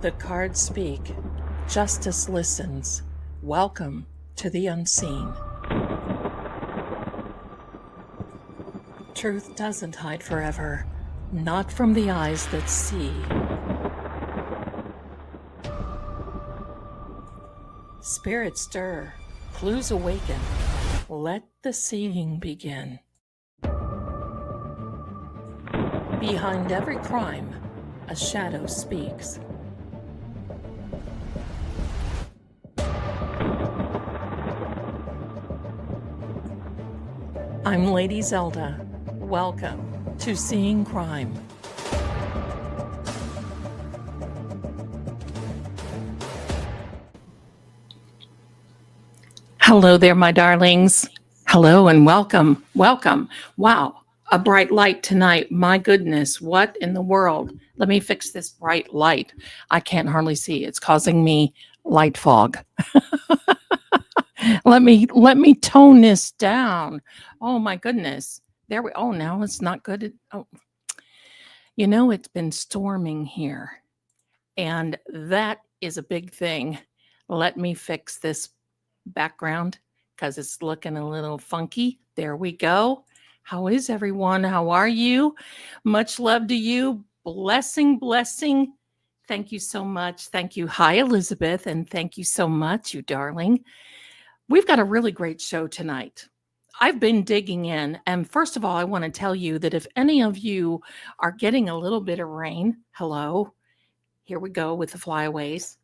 The cards speak. Justice listens. Welcome to the unseen. Truth doesn't hide forever, not from the eyes that see. Spirits stir, clues awaken. Let the seeing begin. Behind every crime, a shadow speaks. I'm Lady Zelda. Welcome to Seeing Crime. Hello there, my darlings. Hello and welcome. Welcome. Wow, a bright light tonight. My goodness, what in the world? Let me fix this bright light. I can't hardly see. It's causing me light fog. Let me tone this down. Oh my goodness. There we oh now it's not good. Oh. You know, it's been storming here. And that is a big thing. Let me fix this background because it's looking a little funky. There we go. How is everyone? How are you? Much love to you. Blessing. Thank you so much. Thank you. Hi, Elizabeth. And thank you so much, you darling. We've got a really great show tonight. I've been digging in. And first of all, I want to tell you that if any of you are getting a little bit of rain, hello, here we go with the flyaways.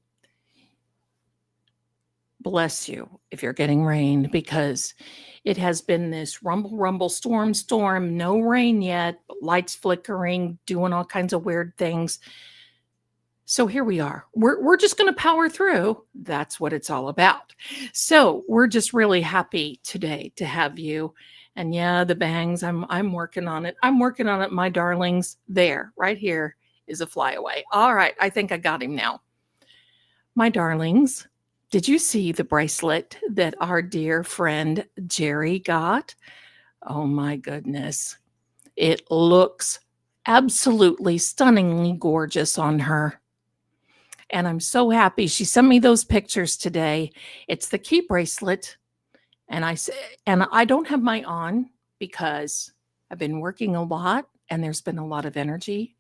Bless you if you're getting rain, because it has been this rumble, storm, no rain yet, but lights flickering, doing all kinds of weird things. So here we are. We're just going to power through. That's what it's all about. So we're just really happy today to have you. And yeah, the bangs, I'm working on it. I'm working on it, my darlings. There, right here is a flyaway. All right, I think I got him now. My darlings, did you see the bracelet that our dear friend Jerry got? Oh my goodness. It looks absolutely stunningly gorgeous on her. And I'm so happy. She sent me those pictures today. It's the key bracelet. And I don't have mine on because I've been working a lot and there's been a lot of energy.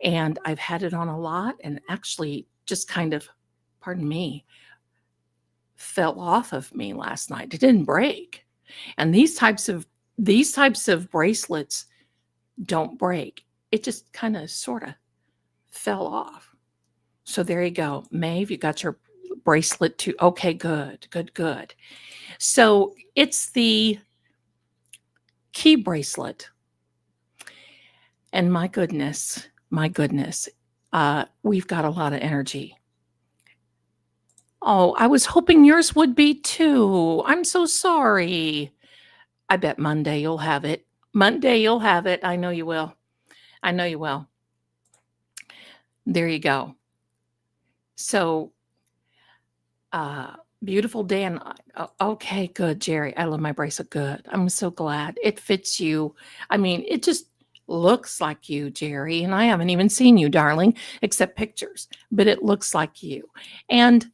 And I've had it on a lot and actually just kind of, pardon me, fell off of me last night. It didn't break. And these types of bracelets don't break. It just kind of sort of fell off. So there you go. Maeve, you got your bracelet too. Okay, good. So it's the key bracelet. And my goodness, we've got a lot of energy. Oh, I was hoping yours would be too. I'm so sorry. I bet Monday you'll have it. I know you will. There you go. So, beautiful Dan. Okay, good, Jerry. I love my bracelet. Good. I'm so glad it fits you. I mean, it just looks like you, Jerry. And I haven't even seen you, darling, except pictures. But it looks like you. And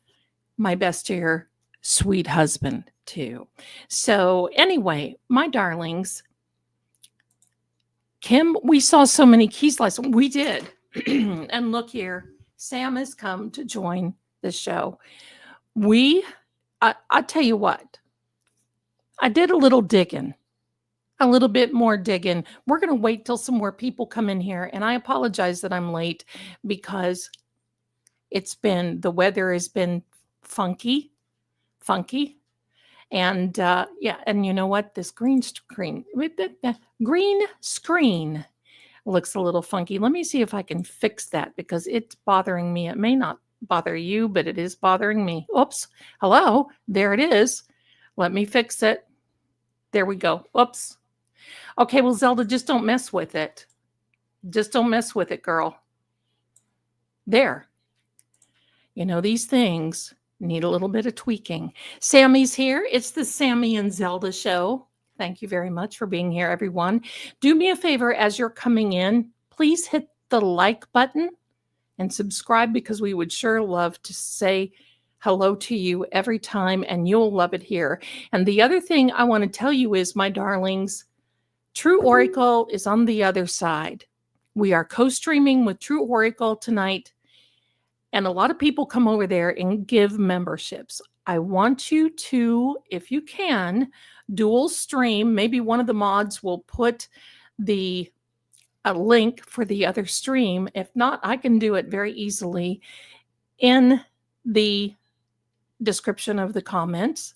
my best dear, sweet husband, too. So, anyway, my darlings, Kim, we saw so many keys last time. We did. And look here. Sam has come to join the show. I tell you what, I did a little bit more digging. We're going to wait till some more people come in here. And I apologize that I'm late because the weather has been funky. And and you know what? This green screen looks a little funky. Let me see if I can fix that because it's bothering me. It may not bother you, but it is bothering me. Oops. Hello. There it is. Let me fix it. There we go. Oops. Okay. Well, Zelda, just don't mess with it. Just don't mess with it, girl. There. You know, these things need a little bit of tweaking. Sammy's here. It's the Sammy and Zelda show. Thank you very much for being here, everyone. Do me a favor as you're coming in, please hit the like button and subscribe, because we would sure love to say hello to you every time, and you'll love it here. And the other thing I want to tell you is, my darlings, True Oracle is on the other side. We are co-streaming with True Oracle tonight, and a lot of people come over there and give memberships. I want you to, if you can, dual stream. Maybe one of the mods will put a link for the other stream. If not, I can do it very easily in the description of the comments.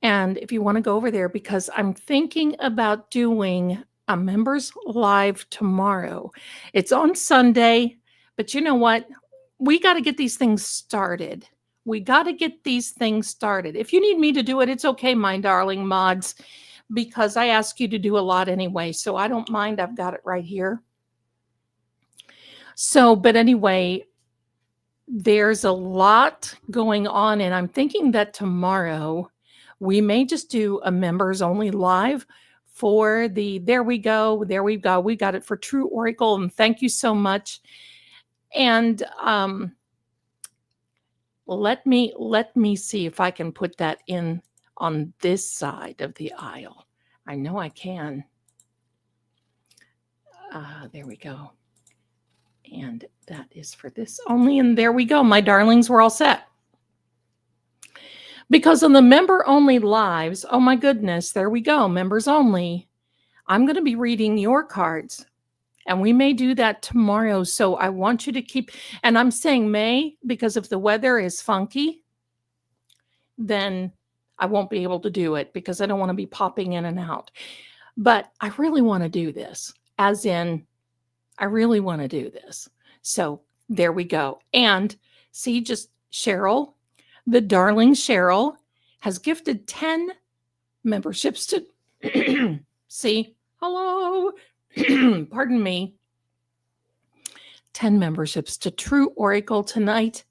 And if you want to go over there, because I'm thinking about doing a members live tomorrow. It's on Sunday, but you know what? We got to get these things started. We got to get these things started. If you need me to do it, it's okay, my darling mods, because I ask you to do a lot anyway. So I don't mind. I've got it right here. So, but anyway, there's a lot going on, and I'm thinking that tomorrow we may just do a members only live for there we go. We got it for True Oracle, and thank you so much. And let me see if I can put that in on this side of the aisle. I know I can. There we go. And that is for this only. And there we go. My darlings, we're all set. Because on the member only lives, oh my goodness, there we go. Members only. I'm going to be reading your cards, and we may do that tomorrow. So I want you to keep, and I'm saying may, because if the weather is funky, then I won't be able to do it, because I don't want to be popping in and out. But I really want to do this, as in, I really want to do this. So there we go. And see, just Cheryl, the darling Cheryl, has gifted 10 memberships to, see, hello, pardon me, 10 memberships to True Oracle tonight.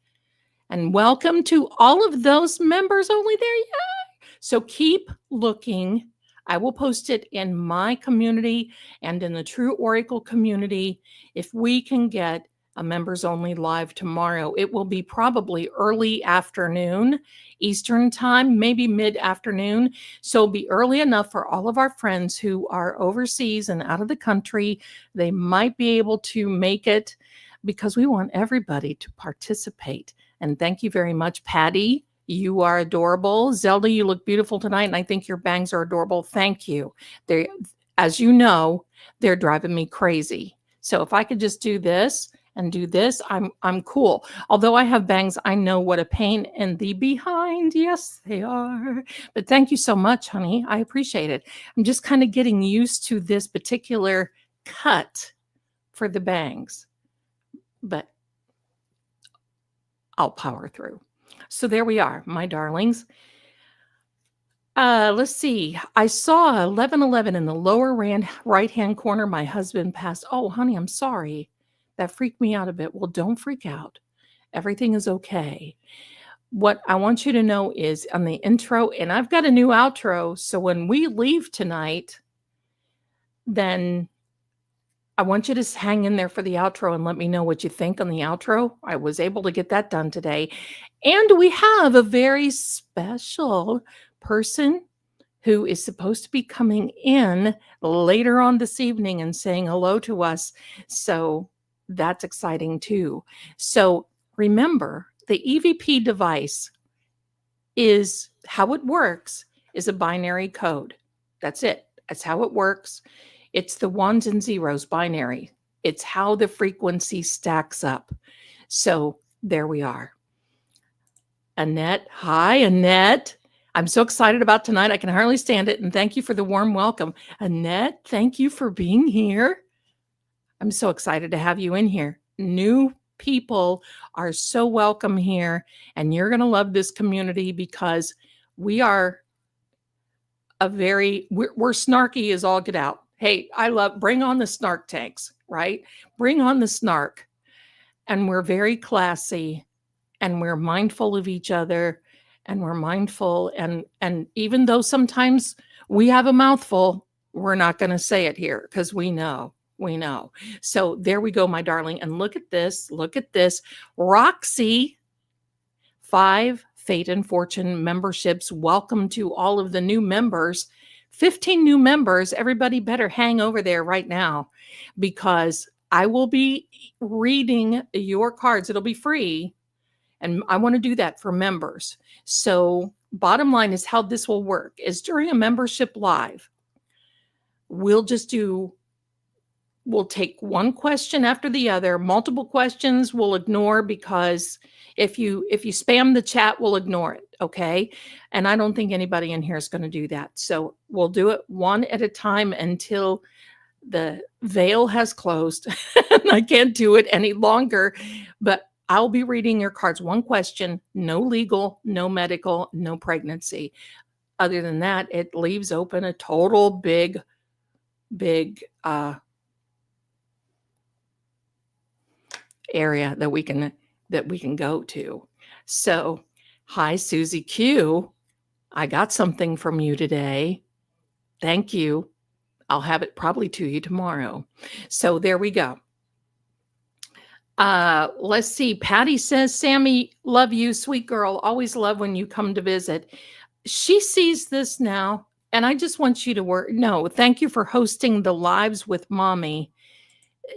And welcome to all of those members only there. Yeah. So keep looking. I will post it in my community and in the True Oracle community. If we can get a members only live tomorrow, it will be probably early afternoon Eastern time, maybe mid-afternoon. So it'll be early enough for all of our friends who are overseas and out of the country. They might be able to make it, because we want everybody to participate. And thank you very much, Patty. You are adorable. Zelda, you look beautiful tonight, and I think your bangs are adorable. Thank you. They, as you know, they're driving me crazy. So if I could just do this and do this, I'm cool. Although I have bangs, I know what a pain in the behind. Yes, they are. But thank you so much, honey. I appreciate it. I'm just kind of getting used to this particular cut for the bangs, but I'll power through. So there we are, my darlings. Let's see. I saw 1111 in the lower right-hand corner. My husband passed. Oh, honey, I'm sorry. That freaked me out a bit. Well, don't freak out. Everything is okay. What I want you to know is on the intro, and I've got a new outro. So when we leave tonight, then I want you to hang in there for the outro and let me know what you think on the outro. I was able to get that done today. And we have a very special person who is supposed to be coming in later on this evening and saying hello to us. So that's exciting too. So remember, the EVP device is how it works, is a binary code. That's it. That's how it works. It's the ones and zeros, binary. It's how the frequency stacks up. So there we are. Annette. Hi, Annette. I'm so excited about tonight. I can hardly stand it. And thank you for the warm welcome. Annette, thank you for being here. I'm so excited to have you in here. New people are so welcome here. And you're going to love this community, because we are we're snarky as all get out. Hey, bring on the snark tanks, right? Bring on the snark. And we're very classy, and we're mindful of each other, and we're mindful. And even though sometimes we have a mouthful, we're not going to say it here, because we know We know. So there we go, my darling. And look at this. Look at this. Roxy, 5 Fate and Fortune memberships. Welcome to all of the new members. 15 new members. Everybody better hang over there right now because I will be reading your cards. It'll be free. And I want to do that for members. So bottom line is how this will work is during a membership live, we'll take one question after the other. Multiple questions we'll ignore because if you spam the chat, we'll ignore it. Okay. And I don't think anybody in here is going to do that. So we'll do it one at a time until the veil has closed. I can't do it any longer, but I'll be reading your cards. One question, no legal, no medical, no pregnancy. Other than that, it leaves open a total big area that we can go to. So, hi, Susie Q. I got something from you today. Thank you. I'll have it probably to you tomorrow. So there we go. Let's see. Patty says, Sammy, love you, sweet girl. Always love when you come to visit. She sees this now, and I just want you to work. No, thank you for hosting the lives with mommy.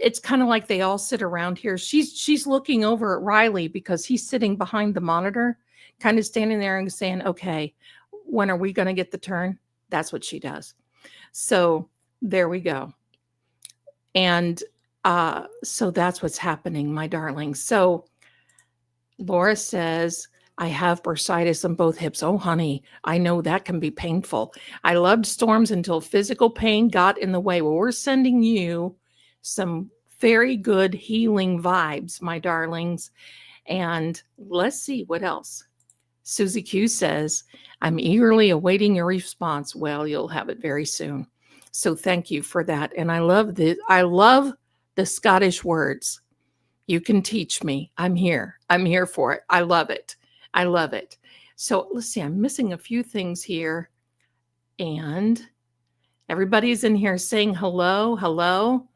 It's kind of like they all sit around here. She's looking over at Riley because he's sitting behind the monitor, kind of standing there and saying, okay, when are we going to get the turn? That's what she does. So there we go. And so that's what's happening, my darling. So Laura says, I have bursitis on both hips. Oh, honey, I know that can be painful. I loved storms until physical pain got in the way. Well, we're sending you some very good healing vibes, my darlings. And let's see what else. Susie Q says, I'm eagerly awaiting your response. Well, you'll have it very soon. So thank you for that. And I love the Scottish words. You can teach me. I'm here. I'm here for it. I love it. I love it. So let's see. I'm missing a few things here. And everybody's in here saying hello, hello.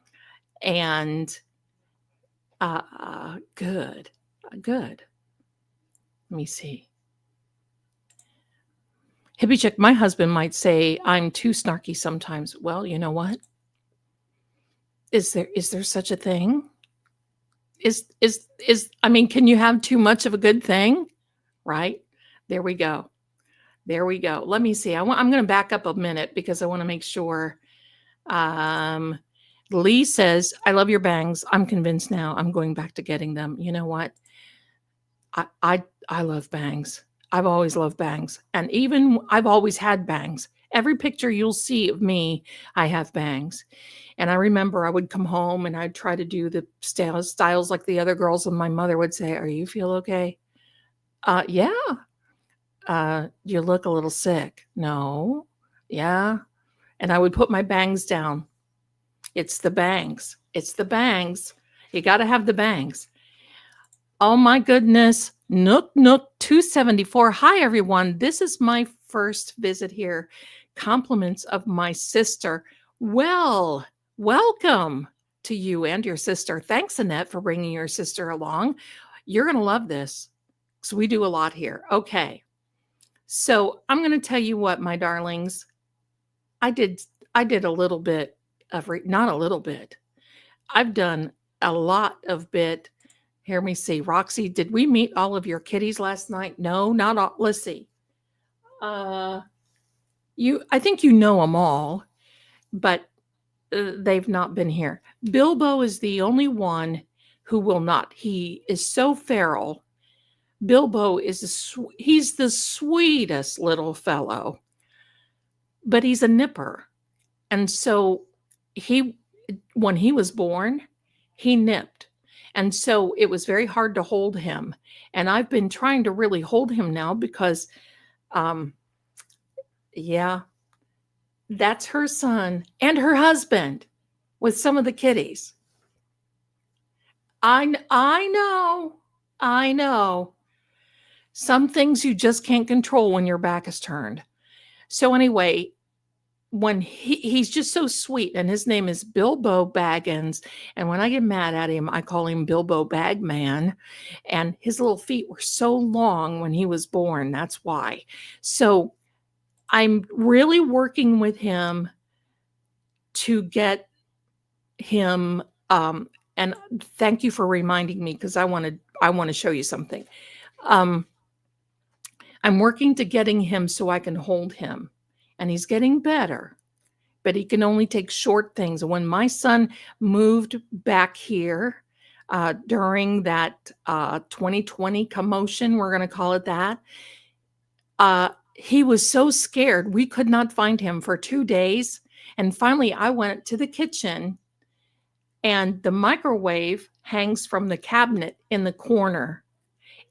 And good. Let me see. Hippie Chick, my husband might say I'm too snarky sometimes. Well, you know what? Is there such a thing? Can you have too much of a good thing? Right? There we go. There we go. Let me see. I'm going to back up a minute because I want to make sure. Lee says, I love your bangs. I'm convinced now. I'm going back to getting them. You know what? I love bangs. I've always loved bangs. And even I've always had bangs. Every picture you'll see of me, I have bangs. And I remember I would come home and I'd try to do the styles like the other girls. And my mother would say, are you feel okay? Yeah. You look a little sick. No. Yeah. And I would put my bangs down. It's the bangs. It's the bangs. You got to have the bangs. Oh my goodness. Nook 274. Hi, everyone. This is my first visit here. Compliments of my sister. Well, welcome to you and your sister. Thanks, Annette, for bringing your sister along. You're going to love this because we do a lot here. Okay. So I'm going to tell you what, my darlings, I did a little bit of, not a little bit. I've done a lot of bit. Hear me see. Roxy, did we meet all of your kitties last night? No, not all. Let's see. I think you know them all, but they've not been here. Bilbo is the only one who will not. He is so feral. Bilbo he's the sweetest little fellow, but he's a nipper. And so when he was born, he nipped. And so it was very hard to hold him. And I've been trying to really hold him now because, that's her son and her husband with some of the kitties. I know. Some things you just can't control when your back is turned. So anyway, when he's just so sweet, and his name is Bilbo Baggins, and when I get mad at him, I call him Bilbo Bagman, and his little feet were so long when he was born, that's why. So, I'm really working with him to get him, and thank you for reminding me because I wanna show you something. Um, I'm working to getting him so I can hold him, and he's getting better, but he can only take short things. When my son moved back here, during that, 2020 commotion, we're gonna call it that, he was so scared, we could not find him for 2 days, and finally, I went to the kitchen, and the microwave hangs from the cabinet in the corner,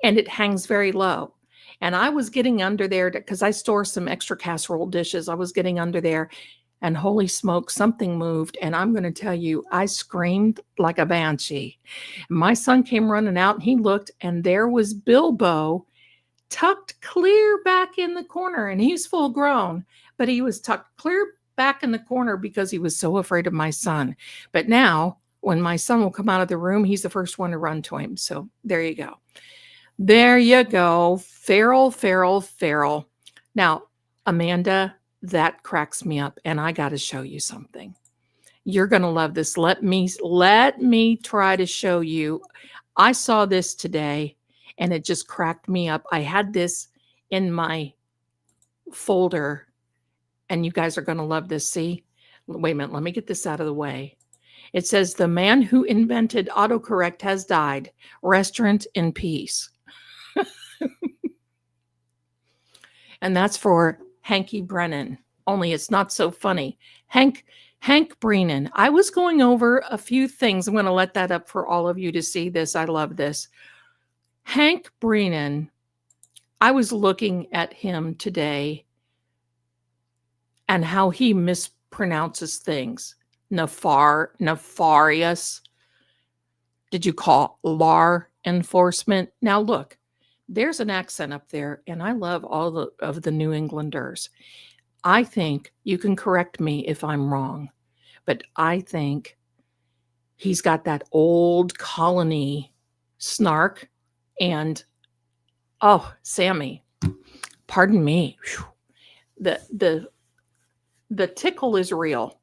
and it hangs very low. And I was getting under there because I store some extra casserole dishes. I was getting under there, and holy smoke, something moved. And I'm going to tell you, I screamed like a banshee. My son came running out and he looked, and there was Bilbo tucked clear back in the corner. And he's full grown, but he was tucked clear back in the corner because he was so afraid of my son. But now, when my son will come out of the room, he's the first one to run to him. So there you go. There you go. Feral, feral, feral. Now, Amanda, that cracks me up, and I got to show you something. You're going to love this. Let me try to show you. I saw this today, and it just cracked me up. I had this in my folder, and you guys are going to love this. See? Wait a minute. Let me get this out of the way. It says, "The man who invented autocorrect has died. Rest in peace." And that's for Hanky Brennan. Only it's not so funny. Hank Brennan. I was going over a few things. I'm going to let that up for all of you to see this. I love this. Hank Brennan. I was looking at him today and how he mispronounces things. Nefarious. Did you call law enforcement? Now look, there's an accent up there, and I love all of the New Englanders. I think you can correct me if I'm wrong, but I think he's got that old colony snark. And oh, Sammy, pardon me. The tickle is real.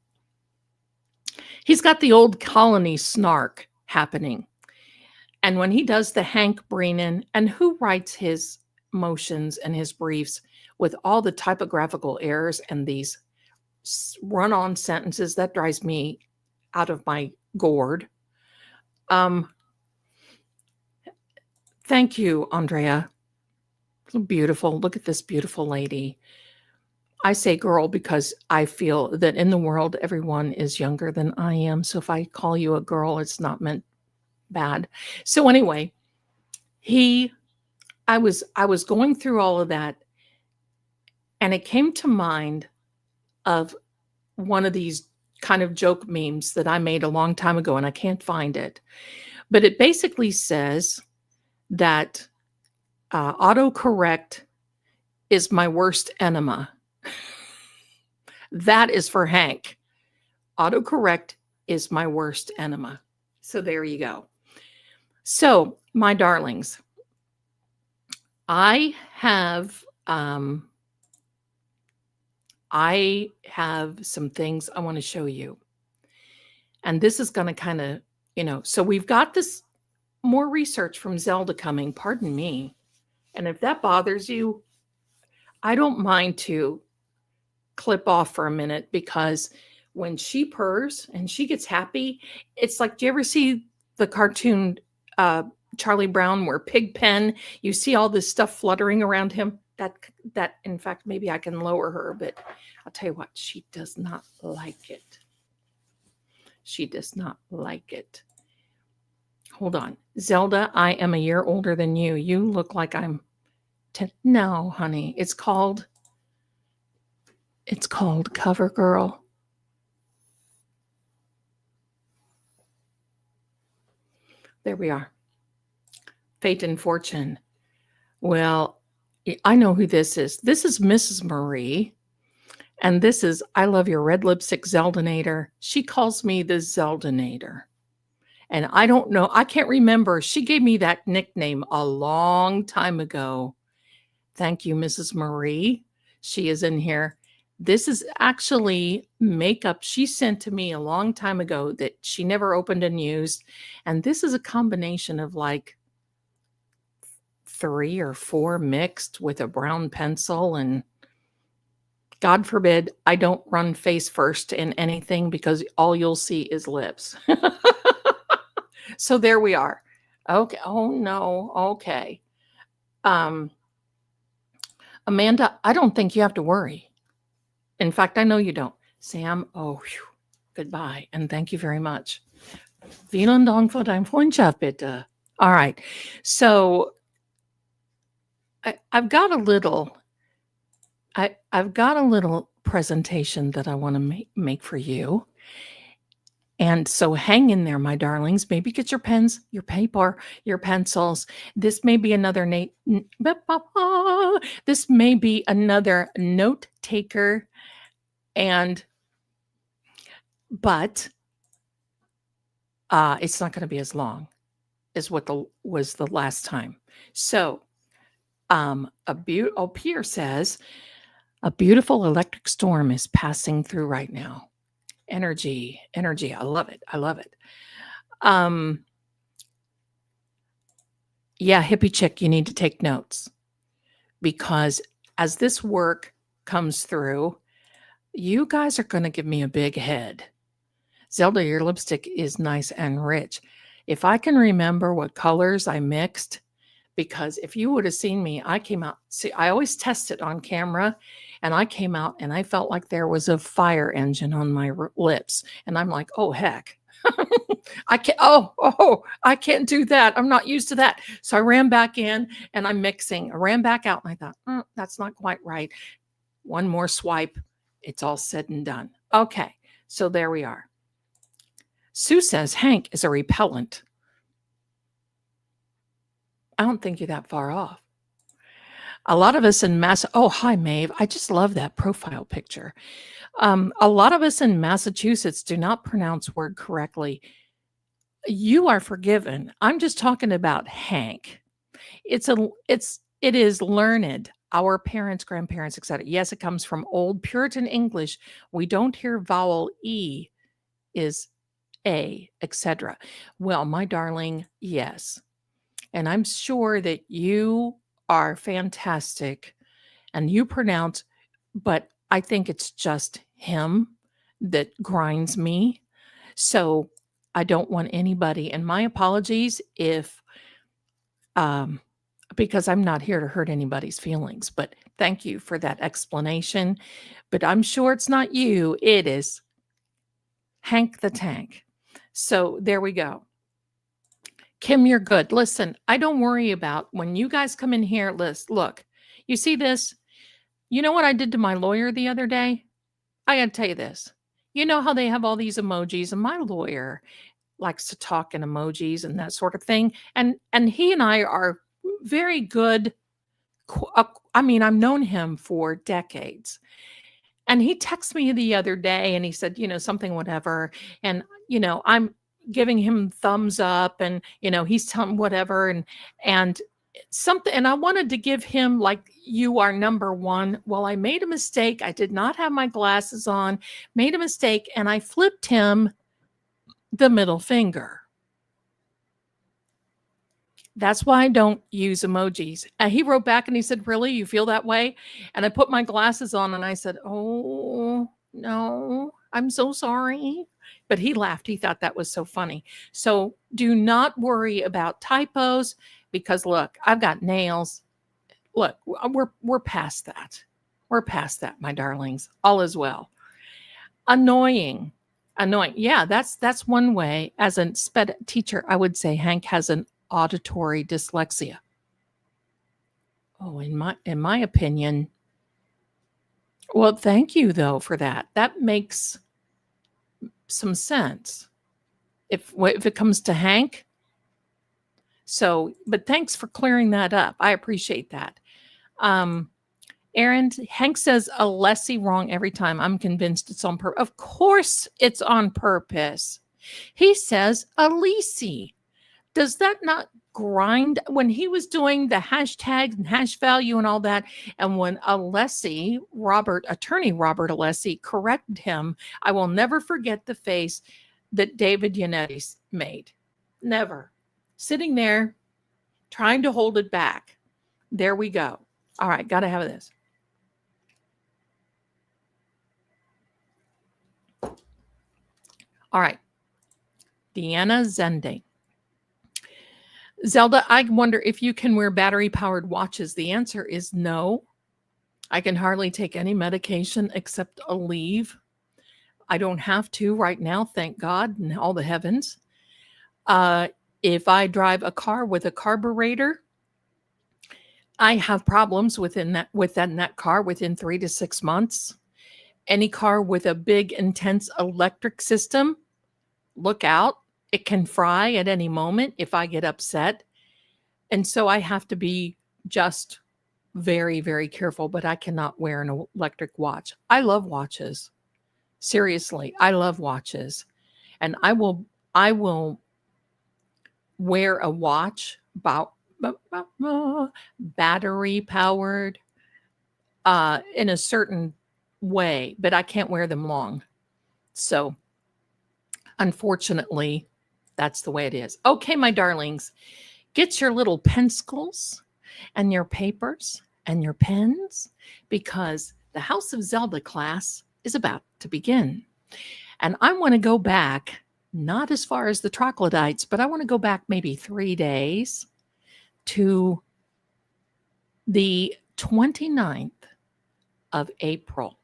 He's got the old colony snark happening. And when he does the Hank Brennan, and who writes his motions and his briefs with all the typographical errors and these run-on sentences, that drives me out of my gourd. Thank you, Andrea. Beautiful. Look at this beautiful lady. I say girl because I feel that in the world, everyone is younger than I am. So if I call you a girl, it's not meant bad. So anyway, I was going through all of that, and it came to mind of one of these kind of joke memes that I made a long time ago, and I can't find it. But it basically says that autocorrect is my worst enema. That is for Hank. Autocorrect is my worst enema. So there you go. So, my darlings, I have some things I want to show you. And this is going to kind of, so we've got this more research from Zelda coming, pardon me. And if that bothers you, I don't mind to clip off for a minute, because when she purrs and she gets happy, it's like, do you ever see the cartoon Charlie Brown where Pigpen, you see all this stuff fluttering around him? That in fact, maybe I can lower her, but I'll tell you what, she does not like it. She does not like it. Hold on. Zelda, I am a year older than you. You look like I'm 10. No, honey. It's called Cover Girl. There we are. Fate and Fortune. Well, I know who this is. This is Mrs. Marie. And this is, I love your red lipstick Zeldanator. She calls me the Zeldanator. And I don't know, I can't remember. She gave me that nickname a long time ago. Thank you, Mrs. Marie. She is in here. This is actually makeup she sent to me a long time ago that she never opened and used. And this is a combination of like 3 or 4 mixed with a brown pencil. And God forbid I don't run face first in anything because all you'll see is lips. So there we are. Okay. Oh no. Okay. Amanda, I don't think you have to worry. In fact, I know you don't. Sam, oh, whew, goodbye. And thank you very much. Vielen Dank für deine Freundschaft, bitte. All right. So I've got a little presentation that I want to make for you. And so hang in there, my darlings. Maybe get your pens, your paper, your pencils. This may be another this may be another note taker, but it's not going to be as long as what was the last time. So Pierre says a beautiful electric storm is passing through right now. Energy. I love it. Yeah, hippie chick, you need to take notes, because as this work comes through, you guys are going to give me a big head. Zelda, your lipstick is nice and rich. If I can remember what colors I mixed, because if you would have seen me, I came out. See, I always test it on camera, and I came out and I felt like there was a fire engine on my lips. And I'm like, oh, heck. I can't, I can't do that. I'm not used to that. So I ran back in and I'm mixing. I ran back out and I thought, that's not quite right. One more swipe. It's all said and done. Okay. So there we are. Sue says Hank is a repellent. I don't think you're that far off. A lot of us in oh, hi, Maeve. I just love that profile picture. A lot of us in Massachusetts do not pronounce word correctly. You are forgiven. I'm just talking about Hank. It is learned. Our parents, grandparents, etc. Yes, it comes from old Puritan English. We don't hear vowel E is A, etc. Well, my darling, yes. And I'm sure that you are fantastic and you pronounce, but I think it's just him that grinds me. So I don't want anybody, and my apologies if, because I'm not here to hurt anybody's feelings, but thank you for that explanation. But I'm sure it's not you. It is Hank the Tank. So there we go. Kim, you're good. Listen, I don't worry about when you guys come in here. Look, you see this? You know what I did to my lawyer the other day? I got to tell you this. You know how they have all these emojis, and my lawyer likes to talk in emojis and that sort of thing. And he and I are very good. I mean, I've known him for decades. And he texted me the other day and he said, something, whatever. And, I'm giving him thumbs up and, he's telling whatever and something. And I wanted to give him like, you are number one. Well, I made a mistake. I did not have my glasses on, made a mistake. And I flipped him the middle finger. That's why I don't use emojis. And he wrote back and he said, really, you feel that way? And I put my glasses on and I said, oh, no, I'm so sorry. But he laughed. He thought that was so funny. So do not worry about typos because look, I've got nails. Look, we're past that. We're past that, my darlings. All is well. Annoying. Yeah, that's one way. As a SPED teacher, I would say Hank has an auditory dyslexia. Oh, in my opinion. Well, thank you though for that. That makes some sense. If it comes to Hank. So, but thanks for clearing that up. I appreciate that. Aaron, Hank says Alessi wrong every time. I'm convinced it's on purpose. Of course it's on purpose. He says Alisi. Does that not grind when he was doing the hashtags and hash value and all that? And when Alessi, attorney Robert Alessi, corrected him, I will never forget the face that David Yannetti made. Never. Sitting there, trying to hold it back. There we go. All right, got to have this. All right. Deanna Zende. Zelda, I wonder if you can wear battery-powered watches. The answer is no. I can hardly take any medication except Aleve. I don't have to right now, thank God, and all the heavens. If I drive a car with a carburetor, I have problems within that car within 3 to 6 months. Any car with a big, intense electric system, look out. It can fry at any moment if I get upset. And so I have to be just very, very careful, but I cannot wear an electric watch. I love watches. Seriously, I love watches. And I will wear a watch battery powered in a certain way, but I can't wear them long. So unfortunately, that's the way it is. Okay, my darlings, get your little pencils and your papers and your pens because the House of Zelda class is about to begin. And I want to go back, not as far as the troglodytes, but I want to go back maybe 3 days to the 29th of April.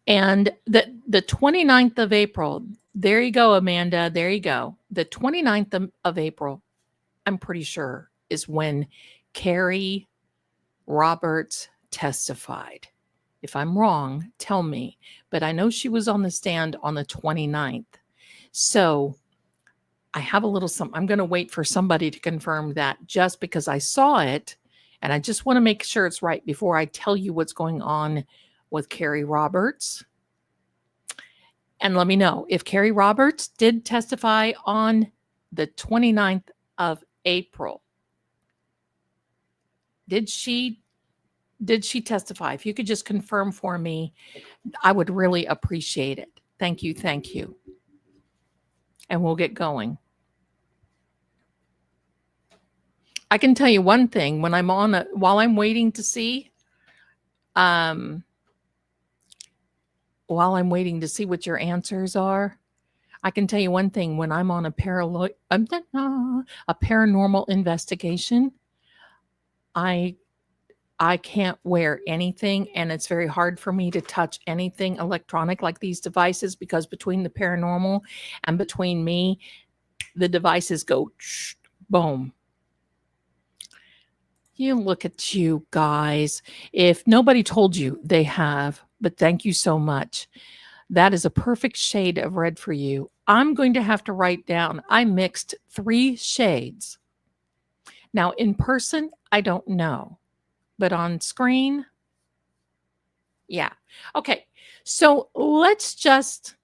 And the 29th of April, there you go, Amanda, there you go. The 29th of April, I'm pretty sure, is when Carrie Roberts testified. If I'm wrong, tell me. But I know she was on the stand on the 29th. So I have a little something. I'm going to wait for somebody to confirm that just because I saw it. And I just want to make sure it's right before I tell you what's going on with Carrie Roberts. And let me know if Carrie Roberts did testify on the 29th of April. Did she testify? If you could just confirm for me, I would really appreciate it. Thank you. Thank you. And we'll get going. I can tell you one thing when while I'm waiting to see, while I'm waiting to see what your answers are, I can tell you one thing. When I'm on a paranormal investigation, I can't wear anything, and it's very hard for me to touch anything electronic like these devices because between the paranormal and between me, the devices go boom. You look at you guys. If nobody told you, they have, but thank you so much. That is a perfect shade of red for you. I'm going to have to write down, I mixed 3 shades. Now, in person, I don't know, but on screen, yeah. Okay, so let's just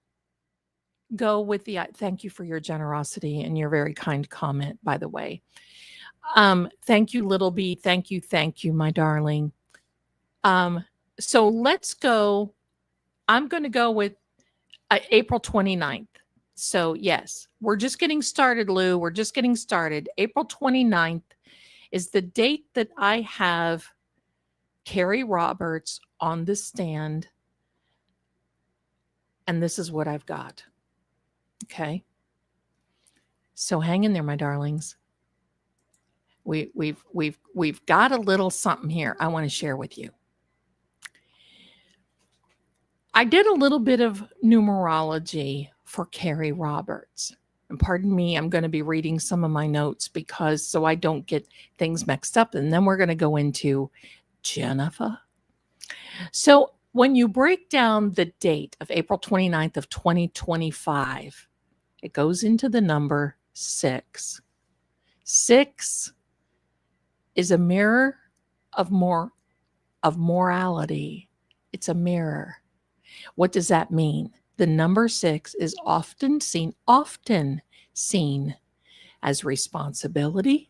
go with thank you for your generosity and your very kind comment, by the way. Thank you, Little B. Thank you, my darling. So let's go. I'm going to go with April 29th. So yes, we're just getting started, Lou. We're just getting started. April 29th is the date that I have Carrie Roberts on the stand. And this is what I've got. Okay. So hang in there, my darlings. We've got a little something here I want to share with you. I did a little bit of numerology for Carrie Roberts. And pardon me, I'm going to be reading some of my notes so I don't get things mixed up. And then we're going to go into Jennifer. So when you break down the date of April 29th of 2025, it goes into the number 6. 6 is a mirror of more of morality. It's a mirror. What does that mean? The number 6 is often seen as responsibility,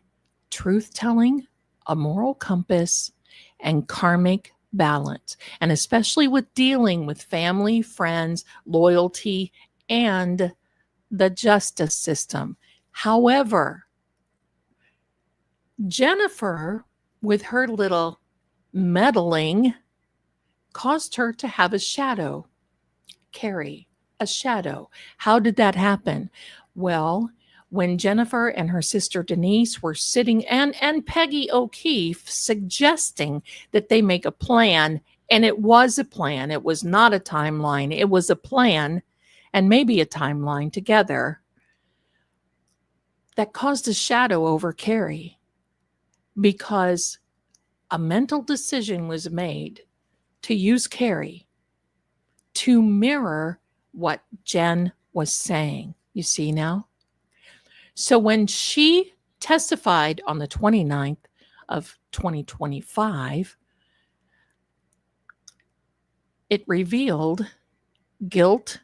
truth telling, a moral compass, and karmic balance. And especially with dealing with family, friends, loyalty, and the justice system. However, Jennifer, with her little meddling, caused her to have a shadow. Carrie, a shadow. How did that happen? Well, when Jennifer and her sister Denise were sitting, and Peggy O'Keefe suggesting that they make a plan, and it was a plan. It was not a timeline. It was a plan and maybe a timeline together that caused a shadow over Carrie because a mental decision was made to use Carrie to mirror what Jen was saying. You see now? So when she testified on the 29th of 2025, it revealed guilt.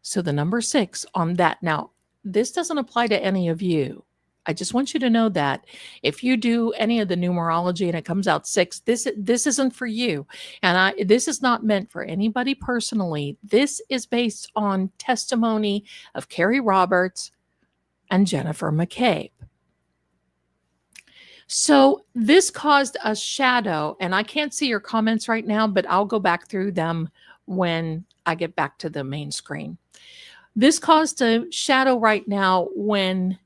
So the number 6 on that. Now, this doesn't apply to any of you. I just want you to know that if you do any of the numerology and it comes out 6, this isn't for you. And this is not meant for anybody personally. This is based on testimony of Carrie Roberts and Jennifer McCabe. So this caused a shadow, and I can't see your comments right now, but I'll go back through them when I get back to the main screen. This caused a shadow right now when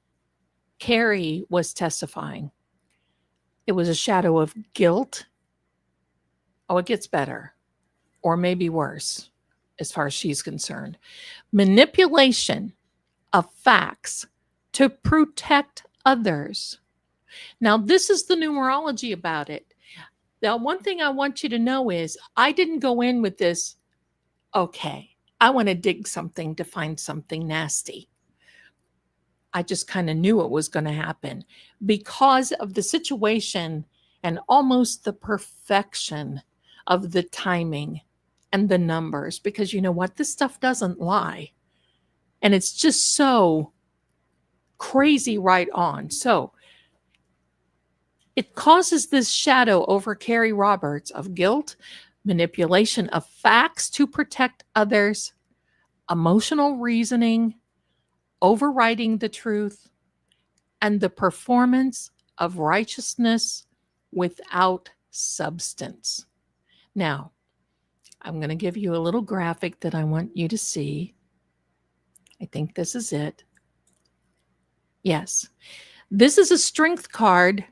Carrie was testifying. It was a shadow of guilt. Oh, it gets better, or maybe worse, as far as she's concerned. Manipulation of facts to protect others. Now, this is the numerology about it. Now, one thing I want you to know is I didn't go in with this, okay, I want to dig something to find something nasty. I just kind of knew it was going to happen because of the situation and almost the perfection of the timing and the numbers. Because you know what? This stuff doesn't lie. And it's just so crazy right on. So it causes this shadow over Carrie Roberts of guilt, manipulation of facts to protect others, emotional reasoning, overriding the truth, and the performance of righteousness without substance. Now, I'm going to give you a little graphic that I want you to see. I think this is it. Yes. This is a strength card,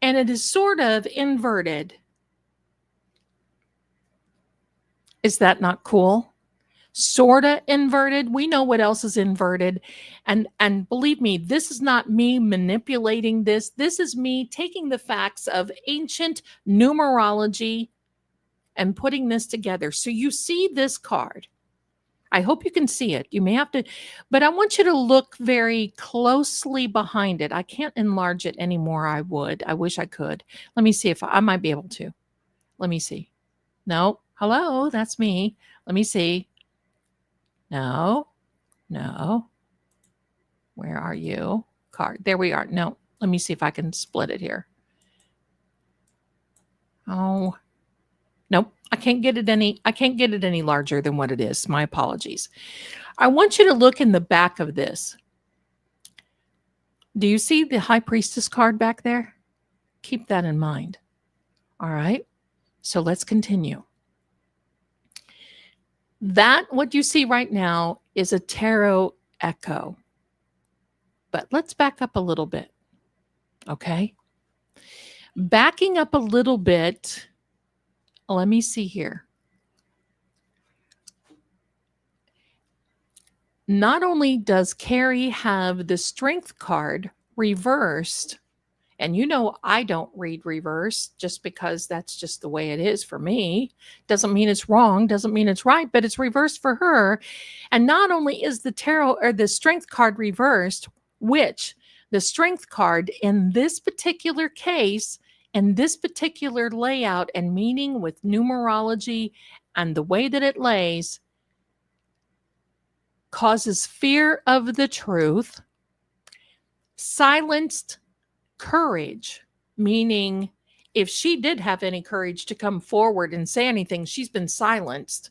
and it is sort of inverted. Is that not cool? Sorta inverted. We know what else is inverted. And believe me, this is not me manipulating this. This is me taking the facts of ancient numerology and putting this together. So you see this card. I hope you can see it. You may have to, but I want you to look very closely behind it. I can't enlarge it anymore. I would. I wish I could. Let me see if I might be able to. Let me see. No. Hello, that's me. Let me see. No. Where are you? Card. There we are. No. Let me see if I can split it here. Oh. Nope. I can't get it any larger than what it is. My apologies. I want you to look in the back of this. Do you see the High Priestess card back there? Keep that in mind. All right. So let's continue. That, what you see right now, is a tarot echo. But let's back up a little bit. Okay. Backing up a little bit. Let me see here. Not only does Carrie have the strength card reversed, and you know I don't read reverse just because that's just the way it is for me. Doesn't mean it's wrong, doesn't mean it's right, but it's reversed for her. And not only is the tarot or the strength card reversed, which the strength card in this particular case And this particular layout and meaning with numerology and the way that it lays causes fear of the truth, silenced courage, meaning if she did have any courage to come forward and say anything, she's been silenced,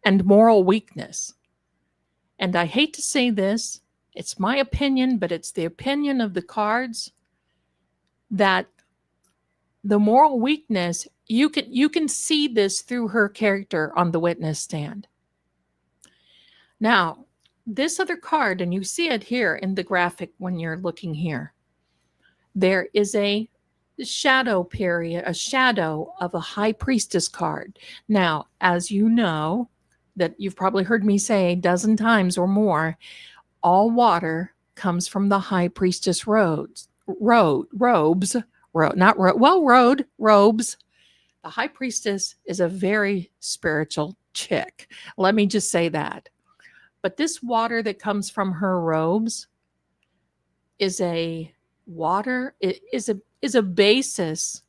and moral weakness. And I hate to say this, it's my opinion, but it's the opinion of the cards that the moral weakness, you can see this through her character on the witness stand. Now, this other card, and you see it here in the graphic when you're looking here, there is a shadow period, a shadow of a high priestess card. Now, as you know, that you've probably heard me say a dozen times or more, all water comes from the high priestess robes. The high priestess is a very spiritual chick. Let me just say that. But this water that comes from her robes is a water, it is a basis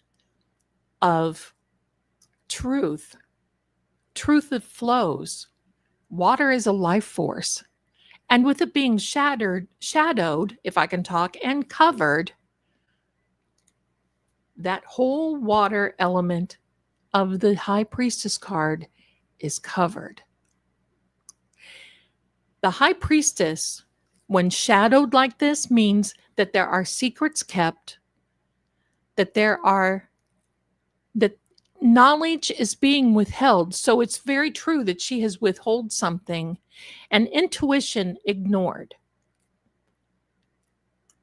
of truth that flows. Water is a life force. And with it being shadowed, if I can talk, and covered, that whole water element of the high priestess card is covered. The high priestess, when shadowed like this, means that there are secrets kept, that that knowledge is being withheld. So it's very true that she has withheld something and intuition ignored.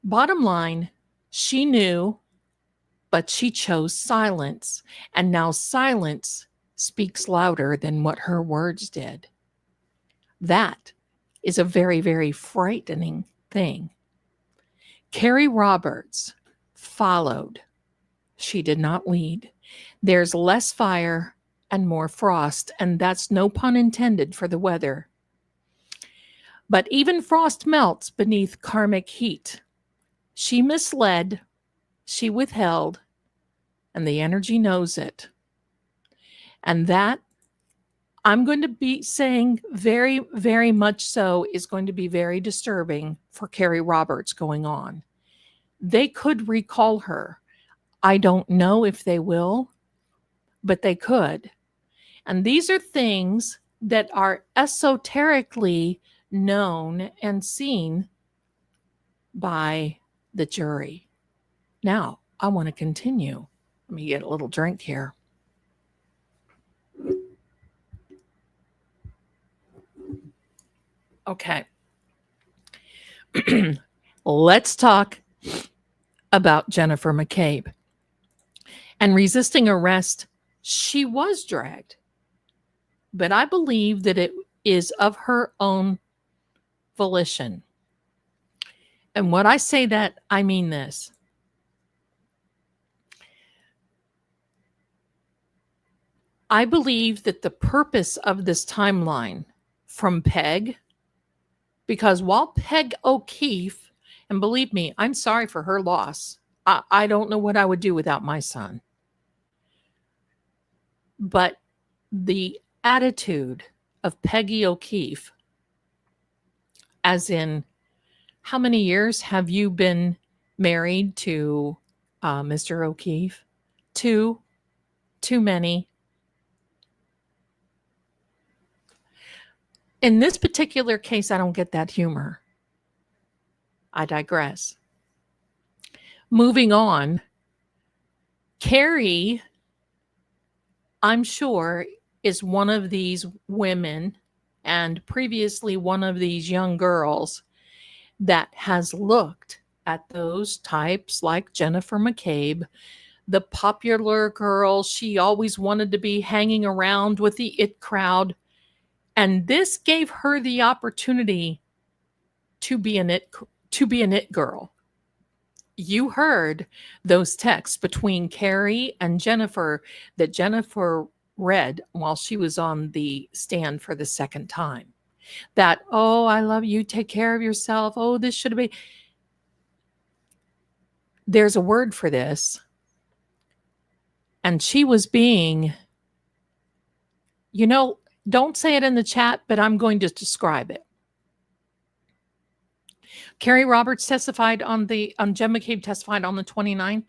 Bottom line, she knew, but she chose silence. And now silence speaks louder than what her words did. That is a very, very frightening thing. Carrie Roberts followed. She did not lead. There's less fire and more frost, and that's no pun intended for the weather. But even frost melts beneath karmic heat. She misled, she withheld, and the energy knows it. And that, I'm going to be saying very, very much so, is going to be very disturbing for Carrie Roberts going on. They could recall her. I don't know if they will, but they could. And these are things that are esoterically known and seen by the jury. Now, I want to continue. Let me get a little drink here. Okay. Let's talk about Jennifer McCabe. And resisting arrest, she was dragged. But I believe that it is of her own volition. And when I say that, I mean this. I believe that the purpose of this timeline from Peg, because while Peg O'Keefe, and believe me, I'm sorry for her loss. I don't know what I would do without my son. But the attitude of Peggy O'Keefe, as in, how many years have you been married to Mr. O'Keefe? Too many. In this particular case, I don't get that humor. I digress. Moving on, Carrie, I'm sure, is one of these women and previously one of these young girls that has looked at those types like Jennifer McCabe, the popular girl. She always wanted to be hanging around with the it crowd. And this gave her the opportunity to be an it girl. You heard those texts between Carrie and Jennifer that Jennifer read while she was on the stand for the second time. That, oh, I love you, take care of yourself. Oh, this should be. There's a word for this. And she was being, don't say it in the chat, but I'm going to describe it. Carrie Roberts testified on Jen McCabe testified on the 29th.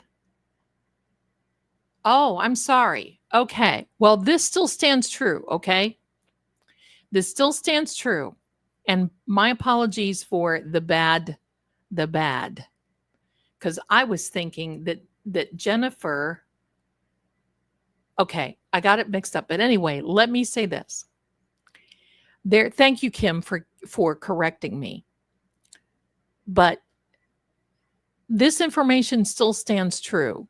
Oh, I'm sorry. Okay. Well, this still stands true. Okay. This still stands true. And my apologies for the bad, because I was thinking that Jennifer, okay, I got it mixed up. But anyway, let me say this. Thank you, Kim, for correcting me. But this information still stands true,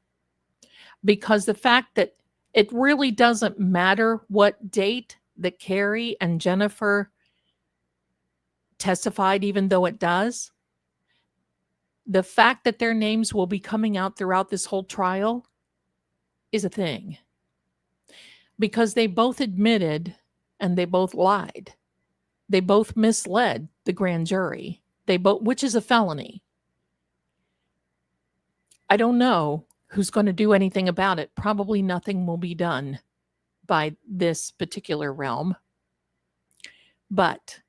because the fact that it really doesn't matter what date that Carrie and Jennifer testified, even though it does. The fact that their names will be coming out throughout this whole trial is a thing, because they both admitted and they both lied. They both misled the grand jury. Which is a felony. I don't know who's going to do anything about it. Probably nothing will be done by this particular realm. But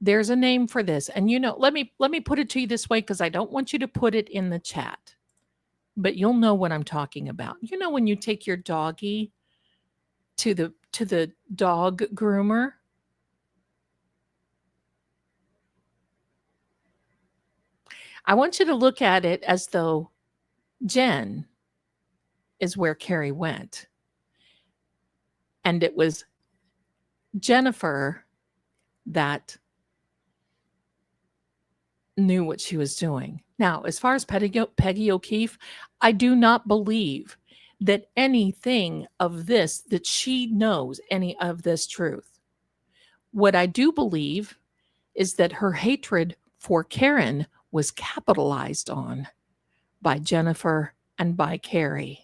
there's a name for this. And let me put it to you this way, because I don't want you to put it in the chat. But you'll know what I'm talking about. When you take your doggie to the dog groomer, I want you to look at it as though Jen is where Carrie went. And it was Jennifer that knew what she was doing. Now, as far as Peggy O'Keefe, I do not believe that anything of this, that she knows any of this truth. What I do believe is that her hatred for Karen was capitalized on by Jennifer and by Carrie.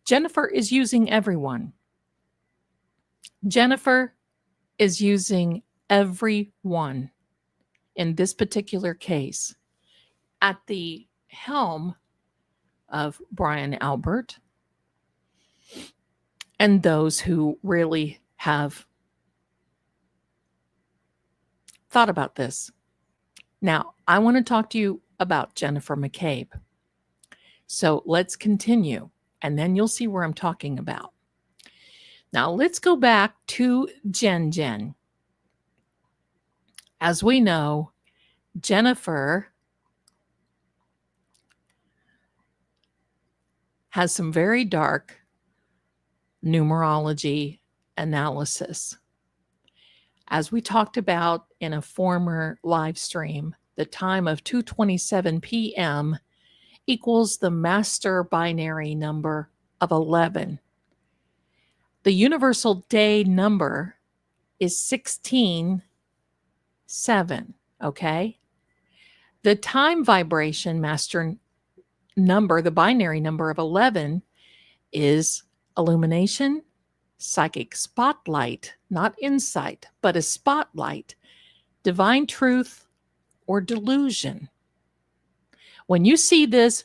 Jennifer is using everyone. Jennifer is using everyone in this particular case. At the helm of Brian Albert and those who really have thought about this. Now, I want to talk to you about Jennifer McCabe. So let's continue, and then you'll see where I'm talking about. Now, let's go back to Jen. As we know, Jennifer has some very dark numerology analysis. As we talked about in a former live stream, the time of 2:27 p.m. equals the master binary number of 11. The universal day number is 16:7, okay? The time vibration master number, the binary number of 11, is illumination, psychic spotlight, not insight, but a spotlight, divine truth, or delusion. When you see this,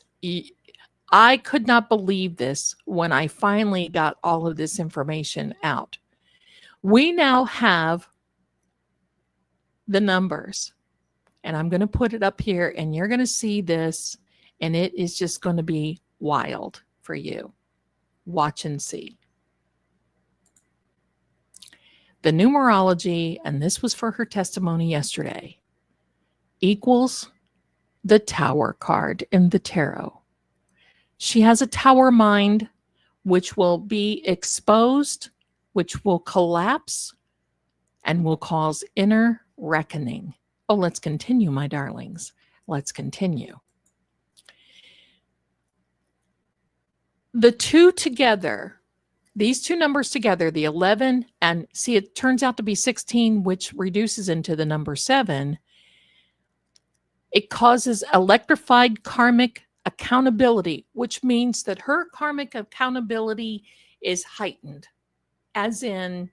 I could not believe this when I finally got all of this information out. We now have the numbers, and I'm going to put it up here, and you're going to see this, and it is just going to be wild for you. Watch and see. The numerology, and this was for her testimony yesterday, equals the Tower card in the tarot. She has a Tower mind, which will be exposed, which will collapse, and will cause inner reckoning. Oh, let's continue, my darlings. Let's continue. The two together, these two numbers together, the 11, and see, it turns out to be 16, which reduces into the number 7. It causes electrified karmic accountability, which means that her karmic accountability is heightened, as in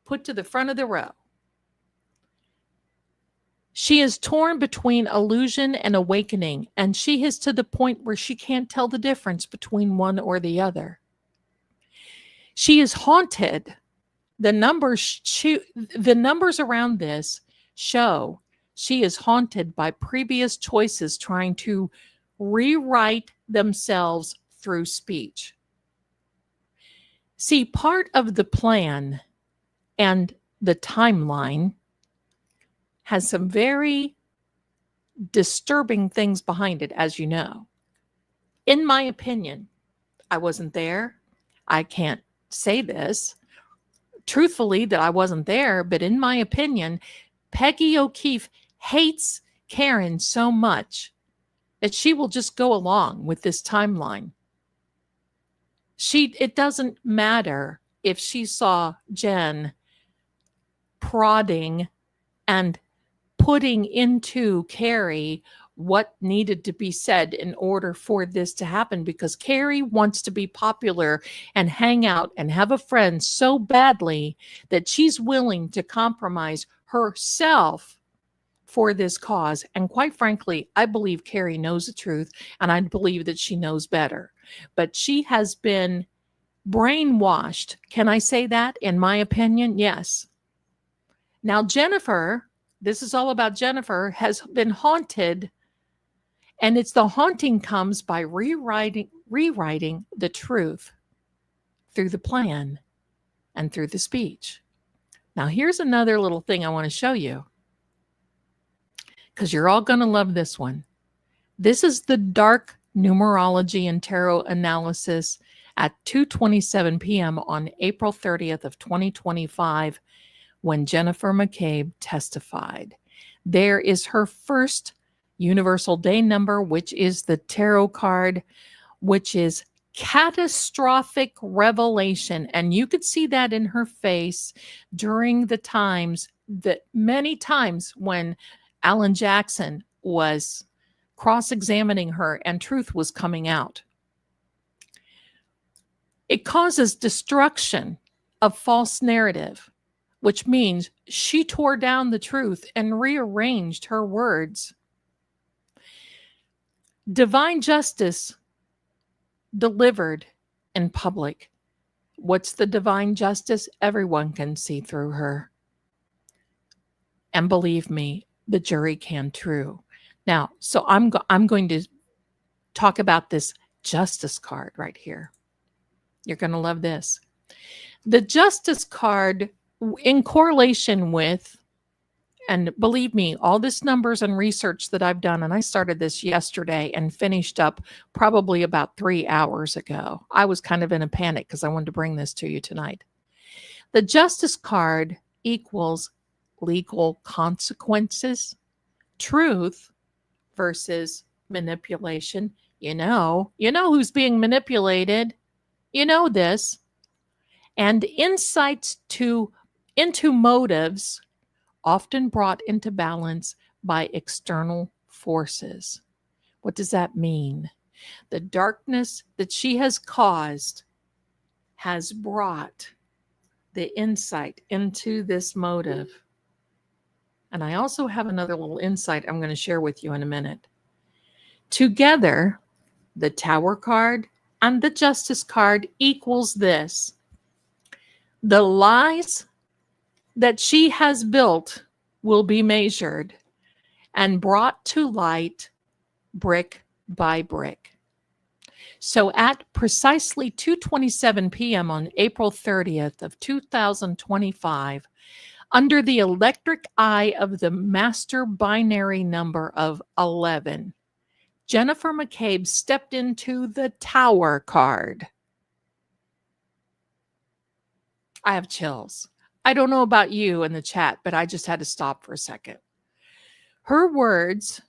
put to the front of the row. She is torn between illusion and awakening, and she is to the point where she can't tell the difference between one or the other. She is haunted. The numbers around this show she is haunted by previous choices trying to rewrite themselves through speech. See, part of the plan and the timeline has some very disturbing things behind it, as you know. In my opinion, I wasn't there. I can't say this truthfully that I wasn't there, but in my opinion, Peggy O'Keefe hates Karen so much that she will just go along with this timeline. It doesn't matter if she saw Jen prodding and putting into Carrie what needed to be said in order for this to happen, because Carrie wants to be popular and hang out and have a friend so badly that she's willing to compromise herself for this cause. And quite frankly, I believe Carrie knows the truth, and I believe that she knows better. But she has been brainwashed. Can I say that? In my opinion, yes. Now, Jennifer, this is all about Jennifer, has been haunted, and it's the haunting comes by rewriting the truth through the plan and through the speech. Now, here's another little thing I want to show you, because you're all going to love this one. This is the dark numerology and tarot analysis at 2:27 p.m. on April 30th of 2025, when Jennifer McCabe testified. There is her first universal day number, which is the tarot card, which is catastrophic revelation. And you could see that in her face during the times that many times when Alan Jackson was cross-examining her and truth was coming out. It causes destruction of false narrative, which means she tore down the truth and rearranged her words. Divine justice delivered in public. What's the divine justice? Everyone can see through her. And believe me, the jury can too. Now, so I'm going to talk about this justice card right here. You're going to love this. The justice card, in correlation with, and believe me, all this numbers and research that I've done, and I started this yesterday and finished up probably about 3 hours ago. I was kind of in a panic because I wanted to bring this to you tonight. The justice card equals legal consequences, truth versus manipulation. You know who's being manipulated. You know this. And insights into motives often brought into balance by external forces. What does that mean? The darkness that she has caused has brought the insight into this motive. And I also have another little insight I'm going to share with you in a minute. Together, the Tower card and the Justice card equals this. The lies that she has built will be measured and brought to light brick by brick. So at precisely 2:27 p.m. on April 30th of 2025, under the electric eye of the master binary number of 11, Jennifer McCabe stepped into the Tower card. I have chills. I don't know about you in the chat, but I just had to stop for a second. Her words,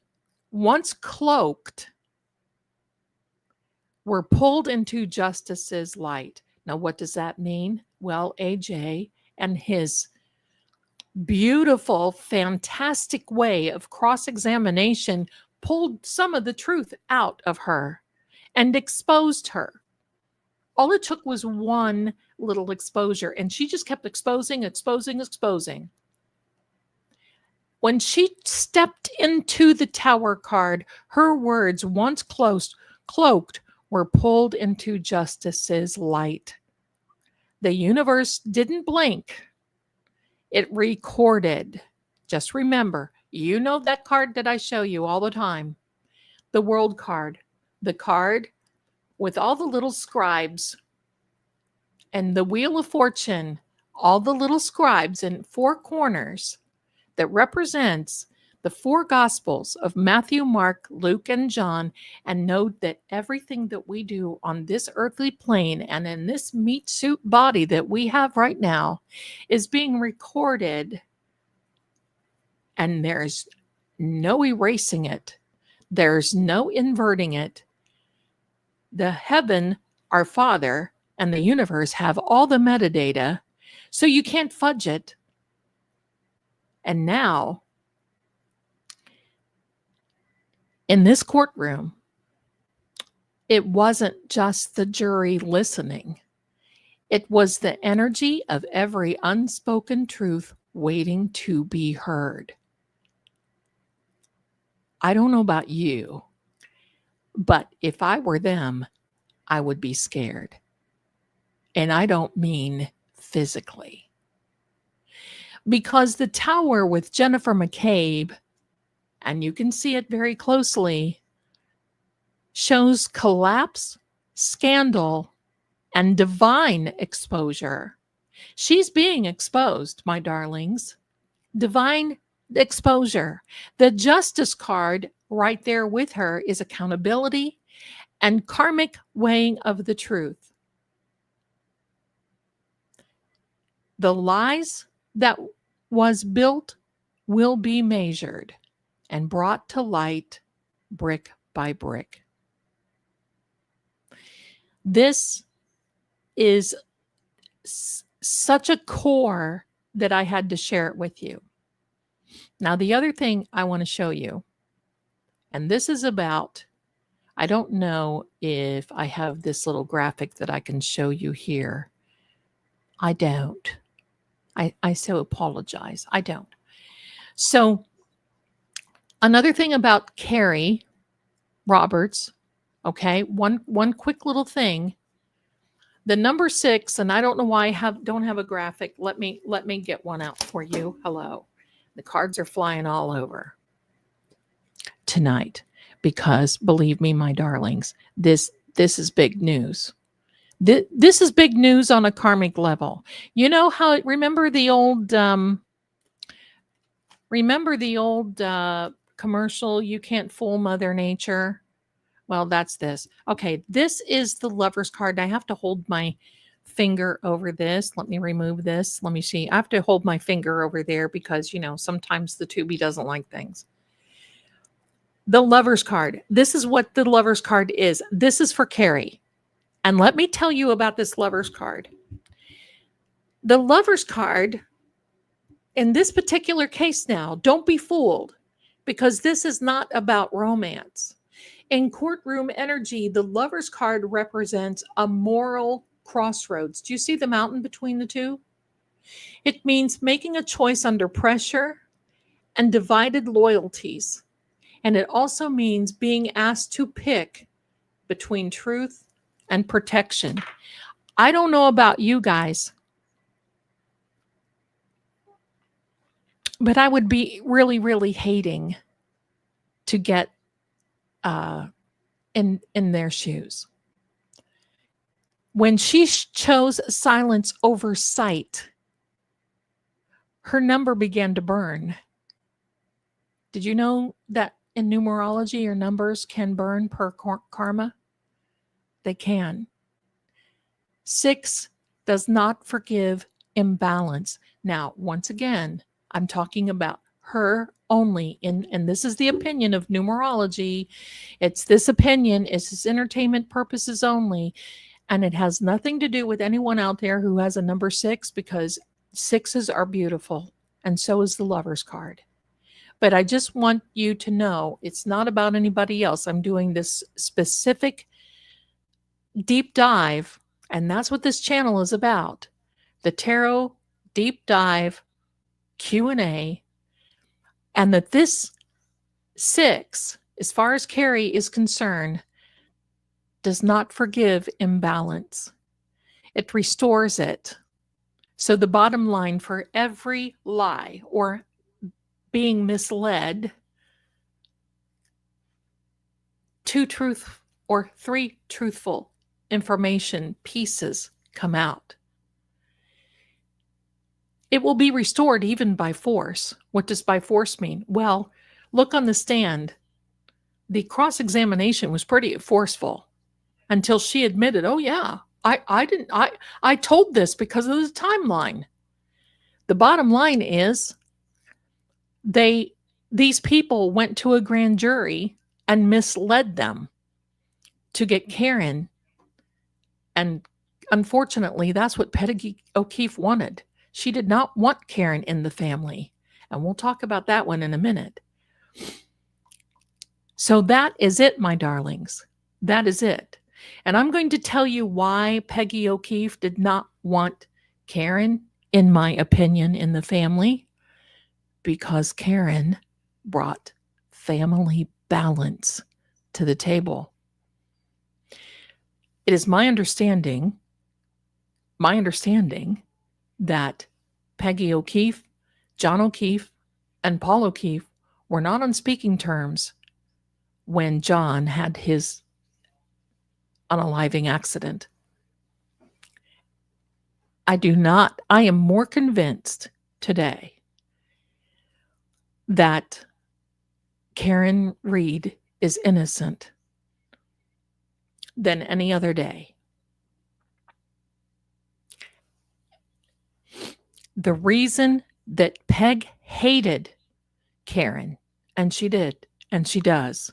once cloaked, were pulled into justice's light. Now, what does that mean? Well, AJ and his beautiful, fantastic way of cross-examination pulled some of the truth out of her and exposed her. All it took was one little exposure, and she just kept exposing. When she stepped into the Tower card, her words, once cloaked, were pulled into justice's light. The universe didn't blink, it recorded. Just remember, you know that card that I show you all the time, the world card, the card with all the little scribes and the wheel of fortune, all the little scribes in four corners that represents the four gospels of Matthew, Mark, Luke, and John. And note that everything that we do on this earthly plane and in this meat suit body that we have right now is being recorded, and there's no erasing it. There's no inverting it. The heaven, our Father, and the universe have all the metadata, so you can't fudge it. And now, in this courtroom, it wasn't just the jury listening. It was the energy of every unspoken truth waiting to be heard. I don't know about you, but if I were them, I would be scared. And I don't mean physically. Because the Tower with Jennifer McCabe, and you can see it very closely, shows collapse, scandal, and divine exposure. She's being exposed, my darlings. Divine exposure. The justice card right there with her is accountability and karmic weighing of the truth. The lies that was built will be measured and brought to light brick by brick. This is such a core that I had to share it with you. Now, the other thing I want to show you, and this is about, I don't know if I have this little graphic that I can show you here. I don't. I so apologize. I don't. So, another thing about Carrie Roberts, okay, one quick little thing. The number 6, and I don't know why I don't have a graphic. Let me get one out for you. Hello. The cards are flying all over tonight because believe me, my darlings, this is big news. This is big news on a karmic level. You know how, remember the old commercial, you can't fool Mother Nature? Well, that's this. Okay, this is the Lover's card. I have to hold my finger over this. Let me remove this. Let me see. I have to hold my finger over there because, you know, sometimes the tubie doesn't like things. The Lover's card. This is what the Lover's card is. This is for Carrie. And let me tell you about this Lover's card. The Lover's card, in this particular case now, don't be fooled because this is not about romance. In courtroom energy, the Lover's card represents a moral crossroads. Do you see the mountain between the two? It means making a choice under pressure and divided loyalties. And it also means being asked to pick between truth and protection. I don't know about you guys, but I would be really, really hating to get in their shoes. When she chose silence over sight, her number began to burn. Did you know that in numerology, your numbers can burn per karma? They can. 6 does not forgive imbalance. Now, once again, I'm talking about her only, and this is the opinion of numerology. It's this opinion, it's this entertainment purposes only, and it has nothing to do with anyone out there who has a number 6, because 6s are beautiful, and so is the Lover's card. But I just want you to know it's not about anybody else. I'm doing this specific deep dive, and that's what this channel is about. The Tarot Deep Dive Q&A. And that this 6, as far as Carrie is concerned, does not forgive imbalance. It restores it. So the bottom line for every lie or being misled, 2 truth or 3 truthful information pieces come out. It will be restored even by force. What does by force mean? Well, look on the stand. The cross-examination was pretty forceful until she admitted, oh yeah, I told this because of the timeline. The bottom line is these people went to a grand jury and misled them to get Karen. And unfortunately, that's what Peggy O'Keefe wanted. She did not want Karen in the family. And we'll talk about that one in a minute. So that is it, my darlings. That is it. And I'm going to tell you why Peggy O'Keefe did not want Karen, in my opinion, in the family. Because Karen brought family balance to the table. It is my understanding that Peggy O'Keefe, John O'Keefe, and Paul O'Keefe were not on speaking terms when John had his unaliving accident. I am more convinced today that Karen Reed is innocent than any other day. The reason that Peg hated Karen, and she did, and she does,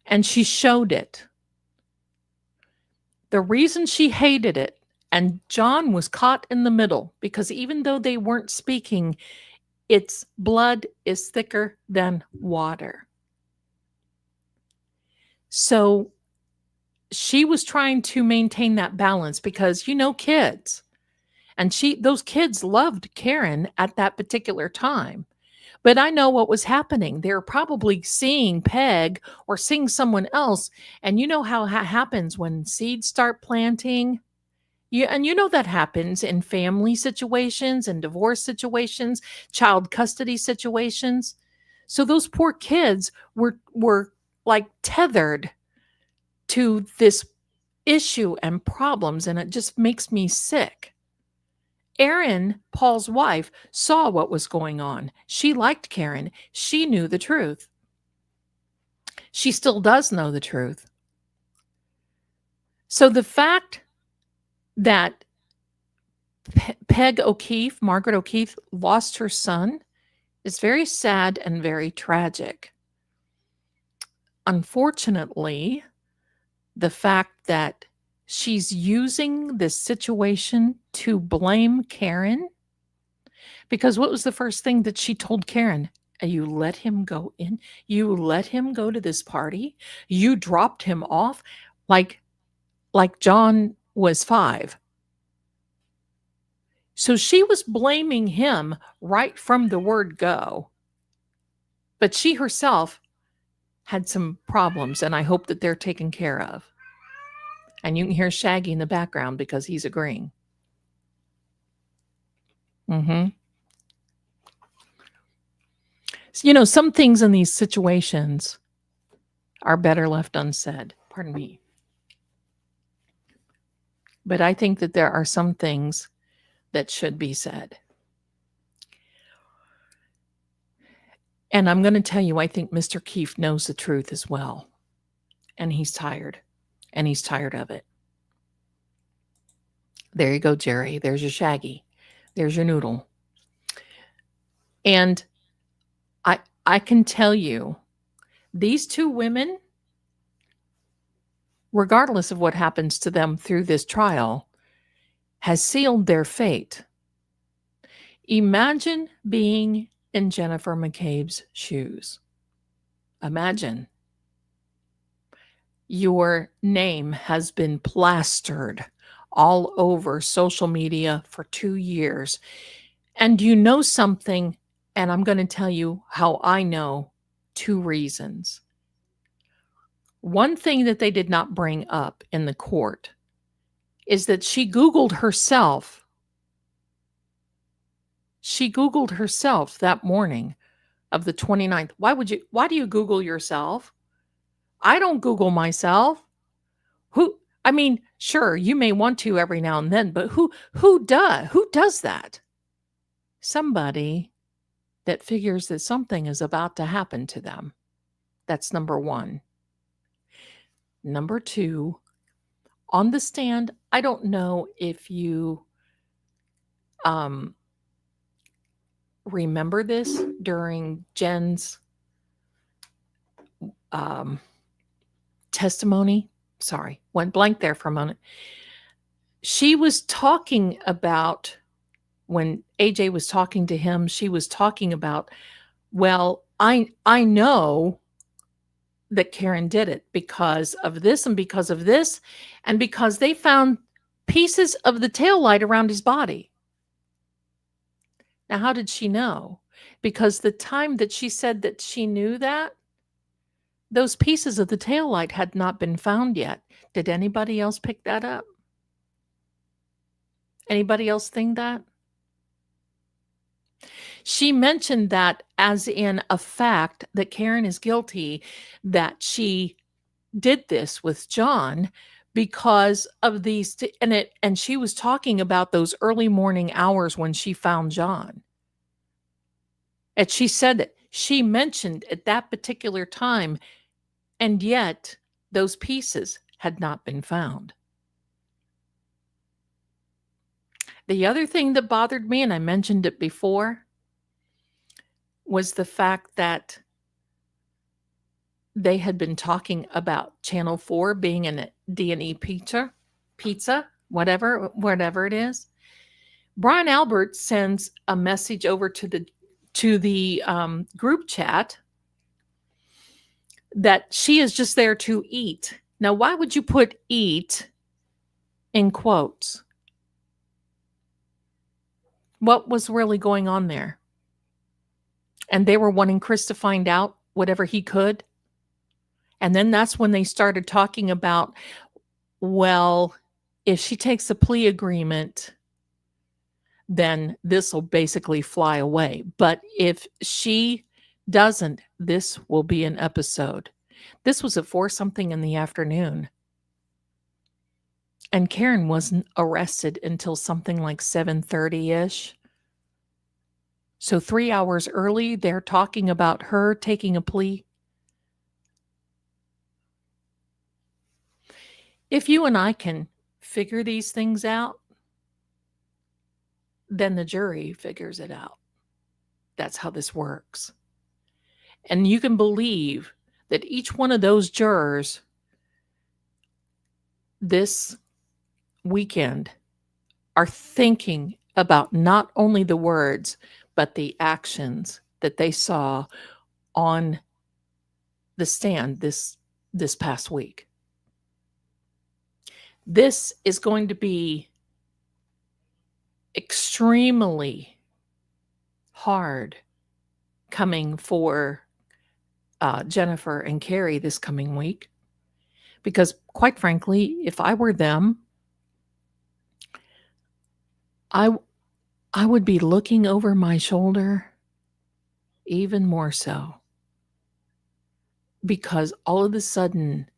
and she showed it. The reason she hated it, and John was caught in the middle, because even though they weren't speaking, its blood is thicker than water. So she was trying to maintain that balance because, kids. And those kids loved Karen at that particular time. But I know what was happening. They were probably seeing Peg or seeing someone else. And you know how it happens when seeds start planting? And that happens in family situations and divorce situations, child custody situations. So those poor kids were like tethered to this issue and problems, and it just makes me sick. Erin, Paul's wife, saw what was going on. She liked Karen. She knew the truth. She still does know the truth. So the fact that Margaret O'Keefe, lost her son is very sad and very tragic. Unfortunately, the fact that she's using this situation to blame Karen, because what was the first thing that she told Karen? You let him go in. You let him go to this party. You dropped him off like John was 5. So she was blaming him right from the word go. But she herself had some problems, and I hope that they're taken care of. And you can hear Shaggy in the background because he's agreeing. So, some things in these situations are better left unsaid. Pardon me. But I think that there are some things that should be said. And I'm going to tell you, I think Mr. Keefe knows the truth as well. And he's tired. And he's tired of it. There you go, Jerry. There's your Shaggy. There's your Noodle. And I can tell you, these 2 women, regardless of what happens to them through this trial, has sealed their fate. Imagine being in Jennifer McCabe's shoes. Imagine. Your name has been plastered all over social media for 2 years. And you know something, And I'm going to tell you how I know 2 reasons. One thing that they did not bring up in the court is that she Googled herself. She Googled herself that morning of the 29th. Why do you Google yourself? I don't Google myself. I mean, sure, you may want to every now and then, but who does that? Somebody that figures that something is about to happen to them. That's number 1. Number 2, on the stand, I don't know if you remember this during Jen's testimony. Sorry, went blank there for a moment. She was talking about, when AJ was talking to him, she was talking about, well, I know that Karen did it because of this and because of this, and because they found pieces of the taillight around his body. Now, how did she know? Because the time that she said that she knew that, those pieces of the taillight had not been found yet. Did anybody else pick that up? Anybody else think that? She mentioned that as in a fact that Karen is guilty, that she did this with John because of these, and she was talking about those early morning hours when she found John. And she said that she mentioned at that particular time, and yet those pieces had not been found. The other thing that bothered me, and I mentioned it before, was the fact that they had been talking about Channel 4 being in a D&E pizza, whatever it is. Brian Albert sends a message over to the group chat that she is just there to eat. Now, why would you put eat in quotes? What was really going on there? And they were wanting Chris to find out whatever he could. And then that's when they started talking about, well, if she takes a plea agreement, then this will basically fly away. But if she doesn't, this will be an episode. This was at 4-something in the afternoon. And Karen wasn't arrested until something like 7:30-ish. So 3 hours early, they're talking about her taking a plea. If you and I can figure these things out, then the jury figures it out. That's how this works. And you can believe that each one of those jurors this weekend are thinking about not only the words, but the actions that they saw on the stand this past week. This is going to be extremely hard coming for Jennifer and Carrie this coming week. Because quite frankly, if I were them, I would be looking over my shoulder even more so. Because all of a sudden,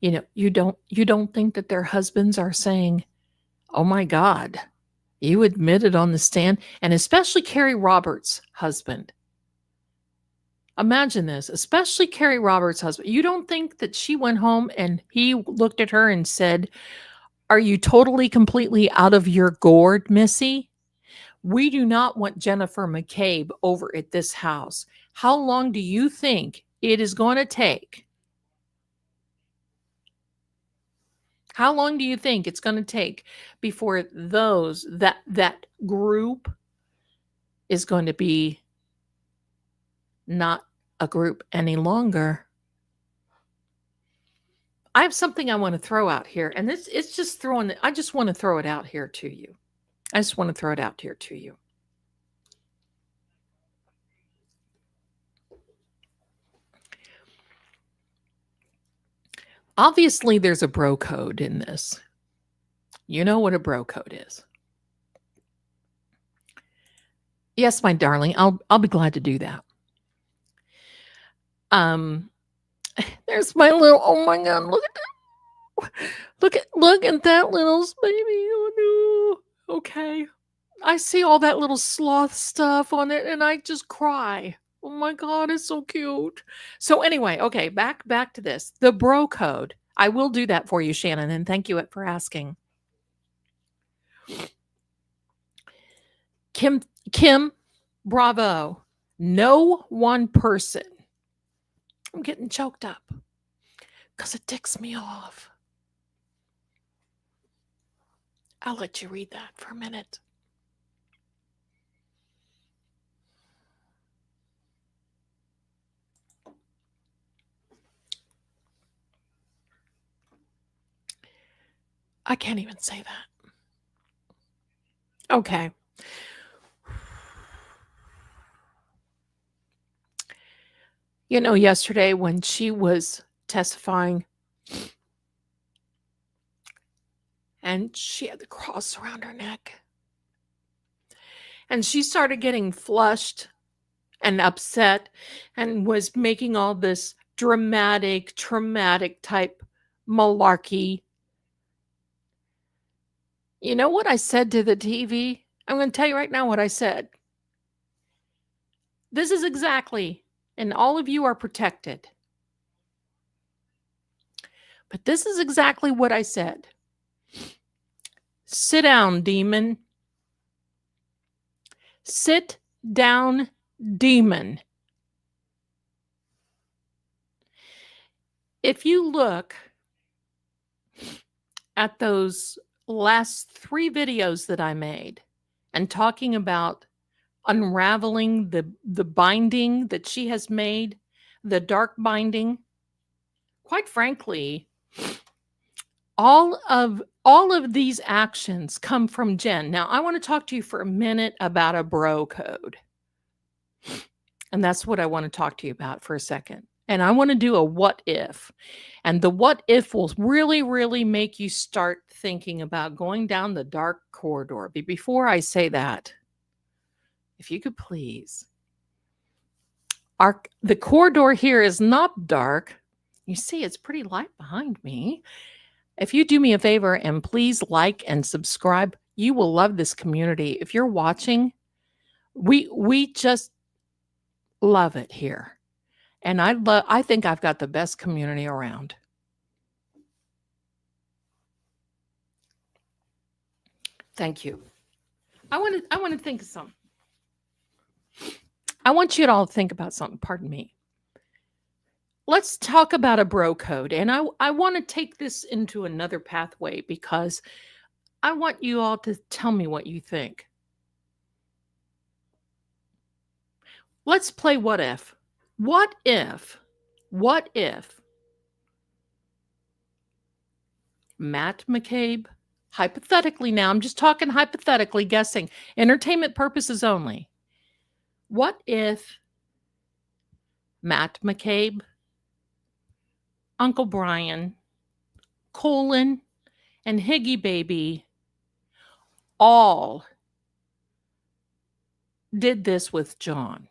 you don't think that their husbands are saying, "Oh my God, you admitted on the stand," and especially Carrie Roberts' husband. Imagine this, especially Carrie Roberts' husband. You don't think that she went home and he looked at her and said, "Are you totally, completely out of your gourd, Missy? We do not want Jennifer McCabe over at this house. How long do you think it is going to take? How long do you think it's going to take before that group is going to be not a group any longer?" I have something I want to throw out here, and it's just I just want to throw it out here to you. I just want to throw it out here to you. Obviously, there's a bro code in this. You know what a bro code is. Yes, my darling, I'll be glad to do that. There's my little, oh my God, look at that. Look at that little baby. Oh no. Okay. I see all that little sloth stuff on it and I just cry. Oh my God, it's so cute. So anyway, okay, back to this. The bro code. I will do that for you, Shannon, and thank you for asking. Kim, bravo. No one person. I'm getting choked up because it ticks me off. I'll let you read that for a minute. I can't even say that. Okay. You know, yesterday when she was testifying and she had the cross around her neck and she started getting flushed and upset and was making all this dramatic, traumatic type malarkey. You know what I said to the TV? I'm going to tell you right now what I said. This is exactly, and all of you are protected. But this is exactly what I said. Sit down, demon. Sit down, demon. If you look at those last 3 videos that I made and talking about unraveling the binding that she has made, the dark binding, quite frankly, all of these actions come from Jen. Now, I want to talk to you for a minute about a bro code. And that's what I want to talk to you about for a second. And I want to do a what if. And the what if will really, really make you start thinking about going down the dark corridor. But before I say that, if you could please, the corridor here is not dark. You see, it's pretty light behind me. If you do me a favor and please like and subscribe, you will love this community. If you're watching, we just love it here. And I think I've got the best community around. Thank you. I want to think of something. I want you to all think about something. Pardon me. Let's talk about a bro code. And I want to take this into another pathway because I want you all to tell me what you think. Let's play what if. What if Matt McCabe, hypothetically now, I'm just talking hypothetically, guessing, entertainment purposes only. What if Matt McCabe, Uncle Brian, Colin, and Higgy Baby all did this with John?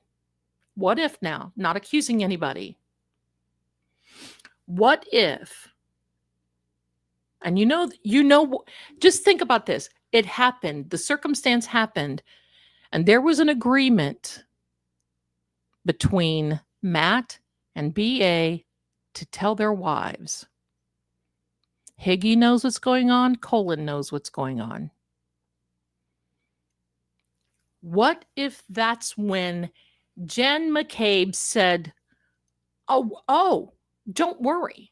What if now? Not accusing anybody. What if? And you know, just think about this. It happened. The circumstance happened. And there was an agreement between Matt and BA to tell their wives. Higgy knows what's going on. Colin knows what's going on. What if that's when Jen McCabe said, oh, don't worry.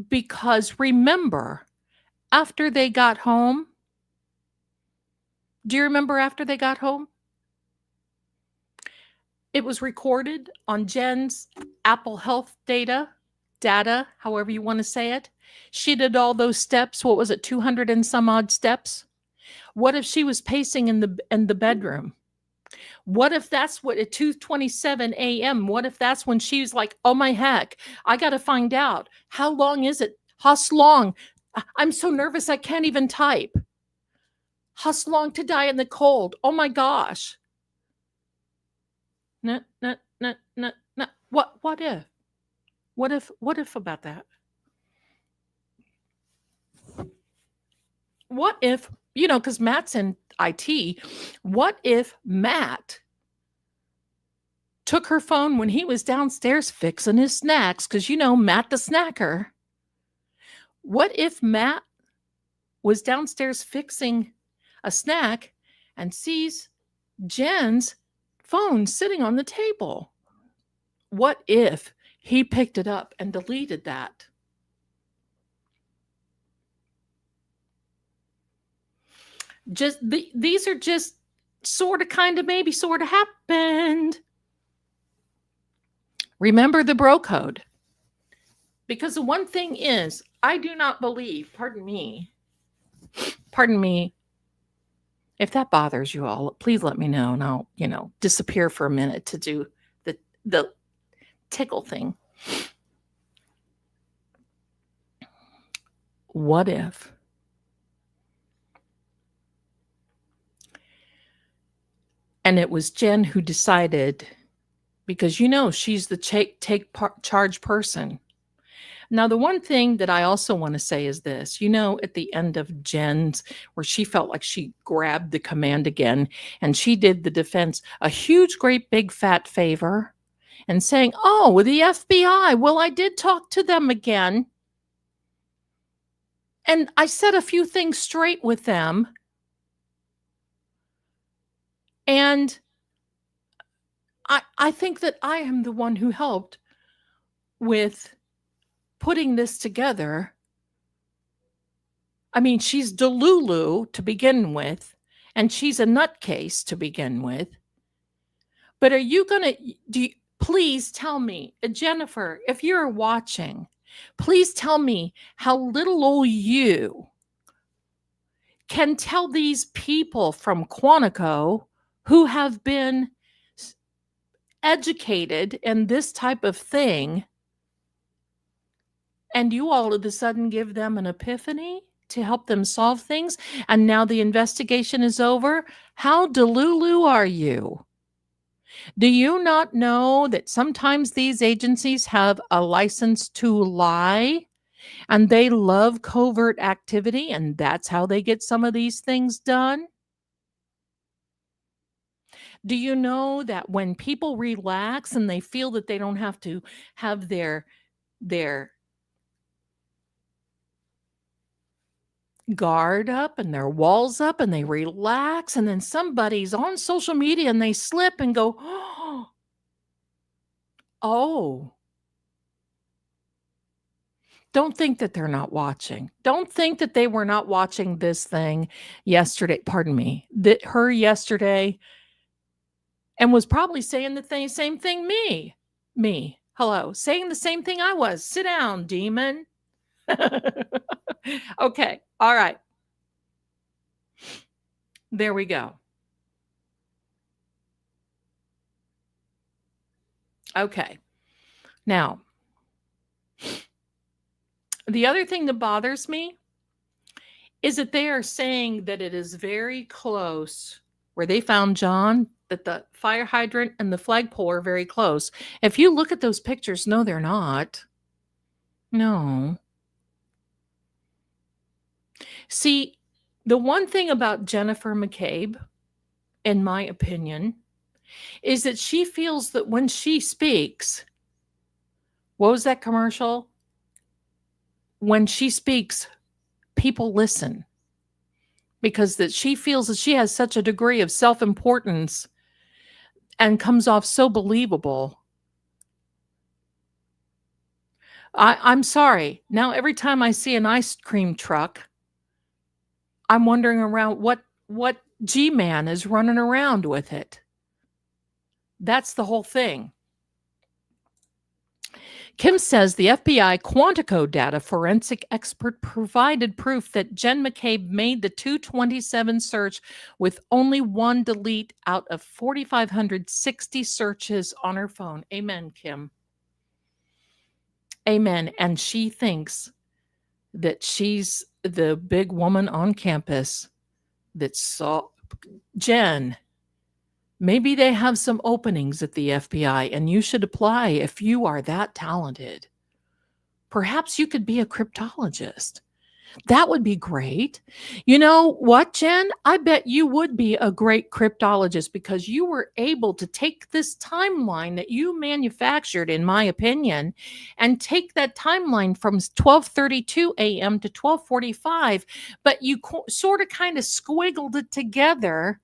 Because remember, after they got home, do you remember after they got home? It was recorded on Jen's Apple Health data, however you want to say it. She did all those steps. What was it, 200 and some odd steps? What if she was pacing in the bedroom? What if that's what at 2:27 a.m.? What if that's when she was like, "Oh my heck, I got to find out. How long is it? How long? I'm so nervous I can't even type. How long to die in the cold? Oh my gosh." No, no, no, no, no. What if? What if about that? What if, because Matt's in IT, what if Matt took her phone when he was downstairs fixing his snacks? Because, Matt the snacker. What if Matt was downstairs fixing a snack and sees Jen's phone sitting on the table? What if he picked it up and deleted that? These are just sort of, kind of, maybe sort of happened. Remember the bro code. Because the one thing is, I do not believe, pardon me, if that bothers you all, please let me know and I'll, disappear for a minute to do the tickle thing. What if and it was Jen who decided, because she's the take charge person. Now, the one thing that I also want to say is this, at the end of Jen's, where she felt like she grabbed the command again, and she did the defense a huge, great, big, fat favor, and saying, "Oh, the FBI, well, I did talk to them again. And I said a few things straight with them. And I think that I am the one who helped with putting this together." I mean, she's Delulu to begin with, and she's a nutcase to begin with. But are you going to, please tell me, Jennifer, if you're watching, please tell me how little old you can tell these people from Quantico who have been educated in this type of thing, and you all of a sudden give them an epiphany to help them solve things, and now the investigation is over? How delulu are you? Do you not know that sometimes these agencies have a license to lie, and they love covert activity, and that's how they get some of these things done? Do you know that when people relax and they feel that they don't have to have their guard up and their walls up, and they relax, and then somebody's on social media and they slip and go, "Oh, don't think that they're not watching. Don't think that they were not watching this thing yesterday." Pardon me, that her yesterday, and was probably saying the same thing me. Hello, saying the same thing I was. Sit down, demon. Okay, all right. There we go. Okay. Now, the other thing that bothers me is that they are saying that it is very close where they found John, that the fire hydrant and the flagpole are very close. If you look at those pictures, no, they're not. No. See, the one thing about Jennifer McCabe, in my opinion, is that she feels that when she speaks, what was that commercial? When she speaks, people listen, because that she feels that she has such a degree of self-importance and comes off so believable. I'm sorry. Now, every time I see an ice cream truck, I'm wondering around what G-man is running around with it. That's the whole thing. Kim says the FBI Quantico data forensic expert provided proof that Jen McCabe made the 227 search with only one delete out of 4,560 searches on her phone. Amen, Kim. Amen. And she thinks that she's the big woman on campus that saw Jen. Maybe they have some openings at the FBI and you should apply if you are that talented. Perhaps you could be a cryptologist. That would be great. You know what, Jen? I bet you would be a great cryptologist because you were able to take this timeline that you manufactured, in my opinion, and take that timeline from 12:32 a.m. to 12:45, but you sort of kind of squiggled it together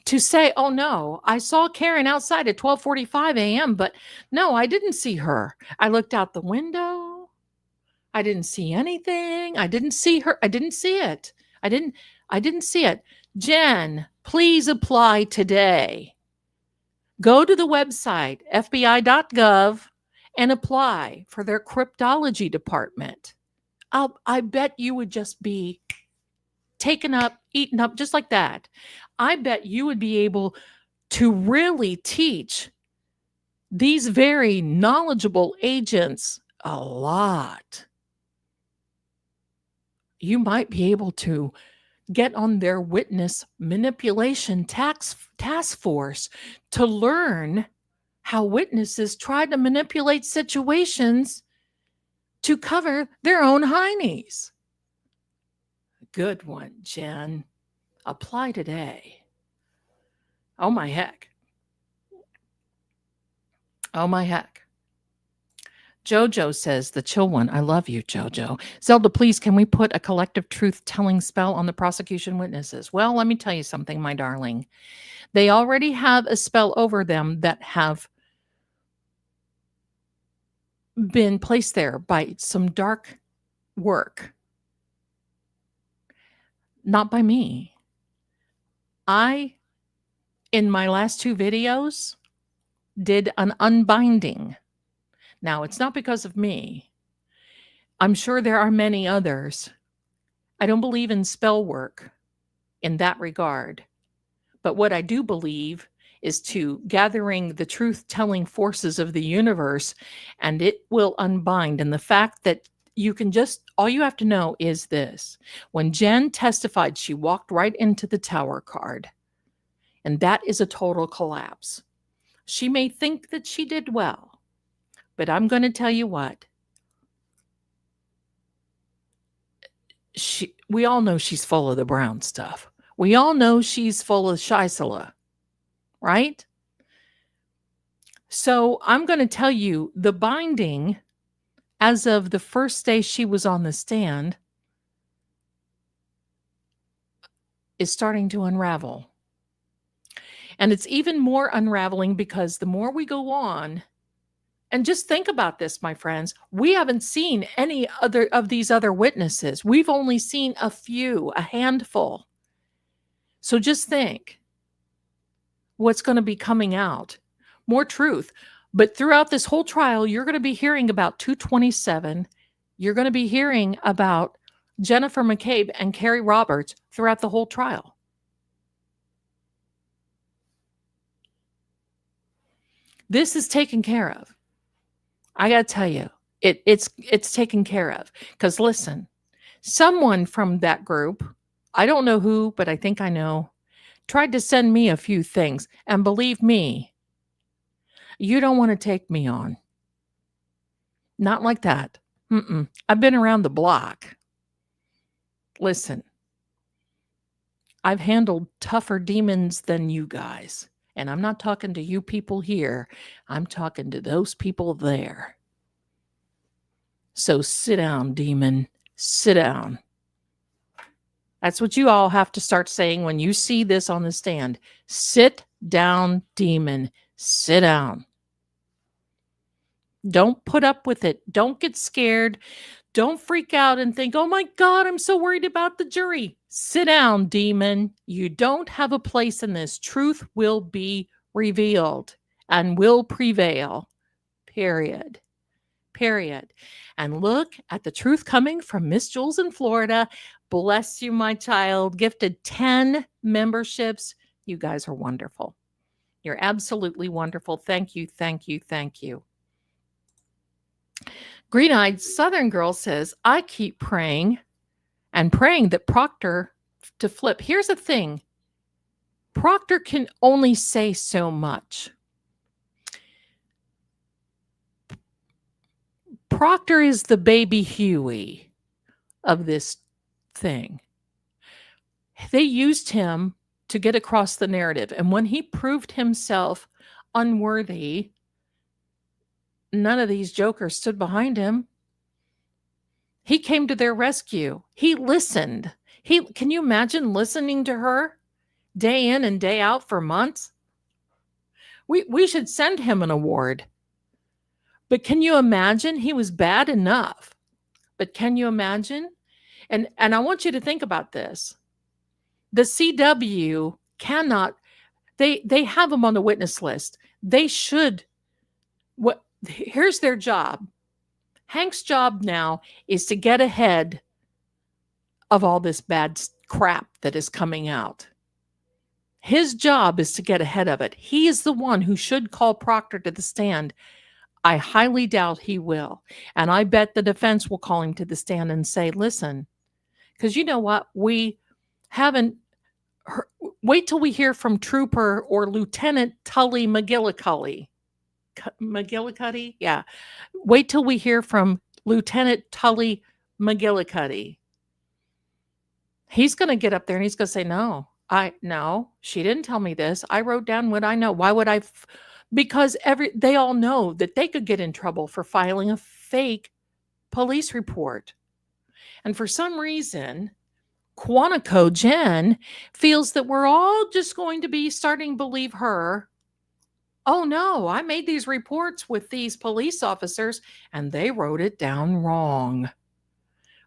to say, oh no, I saw Karen outside at 12:45 a.m., but no, I didn't see her. I looked out the window. I didn't see anything. I didn't see her. I didn't see it. I didn't see it. Jen, please apply today. Go to the website, fbi.gov, and apply for their cryptology department. I bet you would just be taken up, eaten up, just like that. I bet you would be able to really teach these very knowledgeable agents a lot. You might be able to get on their witness manipulation task force to learn how witnesses try to manipulate situations to cover their own heinies. Good one, Jen. Apply today. Oh my heck. Oh my heck. Jojo says, the chill one. I love you, Jojo. Zelda, please, can we put a collective truth-telling spell on the prosecution witnesses? Well, let me tell you something, my darling. They already have a spell over them that have been placed there by some dark work. Not by me. In my last two videos, did an unbinding. Now, it's not because of me. I'm sure there are many others. I don't believe in spell work in that regard. But what I do believe is to gathering the truth-telling forces of the universe, and it will unbind. And the fact that you can just, all you have to know is this. When Jen testified, she walked right into the tower card. And that is a total collapse. She may think that she did well, but I'm going to tell you what. We all know she's full of the brown stuff. We all know she's full of Shisela, right? So I'm going to tell you the binding as of the first day she was on the stand is starting to unravel. And it's even more unraveling because the more we go on, and just think about this, my friends, we haven't seen any other of these other witnesses. We've only seen a few, a handful. So just think what's going to be coming out. More truth. But throughout this whole trial, you're going to be hearing about 227. You're going to be hearing about Jennifer McCabe and Carrie Roberts throughout the whole trial. This is taken care of. I got to tell you, it's taken care of. Because listen, someone from that group, I don't know who, but I think I know, tried to send me a few things. And believe me, you don't want to take me on. Not like that. I've been around the block. Listen, I've handled tougher demons than you guys. And I'm not talking to you people here. I'm talking to those people there. So sit down, demon. Sit down. That's what you all have to start saying when you see this on the stand. Sit down, demon. Sit down. Don't put up with it. Don't get scared. Don't freak out and think, oh my God, I'm so worried about the jury. Sit down, demon. You don't have a place in this. Truth will be revealed and will prevail. Period. Period. And look at the truth coming from Miss Jules in Florida. Bless you, my child. Gifted 10 memberships. You guys are wonderful. You're absolutely wonderful. Thank you, thank you, thank you. Green-eyed Southern girl says, I keep praying and praying that Proctor to flip. Here's the thing. Proctor can only say so much. Proctor is the baby Huey of this thing. They used him to get across the narrative. And when he proved himself unworthy, none of these jokers stood behind him. He came to their rescue. He listened. Can you imagine listening to her day in and day out for months? We should send him an award. But can you imagine? He was bad enough. But can you imagine? And I want you to think about this. The CW cannot, they have him on the witness list. They should, here's their job. Hank's job now is to get ahead of all this bad crap that is coming out. His job is to get ahead of it. He is the one who should call Proctor to the stand. I highly doubt he will. And I bet the defense will call him to the stand and say, listen, because you know what? We haven't wait till we hear from Trooper or Lieutenant Tully McGillicuddy. McGillicuddy? Yeah. Wait till we hear from Lieutenant Tully McGillicuddy. He's going to get up there and he's going to say, no, she didn't tell me this. I wrote down what I know. Why would I? Because they all know that they could get in trouble for filing a fake police report. And for some reason, Quantico Jen feels that we're all just going to be starting to believe her. Oh no, I made these reports with these police officers and they wrote it down wrong.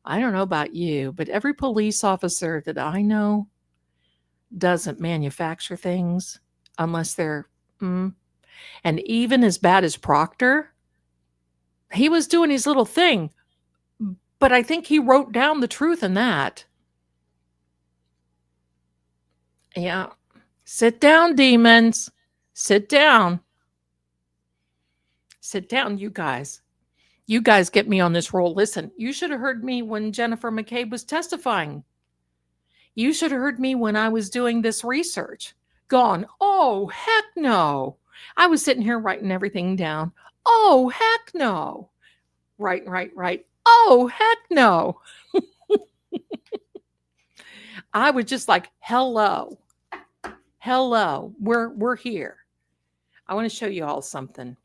I don't know about you, but every police officer that I know doesn't manufacture things unless they're, and even as bad as Proctor, he was doing his little thing, but I think he wrote down the truth in that. Yeah. Sit down, demons. Sit down. Sit down, you guys. You guys get me on this roll. Listen, you should have heard me when Jennifer McCabe was testifying. You should have heard me when I was doing this research. Gone, oh, heck no. I was sitting here writing everything down. Oh, heck no. Right. Oh, heck no. I was just like, hello, we're here. I want to show you all something.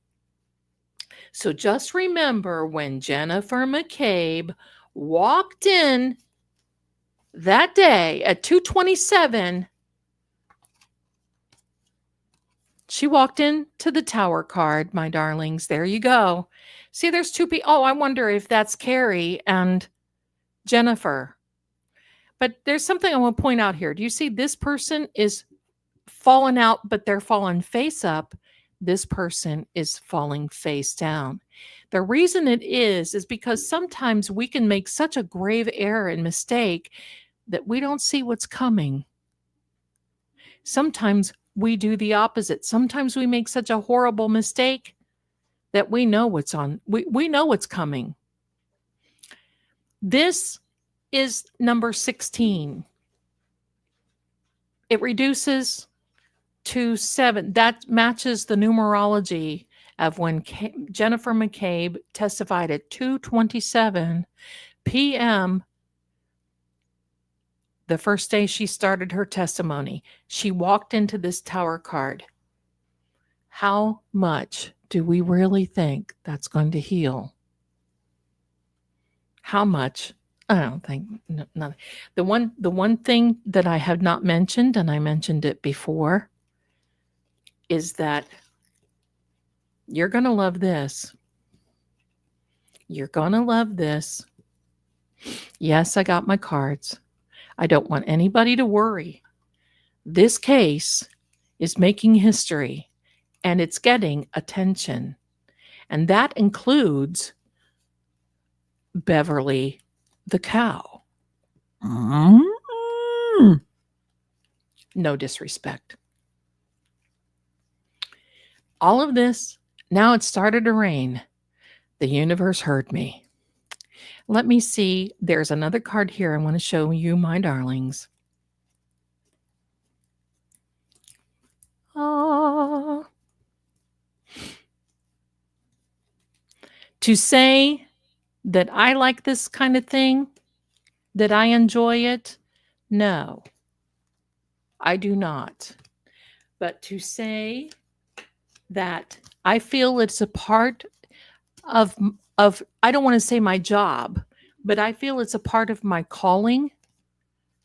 So just remember when Jennifer McCabe walked in that day at 2:27, she walked into the tower card, my darlings. There you go. See, there's two people. Oh, I wonder if that's Carrie and Jennifer. But there's something I want to point out here. Do you see this person is falling out, but they're falling face up? This person is falling face down. The reason it is because sometimes we can make such a grave error and mistake that we don't see what's coming. Sometimes we do the opposite. Sometimes we make such a horrible mistake that we know what's on. We know what's coming. This is number 16. It reduces to 7. That matches the numerology of when Jennifer McCabe testified at 2:27 p.m. the first day she started her testimony. She walked into this tower card. How much do we really think that's going to heal? How much? I don't think none. The one thing that I have not mentioned, and I mentioned it before, is that you're going to love this. You're going to love this. Yes, I got my cards. I don't want anybody to worry. This case is making history and it's getting attention. And that includes Beverly the cow. No disrespect. All of this, now it started to rain. The universe heard me. Let me see. There's another card here I want to show you, my darlings. To say that I like this kind of thing, that I enjoy it, no, I do not. But to say that I feel it's a part of I don't want to say my job, but I feel it's a part of my calling,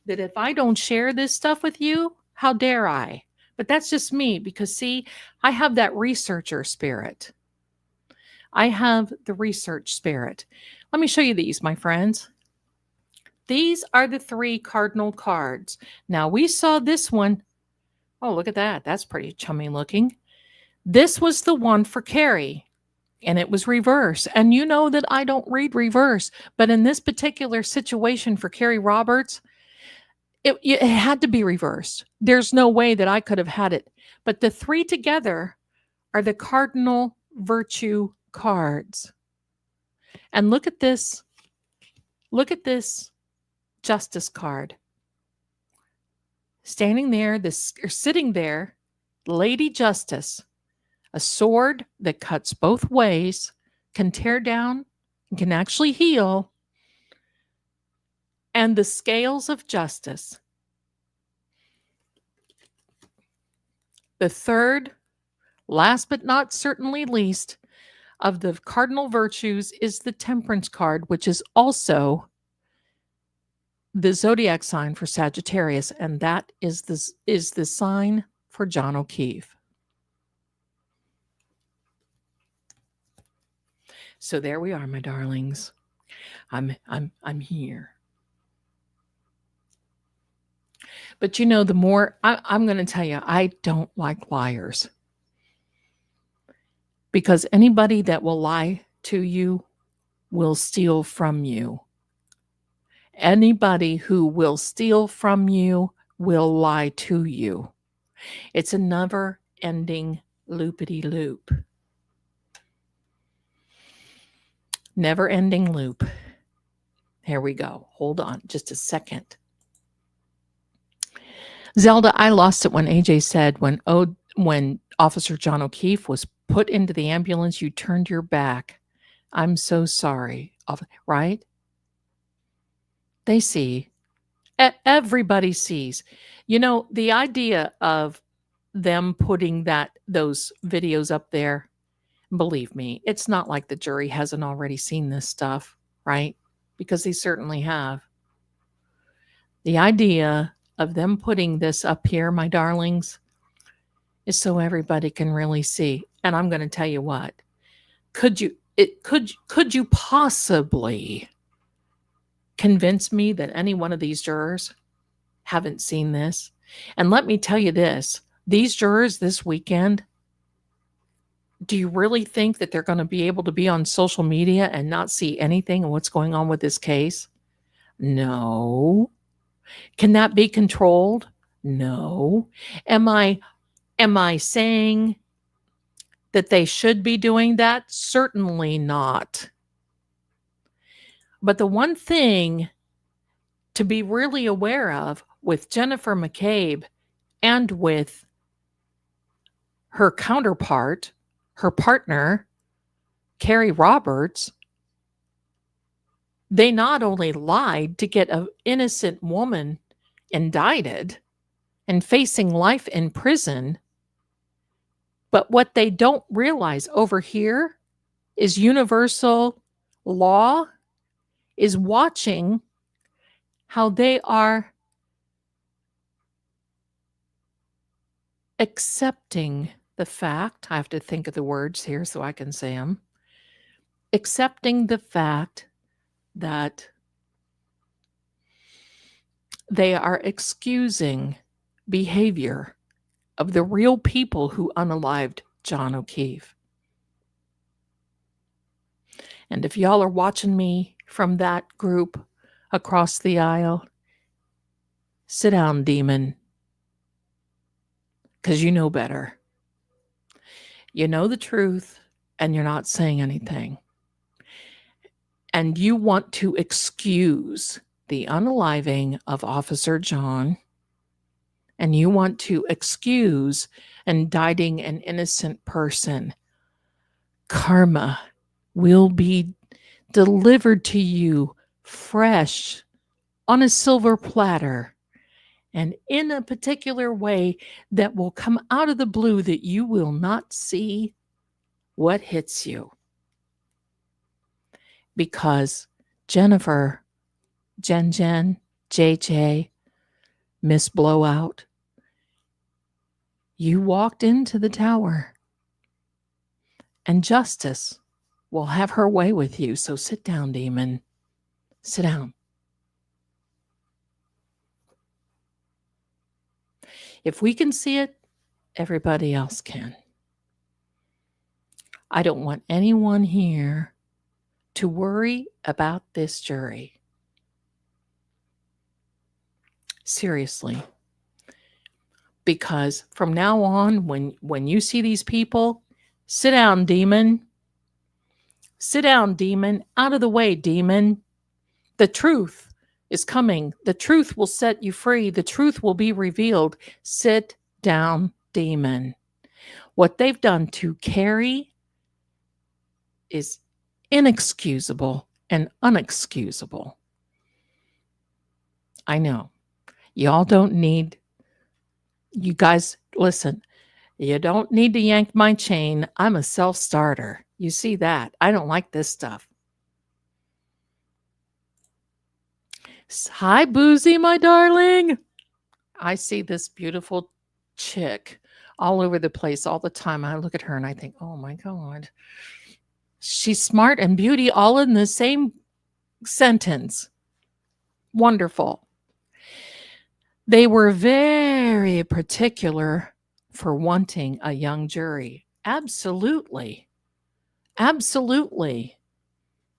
that if I don't share this stuff with you, how dare I? But that's just me, because see, I have that researcher spirit. I have the research spirit. Let me show you these, my friends. These are the 3 cardinal cards. Now, we saw this one. Oh, look at that. That's pretty chummy looking. This was the one for Carrie, and it was reverse. And you know that I don't read reverse, but in this particular situation for Carrie Roberts, it had to be reversed. There's no way that I could have had it. But the 3 together are the cardinal virtue cards. And look at this. Look at this justice card. Standing there, sitting there, Lady Justice, a sword that cuts both ways, can tear down, and can actually heal, and the scales of justice. The third, last but not certainly least, of the cardinal virtues is the Temperance card, which is also the zodiac sign for Sagittarius, and that is the sign for John O'Keefe. So there we are, my darlings. I'm here. But you know, the more I'm going to tell you, I don't like liars. Because anybody that will lie to you will steal from you. Anybody who will steal from you will lie to you. It's a never-ending loopity-loop. Never-ending loop. Here we go. Hold on just a second. Zelda, I lost it when AJ said when Officer John O'Keefe was put into the ambulance, you turned your back. I'm so sorry. Right? They see. Everybody sees. You know, the idea of them putting those videos up there, believe me, it's not like the jury hasn't already seen this stuff, right? Because they certainly have. The idea of them putting this up here, my darlings, is so everybody can really see. And I'm going to tell you what. Could you possibly convince me that any one of these jurors haven't seen this? And let me tell you this, these jurors this weekend, do you really think that they're going to be able to be on social media and not see anything of what's going on with this case? No. Can that be controlled? No. Am I saying that they should be doing that? Certainly not. But the one thing to be really aware of with Jennifer McCabe and with her counterpart, her partner, Carrie Roberts, they not only lied to get an innocent woman indicted and facing life in prison, but what they don't realize over here is universal law is watching how they are accepting the fact, I have to think of the words here so I can say them, accepting the fact that they are excusing behavior of the real people who unalived John O'Keefe. And if y'all are watching me from that group across the aisle, sit down, demon, because you know better. You know the truth, and you're not saying anything. And you want to excuse the unaliving of Officer John, and you want to excuse indicting an innocent person. Karma will be delivered to you fresh on a silver platter and in a particular way that will come out of the blue that you will not see what hits you. Because Jennifer, Jen, JJ, Miss Blowout, you walked into the tower, and justice will have her way with you. So sit down, demon. Sit down. If we can see it, everybody else can. I don't want anyone here to worry about this jury. Seriously. Because from now on, when you see these people, sit down, demon. Sit down, demon. Out of the way, demon. The truth is coming. The truth will set you free. The truth will be revealed. Sit down, demon. What they've done to Carrie is inexcusable and unexcusable. I know. Y'all don't need, you guys, listen, you don't need to yank my chain. I'm a self-starter. You see that? I don't like this stuff. Hi, Boozy, my darling. I see this beautiful chick all over the place all the time. I look at her and I think, oh my God. She's smart and beauty all in the same sentence. Wonderful. They were very particular for wanting a young jury. Absolutely. Absolutely.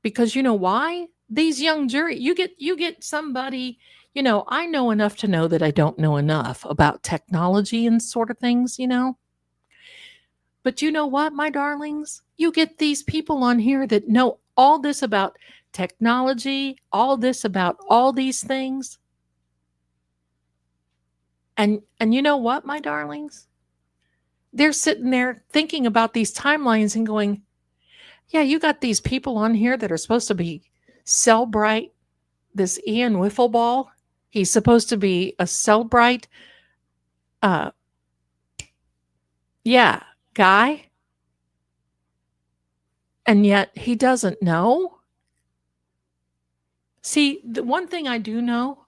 Because you know why? These young jury, you get somebody, I know enough to know that I don't know enough about technology and sort of things, But you know what, my darlings? You get these people on here that know all this about technology, all this about all these things. And you know what, my darlings? They're sitting there thinking about these timelines and going, yeah, you got these people on here that are supposed to be Cellbrite, this Ian Wiffleball. He's supposed to be a Cellbrite, guy. And yet he doesn't know. See, the one thing I do know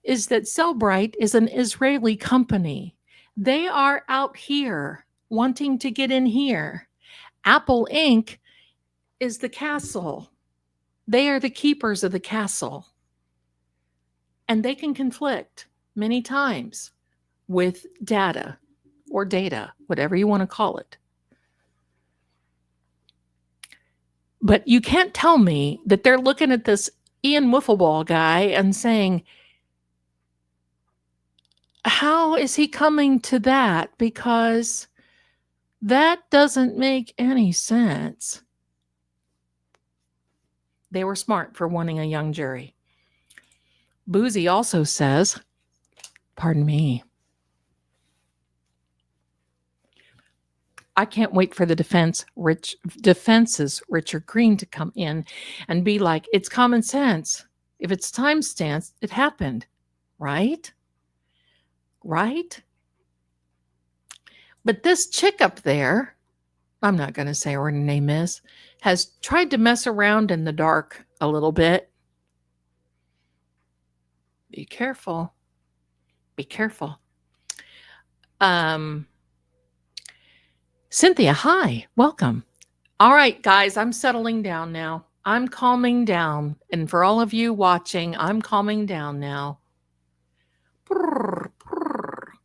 is that Cellbrite is an Israeli company. They are out here wanting to get in here. Apple Inc. is the castle. They are the keepers of the castle. And they can conflict many times with data, whatever you want to call it. But you can't tell me that they're looking at this Ian Wiffleball guy and saying, how is he coming to that? Because that doesn't make any sense. They were smart for wanting a young jury. Boozy also says, pardon me, I can't wait for the defense's Richard Green to come in and be like, it's common sense. If it's time stamped, it happened. Right? Right? But this chick up there, I'm not going to say what her name is, has tried to mess around in the dark a little bit. Be careful. Be careful. Cynthia, hi. Welcome. All right, guys, I'm settling down now. I'm calming down. And for all of you watching, I'm calming down now.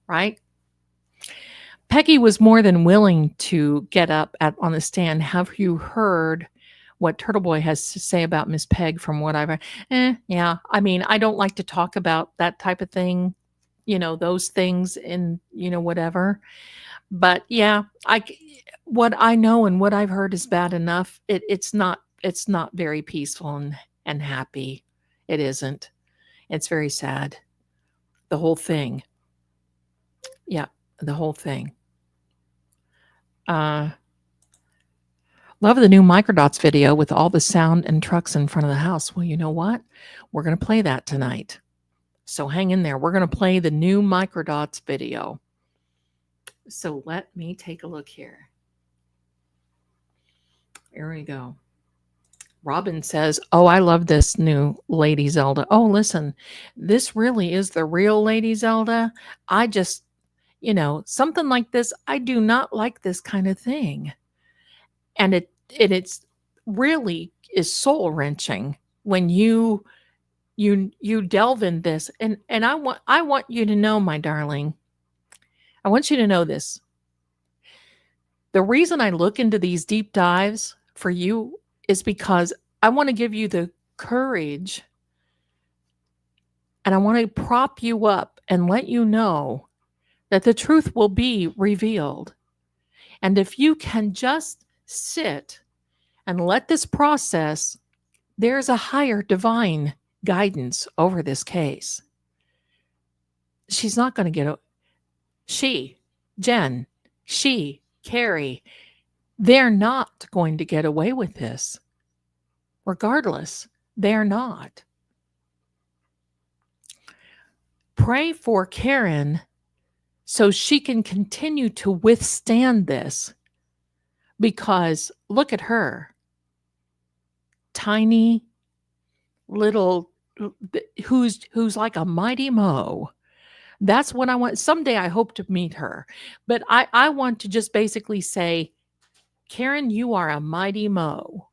Right? Peggy was more than willing to get up on the stand. Have you heard what Turtle Boy has to say about Miss Peg from what I've yeah. I mean, I don't like to talk about that type of thing, those things and, whatever. But yeah, what I know and what I've heard is bad enough. It's not very peaceful and happy. It isn't. It's very sad. The whole thing. Yeah, the whole thing. Love the new microdots video with all the sound and trucks in front of the house. Well, you know what? We're going to play that tonight. So hang in there. We're going to play the new microdots video. So let me take a look here. Here we go. Robin says, "Oh, I love this new Lady Zelda." Oh, listen, this really is the real Lady Zelda. I just, something like this, I do not like this kind of thing. And it's really is soul wrenching when you delve in this. And I want you to know, my darling, I want you to know this. The reason I look into these deep dives for you is because I want to give you the courage and I want to prop you up and let you know that the truth will be revealed. And if you can just sit and let this process, there's a higher divine guidance over this case. She's not going to get Jen, Carrie, they're not going to get away with this. Regardless, they're not. Pray for Karen so she can continue to withstand this, because look at her. Tiny little, who's like a mighty Mo. That's what I want. Someday I hope to meet her. But I want to just basically say, Karen, you are a mighty Mo.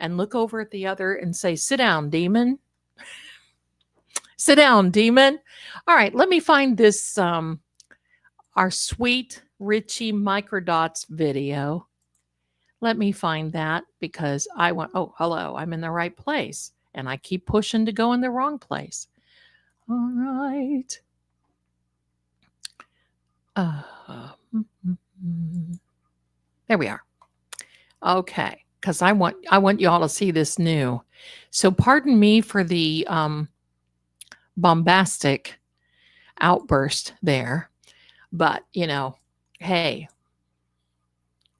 And look over at the other and say, sit down, demon. Sit down, demon. All right, let me find this, our sweet Richie Microdots video. Let me find that because I want, oh, hello, I'm in the right place. And I keep pushing to go in the wrong place. All right. There we are. Okay, because I want you all to see this new. So pardon me for the bombastic outburst there, but hey,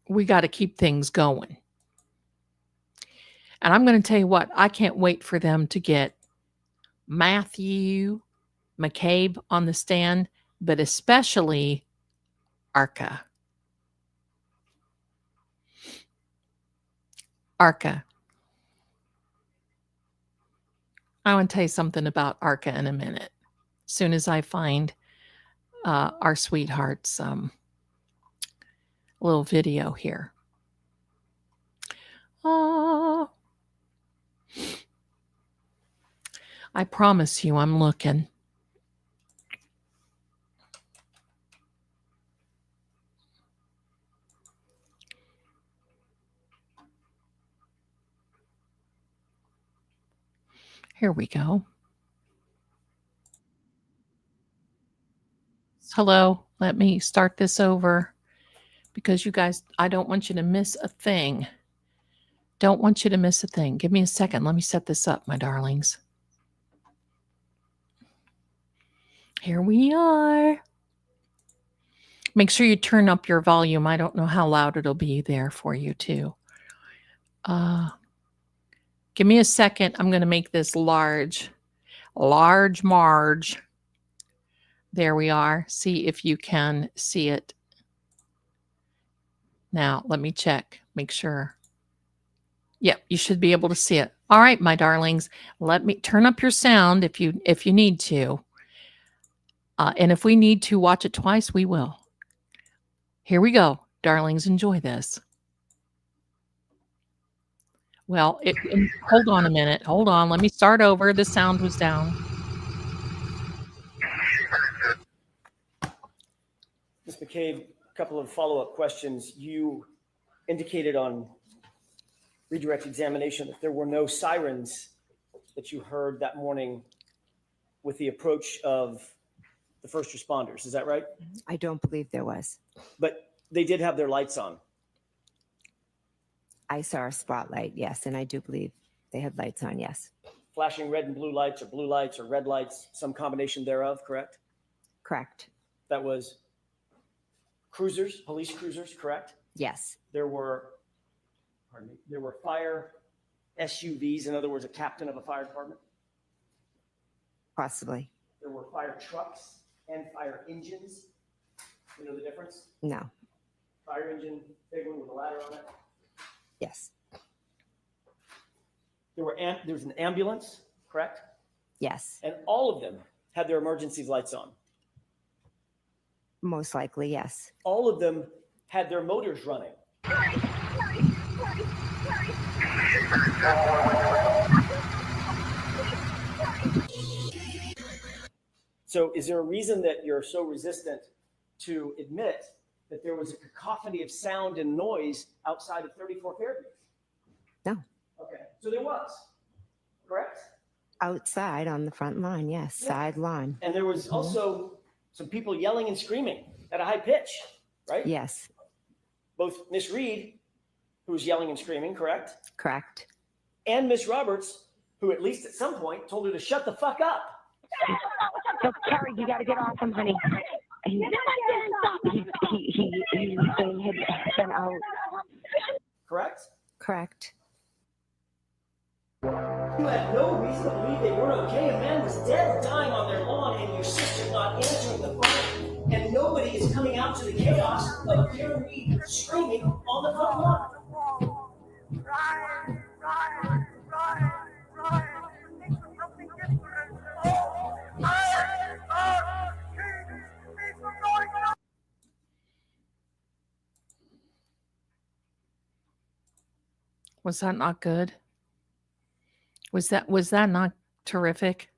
we got to keep things going. And I'm going to tell you what, I can't wait for them to get Matthew McCabe on the stand, but especially Arca. Arca. I want to tell you something about Arca in a minute. As soon as I find our sweetheart's little video here. Oh, I promise you I'm looking. Here we go. Hello, let me start this over because you guys, I don't want you to miss a thing. Don't want you to miss a thing. Give me a second. Let me set this up, my darlings. Here we are. Make sure you turn up your volume. I don't know how loud it'll be there for you too. Give me a second. I'm going to make this large. Large Marge. There we are. See if you can see it. Now, let me check. Make sure. Yep, you should be able to see it. All right, my darlings. Let me turn up your sound if you need to. And if we need to watch it twice, we will. Here we go. Darlings, enjoy this. Well, hold on a minute. Hold on. Let me start over. The sound was down. Ms. McCabe, a couple of follow-up questions. You indicated on redirect examination that there were no sirens that you heard that morning with the approach of the first responders. Is that right? I don't believe there was. But they did have their lights on. I saw a spotlight, yes, and I do believe they had lights on, yes. Flashing red and blue lights or red lights, some combination thereof, correct? Correct. That was cruisers, police cruisers, correct? Yes. There were fire SUVs, in other words, a captain of a fire department. Possibly. There were fire trucks and fire engines. You know the difference? No. Fire engine, big one with a ladder on it. Yes. There was an ambulance, correct? Yes. And all of them had their emergency lights on. Most likely, yes. All of them had their motors running. So is there a reason that you're so resistant to admit that there was a cacophony of sound and noise outside of 34 Fairview? No. Okay, so there was, correct? Outside on the front lawn, yes, yeah. Side lawn. And there was also some people yelling and screaming at a high pitch, right? Yes. Both Miss Reed, who was yelling and screaming, correct? Correct. And Miss Roberts, who at least at some point told her to shut the fuck up. So, Carrie, you got to get off him, honey. He's saying he'd been out. Correct? Correct. You had no reason to believe they weren't okay. A man was dead or dying on their lawn, and your sister's not answering the phone, and nobody is coming out to the chaos of Karen Reed screaming on the front lawn. Was that not good? Was that not terrific?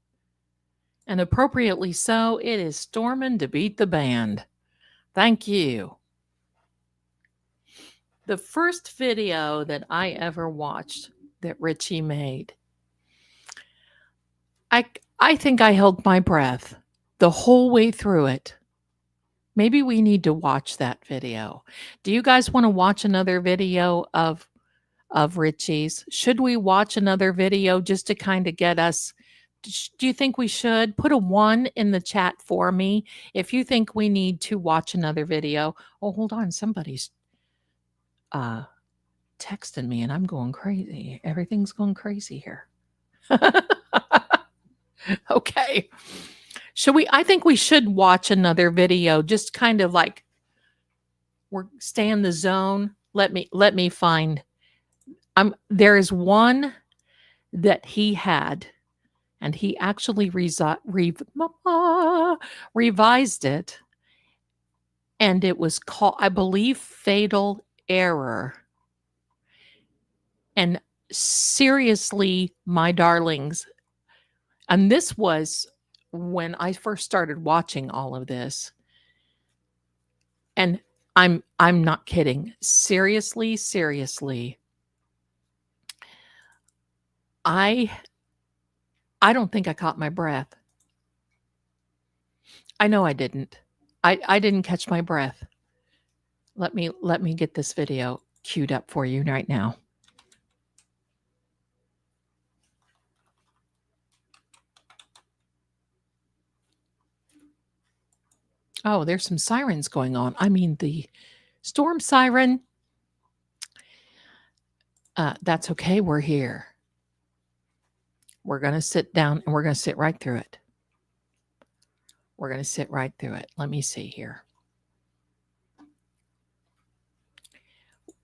And appropriately so, it is storming to beat the band. Thank you. The first video that I ever watched that Richie made, I think I held my breath the whole way through it. Maybe we need to watch that video. Do you guys want to watch another video of Richie's? Should we watch another video just to kind of get us? Do you think we should? Put a 1 in the chat for me if you think we need to watch another video. Oh, hold on. Somebody's texting me and I'm going crazy. Everything's going crazy here. Okay. I think we should watch another video, just kind of like stay in the zone. Let me find. There is one that he had, and he actually revised it, and it was called, I believe, Fatal Error. And seriously, my darlings, and this was when I first started watching all of this, and I'm not kidding. Seriously. I don't think I caught my breath. I know I didn't. I didn't catch my breath. Let me get this video queued up for you right now. Oh, there's some sirens going on. I mean, the storm siren. That's okay. We're here. We're going to sit down and we're going to sit right through it. We're going to sit right through it. Let me see here.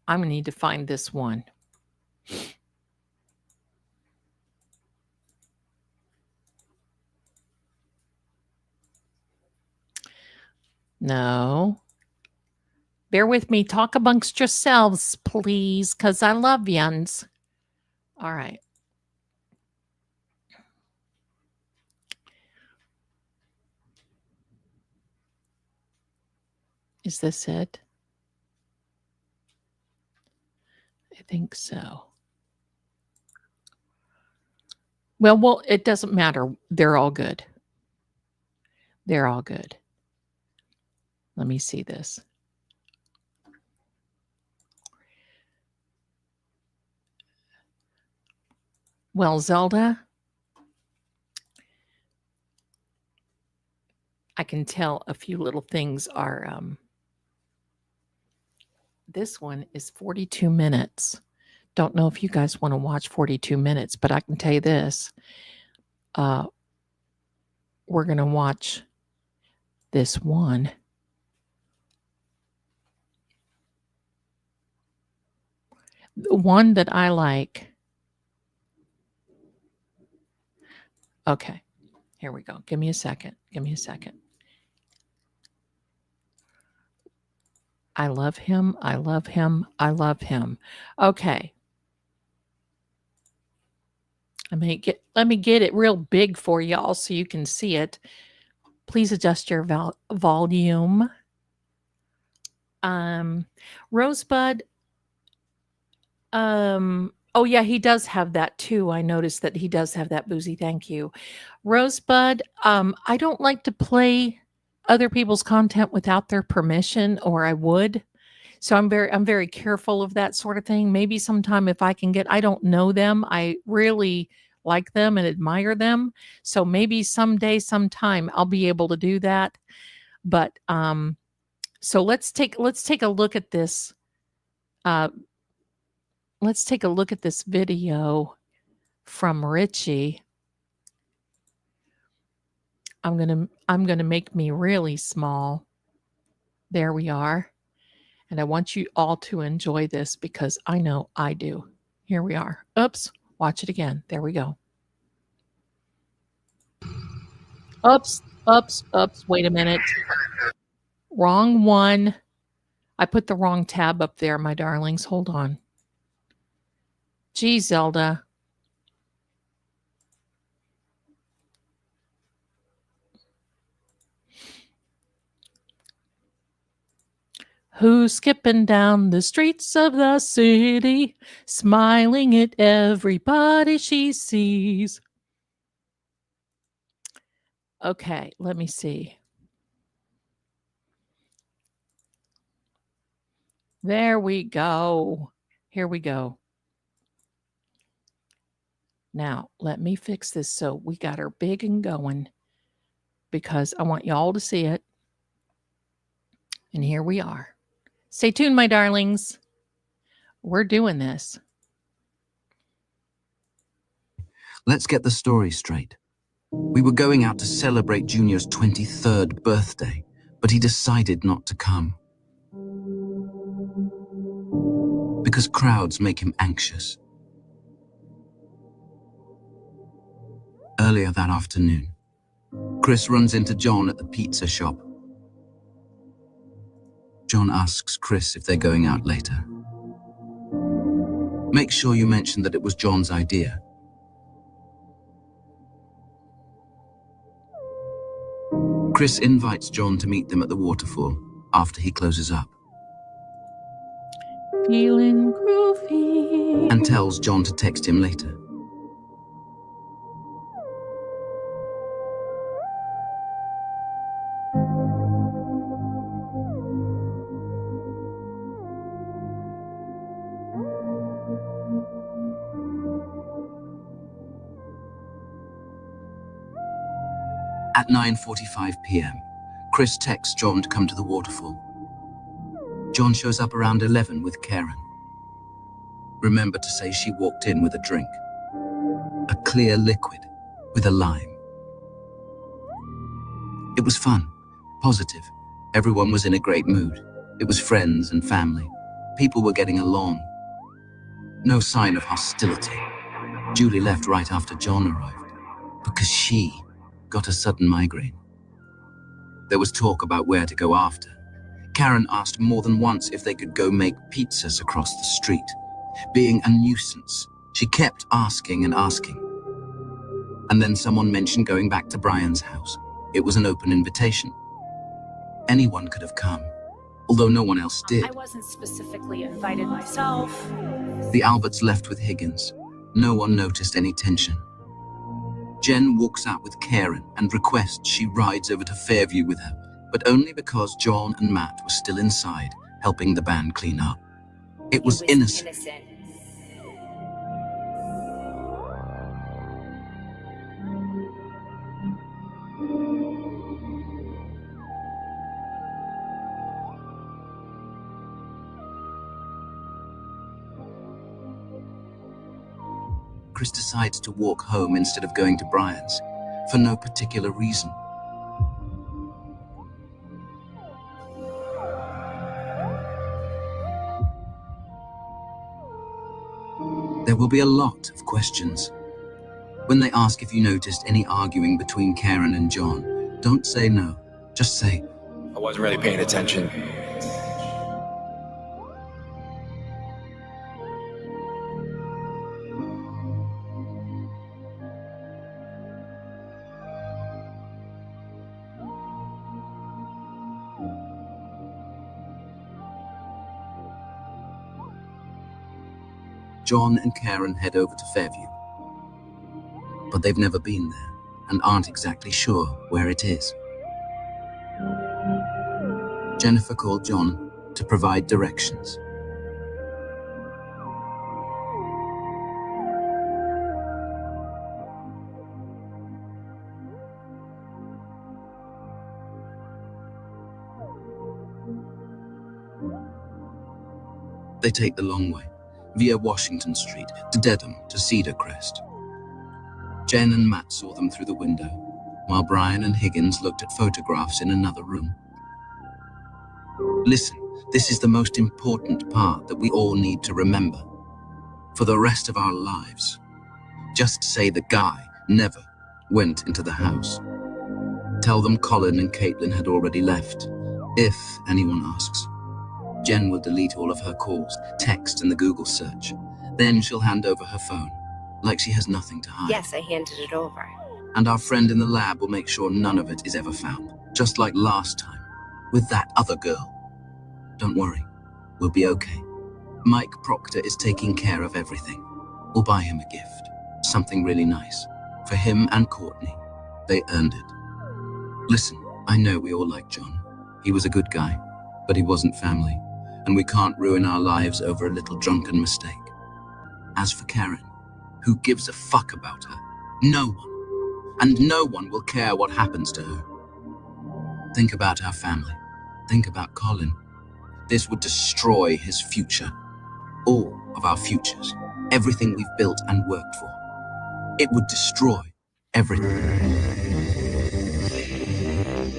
I'm going to need to find this one. No. Bear with me. Talk amongst yourselves, please, because I love yuns. All right. Is this it? I think so. Well, it doesn't matter. They're all good. They're all good. Let me see this. Well, Zelda, I can tell a few little things are, this one is 42 minutes. Don't know if you guys want to watch 42 minutes, but I can tell you this. We're going to watch this one. The one that I like. Okay, here we go. Give me a second. Give me a second. I love him. I love him. I love him. Okay. Let me get it real big for y'all so you can see it. Please adjust your volume. Rosebud. Oh yeah, he does have that too. I noticed that he does have that, Boozy. Thank you. Rosebud, I don't like to play other people's content without their permission, or I would. So I'm very careful of that sort of thing. Maybe sometime if I can I don't know them. I really like them and admire them. So maybe someday, sometime I'll be able to do that. But so let's take a look at this. Let's take a look at this video from Richie. I'm gonna make me really small. There we are. And I want you all to enjoy this because I know I do. Here we are. Oops. Watch it again. There we go. Oops. Oops. Oops. Wait a minute. Wrong one. I put the wrong tab up there, my darlings. Hold on. Gee, Zelda. Who's skipping down the streets of the city, smiling at everybody she sees? Okay, let me see. There we go. Here we go. Now, let me fix this so we got her big and going because I want y'all to see it. And here we are. Stay tuned, my darlings. We're doing this. Let's get the story straight. We were going out to celebrate Junior's 23rd birthday, but he decided not to come. Because crowds make him anxious. Earlier that afternoon, Chris runs into John at the pizza shop. John asks Chris if they're going out later. Make sure you mention that it was John's idea. Chris invites John to meet them at the waterfall after he closes up. Feeling groovy. And tells John to text him later. At 9:45 p.m., Chris texts John to come to the waterfall. John shows up around 11 with Karen. Remember to say she walked in with a drink. A clear liquid with a lime. It was fun, positive. Everyone was in a great mood. It was friends and family. People were getting along. No sign of hostility. Julie left right after John arrived because she got a sudden migraine. There was talk about where to go after. Karen asked more than once if they could go make pizzas across the street. Being a nuisance, she kept asking and asking. And then someone mentioned going back to Brian's house. It was an open invitation. Anyone could have come, although no one else did. I wasn't specifically invited myself. The Alberts left with Higgins. No one noticed any tension. Jen walks out with Karen and requests she rides over to Fairview with her, but only because John and Matt were still inside, helping the band clean up. It was innocent. Chris decides to walk home instead of going to Brian's, for no particular reason. There will be a lot of questions. When they ask if you noticed any arguing between Karen and John, don't say no. Just say, I wasn't really paying attention. John and Karen head over to Fairview. But they've never been there and aren't exactly sure where it is. Jennifer called John to provide directions. They take the long way, via Washington Street to Dedham to Cedar Crest. Jen and Matt saw them through the window, while Brian and Higgins looked at photographs in another room. Listen, this is the most important part that we all need to remember. For the rest of our lives, just say the guy never went into the house. Tell them Colin and Caitlin had already left, if anyone asks. Jen will delete all of her calls, texts, and the Google search. Then she'll hand over her phone, like she has nothing to hide. Yes, I handed it over. And our friend in the lab will make sure none of it is ever found, just like last time, with that other girl. Don't worry, we'll be okay. Mike Proctor is taking care of everything. We'll buy him a gift, something really nice. For him and Courtney, they earned it. Listen, I know we all like John. He was a good guy, but he wasn't family, and we can't ruin our lives over a little drunken mistake. As for Karen, who gives a fuck about her? No one. And no one will care what happens to her. Think about our family. Think about Colin. This would destroy his future. All of our futures. Everything we've built and worked for. It would destroy everything.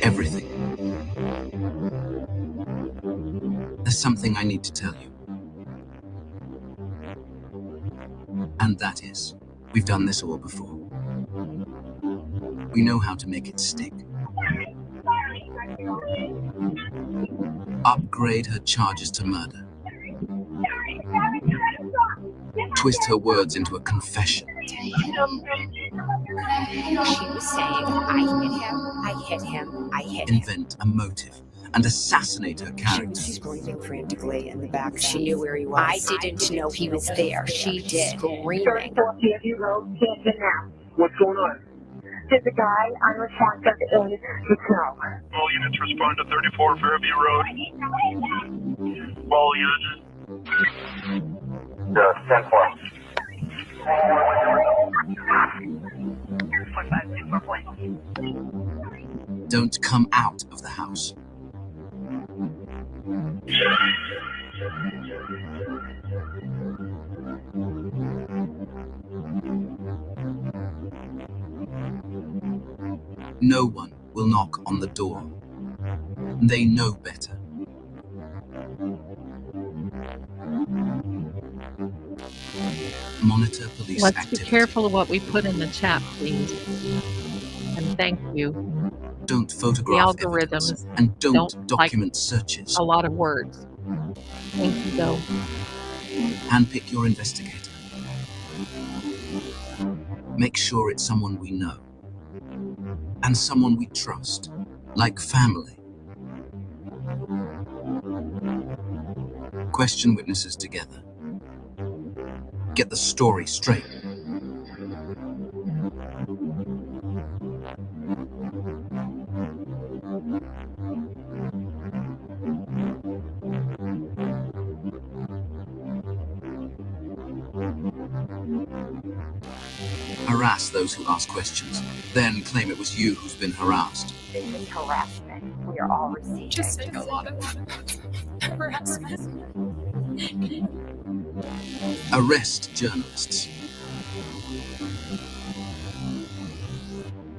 Everything. There's something I need to tell you. And that is, we've done this all before. We know how to make it stick. Upgrade her charges to murder. Twist her words into a confession. She was saying, I hit him. Invent a motive and assassinate her character. She's screaming frantically in the back. She knew where he was. I didn't know he was there. She did. Screaming. 34 Fairview Road, Canton now. What's going on? There's a guy unresponsive in the snow. All units respond to 34 Fairview Road. All units. 10-4. Don't come out of the house. No one will knock on the door. They know better. Monitor police Let's activity. be careful of what we put in the chat, please. And thank you. Don't photograph The algorithms evidence, and don't like document searches. A lot of words. Thank you, though. Handpick your investigator. Make sure it's someone we know. And someone we trust, like family. Question witnesses together. Get the story straight. harass those who ask questions, then claim it was you who's been harassed. This is harassment. We are all receiving. Just like a lot of harassment. Arrest journalists.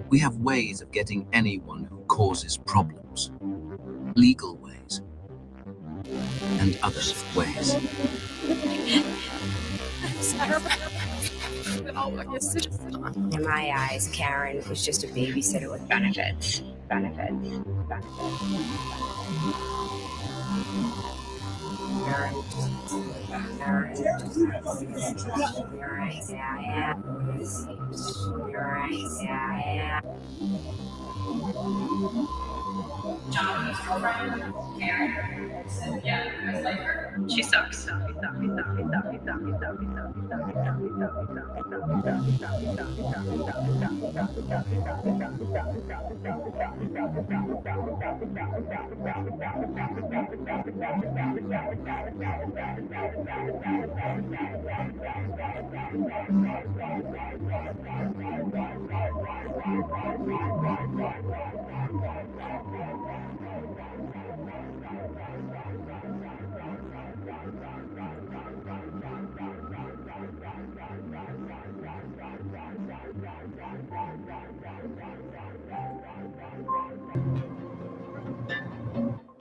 We have ways of getting anyone who causes problems. Legal ways. And other ways. In my eyes, Karen was just a babysitter with benefits. She sucks.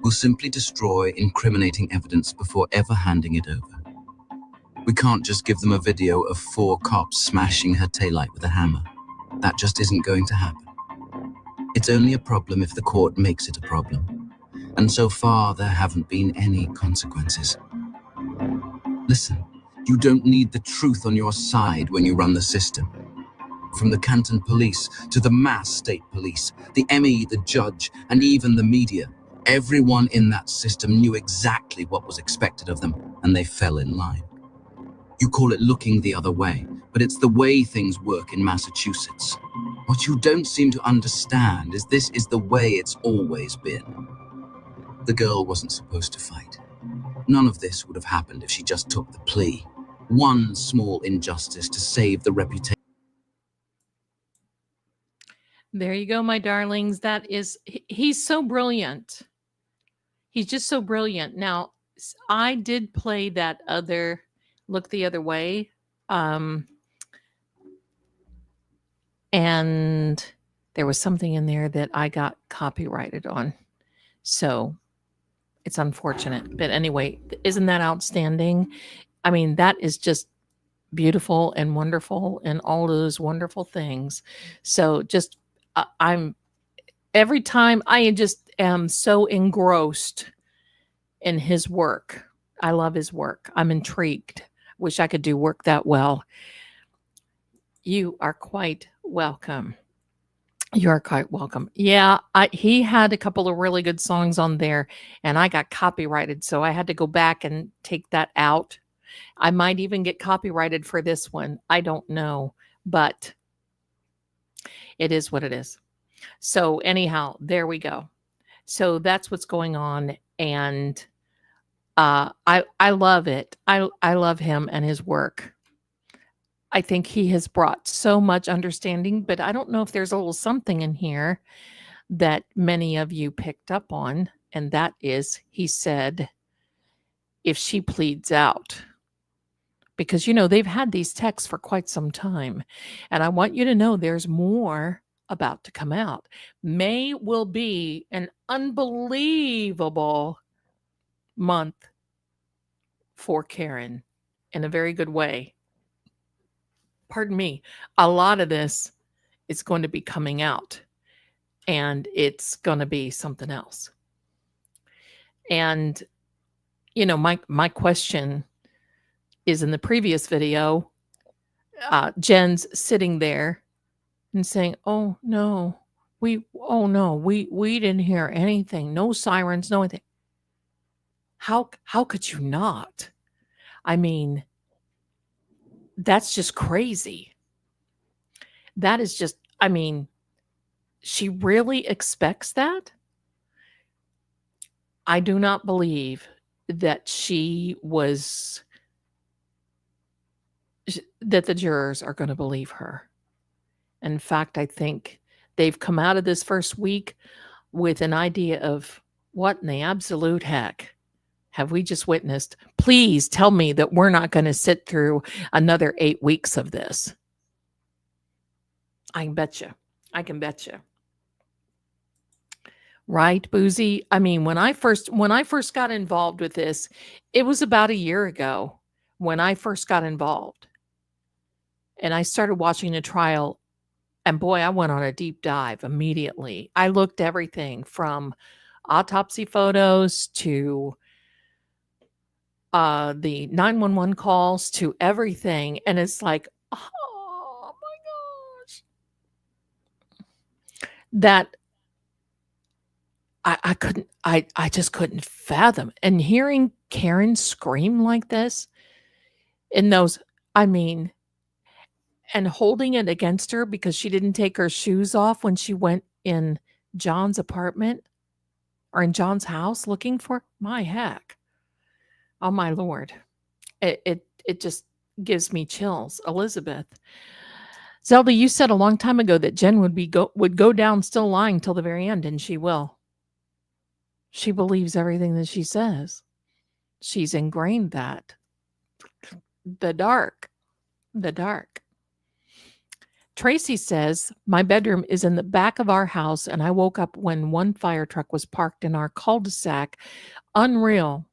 Will simply destroy incriminating evidence before ever handing it over. We can't just give them a video of 4 cops smashing her taillight with a hammer. That just isn't going to happen. It's only a problem if the court makes it a problem. And so far, there haven't been any consequences. Listen, you don't need the truth on your side when you run the system. From the Canton police to the mass state police, the ME, the judge, and even the media, everyone in that system knew exactly what was expected of them, and they fell in line. You call it looking the other way, but it's the way things work in Massachusetts. What you don't seem to understand is this is the way it's always been. The girl wasn't supposed to fight. None of this would have happened if she just took the plea. One small injustice to save the reputation. There you go, my darlings. That is, he's so brilliant. He's just so brilliant. Now, I did play that other Look the Other Way. And there was something in there that I got copyrighted on. So it's unfortunate. But anyway, isn't that outstanding? I mean, that is just beautiful and wonderful and all those wonderful things. So just, every time I just am so engrossed in his work. I love his work. I'm intrigued. Wish I could do work that well. You are quite welcome. You are quite welcome. Yeah, he had a couple of really good songs on there, and I got copyrighted, so I had to go back and take that out. I might even get copyrighted for this one. I don't know, but it is what it is. So anyhow, there we go. So that's what's going on, and I love it. I love him and his work. I think he has brought so much understanding, but I don't know if there's a little something in here that many of you picked up on, and that is, he said, if she pleads out, because, you know, they've had these texts for quite some time, and I want you to know there's more about to come out. May will be an unbelievable month for Karen in a very good way. Pardon me. A lot of this is going to be coming out, and it's going to be something else. And, you know, my question is, in the previous video, Jen's sitting there and saying, oh no, we didn't hear anything. No sirens, no anything. How could you not? I mean, that's just crazy. That is just, I mean, she really expects that? I do not believe that that the jurors are going to believe her. In fact, I think they've come out of this first week with an idea of what in the absolute heck have we just witnessed? Please tell me that we're not going to sit through another 8 weeks of this. I can bet you. I can bet you. Right, Boozy? I mean, when I first got involved with this, it was about a year ago when I first got involved. And I started watching the trial, and boy, I went on a deep dive immediately. I looked everything from autopsy photos to the 911 calls to everything. And it's like, oh my gosh. That I just couldn't fathom. And hearing Karen scream like this in those, I mean, and holding it against her because she didn't take her shoes off when she went in John's apartment or in John's house looking for, my heck. Oh my Lord. It just gives me chills. Elizabeth. Zelda, you said a long time ago that Jen would go down still lying till the very end, and she will. She believes everything that she says. She's ingrained that. The dark. Tracy says, my bedroom is in the back of our house, and I woke up when one fire truck was parked in our cul-de-sac. Unreal.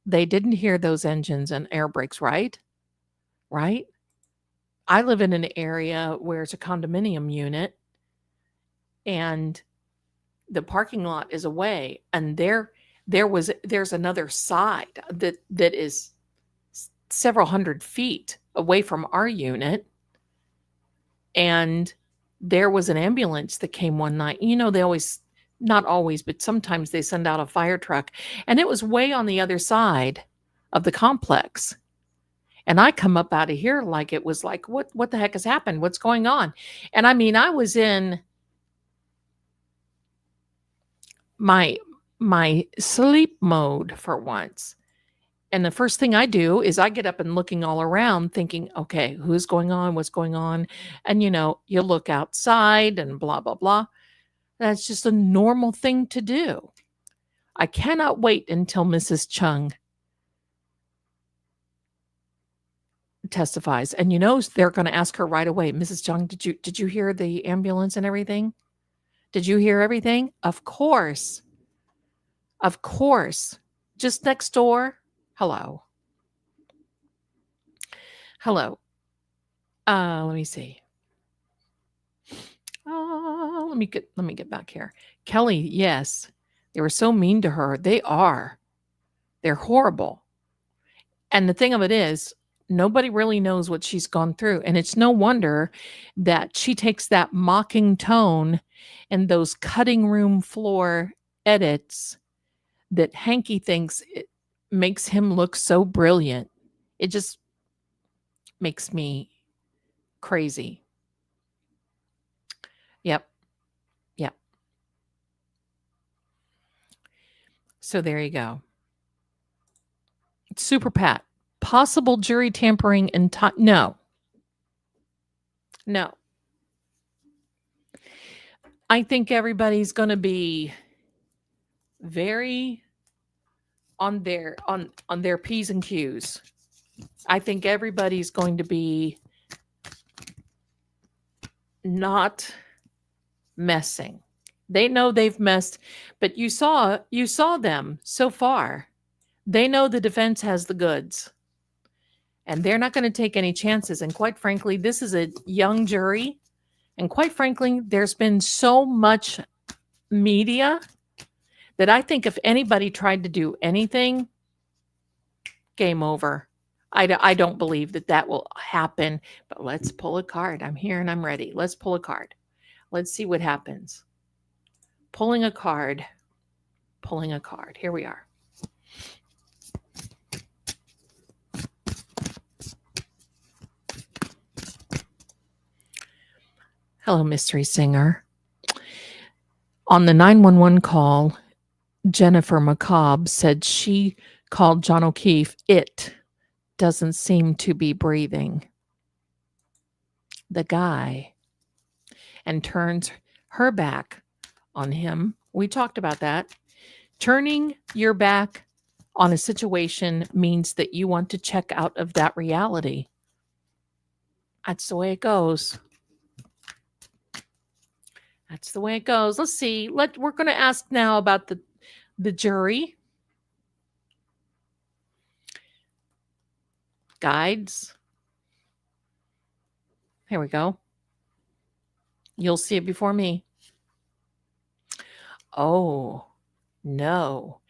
They didn't hear those engines and air brakes, right? Right? I live in an area where it's a condominium unit, and the parking lot is away, and there's another side that is several hundred feet away from our unit, and there was an ambulance that came one night. You know, they always, not always, but sometimes they send out a fire truck, and it was way on the other side of the complex. And I come up out of here like it was like, what the heck has happened? What's going on? And I mean, I was in my sleep mode for once. And the first thing I do is I get up and looking all around thinking, okay, who's going on? What's going on? And, you know, you look outside and blah, blah, blah. That's just a normal thing to do. I cannot wait until Mrs. Chung testifies. And, you know, they're going to ask her right away, Mrs. Chung, did you hear the ambulance and everything? Did you hear everything? Of course. Of course. Just next door. Hello. Hello. Let me see. Let me get back here. Kelly, yes. They were so mean to her. They are. They're horrible. And the thing of it is, nobody really knows what she's gone through. And it's no wonder that she takes that mocking tone and those cutting room floor edits that Hanky thinks it makes him look so brilliant. It just makes me crazy. Yep. So there you go. Super Pat. Possible jury tampering and no. I think everybody's going to be very on their P's and Q's. I think everybody's going to be not messing. They know they've messed, but you saw them so far. They know the defense has the goods. And they're not going to take any chances. And quite frankly, this is a young jury. And quite frankly, there's been so much media that I think if anybody tried to do anything, game over. I don't believe that will happen. But let's pull a card. I'm here and I'm ready. Let's pull a card. Let's see what happens. Pulling a card. Here we are. Hello, mystery singer. On the 911 call, Jennifer McCabe said she called John O'Keefe. It doesn't seem to be breathing. The guy. and turns her back on him. We talked about that. Turning your back on a situation means that you want to check out of that reality. That's the way it goes. That's the way it goes. Let's see. We're going to ask now about the jury. Guides. Here we go. You'll see it before me. Oh, no.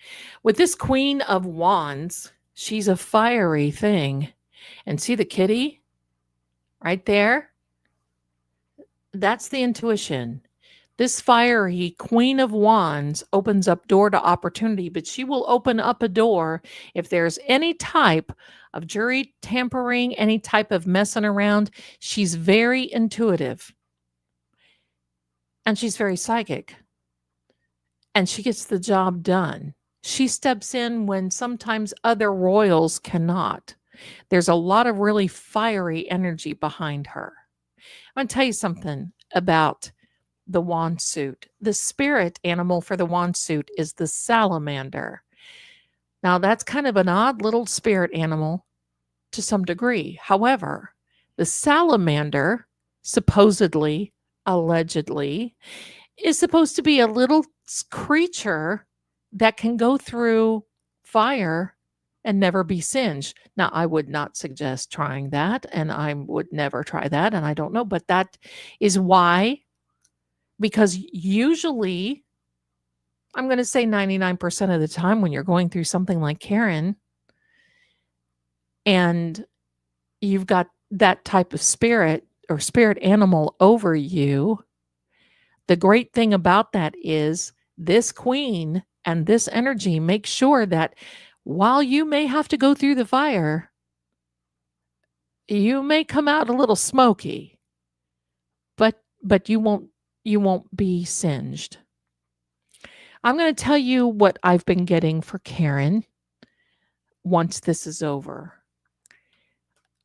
With this Queen of Wands, she's a fiery thing. And see the kitty right there? That's the intuition. This fiery Queen of Wands opens up door to opportunity, but she will open up a door if there's any type of jury tampering, any type of messing around. She's very intuitive. And she's very psychic. And she gets the job done. She steps in when sometimes other royals cannot. There's a lot of really fiery energy behind her. I'm going to tell you something about the wand suit. The spirit animal for the wand suit is the salamander. Now, that's kind of an odd little spirit animal to some degree. However, the salamander, supposedly, allegedly, is supposed to be a little creature that can go through fire and never be singed. Now, I would not suggest trying that, and I would never try that, and I don't know, but that is why, because usually, I'm going to say 99% of the time when you're going through something like Karen, and you've got that type of spirit or spirit animal over you, the great thing about that is this queen and this energy makes sure that while you may have to go through the fire, you may come out a little smoky, but you won't be singed. I'm going to tell you what I've been getting for Karen once this is over.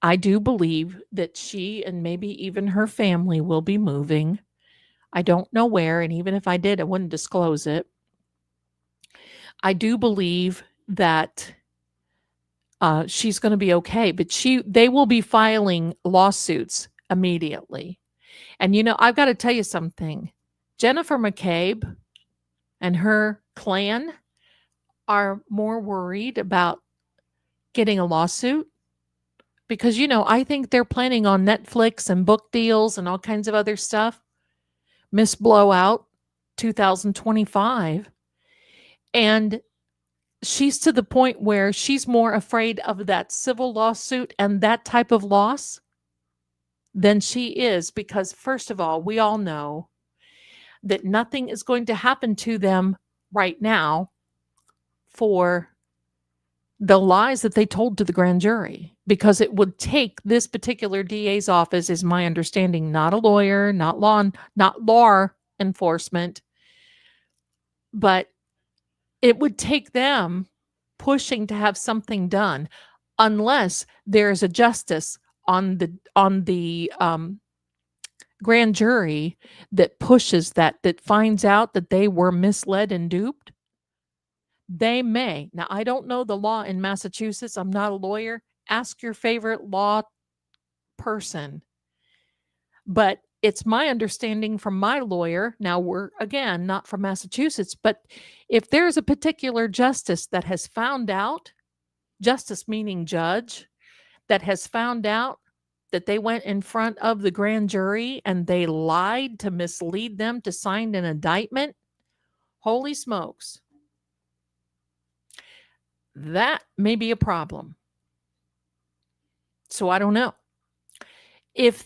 I do believe that she and maybe even her family will be moving. I don't know where, and even if I did, I wouldn't disclose it. I do believe that she's going to be okay, but they will be filing lawsuits immediately. And I've got to tell you something. Jennifer McCabe and her clan are more worried about getting a lawsuit because, I think they're planning on Netflix and book deals and all kinds of other stuff. Miss Blowout 2025. And she's to the point where she's more afraid of that civil lawsuit and that type of loss than she is because, first of all, we all know that nothing is going to happen to them right now for the lies that they told to the grand jury, because it would take this particular DA's office, is my understanding, not a lawyer, not law enforcement, but it would take them pushing to have something done unless there's a justice on the grand jury that pushes that finds out that they were misled and duped. They may. Now, I don't know the law in Massachusetts. I'm not a lawyer. Ask your favorite law person. But it's my understanding from my lawyer. Now, we're, again, not from Massachusetts, but if there's a particular justice that has found out, justice meaning judge, that has found out that they went in front of the grand jury and they lied to mislead them to sign an indictment, holy smokes. That may be a problem. So I don't know. If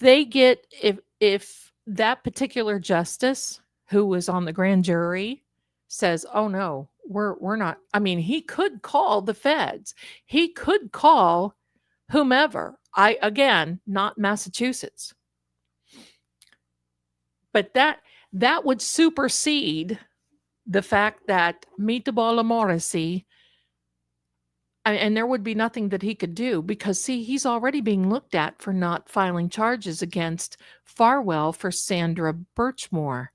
that particular justice who was on the grand jury says, oh no, we're not, I mean, he could call the feds. He could call whomever. Again, not Massachusetts. But that would supersede the fact that Meatball Morrissey, And there would be nothing that he could do because, see, he's already being looked at for not filing charges against Farwell for Sandra Birchmore.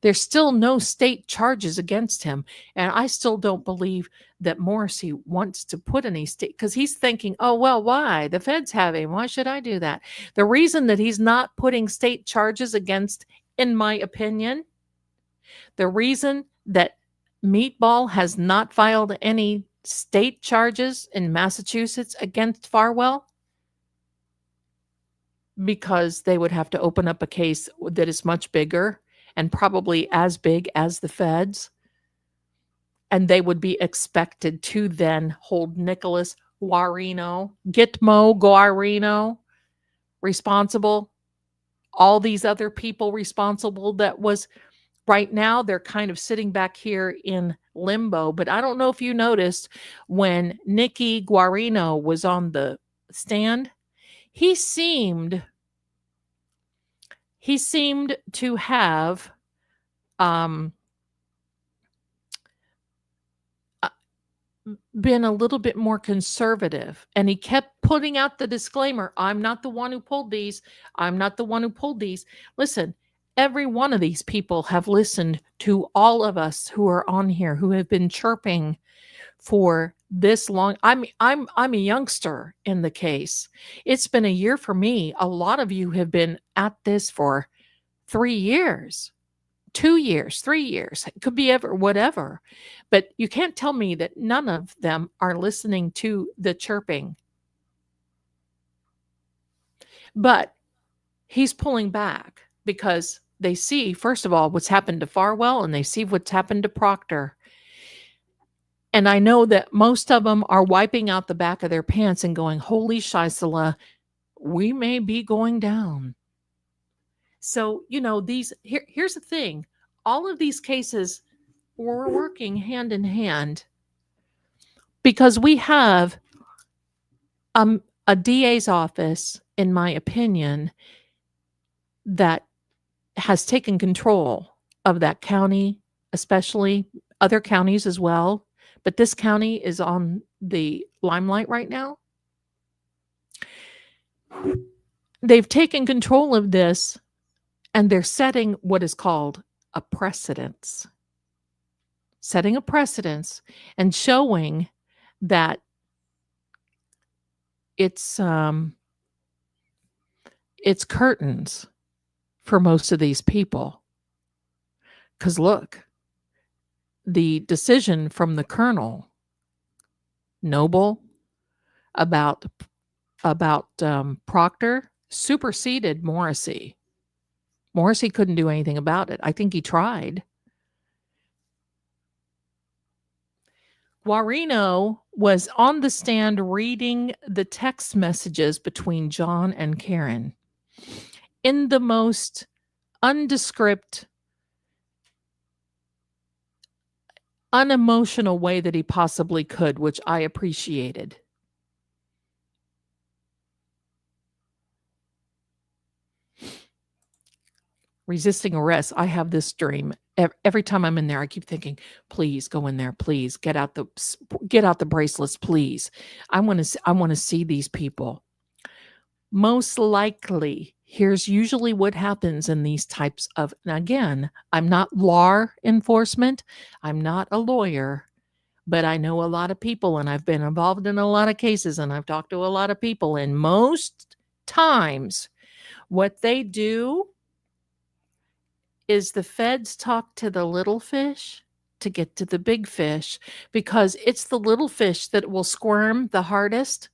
There's still no state charges against him. And I still don't believe that Morrissey wants to put any state, because he's thinking, oh, well, why? The feds have him. Why should I do that? The reason that he's not putting state charges against, in my opinion, the reason that Meatball has not filed any state charges in Massachusetts against Farwell, because they would have to open up a case that is much bigger and probably as big as the feds. And they would be expected to then hold Nicholas Guarino, Gitmo Guarino responsible, all these other people responsible. That was, right now, they're kind of sitting back here in limbo. But I don't know if you noticed when Nicky Guarino was on the stand, he seemed to have been a little bit more conservative, and he kept putting out the disclaimer, I'm not the one who pulled these. I'm not the one who pulled these. Listen, every one of these people have listened to all of us who are on here, who have been chirping for this long. I'm a youngster in the case. It's been a year for me. A lot of you have been at this for 3 years, 2 years, 3 years. It could be ever, whatever. But you can't tell me that none of them are listening to the chirping. But he's pulling back because they see, first of all, what's happened to Farwell, and they see what's happened to Proctor. And I know that most of them are wiping out the back of their pants and going, holy Shisela, we may be going down. So, here's the thing. All of these cases were working hand in hand because we have a DA's office, in my opinion, that has taken control of that county, especially other counties as well. But this county is on the limelight right now. They've taken control of this, and they're setting what is called a precedence. Setting a precedence and showing that it's curtains for most of these people. Because look, the decision from the Colonel Noble about Proctor superseded Morrissey. Morrissey couldn't do anything about it. I think he tried. Guarino was on the stand reading the text messages between John and Karen in the most undescript, unemotional way that he possibly could, which I appreciated. Resisting arrest. I have this dream. Every time I'm in there, I keep thinking, please go in there. Please get out the bracelets. Please. I want to see these people. Most likely, here's usually what happens in these types of, and again, I'm not law enforcement. I'm not a lawyer, but I know a lot of people, and I've been involved in a lot of cases, and I've talked to a lot of people, and most times what they do is the feds talk to the little fish to get to the big fish, because it's the little fish that will squirm the hardest.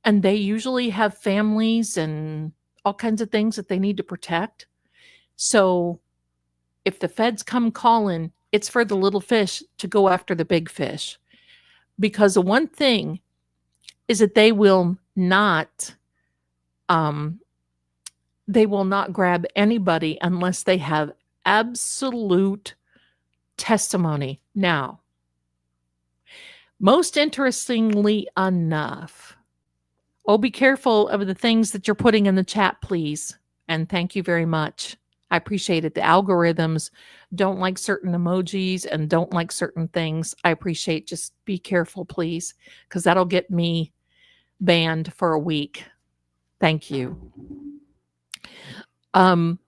And they usually have families and all kinds of things that they need to protect. So if the feds come calling, it's for the little fish to go after the big fish. Because the one thing is that they will not grab anybody unless they have absolute testimony. Now, most interestingly enough, be careful of the things that you're putting in the chat, please. And thank you very much. I appreciate it. The algorithms don't like certain emojis and don't like certain things. I appreciate, just be careful, please, because that'll get me banned for a week. Thank you. The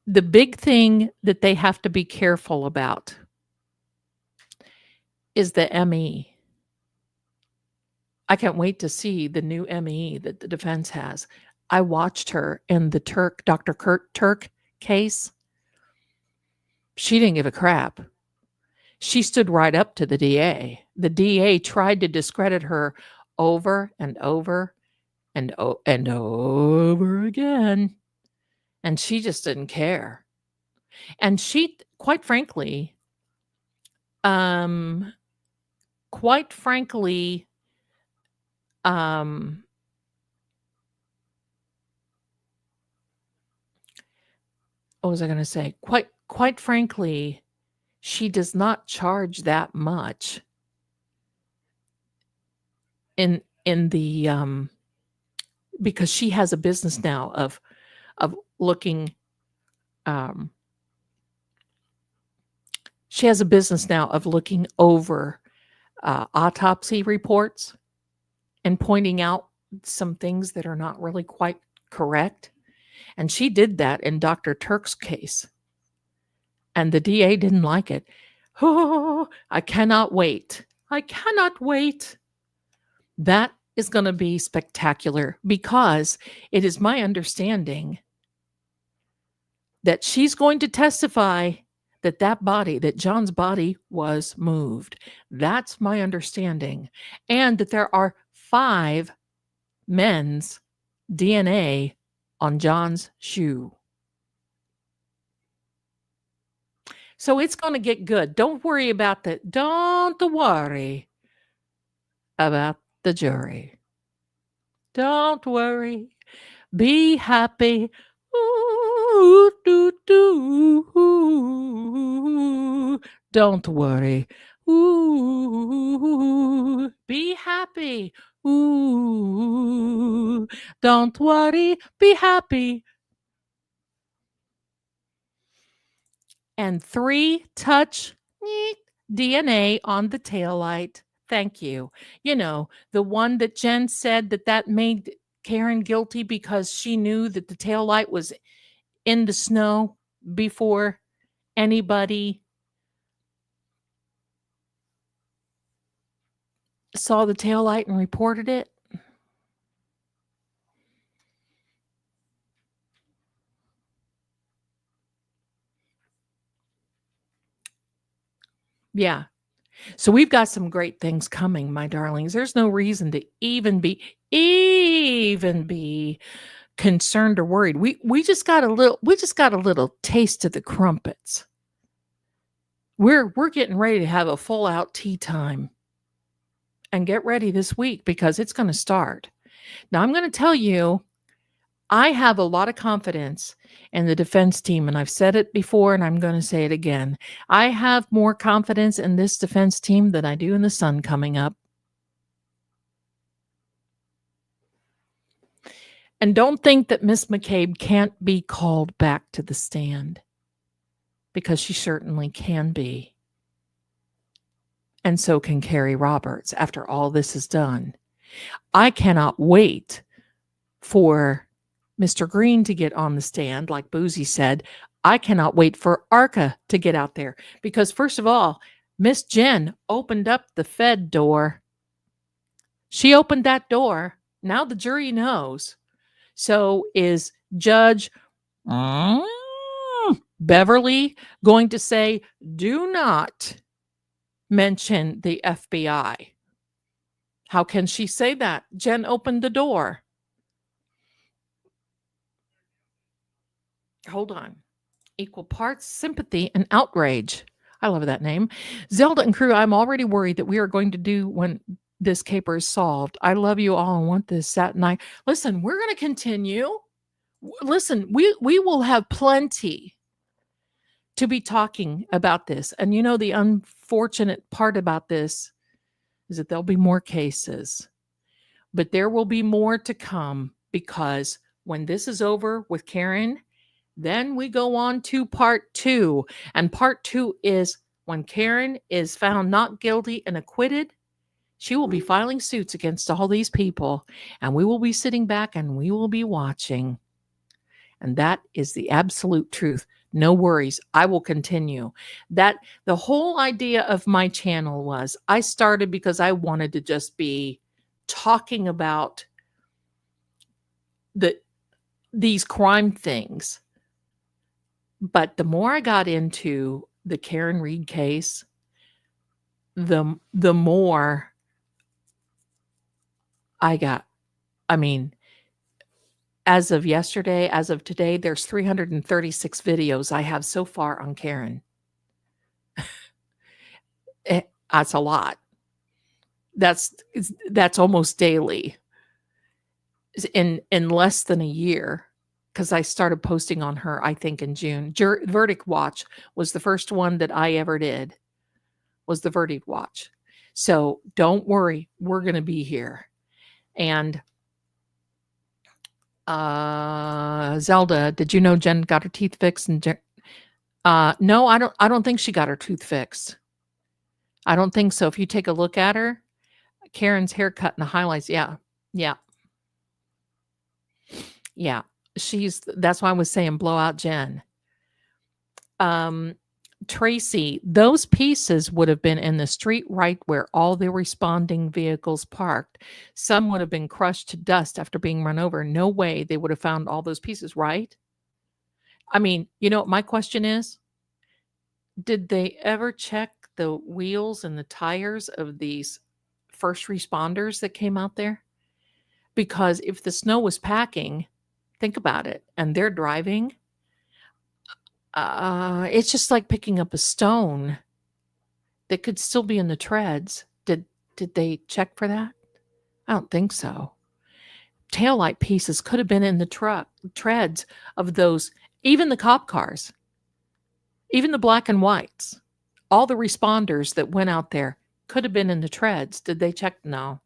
big thing that they have to be careful about is the ME. I can't wait to see the new ME that the defense has. I watched her in the Dr. Kurt Turk case. She didn't give a crap. She stood right up to the DA. The DA tried to discredit her over and over and over again. And she just didn't care. And she, quite frankly, what was I going to say? Quite frankly, she does not charge that much in the because she has a business now of looking. She has a business now of looking over autopsy reports and pointing out some things that are not really quite correct. And she did that in Dr. Turk's case. And the DA didn't like it. Oh, I cannot wait. I cannot wait. That is going to be spectacular, because it is my understanding that she's going to testify that John's body was moved. That's my understanding. And that there are 5 men's DNA on John's shoe. So it's going to get good. Don't worry about that. Don't worry about the jury. Don't worry. Be happy. Ooh, doo, doo. Don't worry. Ooh, be happy. Ooh, don't worry. Be happy. And 3 touch DNA on the taillight. Thank you. You know, the one that Jen said that made Karen guilty because she knew that the taillight was in the snow before anybody saw the taillight and reported it. Yeah. So we've got some great things coming, my darlings. There's no reason to even be concerned or worried. We just got a little taste of the crumpets. We're getting ready to have a full out tea time. And get ready this week, because it's going to start. Now, I'm going to tell you, I have a lot of confidence in the defense team, and I've said it before, and I'm going to say it again. I have more confidence in this defense team than I do in the sun coming up. And don't think that Miss McCabe can't be called back to the stand, because she certainly can be. And so can Carrie Roberts after all this is done. I cannot wait for Mr. Green to get on the stand, like Boozy said. I cannot wait for Arca to get out there, because first of all, Miss Jen opened up the Fed door. She opened that door. Now the jury knows. So is Judge Beverly going to say, do not mention the FBI? How can she say that? Jen opened the door. Hold on. Equal parts sympathy and outrage. I love that name. Zelda and crew, I'm already worried that we are going to do when this caper is solved. I love you all and want this Saturday night. Listen, we're going to continue. Listen, we will have plenty to be talking about this. And you know, the unfortunate part about this is that there'll be more cases, but there will be more to come, because when this is over with Karen, then we go on to part 2. And part 2 is when Karen is found not guilty and acquitted, she will be filing suits against all these people, and we will be sitting back and we will be watching. And that is the absolute truth. No worries. I will continue. That the whole idea of my channel was I started because I wanted to just be talking about these crime things. But the more I got into the Karen Reed case, the more I got. I mean, as of yesterday, as of today, there's 336 videos I have so far on Karen. That's a lot. That's almost daily in less than a year, because I started posting on her, I think, in June. Verdict Watch was the first one that I ever did, was the Verdict Watch. So don't worry, we're going to be here. And Zelda, did you know Jen got her teeth fixed? And no, I don't think she got her tooth fixed. I don't think so. If you take a look at her, Karen's haircut and the highlights, yeah. That's why I was saying blow out Jen. Tracy, those pieces would have been in the street right where all the responding vehicles parked. Some would have been crushed to dust after being run over. No way they would have found all those pieces, right? I mean, you know what my question is? Did they ever check the wheels and the tires of these first responders that came out there? Because if the snow was packing, think about it, and they're driving, it's just like picking up a stone that could still be in the treads. Did they check for that? I don't think so. Taillight pieces could have been in the treads of those, even the cop cars, even the black and whites. All the responders that went out there could have been in the treads. Did they check? No,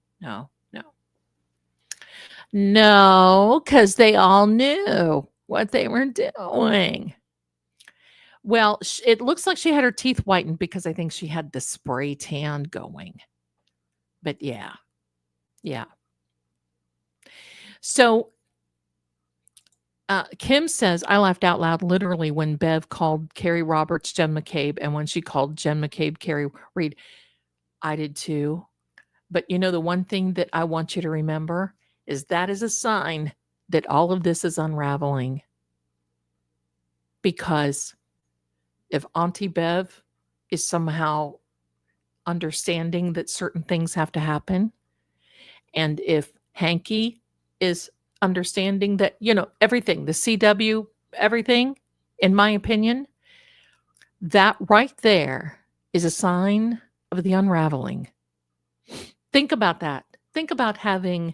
because they all knew what they were doing. Well, it looks like she had her teeth whitened because I think she had the spray tan going. But yeah. So Kim says, I laughed out loud literally when Bev called Carrie Roberts Jen McCabe, and when she called Jen McCabe Carrie Reed. I did too. But you know, the one thing that I want you to remember is that is a sign that all of this is unraveling. Because if Auntie Bev is somehow understanding that certain things have to happen, and if Hanky is understanding that, you know, everything, the CW, everything, in my opinion, that right there is a sign of the unraveling. Think about that. Think about having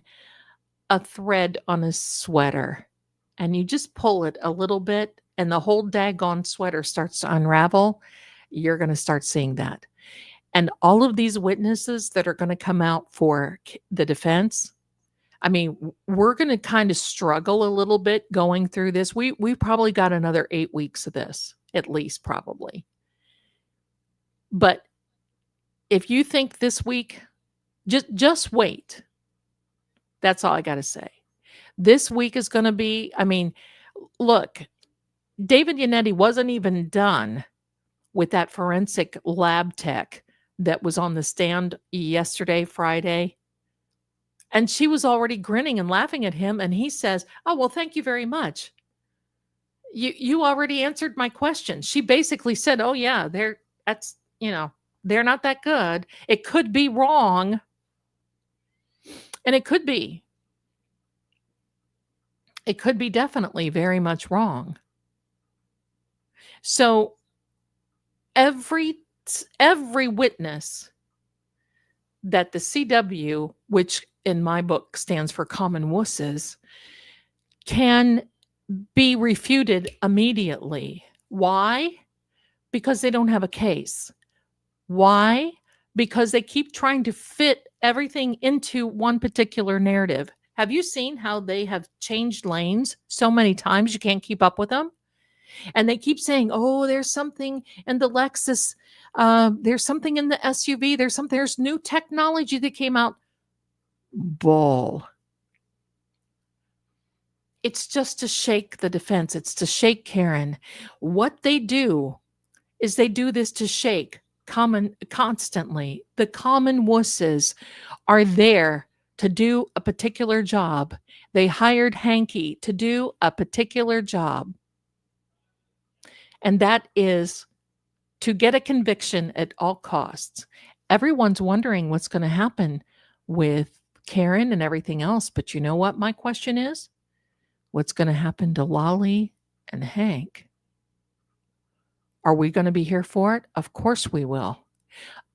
a thread on a sweater and you just pull it a little bit and the whole daggone sweater starts to unravel. You're going to start seeing that. And all of these witnesses that are going to come out for the defense, I mean, we're going to kind of struggle a little bit going through this. We probably got another 8 weeks of this, at least probably. But if you think this week, just wait. That's all I got to say. This week is going to be, I mean, look, David Yannetti wasn't even done with that forensic lab tech that was on the stand yesterday, Friday. And she was already grinning and laughing at him. And he says, oh, well, thank you very much. You already answered my question. She basically said, oh, yeah, they're not that good. It could be wrong. And it could be. It could be definitely very much wrong. So every witness that the CW, which in my book stands for common wusses, can be refuted immediately. Why? Because they don't have a case. Why? Because they keep trying to fit everything into one particular narrative. Have you seen how they have changed lanes so many times you can't keep up with them? And they keep saying, "Oh, there's something in the Lexus. There's something in the SUV. There's new technology that came out." Bull. It's just to shake the defense. It's to shake Karen. What they do is they do this to shake constantly. The common wusses are there to do a particular job. They hired Hanky to do a particular job. And that is to get a conviction at all costs. Everyone's wondering what's going to happen with Karen and everything else. But you know what my question is? What's going to happen to Lolly and Hank? Are we going to be here for it? Of course we will.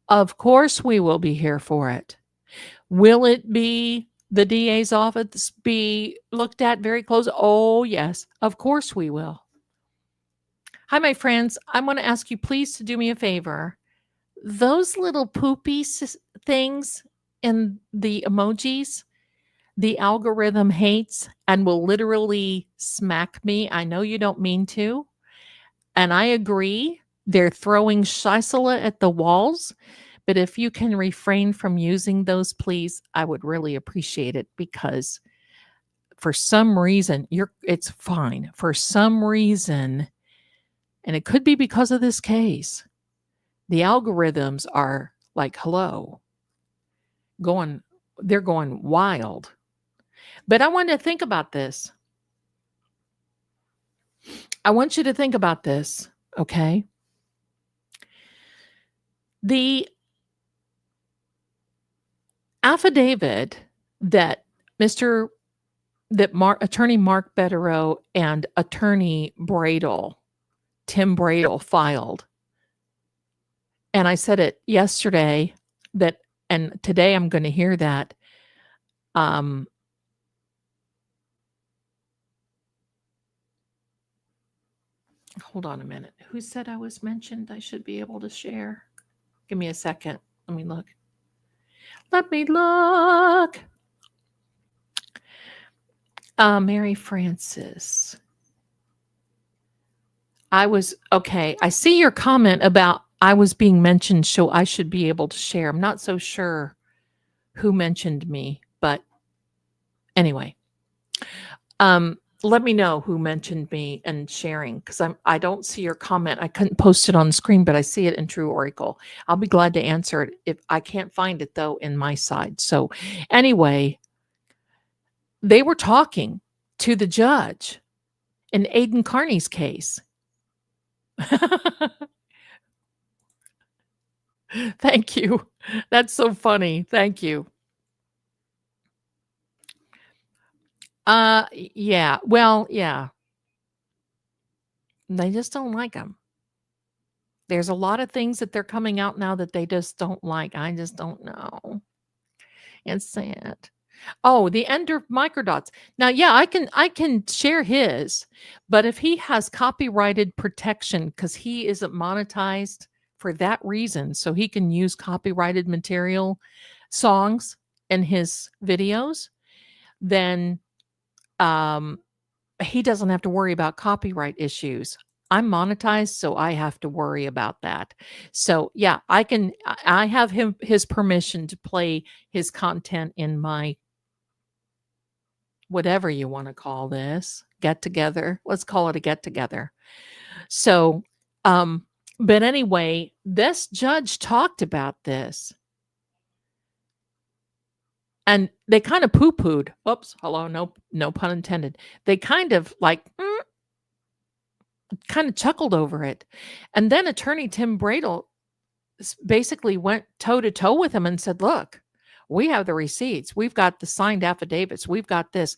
Of course we will be here for it. Will it be the DA's office be looked at very close? Oh, yes. Of course we will. Hi, my friends. I want to ask you please to do me a favor. Those little poopy things in the emojis, the algorithm hates and will literally smack me. I know you don't mean to. And I agree. They're throwing Shisela at the walls. But if you can refrain from using those, please, I would really appreciate it, because for some reason, it's fine. For some reason, and it could be because of this case, the algorithms are like, hello, they're going wild. But I want to think about this. I want you to think about this, okay? The affidavit that Attorney Mark Betterow and Attorney Tim Bradle filed. And I said it yesterday and today I'm going to hear that. Hold on a minute. Who said I was mentioned? I should be able to share. Give me a second. Let me look. Mary Frances. I see your comment about I was being mentioned, so I should be able to share. I'm not so sure who mentioned me, but anyway. Let me know who mentioned me and sharing, because I don't see your comment. I couldn't post it on the screen, but I see it in True Oracle. I'll be glad to answer it. If I can't find it though in my side. So anyway, they were talking to the judge in Aiden Carney's case. Thank you. That's so funny. Thank you. Yeah. Well, yeah. They just don't like him. There's a lot of things that they're coming out now that they just don't like. I just don't know. It's sad. Oh, the Ender Microdots. Now, yeah, I can share his, but if he has copyrighted protection because he isn't monetized for that reason, so he can use copyrighted material, songs in his videos, then he doesn't have to worry about copyright issues. I'm monetized, so I have to worry about that. So yeah, I have his permission to play his content in my, whatever you want to call this, get together. Let's call it a get together. So, but anyway, this judge talked about this. And they kind of poo-pooed. Oops, hello, no pun intended. They kind of like, kind of chuckled over it. And then attorney Tim Bradle basically went toe-to-toe with him and said, look, we have the receipts. We've got the signed affidavits. We've got this.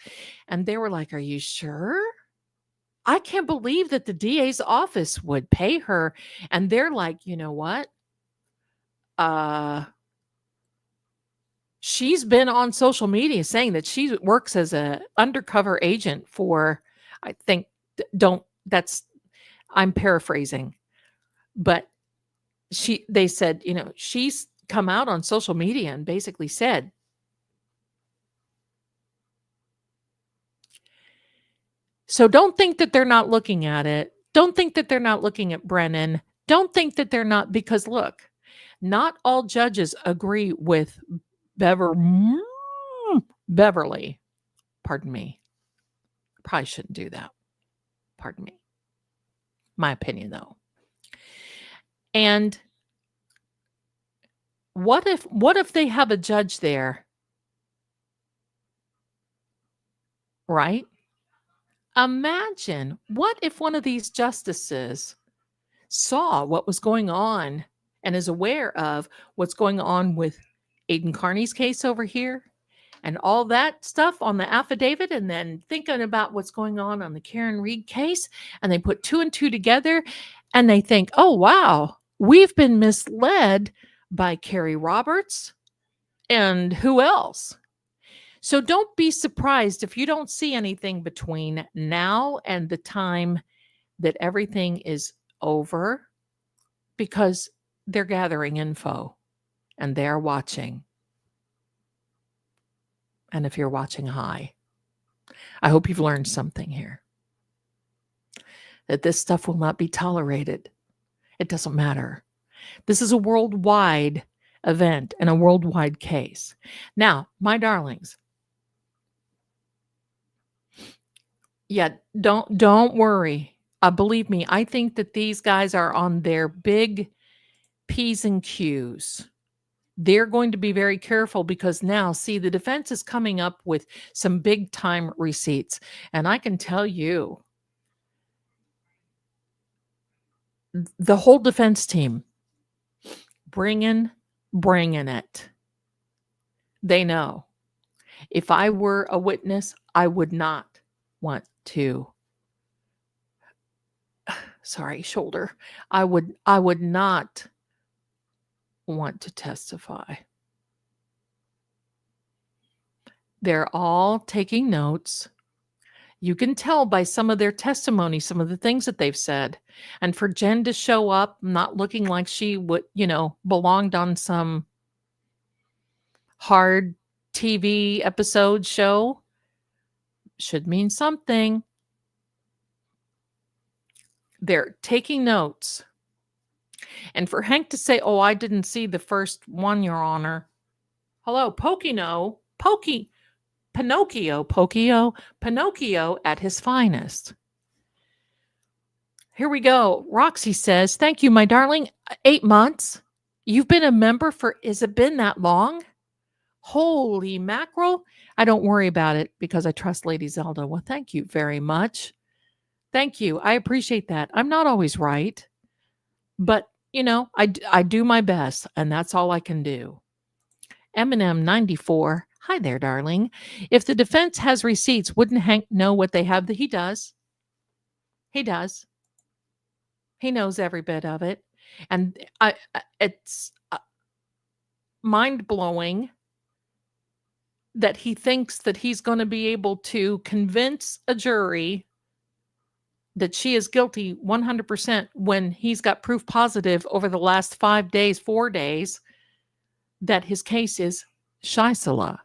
And they were like, are you sure? I can't believe that the DA's office would pay her. And they're like, you know what? She's been on social media saying that she works as an undercover agent for, I think, I'm paraphrasing, but they said, you know, she's come out on social media and basically said, So don't think that they're not looking at it. Don't think that they're not looking at Brennan. Don't think that they're not, because look, not all judges agree with Beverly. Pardon me. Probably shouldn't do that. Pardon me. My opinion, though. And what if they have a judge there, right? Imagine, what if one of these justices saw what was going on and is aware of what's going on with Aiden Carney's case over here and all that stuff on the affidavit, and then thinking about what's going on the Karen Reed case, and they put 2 and 2 together and they think, oh, wow, we've been misled by Carrie Roberts and who else? So don't be surprised if you don't see anything between now and the time that everything is over, because they're gathering info and they're watching. And if you're watching, hi. I hope you've learned something here. That this stuff will not be tolerated. It doesn't matter. This is a worldwide event and a worldwide case. Now, my darlings, yeah, don't worry. Believe me, I think that these guys are on their big P's and Q's. They're going to be very careful, because now, see, the defense is coming up with some big time receipts. And I can tell you, the whole defense team, bringing it. They know. If I were a witness, I would not want to. Sorry, shoulder. I would not want to testify. They're all taking notes. You can tell by some of their testimony, some of the things that they've said. And for Jen to show up not looking like she would, belonged on some hard TV episode show should mean something. They're taking notes. And for Hank to say, oh, I didn't see the first one, Your Honor. Hello, Pinocchio at his finest. Here we go. Roxy says, thank you, my darling. 8 months. You've been a member has it been that long? Holy mackerel. I don't worry about it because I trust Lady Zelda. Well, thank you very much. Thank you. I appreciate that. I'm not always right, but I do my best, and that's all I can do. Eminem 94. Hi there, darling. If the defense has receipts, wouldn't Hank know what they have? He does. He does. He knows every bit of it. And it's mind-blowing that he thinks that he's going to be able to convince a jury that she is guilty 100% when he's got proof positive over the last 4 days, that his case is Shisela.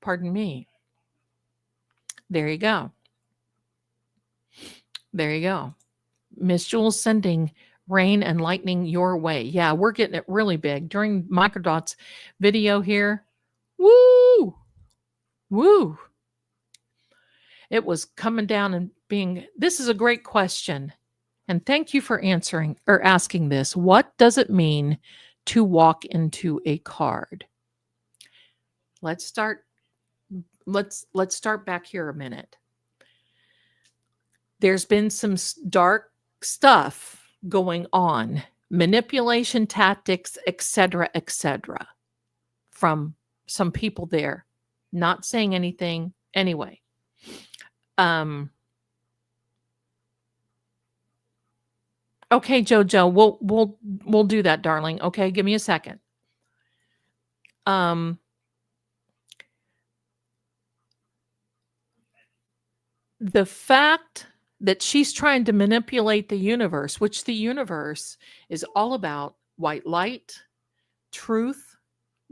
Pardon me. There you go. There you go. Miss Jules sending rain and lightning your way. Yeah, we're getting it really big. During Microdot's video here, woo! Woo! It was coming down and being, this is a great question. And thank you for asking this. What does it mean to walk into a card? Let's start back here a minute. There's been some dark stuff going on, manipulation tactics, etc., from some people there, not saying anything anyway. Okay, Jojo, we'll do that, darling. Okay, give me a second. The fact that she's trying to manipulate the universe, which the universe is all about white light, truth,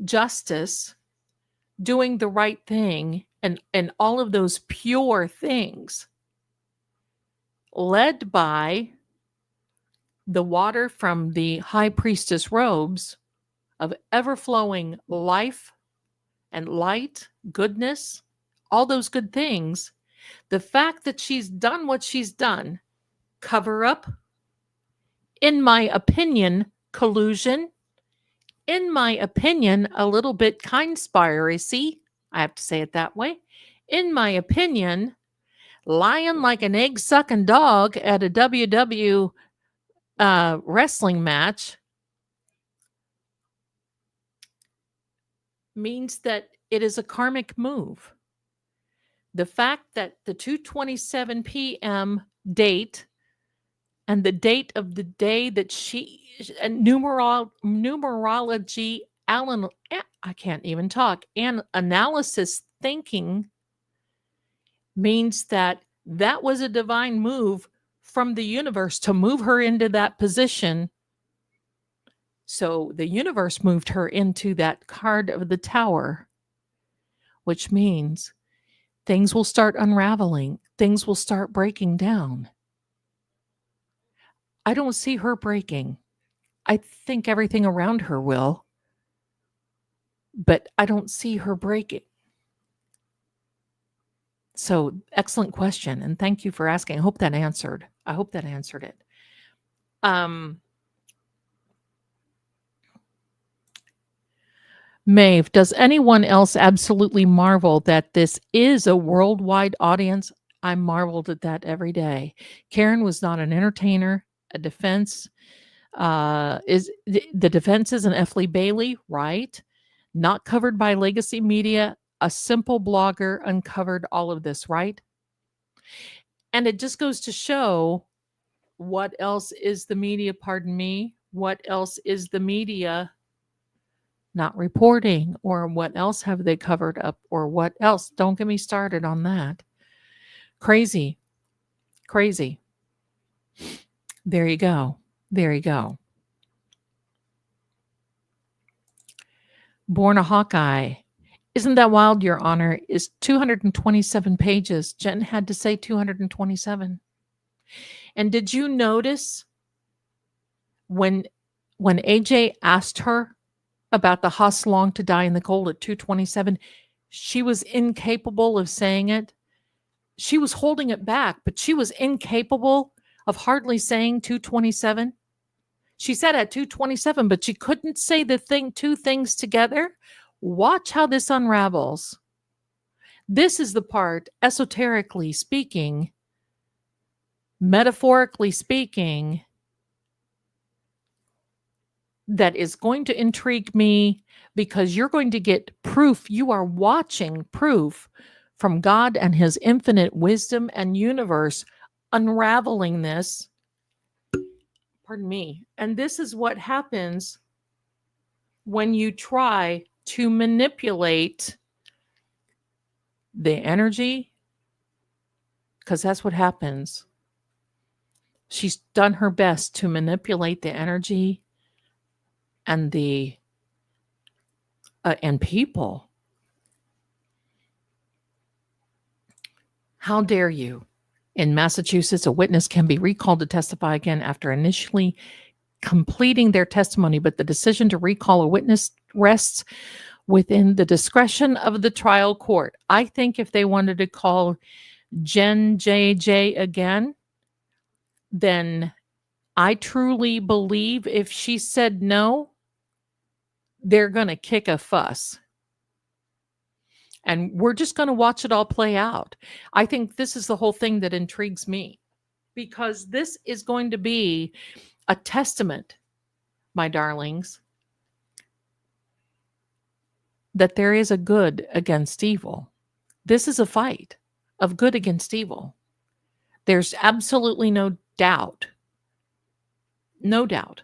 justice, doing the right thing, and all of those pure things. led by the water from the high priestess robes of ever-flowing life and light, goodness, all those good things. The fact that she's done what she's done, cover up, in my opinion, collusion, in my opinion, a little bit conspiracy. I have to say it that way. In my opinion, lying like an egg-sucking dog at a WW wrestling match means that it is a karmic move. The fact that the 2:27 p.m. date and the date of the day that she numerology I can't even talk, and analysis thinking means that that was a divine move from the universe to move her into that position. So the universe moved her into that card of the Tower, which means things will start unraveling. Things will start breaking down. I don't see her breaking. I think everything around her will, but I don't see her breaking. So, excellent question, and thank you for asking. I hope that answered. It. Maeve, does anyone else absolutely marvel that this is a worldwide audience? I marveled at that every day. Karen was not an entertainer, a defense. Is the defense is an F. Lee Bailey, right? Not covered by legacy media. A simple blogger uncovered all of this, right? And it just goes to show what else is the media, pardon me, what else is the media not reporting, or what else have they covered up, or what else? Don't get me started on that. Crazy. There you go. Born a Hawkeye. Isn't that wild, Your Honor? Is 227 pages. Jen had to say 227. And did you notice when AJ asked her about the Haas long to die in the cold at 227, she was incapable of saying it. She was holding it back, but she was incapable of hardly saying 227. She said at 227, but she couldn't say two things together. Watch how this unravels. This is the part, esoterically speaking, metaphorically speaking, that is going to intrigue me, because you're going to get proof. You are watching proof from God and his infinite wisdom and universe unraveling this. Pardon me. And this is what happens when you try to manipulate the energy, because that's what happens. She's done her best to manipulate the energy and the and people. How dare you? In Massachusetts, a witness can be recalled to testify again after initially completing their testimony, but the decision to recall a witness rests within the discretion of the trial court. I think if they wanted to call Jen JJ again, then I truly believe if she said no, they're going to kick a fuss. And we're just going to watch it all play out. I think this is the whole thing that intrigues me, because this is going to be a testament, my darlings, that there is a good against evil. This is a fight of good against evil. There's absolutely no doubt. No doubt.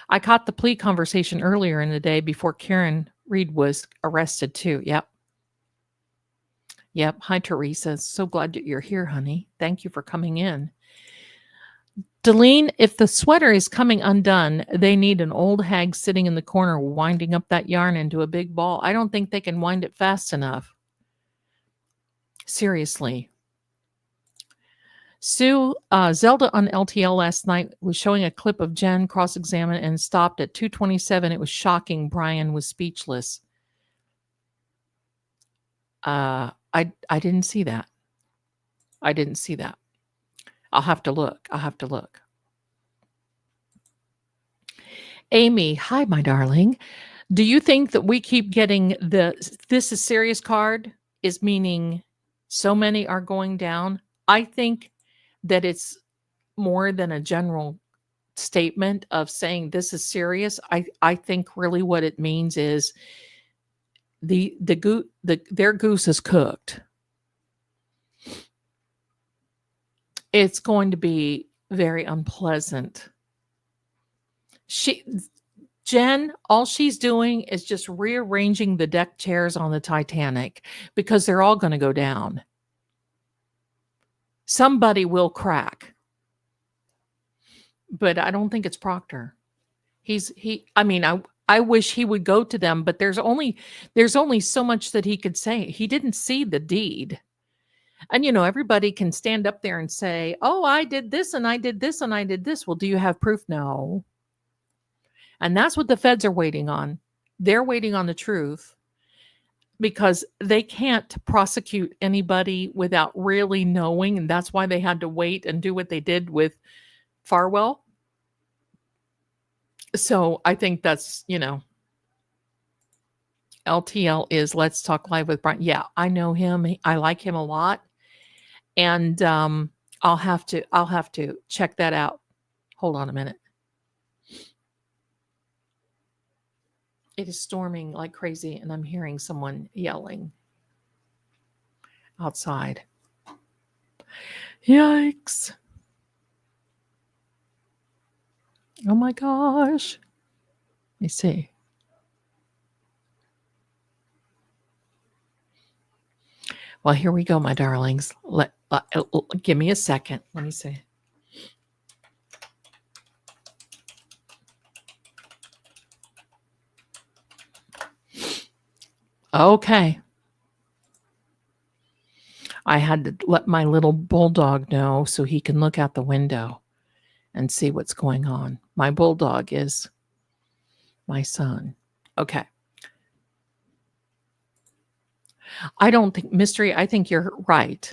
I caught the plea conversation earlier in the day before Karen Reed was arrested too. Yep. Hi, Teresa. So glad that you're here, honey. Thank you for coming in. Delene, if the sweater is coming undone, they need an old hag sitting in the corner winding up that yarn into a big ball. I don't think they can wind it fast enough. Seriously. Sue, Zelda on LTL last night was showing a clip of Jen cross-examined and stopped at 2:27. It was shocking. Brian was speechless. I didn't see that. I didn't see that. I'll have to look. Amy, hi, my darling. Do you think that we keep getting the "this is serious" card is meaning so many are going down? I think that it's more than a general statement of saying this is serious. I think really what it means is their goose is cooked. It's going to be very unpleasant. Jen, all she's doing is just rearranging the deck chairs on the Titanic because they're all going to go down. Somebody will crack. But I don't think it's Proctor. I wish he would go to them, but there's only so much that he could say. He didn't see the deed. And everybody can stand up there and say, "Oh, I did this and I did this and I did this." Well, do you have proof? No. And that's what the feds are waiting on. They're waiting on the truth because they can't prosecute anybody without really knowing. And that's why they had to wait and do what they did with Farwell. So I think that's, LTL is Let's Talk Live with Brian. Yeah, I know him. I like him a lot. And I'll have to check that out. Hold on a minute. It is storming like crazy, and I'm hearing someone yelling outside. Yikes. Oh my gosh. Let me see. Well, here we go, my darlings. Give me a second. Let me see. Okay. I had to let my little bulldog know so he can look out the window and see what's going on. My bulldog is my son. Okay. I don't think, Mystery, I think you're right.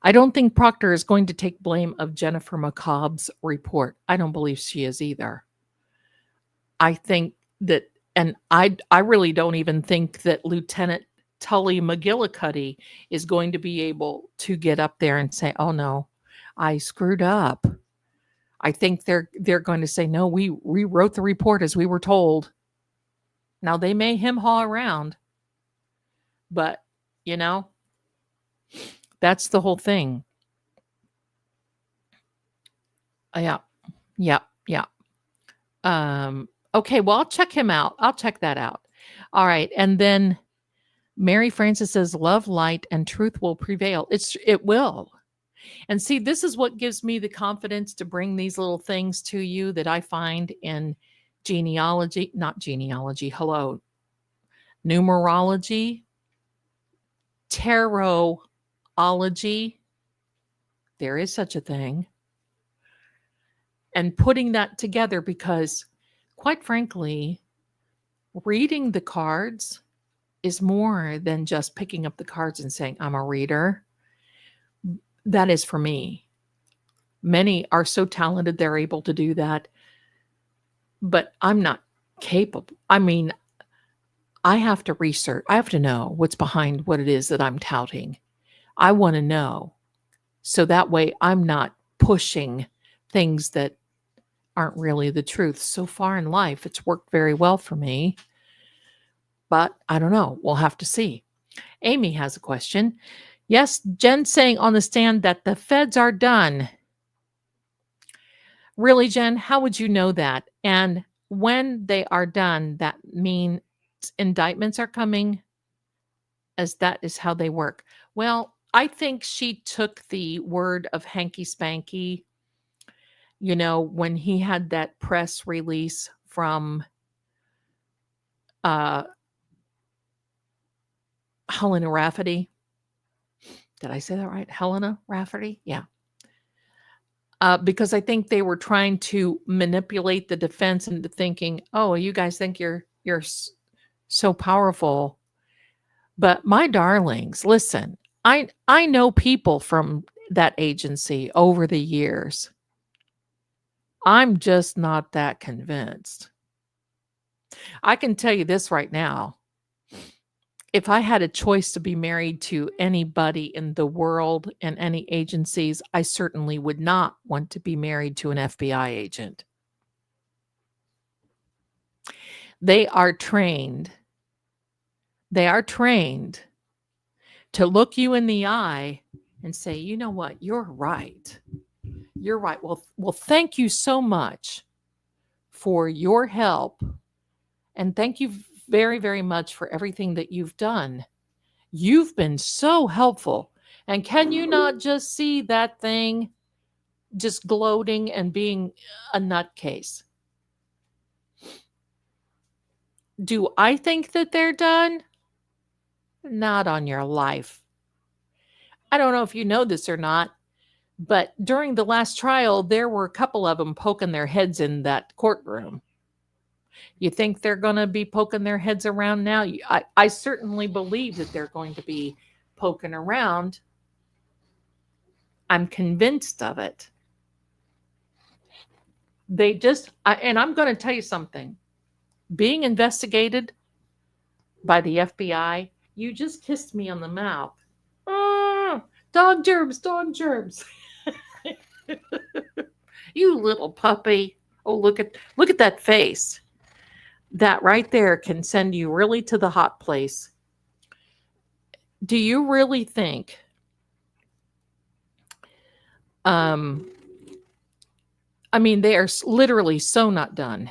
I don't think Proctor is going to take blame of Jennifer McCabe's report. I don't believe she is either. I think that, and I really don't even think that Lieutenant Tully McGillicuddy is going to be able to get up there and say, "Oh no, I screwed up." I think they're going to say, "No, we rewrote the report as we were told." Now they may hem-haw around, but that's the whole thing. Yeah. Okay, well, I'll check him out. I'll check that out. All right, and then Mary Frances says, "Love, light, and truth will prevail." It will. And see, this is what gives me the confidence to bring these little things to you that I find in numerology, tarotology. There is such a thing. And putting that together because, quite frankly, reading the cards is more than just picking up the cards and saying, "I'm a reader." That is for me. Many are so talented they're able to do that, but I'm not capable. I mean, I have to research. I have to know what's behind what it is that I'm touting. I want to know. So that way I'm not pushing things that aren't really the truth. So far in life, it's worked very well for me. But I don't know. We'll have to see. Amy has a question. Yes, Jen saying on the stand that the feds are done. Really, Jen? How would you know that? And when they are done, that means indictments are coming, as that is how they work. Well, I think she took the word of Hanky Spanky, when he had that press release from Helena Rafferty. Did I say that right? Helena Rafferty? Yeah. because I think they were trying to manipulate the defense into thinking, "Oh, you guys think you're so powerful." But my darlings, listen, I know people from that agency over the years. I'm just not that convinced. I can tell you this right now. If I had a choice to be married to anybody in the world and any agencies, I certainly would not want to be married to an FBI agent. They are trained. They are trained to look you in the eye and say, "You know what? You're right. You're right. Well, thank you so much for your help. And thank you very, very much for everything that you've done. You've been so helpful. And can you not just see that thing just gloating and being a nutcase?" Do I think that they're done? Not on your life. I don't know if you know this or not, but during the last trial, there were a couple of them poking their heads in that courtroom. You think they're going to be poking their heads around now? I certainly believe that they're going to be poking around. I'm convinced of it. They just, and I'm going to tell you something. Being investigated by the FBI, you just kissed me on the mouth. Dog germs, dog germs. You little puppy. Oh, look at that face. That right there can send you really to the hot place. Do you really think I mean, they are literally so not done.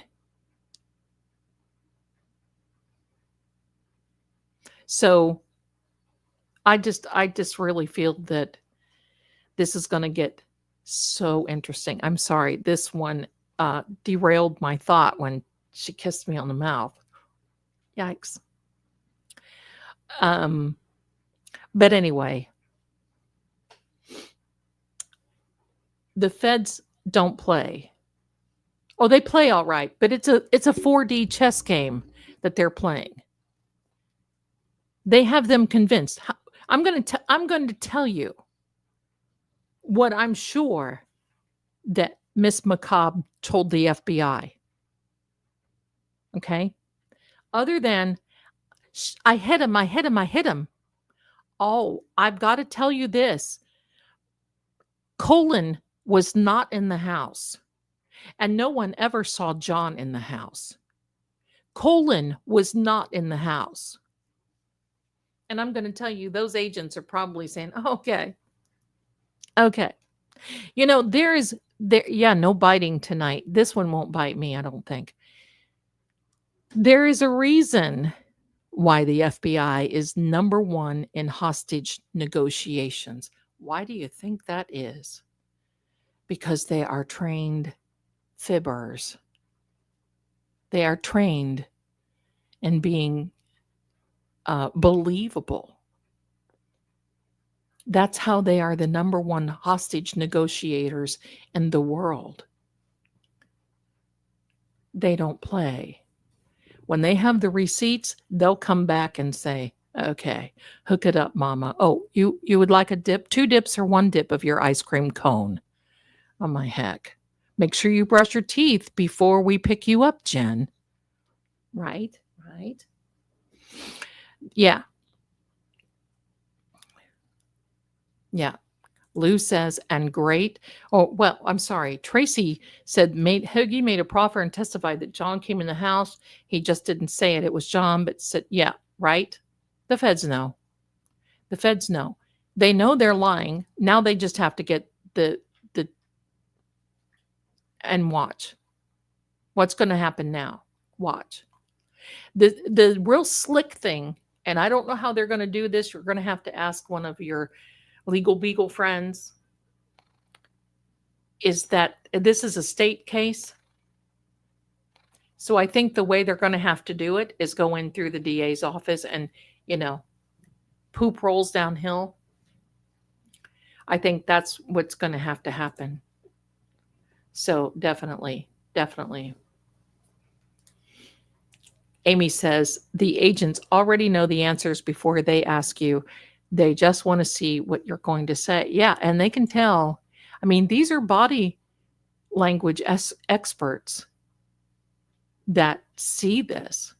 So I just really feel that this is going to get so interesting. I'm sorry. This one derailed my thought when she kissed me on the mouth. Yikes. But anyway, the feds don't play. Oh, they play all right, but it's a 4D chess game that they're playing. They have them convinced. I'm going to tell you what I'm sure that Miss McCabe told the FBI. Okay? Other than, I hit him. Oh, I've got to tell you this. Colin was not in the house, and no one ever saw John in the house. Colin was not in the house. And I'm going to tell you, those agents are probably saying, oh, okay. You know, no biting tonight. This one won't bite me, I don't think. There is a reason why the FBI is number one in hostage negotiations. Why do you think that is? Because they are trained fibbers. They are trained in being believable. That's how they are the number one hostage negotiators in the world. They don't play. When they have the receipts, they'll come back and say, okay, hook it up, mama. Oh, you would like a dip, 2 dips or 1 dip of your ice cream cone? Oh, my heck. Make sure you brush your teeth before we pick you up, Jen. Right? Yeah. Lou says, and great. Oh, well, I'm sorry. Tracy said, Hoogie made a proffer and testified that John came in the house. He just didn't say it. It was John, but said, yeah, right? The feds know. They know they're lying. Now they just have to get and watch. What's going to happen now? Watch. The real slick thing, and I don't know how they're going to do this. You're going to have to ask one of your legal beagle friends, is that this is a state case. So I think the way they're going to have to do it is go in through the DA's office and, poop rolls downhill. I think that's what's going to have to happen. So definitely, definitely. Amy says the agents already know the answers before they ask you. They just want to see what you're going to say. Yeah, and they can tell. I mean, these are body language experts that see this.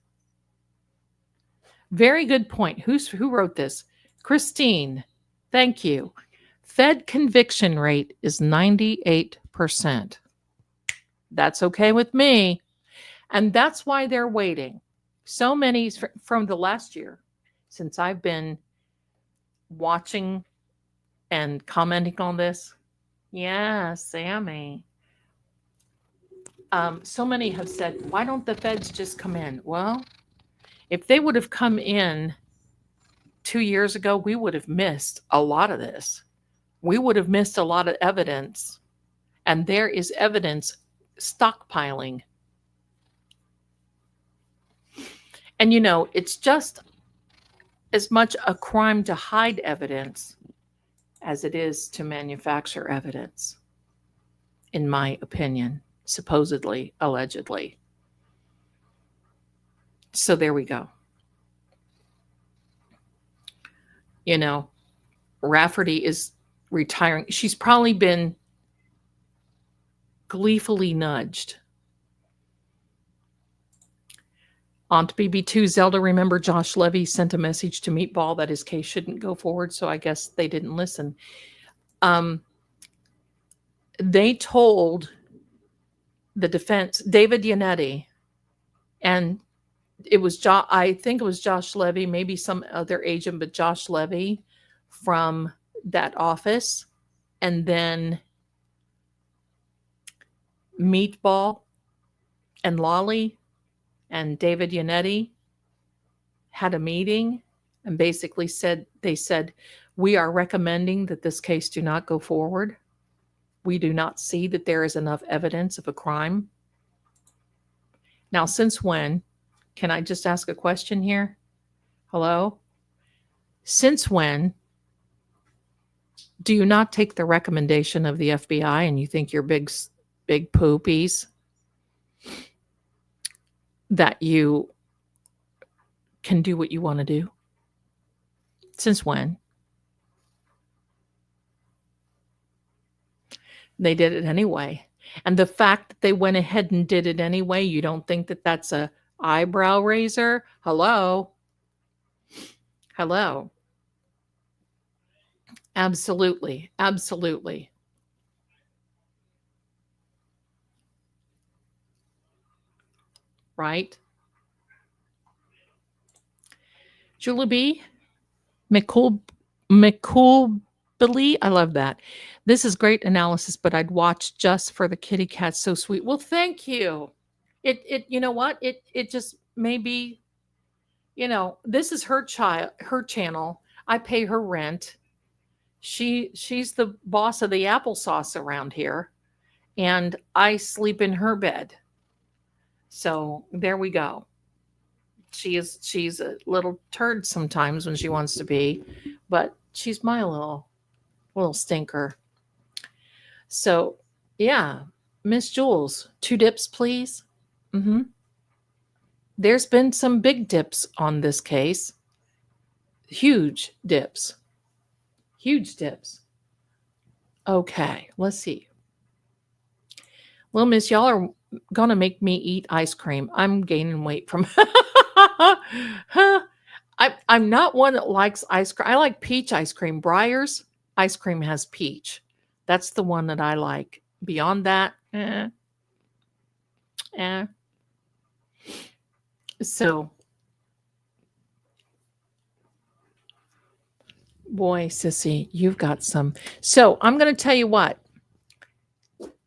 Very good point. Who wrote this? Christine. Thank you. Fed conviction rate is 98%. That's okay with me. And that's why they're waiting. So many from the last year, since I've been watching and commenting on this. Yeah, Sammy. So many have said, why don't the feds just come in? Well, if they would have come in 2 years ago, we would have missed a lot of this. We would have missed a lot of evidence. And there is evidence stockpiling. And you know, it's just as much a crime to hide evidence as it is to manufacture evidence, in my opinion, supposedly, allegedly. So there we go. You know, Rafferty is retiring. She's probably been gleefully nudged. Aunt BB2 Zelda, remember Josh Levy sent a message to Meatball that his case shouldn't go forward, so I guess they didn't listen. They told the defense, David Yannetti, and it was I think it was Josh Levy, maybe some other agent, but Josh Levy from that office, and then Meatball and Lolly and David Yannetti had a meeting and basically said, we are recommending that this case do not go forward. We do not see that there is enough evidence of a crime. Now, since when? Can I just ask a question here? Hello? Since when do you not take the recommendation of the FBI and you think you're big poopies that you can do what you want to do? Since when? They did it anyway. And the fact that they went ahead and did it anyway, you don't think that that's a eyebrow raiser? Hello? Hello? Absolutely. Absolutely. Right? Julie B. McCoolbilly. I love that. This is great analysis, but I'd watch just for the kitty cat. So sweet. Well, thank you. It you know what? It just maybe, you know, this is her channel. I pay her rent. She's the boss of the applesauce around here, and I sleep in her bed. So there we go. She's a little turd sometimes when she wants to be, but she's my little stinker. So yeah, Miss Jules, 2 dips, please. There's been some big dips on this case. Huge dips. Huge dips. Okay, let's see. Well, Miss, y'all are gonna make me eat ice cream. I'm gaining weight from I'm not one that likes ice cream. I like peach ice cream. Breyer's ice cream has peach. That's the one that I like. Beyond that, So, boy, sissy, you've got some. So I'm going to tell you what.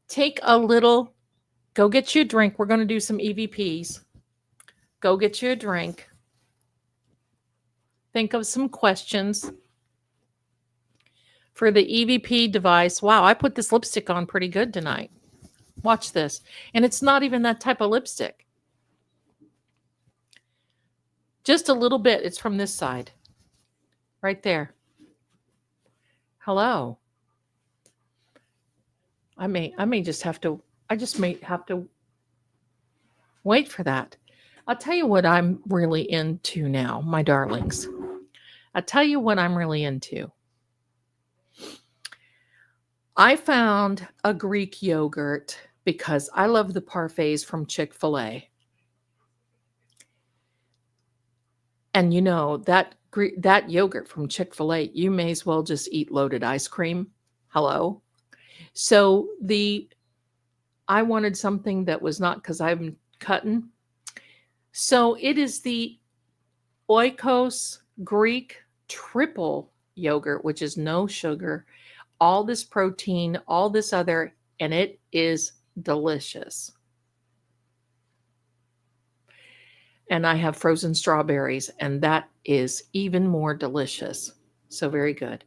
Take a little, go get you a drink. We're going to do some EVPs. Go get you a drink. Think of some questions for the EVP device. Wow, I put this lipstick on pretty good tonight. Watch this. And it's not even that type of lipstick. Just a little bit. It's from this side. Right there. Hello. I may just have to I just may have to wait for that. I'll tell you what I'm really into now, my darlings. I'll tell you what I'm really into. I found a Greek yogurt because I love the parfaits from Chick-fil-A. And you know, that yogurt from Chick-fil-A, you may as well just eat loaded ice cream. Hello. So I wanted something that was not, because I'm cutting. So it is the Oikos Greek triple yogurt, which is no sugar, all this protein, all this other, and it is delicious. And I have frozen strawberries, and that is even more delicious. So very good.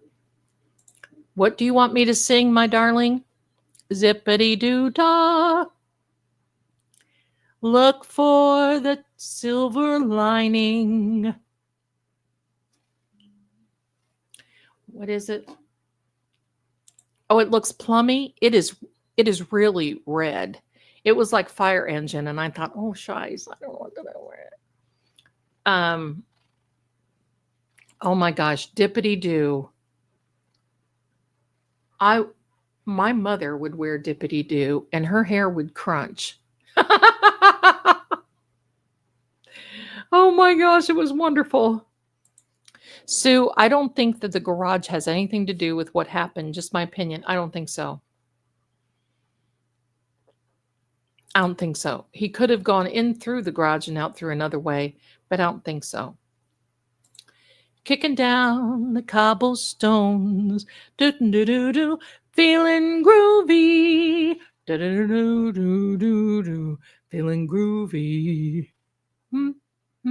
What do you want me to sing, my darling? Zippity-doo-dah. Look for the silver lining. What is it? Oh, it looks plummy. It is really red. It was like fire engine, and I thought, oh, shies, I don't know what to wear. Oh my gosh, dippity-doo. My mother would wear dippity-doo, and her hair would crunch. Oh my gosh, it was wonderful. Sue, I don't think that the garage has anything to do with what happened. Just my opinion. I don't think so. I don't think so. He could have gone in through the garage and out through another way, but I don't think so. Kicking down the cobblestones, do-do-do-do-do, feeling groovy, do-do-do-do-do-do, feeling groovy. I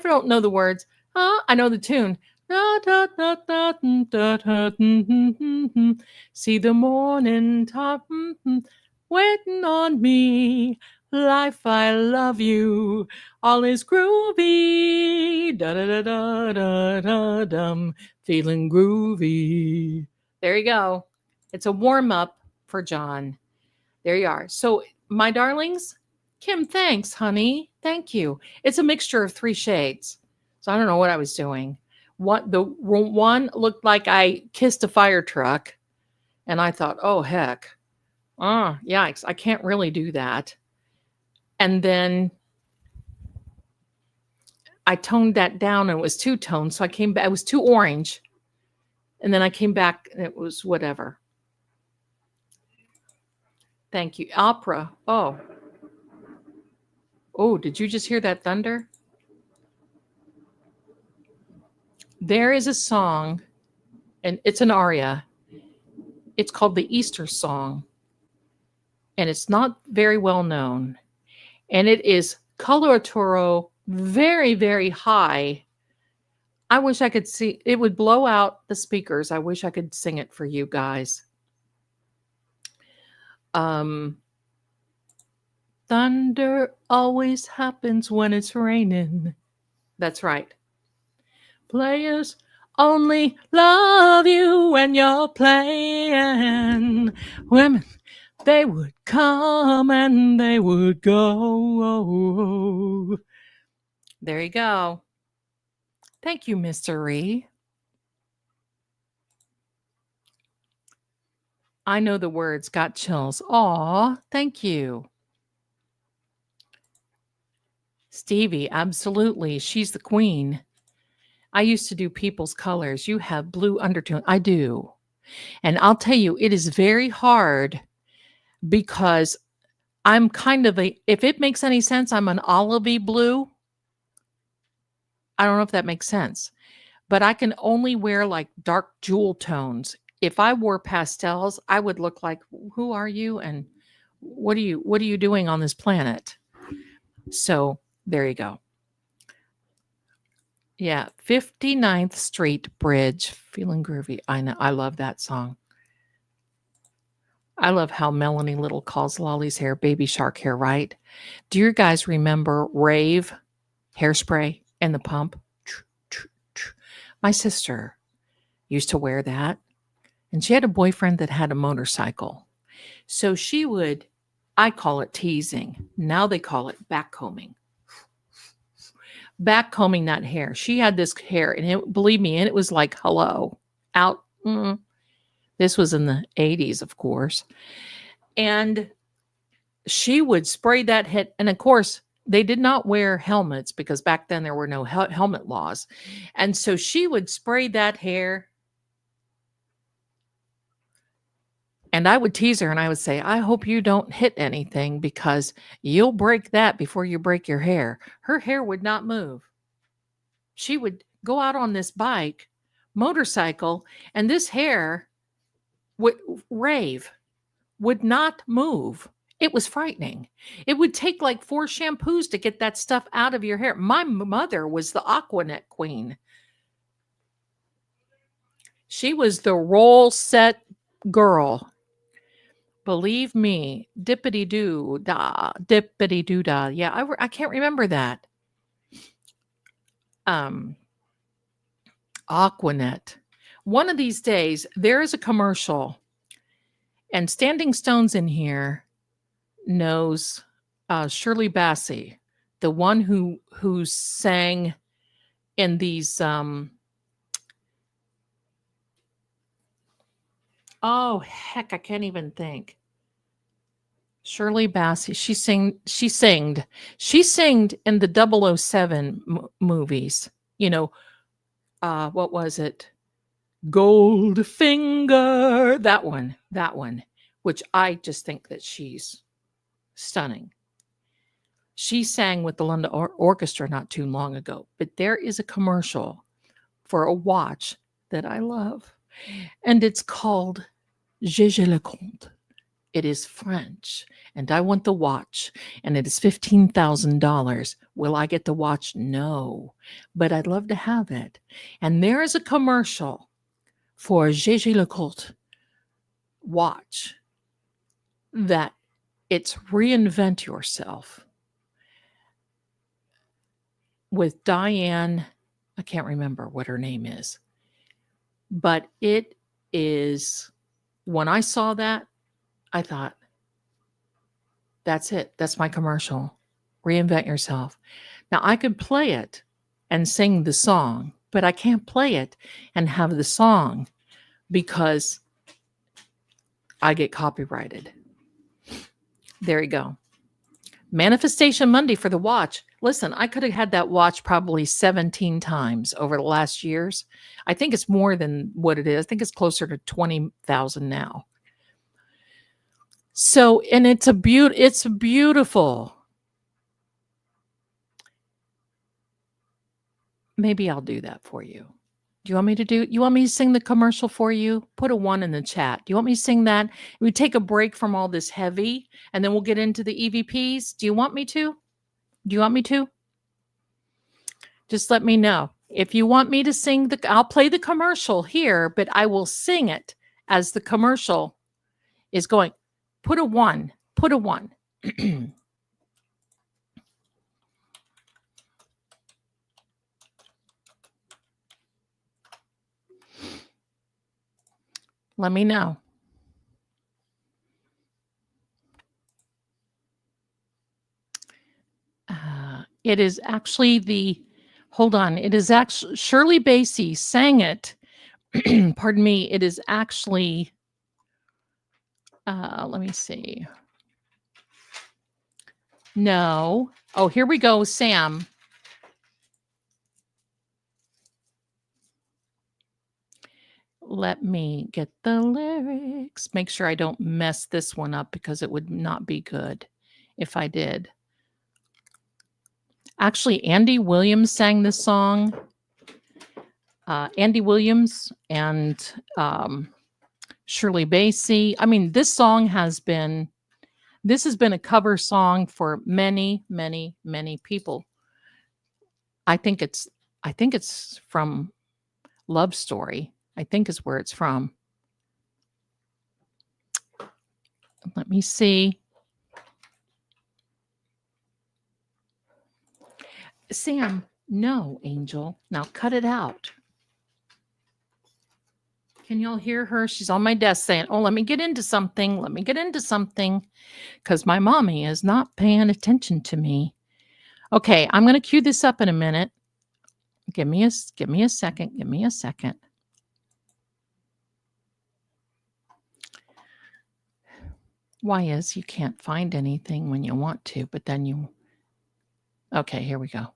don't know the words. I know the tune. See the morning top waiting on me. Life, I love you. All is groovy. Da da da da da da dum. Feeling groovy. There you go. It's a warm up for John. There you are. So, my darlings, Kim, thanks, honey. Thank you. It's a mixture of 3 shades. So I don't know what I was doing. The one looked like I kissed a fire truck, and I thought, oh heck, yikes, I can't really do that. And then I toned that down, and it was 2 tones. So I came back. It was too orange, and then I came back, and it was whatever. Thank you, opera. Oh, did you just hear that thunder? There is a song, and it's an aria. It's called the Easter Song, and it's not very well known. And it is coloratura very, very high. I wish I could see. It would blow out the speakers. I wish I could sing it for you guys. Thunder always happens when it's raining. That's right. Players only love you when you're playing. Women, they would come and they would go. There you go. Thank you, Mystery. I know the words. Got chills. Aw, thank you. Stevie, absolutely. She's the queen. I used to do people's colors. You have blue undertone. I do. And I'll tell you, it is very hard because I'm kind of if it makes any sense, I'm an olivey blue. I don't know if that makes sense, but I can only wear like dark jewel tones. If I wore pastels, I would look like, who are you? And what are you doing on this planet? So there you go. Yeah. 59th Street Bridge, feeling groovy. I know. I love that song. I love how Melanie Little calls Lolly's hair baby shark hair, right? Do you guys remember Rave hairspray and the pump? My sister used to wear that. And she had a boyfriend that had a motorcycle. So she would, I call it teasing. Now they call it backcombing. Backcombing that hair. She had this hair, and it, believe me, and it was like, hello, out. This was in the 80s, of course. And she would spray that head. And of course, they did not wear helmets because back then there were no helmet laws. And so she would spray that hair. And I would tease her and I would say, I hope you don't hit anything because you'll break that before you break your hair. Her hair would not move. She would go out on this bike, motorcycle, and this hair would rave, would not move. It was frightening. It would take like 4 shampoos to get that stuff out of your hair. My mother was the Aquanet queen. She was the roll set girl. Believe me, dippity doo da, dippity doo da. Yeah, I can't remember that. Aquanet. One of these days, there is a commercial, and Standing Stones in here knows Shirley Bassey, the one who sang in these. Oh heck, I can't even think. Shirley Bassey. She singed in the 007 movies. You know, what was it? Goldfinger. That one, which I just think that she's stunning. She sang with the London Orchestra not too long ago, but there is a commercial for a watch that I love, and it's called Je le compte. It is French, and I want the watch, and it is $15,000. Will I get the watch? No, but I'd love to have it. And there is a commercial for Je le compte watch that it's reinvent yourself with Diane. I can't remember what her name is, but it is, when I saw that, I thought, that's it. That's my commercial. Reinvent yourself. Now, I could play it and sing the song, but I can't play it and have the song because I get copyrighted. There you go. Manifestation Monday for the watch. Listen, I could have had that watch probably 17 times over the last years. I think it's more than what it is. I think it's closer to 20,000 now. So, and it's beautiful. Maybe I'll do that for you. Do you want me to sing the commercial for you? Put a 1 in the chat. Do you want me to sing that? We take a break from all this heavy and then we'll get into the EVPs. Do you want me to? Just let me know. If you want me to sing I'll play the commercial here, but I will sing it as the commercial is going. Put a 1. Let me know. It is actually hold on. It is actually Shirley Bassey sang it. Pardon me. It is actually, let me see. No. Oh, here we go, Sam. Let me get the lyrics. Make sure I don't mess this one up because it would not be good if I did. Actually, Andy Williams sang this song. Andy Williams and Shirley Bassey. I mean, this has been a cover song for many, many, many people. I think it's from Love Story. I think is where it's from. Let me see. Sam, no, Angel. Now cut it out. Can y'all hear her? She's on my desk saying, oh, let me get into something. Let me get into something. Because my mommy is not paying attention to me. Okay, I'm going to cue this up in a minute. Give me a second. Give me a second. Why is you can't find anything when you want to, but then you... Okay, here we go.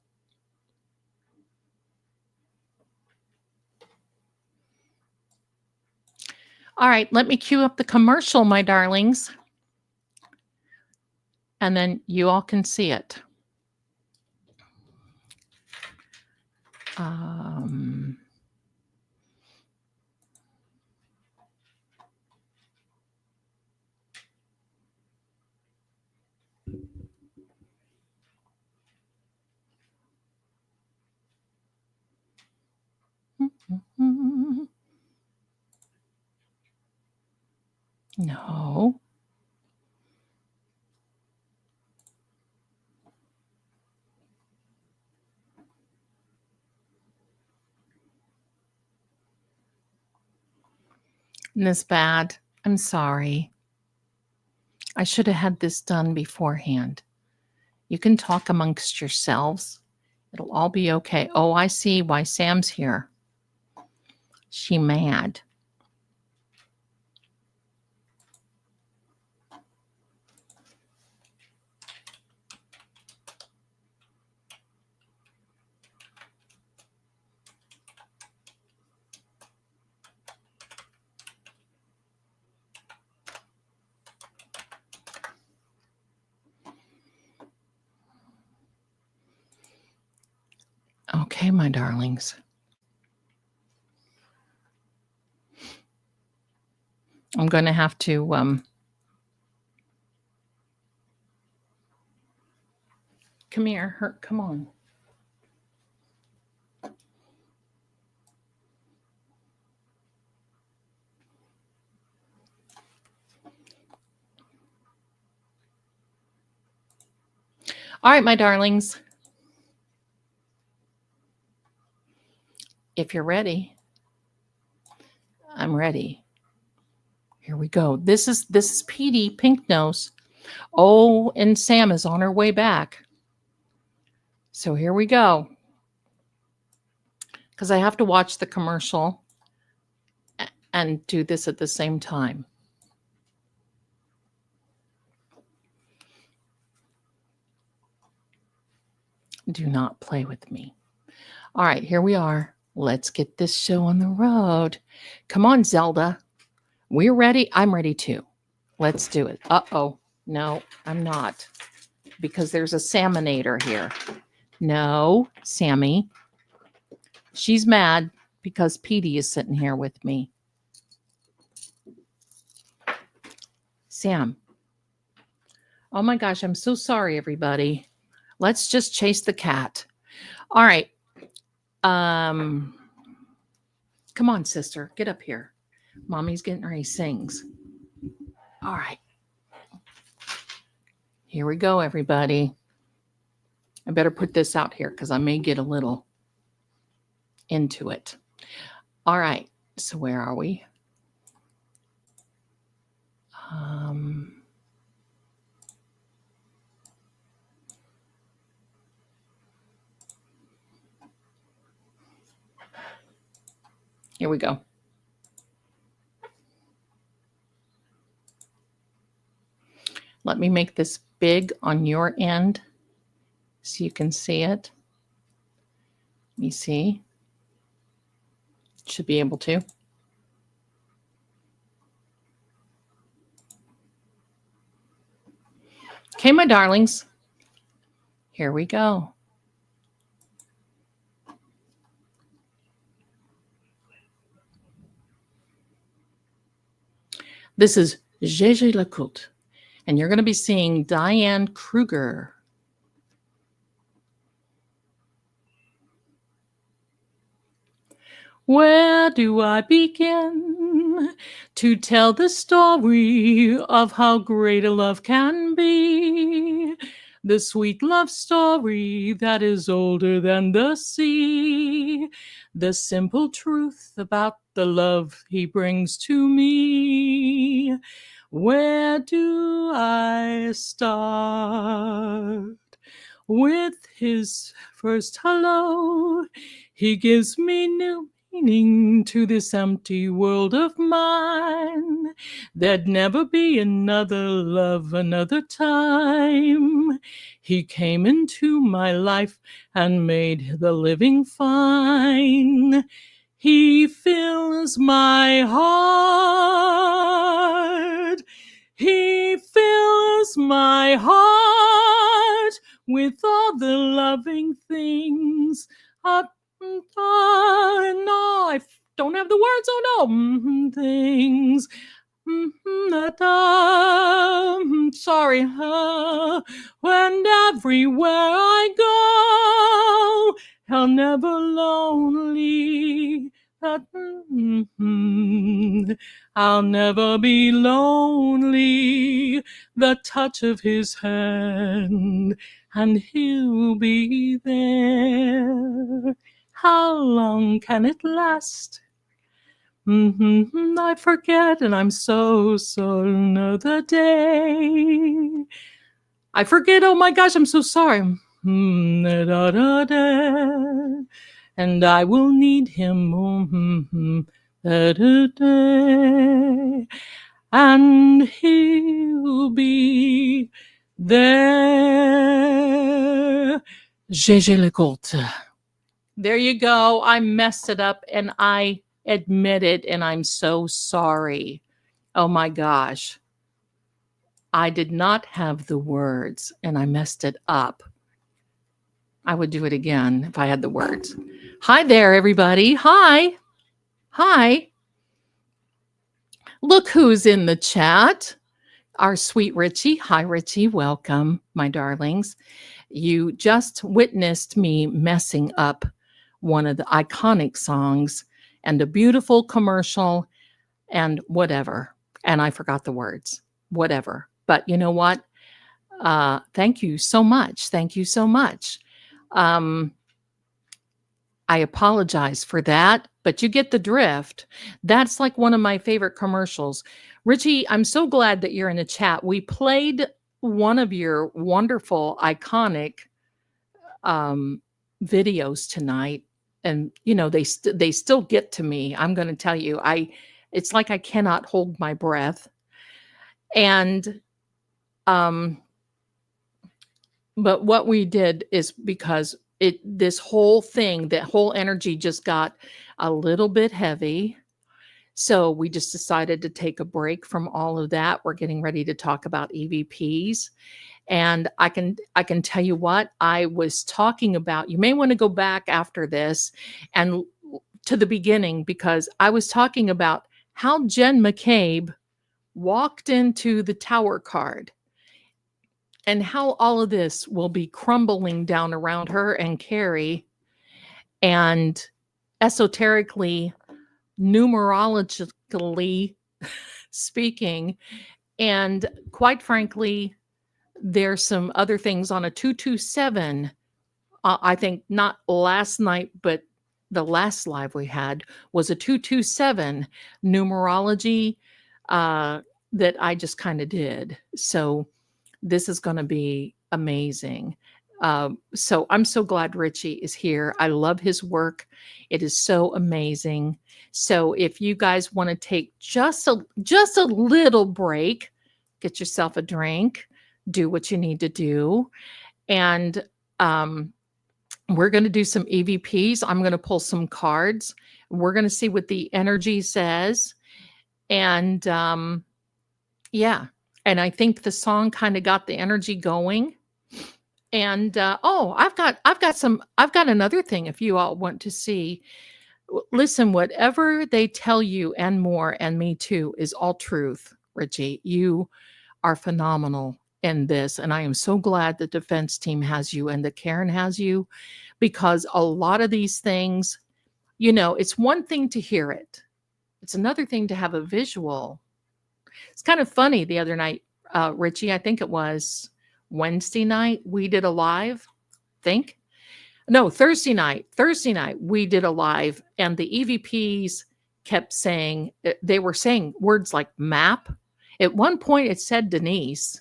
All right, let me cue up the commercial, my darlings. And then you all can see it. No. Isn't this bad? I'm sorry. I should have had this done beforehand. You can talk amongst yourselves. It'll all be okay. Oh, I see why Sam's here. She mad. Okay, my darlings. I'm going to have to come here. Come on. All right, my darlings. If you're ready, I'm ready. Here we go. This is Petey, Pink Nose. Oh, and Sam is on her way back. So here we go. Because I have to watch the commercial and do this at the same time. Do not play with me. All right, here we are. Let's get this show on the road. Come on, Zelda. We're ready. I'm ready too. Let's do it. Uh-oh. No, I'm not. Because there's a Salmonator here. No, Sammy. She's mad because Petey is sitting here with me. Sam. Oh my gosh, I'm so sorry, everybody. Let's just chase the cat. All right. Come on, sister. Get up here. Mommy's getting ready to sings. All right. Here we go, everybody. I better put this out here because I may get a little into it. All right. So where are we? Here we go. Let me make this big on your end so you can see it. Let me see. Should be able to. Okay, my darlings. Here we go. This is Gégé Lecoultre, and you're going to be seeing Diane Kruger. Where do I begin to tell the story of how great a love can be? the sweet love story that is older than the sea, the simple truth about the love he brings to me. Where do I start? With his first hello, he gives me new meaning to this empty world of mine. There'd never be another love another time. He came into my life and made the living fine. He fills my heart. He fills my heart with all the loving things. No, I don't have the words. Oh no, things. Sorry. And everywhere I go, I'll never lonely. I'll never be lonely. The touch of his hand, and he'll be there. How long can it last? I forget, and I'm so another day. I forget. Oh my gosh, I'm so sorry. And I will need him. And he'll be there. Gégé Lecoultre. There you go. I messed it up, and I admit it, and I'm so sorry. Oh my gosh. I did not have the words, and I messed it up. I would do it again if I had the words. Hi there, everybody. Hi. Hi. Look who's in the chat. Our sweet Richie. Hi, Richie. Welcome, my darlings. You just witnessed me messing up one of the iconic songs and a beautiful commercial and whatever. And I forgot the words. Whatever. But you know what? Thank you so much. Thank you so much. I apologize for that, but you get the drift. That's like one of my favorite commercials. Richie, I'm so glad that you're in the chat. We played one of your wonderful, iconic videos tonight, and you know they still get to me. I'm going to tell you, it's like I cannot hold my breath. And but what we did is because this whole thing, that whole energy just got a little bit heavy. So we just decided to take a break from all of that. We're getting ready to talk about EVPs. And I can tell you what I was talking about. You may want to go back after this and to the beginning, because I was talking about how Jen McCabe walked into the Tower card and how all of this will be crumbling down around her and Carrie, and esoterically, numerologically speaking. And quite frankly, there's some other things on a 227. I think not last night, but the last live we had was a 227 numerology that I just kind of did. So this is going to be amazing. So I'm so glad Richie is here. I love his work. It is so amazing. So if you guys want to take just a little break, get yourself a drink, do what you need to do. And we're going to do some EVPs. I'm going to pull some cards. We're going to see what the energy says. And yeah. And I think the song kind of got the energy going. And I've got another thing if you all want to see. Listen, whatever they tell you and more, and me too, is all truth, Richie. You are phenomenal in this. And I am so glad the defense team has you and that Karen has you, because a lot of these things, you know, it's one thing to hear it. It's another thing to have a visual. It's kind of funny the other night, Richie, I think it was, Wednesday night, we did a live, think. No, Thursday night. Thursday night, we did a live, and the EVPs kept saying, they were saying words like map. At one point, it said Denise.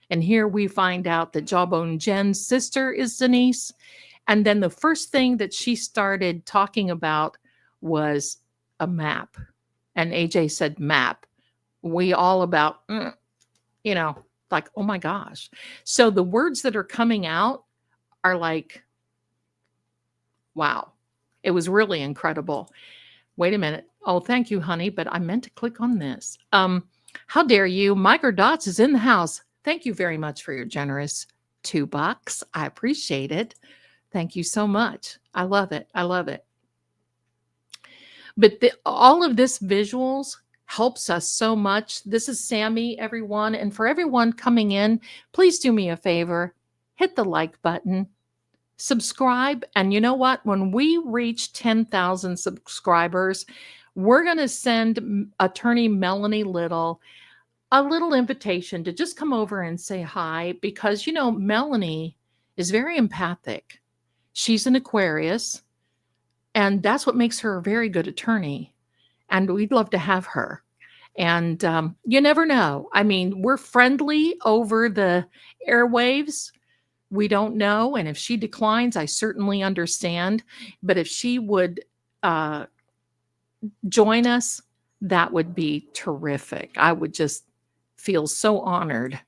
And here we find out that Jawbone Jen's sister is Denise. And then the first thing that she started talking about was a map. And AJ said map. We all about, like, oh my gosh. So the words that are coming out are like, wow. It was really incredible. Wait a minute. Oh, thank you, honey, but I meant to click on this. How dare you? Micro Dots is in the house. Thank you very much for your generous $2. I appreciate it. Thank you so much. I love it. I love it. But all of this visuals helps us so much. This is Sammy, everyone. And for everyone coming in, please do me a favor. Hit the like button. Subscribe. And you know what? When we reach 10,000 subscribers, we're going to send attorney Melanie Little a little invitation to just come over and say hi, because, Melanie is very empathic. She's an Aquarius, and that's what makes her a very good attorney. And we'd love to have her. And you never know. I mean, we're friendly over the airwaves. We don't know. And if she declines, I certainly understand. But if she would join us, that would be terrific. I would just feel so honored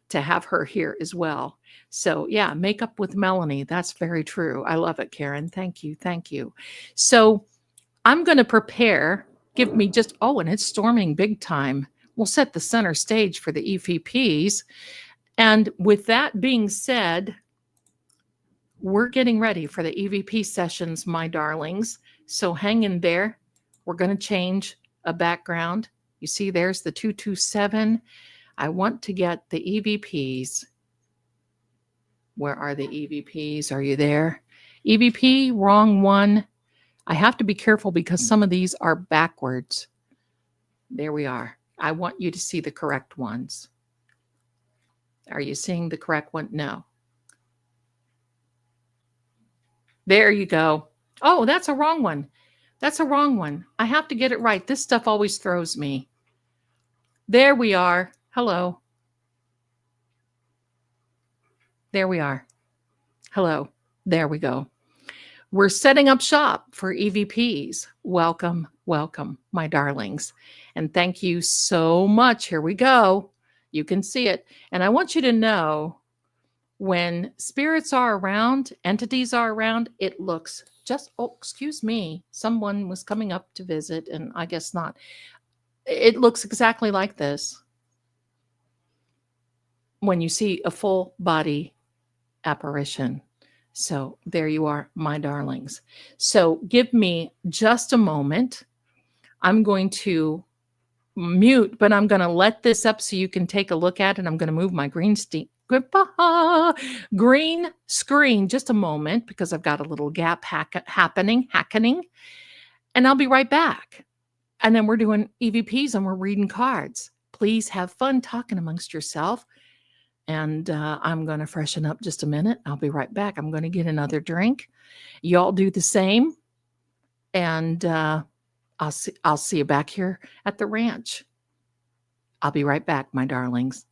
to have her here as well. So yeah, make up with Melanie. That's very true. I love it, Karen. Thank you. Thank you. So I'm going to prepare. Give me just, and it's storming big time. We'll set the center stage for the EVPs. And with that being said, we're getting ready for the EVP sessions, my darlings. So hang in there. We're going to change a background. You see, there's the 227. I want to get the EVPs. Where are the EVPs? Are you there? EVP, wrong one. I have to be careful because some of these are backwards. There we are. I want you to see the correct ones. Are you seeing the correct one? No. There you go. Oh, that's a wrong one. That's a wrong one. I have to get it right. This stuff always throws me. There we are. Hello. There we are. Hello. There we go. We're setting up shop for EVPs. Welcome, welcome, my darlings. And thank you so much. Here we go. You can see it. And I want you to know, when spirits are around, entities are around, it looks just, excuse me, someone was coming up to visit, and I guess not. It looks exactly like this when you see a full body apparition. So there you are, my darlings. So give me just a moment. I'm going to mute, but I'm going to let this up so you can take a look at it. I'm going to move my green screen just a moment, because I've got a little gap happening. And I'll be right back. And then we're doing EVPs and we're reading cards. Please have fun talking amongst yourself. And I'm going to freshen up just a minute. I'll be right back. I'm going to get another drink. Y'all do the same. And I'll see you back here at the ranch. I'll be right back, my darlings.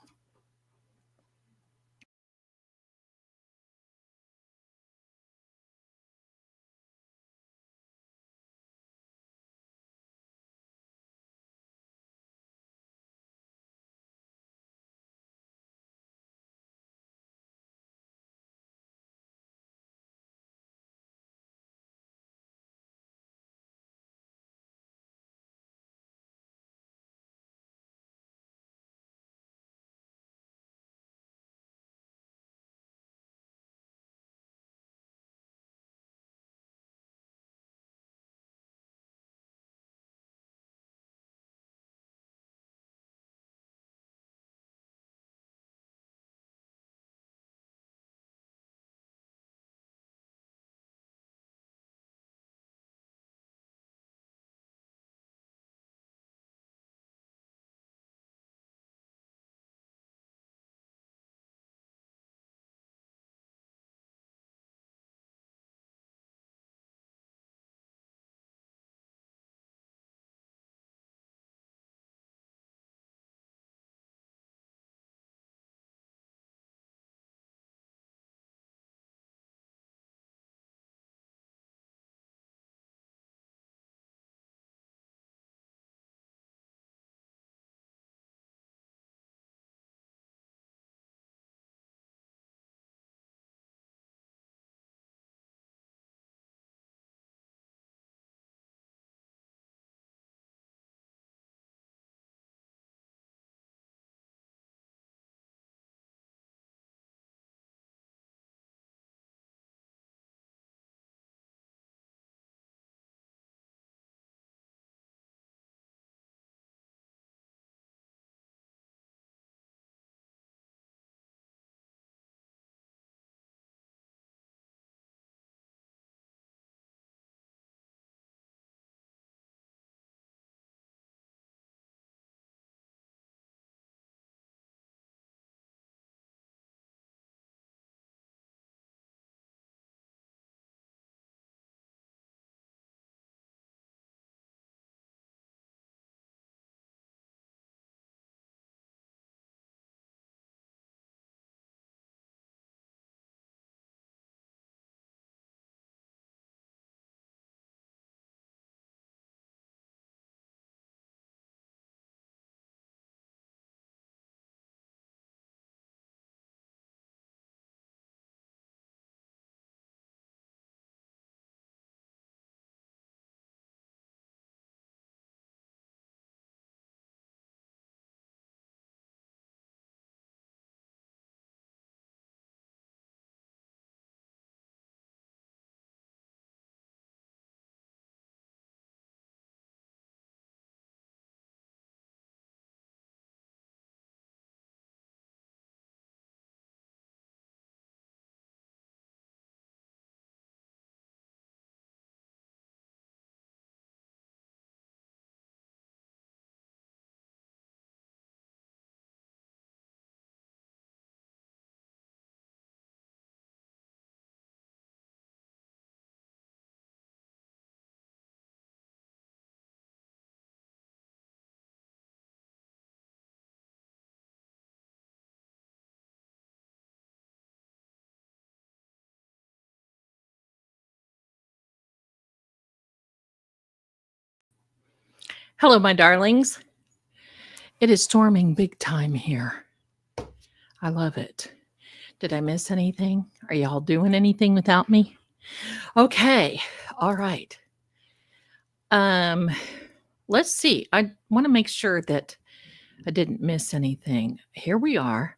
Hello, my darlings. It is storming big time here. I love it. Did I miss anything? Are y'all doing anything without me? Okay. All right. Let's see. I want to make sure that I didn't miss anything. Here we are.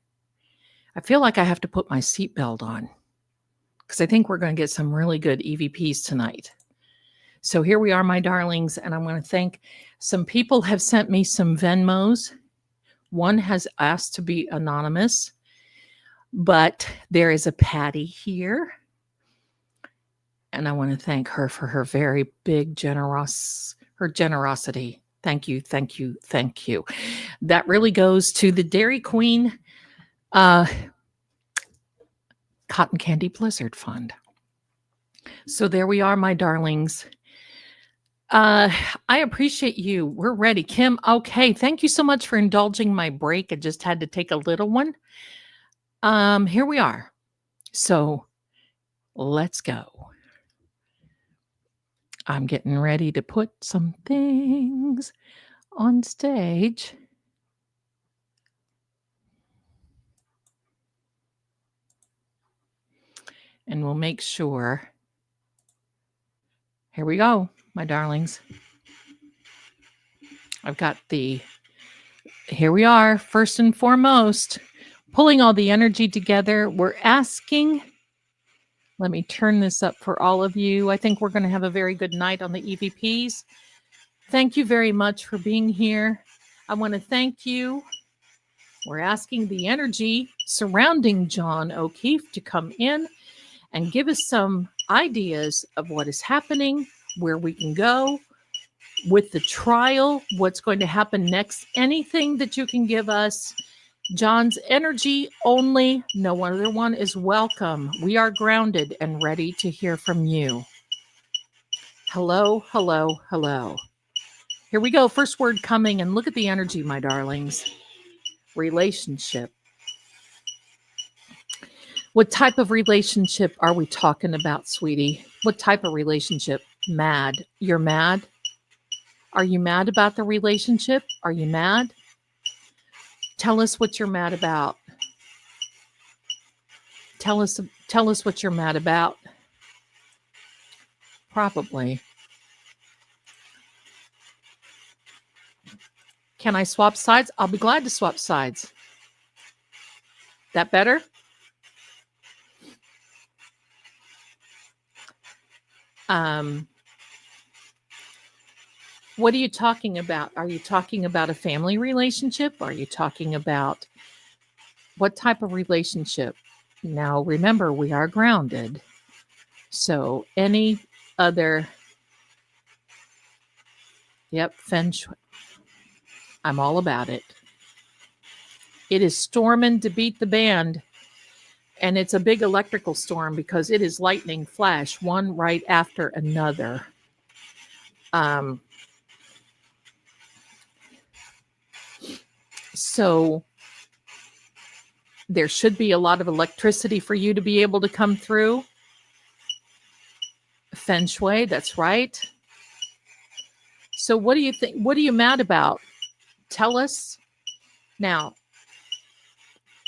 I feel like I have to put my seatbelt on because I think we're going to get some really good EVPs tonight. So here we are, my darlings, and I want to thank some people have sent me some Venmos. One has asked to be anonymous, but there is a Patty here. And I want to thank her for her very big generosity. Thank you, thank you, thank you. That really goes to the Dairy Queen Cotton Candy Blizzard Fund. So there we are, my darlings. I appreciate you. We're ready. Kim, okay. Thank you so much for indulging my break. I just had to take a little one. Here we are. So let's go. I'm getting ready to put some things on stage. And we'll make sure. Here we go, my darlings. I've got here we are, first and foremost, pulling all the energy together. We're asking, let me turn this up for all of you. I think we're going to have a very good night on the EVPs. Thank you very much for being here. I want to thank you. We're asking the energy surrounding John O'Keefe to come in and give us some ideas of what is happening, where we can go with the trial, what's going to happen next, anything that you can give us. John's energy only, no other one is welcome. We are grounded and ready to hear from you. Hello, hello, hello. Here we go. First word coming, and look at the energy, my darlings. Relationship. What type of relationship are we talking about, sweetie? What type of relationship? Mad. You're mad? Are you mad about the relationship? Are you mad? Tell us what you're mad about. Tell us what you're mad about. Probably. Can I swap sides? I'll be glad to swap sides. That better? What are you talking about? Are you talking about a family relationship? Are you talking about what type of relationship? Now, remember, we are grounded. So any other, yep, feng shui. I'm all about it. It is storming to beat the band. And it's a big electrical storm because it is lightning flash, one right after another. So there should be a lot of electricity for you to be able to come through. Feng shui, that's right. So what do you think? What are you mad about? Tell us. Now,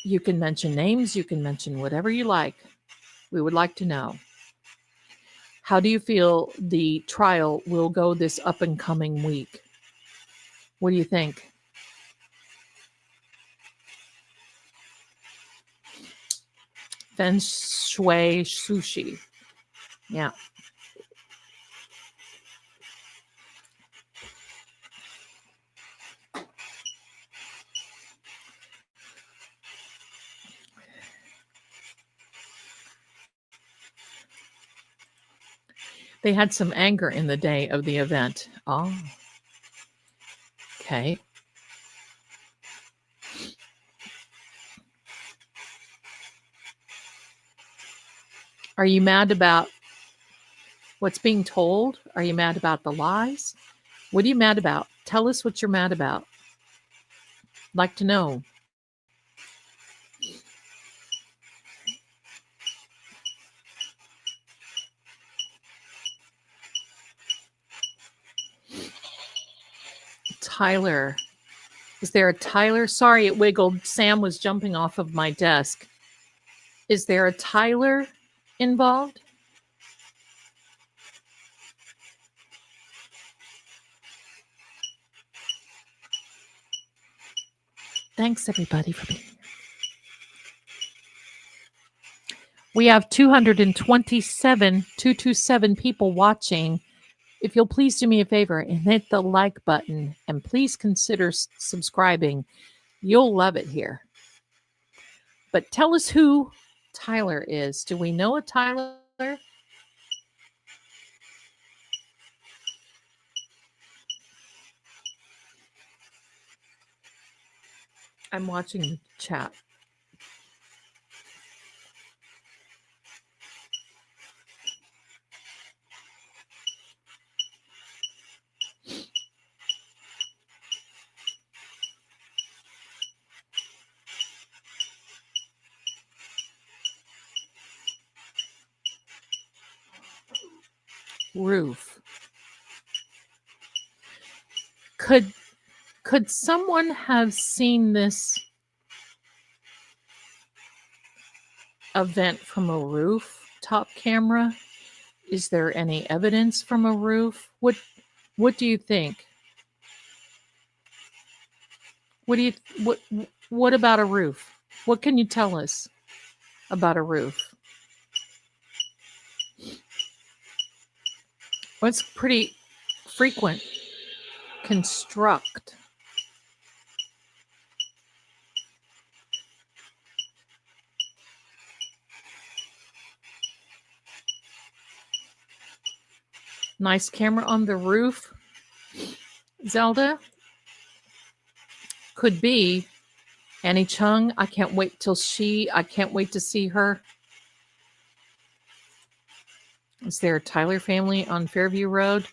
you can mention names. You can mention whatever you like. We would like to know. How do you feel the trial will go this up and coming week? What do you think? Feng shui sushi. Yeah. They had some anger in the day of the event. Oh. Okay. Are you mad about what's being told? Are you mad about the lies? What are you mad about? Tell us what you're mad about. I'd like to know. Tyler? Is there a Tyler? Sorry, it wiggled. Sam was jumping off of my desk. Is there a Tyler involved? Thanks, everybody, for being here. We have 227 people watching. If you'll please do me a favor and hit the like button, and please consider subscribing. You'll love it here. But tell us who Tyler is. Do we know a Tyler? I'm watching the chat. Roof. Could someone have seen this event from a rooftop camera? Is there any evidence from a roof? What do you think? What about a roof? What can you tell us about a roof? Well, it's pretty frequent. Construct. Nice camera on the roof. Zelda. Could be Annie Chung. I can't wait to see her. Is there a Tyler family on Fairview Road?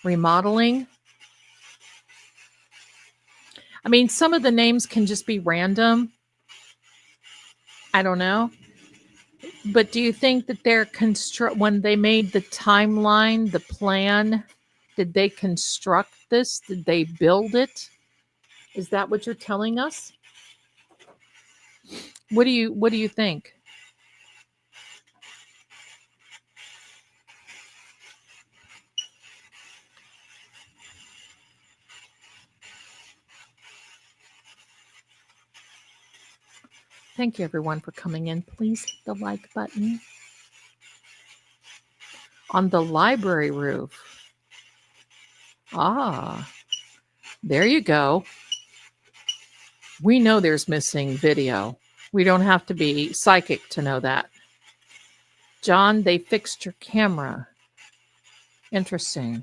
Remodeling. I mean, some of the names can just be random. I don't know. But do you think that they're when they made the timeline, the plan, did they construct this? Did they build it? Is that what you're telling us? What do you think? Thank you, everyone, for coming in. Please hit the like button. On the library roof. Ah, there you go. We know there's missing video. We don't have to be psychic to know that. John, they fixed your camera. Interesting.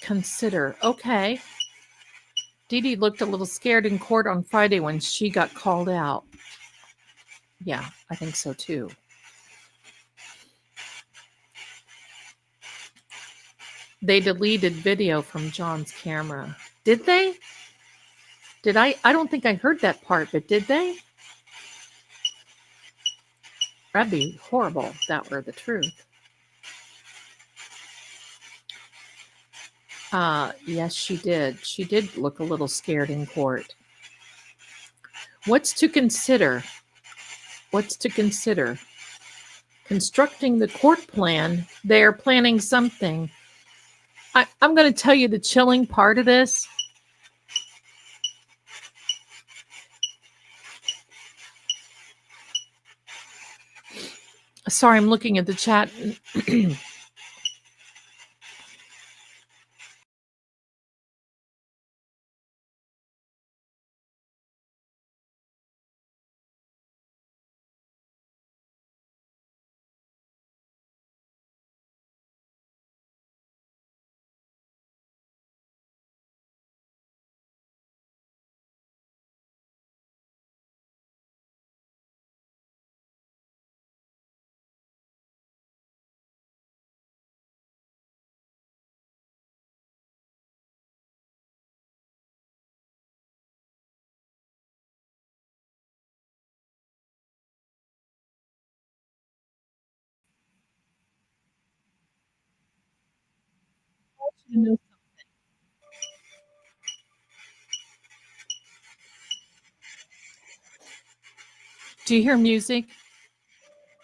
Consider. Okay. Dee Dee looked a little scared in court on Friday when she got called out. Yeah, I think so too. They deleted video from John's camera. Did they? Did I? I don't think I heard that part, but did they? That'd be horrible if that were the truth. Yes, she did. She did look a little scared in court. What's to consider? What's to consider? Constructing the court plan, they're planning something. I'm going to tell you the chilling part of this. Sorry, I'm looking at the chat. to know. Do you hear music?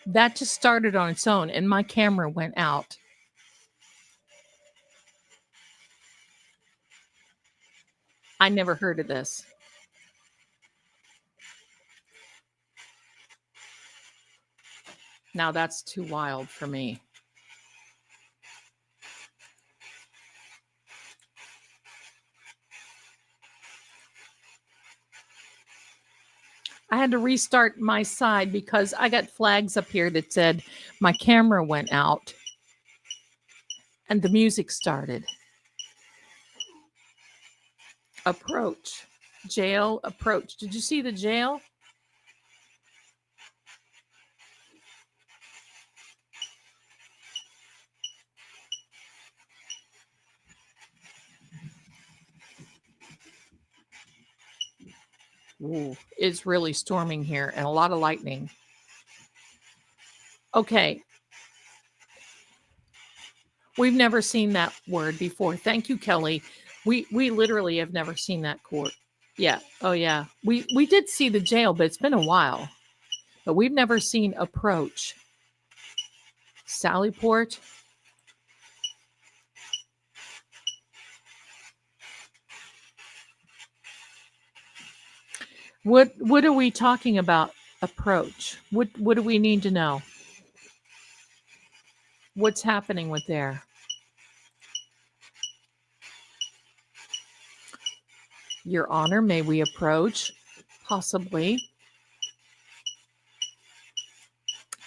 That just started on its own, and my camera went out. I never heard of this. Now that's too wild for me. I had to restart my side because I got flags up here that said my camera went out and the music started. Approach. Jail approach. Did you see the jail? Ooh, it's really storming here and a lot of lightning. Okay. We've never seen that word before. Thank you, Kelly. We literally have never seen that court. Yeah. Oh yeah. We did see the jail, but it's been a while. But we've never seen approach. Sallyport. What are we talking about? Approach. What do we need to know? What's happening with there? Your Honor, may we approach? Possibly.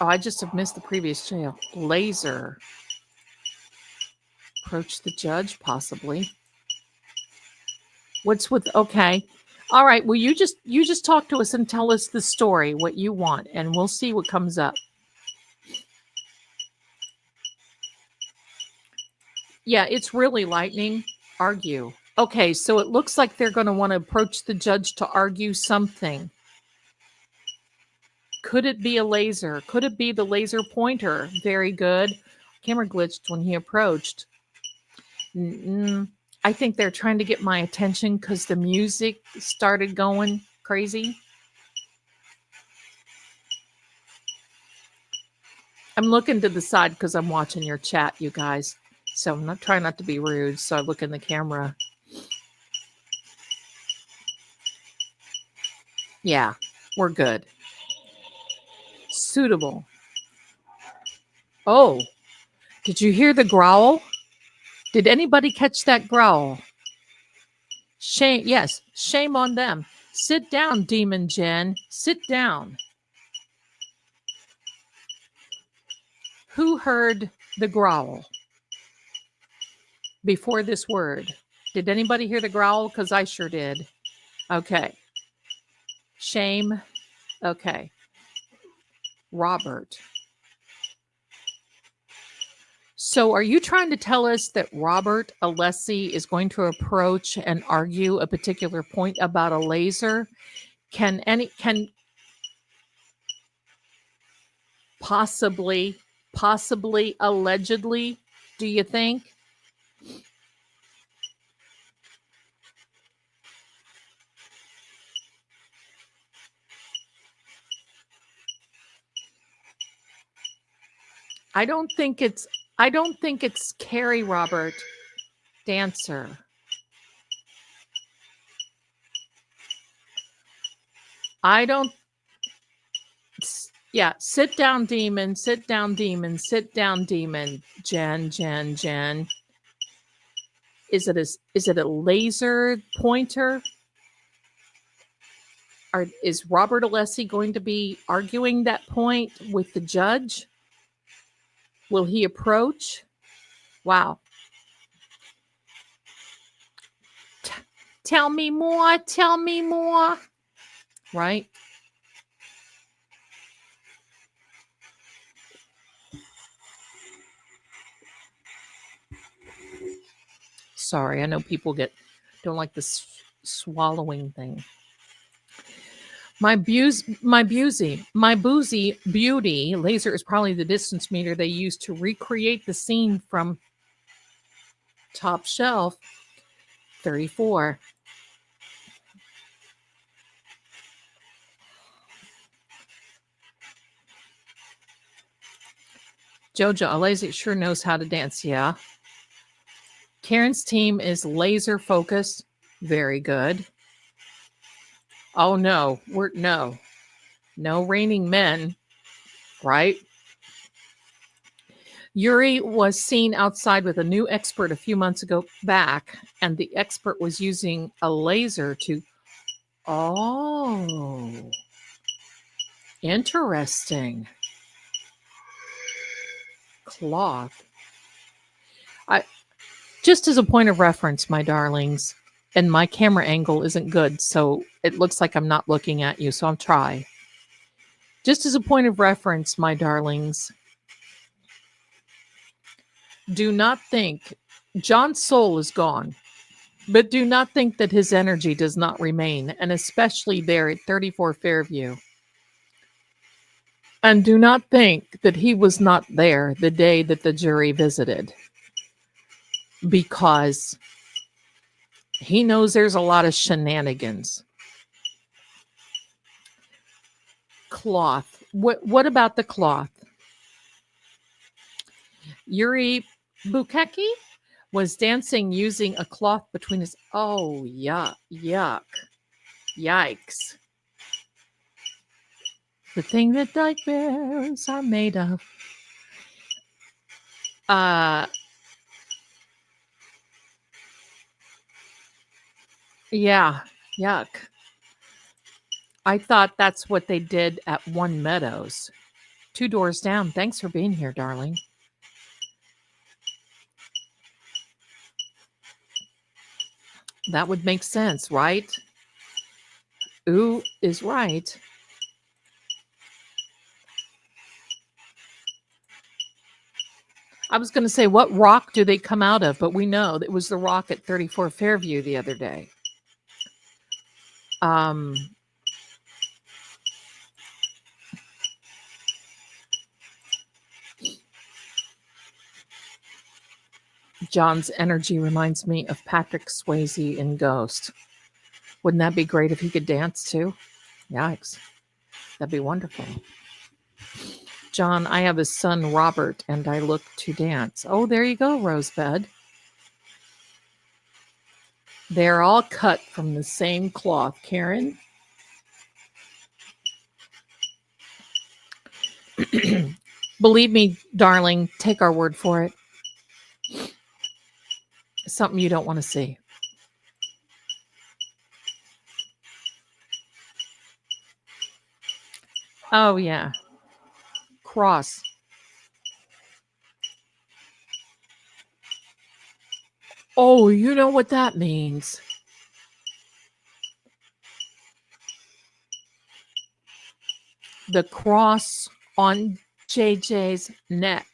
Oh, I just have missed the previous jail. Laser. Approach the judge, possibly. What's with, okay. All right, well, you just talk to us and tell us the story, what you want, and we'll see what comes up. Yeah, it's really lightning. Argue. Okay, so it looks like they're going to want to approach the judge to argue something. Could it be a laser? Could it be the laser pointer? Very good. Camera glitched when he approached. I think they're trying to get my attention because the music started going crazy. I'm looking to the side because I'm watching your chat, you guys. So I'm not trying not to be rude. So I look in the camera. Yeah, we're good. Suitable. Oh, did you hear the growl? Did anybody catch that growl? Shame. Yes, shame on them. Sit down, Demon Jen. Sit down. Who heard the growl before this word? Did anybody hear the growl? Because I sure did. Okay. Shame. Okay. Robert. So are you trying to tell us that Robert Alessi is going to approach and argue a particular point about a laser? Can possibly, allegedly, do you think? I don't think it's Carrie Robert Dancer. I don't. Yeah, sit down, demon. Sit down, demon. Sit down, demon. Jen. Is it a laser pointer? Is Robert Alessi going to be arguing that point with the judge? Will he approach? Wow. Tell me more. Tell me more. Right? Sorry, I know people don't like this swallowing thing. My boozy beauty laser is probably the distance meter they use to recreate the scene from Top shelf, 34. Jojo, Alazi sure knows how to dance. Yeah. Karen's team is laser focused. Very good. Oh no, no raining men, right? Yuri was seen outside with a new expert a few months ago back, and the expert was using a laser to. Oh, interesting. Cloth. I just as a point of reference, my darlings, and my camera angle isn't good, so it looks like I'm not looking at you, so I'll try. Just as a point of reference, my darlings, do not think John's soul is gone, but do not think that his energy does not remain, and especially there at 34 Fairview. And do not think that he was not there the day that the jury visited, because he knows there's a lot of shenanigans. Cloth. What about the cloth? Yuri Bukeki was dancing using a cloth between his. Oh, yuck. Yikes. The thing that nightmares are made of. Yeah, yuck. I thought that's what they did at One Meadows. 2 doors down. Thanks for being here, darling. That would make sense, right? Ooh is right. I was going to say, what rock do they come out of? But we know that it was the rock at 34 Fairview the other day. John's energy reminds me of Patrick Swayze in Ghost. Wouldn't that be great if he could dance too? Yikes. That'd be wonderful. John, I have a son, Robert, and I look to dance. Oh, there you go, Rosebud. They're all cut from the same cloth, Karen. Believe me, darling, take our word for it. Something you don't want to see. Oh, yeah. Cross. Oh, you know what that means. The cross on JJ's neck.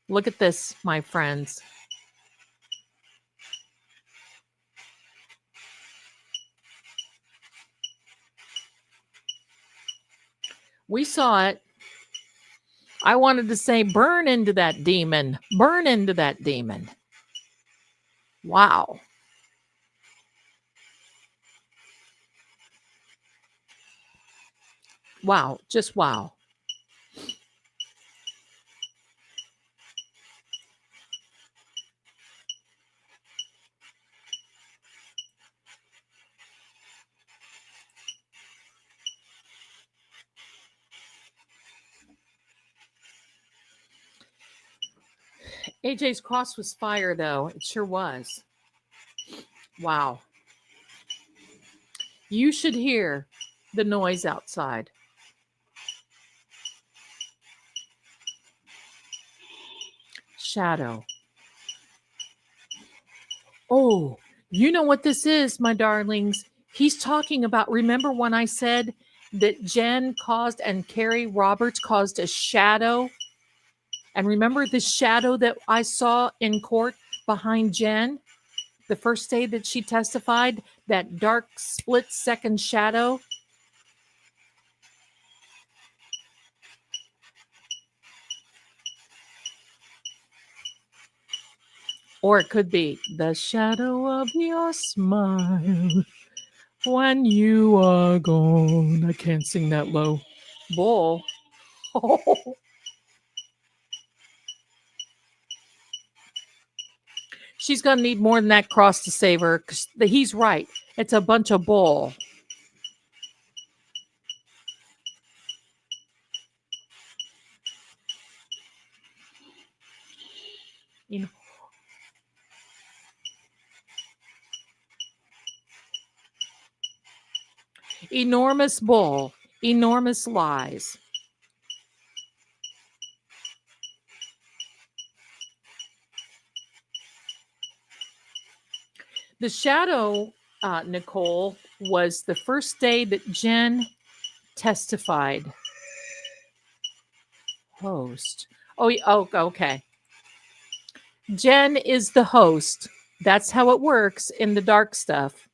Look at this, my friends. We saw it. I wanted to say, burn into that demon. Burn into that demon. Wow. Wow. Just wow. AJ's cross was fire, though. It sure was. Wow. You should hear the noise outside. Shadow. Oh, you know what this is, my darlings. He's talking about, remember when I said that Jen caused and Carrie Roberts caused a shadow? And remember the shadow that I saw in court behind Jen? The first day that she testified, that dark split-second shadow? Or it could be the shadow of your smile when you are gone. I can't sing that low. Bull. She's going to need more than that cross to save her. 'Cause he's right. It's a bunch of bull. You know, enormous bull, enormous lies. The shadow, Nicole, was the first day that Jen testified. Host. Oh, okay. Jen is the host. That's how it works in the dark stuff.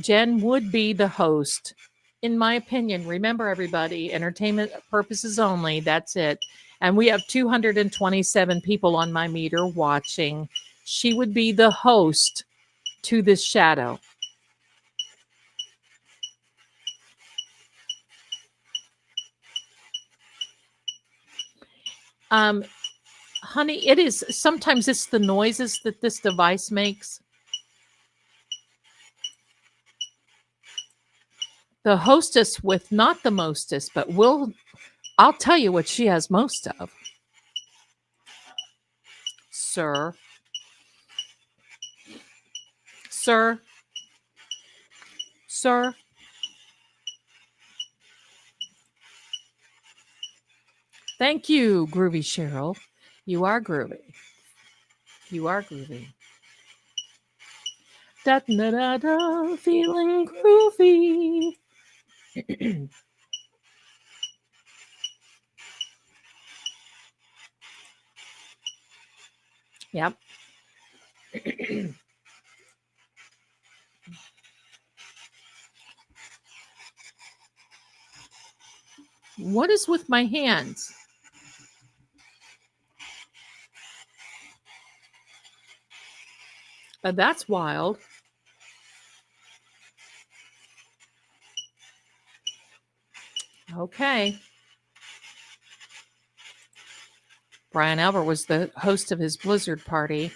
Jen would be the host, in my opinion. Remember, everybody, entertainment purposes only. That's it. And we have 227 people on my meter watching. She would be the host to this shadow. Honey, it is sometimes it's the noises that this device makes. The hostess with not the mostest, but I'll tell you what she has most of. Sir. Sir. Sir. Thank you, Groovy Cheryl. You are groovy. You are groovy. Da da da da, feeling groovy. Yep. What is with my hands? That's wild. Okay. Brian Albert was the host of his Blizzard party.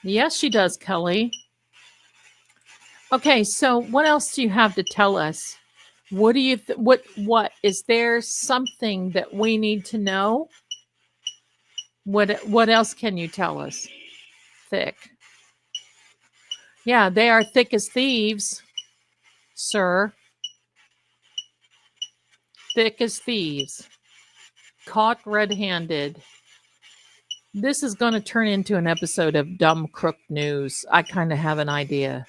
Yes, she does, Kelly. Okay, so what else do you have to tell us? What do you what is there something that we need to know? What else can you tell us? Thick. Yeah, they are thick as thieves, sir. Thick as thieves. Caught red-handed. This is going to turn into an episode of Dumb Crook News. I kind of have an idea.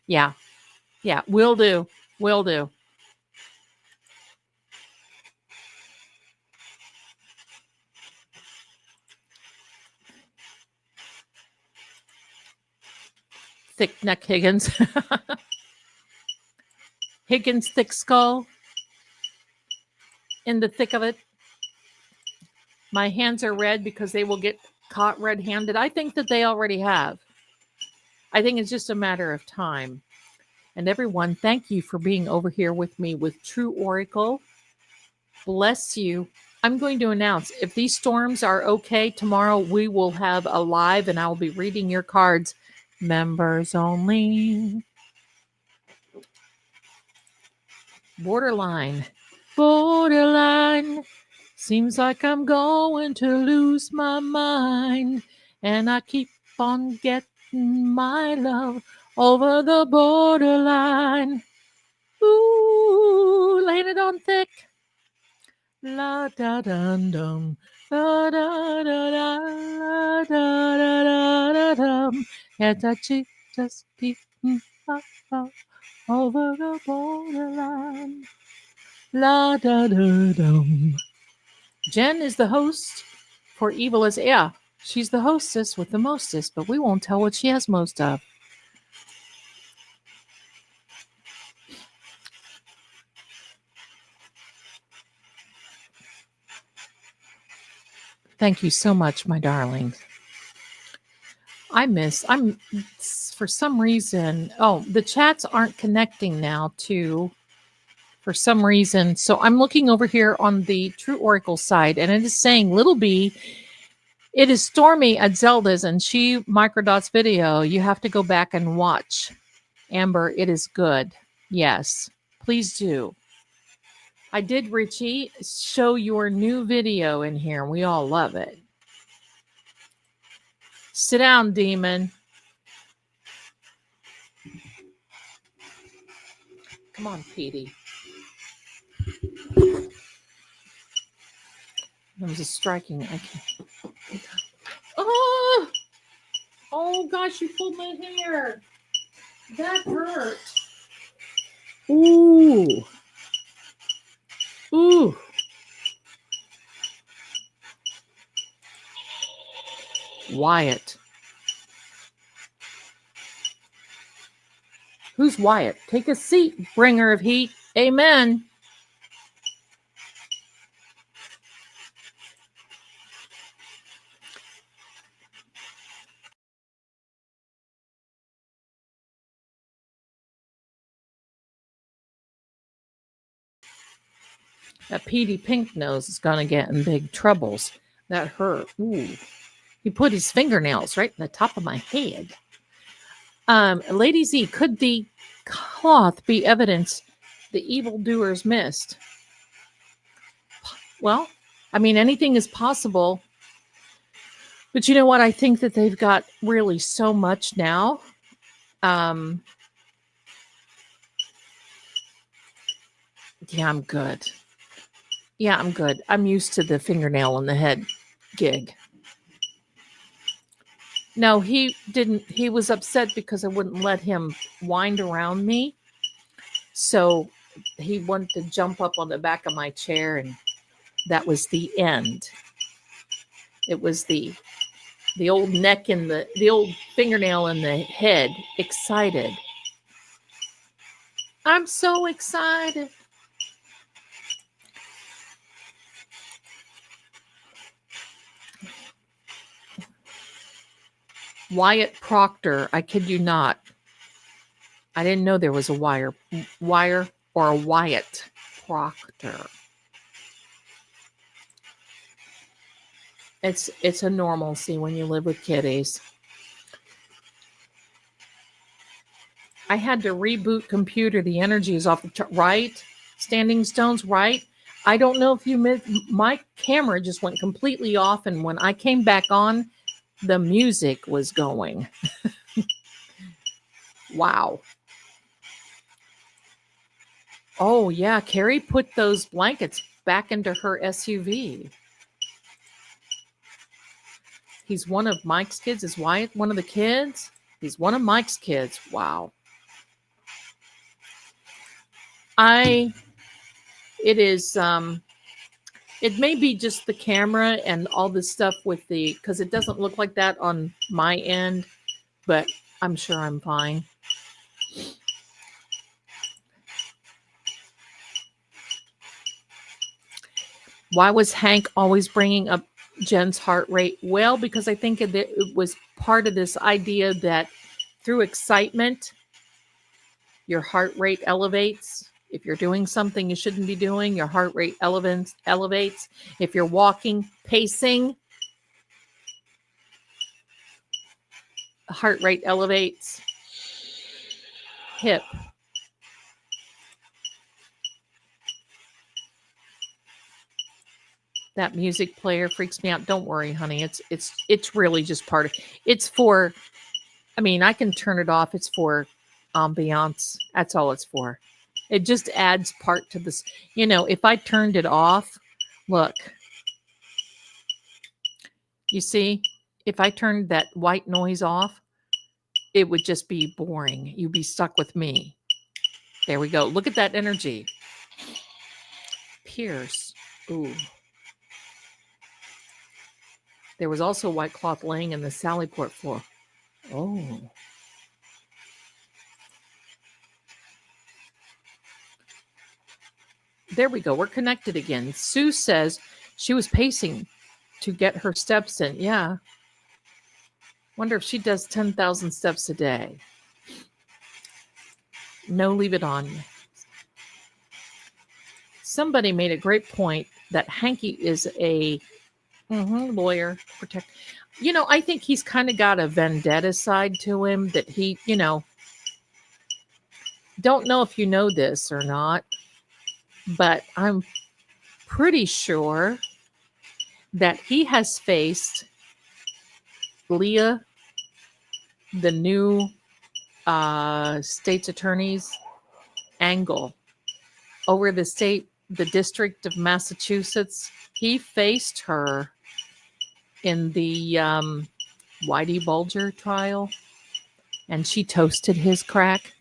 Yeah. Yeah, will do. Will do. Thick neck Higgins. Higgins thick skull. In the thick of it. My hands are red because they will get caught red-handed. I think that they already have. I think it's just a matter of time. And everyone, thank you for being over here with me with True Oracle. Bless you. I'm going to announce if these storms are okay tomorrow, we will have a live and I will be reading your cards. Members only. Borderline. Borderline. Seems like I'm going to lose my mind. And I keep on getting my love over the borderline. Ooh, laying it on thick. La da dum dum. Da da da da da da da da dum. And I just keep over the borderline. La da da dum. Jen is the host for Evil is. Yeah, She's the hostess with the mostest, but we won't tell what she has most of. Thank you so much, my darling. I'm for some reason, the chats aren't connecting now for some reason. So I'm looking over here on the True Oracle side, and it is saying, Little B, it is stormy at Zelda's, and she microdots video. You have to go back and watch. Amber, it is good. Yes, please do. I did, Richie, show your new video in here. We all love it. Sit down, demon. Come on, Petey. That was a striking. I can't. Oh gosh, you pulled my hair. That hurt. Ooh. Wyatt. Who's Wyatt? Take a seat, bringer of heat. Amen. That Petey Pink Nose is going to get in big troubles. That hurt. Ooh. He put his fingernails right in the top of my head. Lady Z, could the cloth be evidence the evildoers missed? Well, I mean, anything is possible. But you know what? I think that they've got really so much now. Yeah, I'm good. I'm used to the fingernail on the head gig. No, he didn't. He was upset because I wouldn't let him wind around me. So he wanted to jump up on the back of my chair, and that was the end. It was the old neck and the old fingernail in the head. Excited. I'm so excited. Wyatt Proctor. I kid you not. I didn't know there was a wire or a Wyatt Proctor. It's a normalcy when you live with kitties. I had to reboot computer. The energy is off the chart. Right? Standing Stones, right? I don't know if you missed. My camera just went completely off, and when I came back on, the music was going. Wow. Oh, yeah. Carrie put those blankets back into her SUV. He's one of Mike's kids. Is Wyatt one of the kids? He's one of Mike's kids. Wow. It may be just the camera and all this stuff with because it doesn't look like that on my end, but I'm sure I'm fine. Why was Hank always bringing up Jen's heart rate? Well, because I think it was part of this idea that through excitement, your heart rate elevates. If you're doing something you shouldn't be doing, your heart rate elevates. If you're walking, pacing, heart rate elevates. Hip. That music player freaks me out. Don't worry, honey. It's really just part of it's for. I mean, I can turn it off. It's for ambiance. That's all it's for. It just adds part to this. You know, if I turned it off, look. You see, if I turned that white noise off, it would just be boring. You'd be stuck with me. There we go. Look at that energy. Pierce. Ooh. There was also white cloth laying in the Sallyport floor. Oh. There we go. We're connected again. Sue says she was pacing to get her steps in. Yeah. Wonder if she does 10,000 steps a day. No, leave it on. Somebody made a great point that Hanky is a lawyer. Protect. I think he's kind of got a vendetta side to him that he, don't know if you know this or not, but I'm pretty sure that he has faced Leah, the new state's attorney's angle over the district of Massachusetts. He faced her in the Whitey Bulger trial, and she toasted his crack.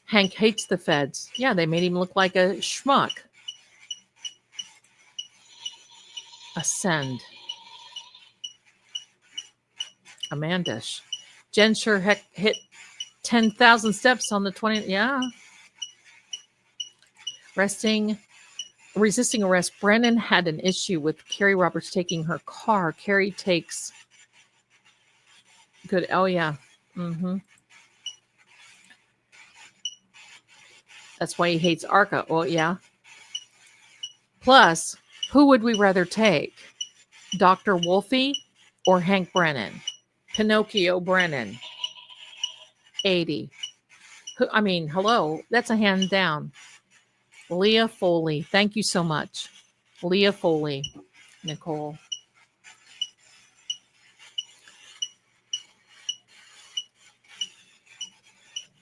Hank hates the feds. Yeah, they made him look like a schmuck. Ascend. Amandish. Jen sure heck hit 10,000 steps on the 20. Yeah. Resisting arrest. Brennan had an issue with Carrie Roberts taking her car. Carrie takes. Good. Oh, yeah. That's why he hates ARCA. Oh, yeah. Plus, who would we rather take? Dr. Wolfie or Hank Brennan? Pinocchio Brennan. 80. Hello. That's a hand down. Leah Foley. Thank you so much. Leah Foley. Nicole.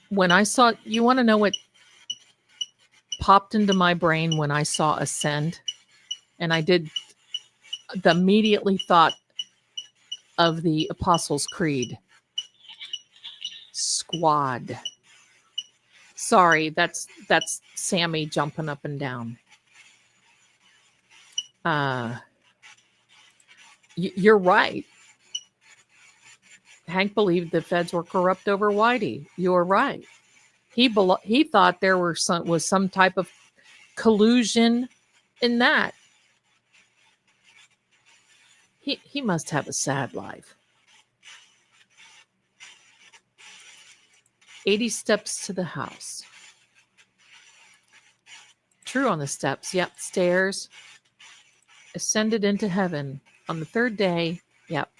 When I saw, you want to know what popped into my brain when I saw Ascend? And I did immediately thought of the Apostles' Creed. Squad. Sorry, that's Sammy jumping up and down. You're right. Hank believed the feds were corrupt over Whitey. You're right. He thought there was some type of collusion in that. He must have a sad life. 80 steps to the house. True on the steps. Yep. Stairs. Ascended into heaven on the third day. Yep.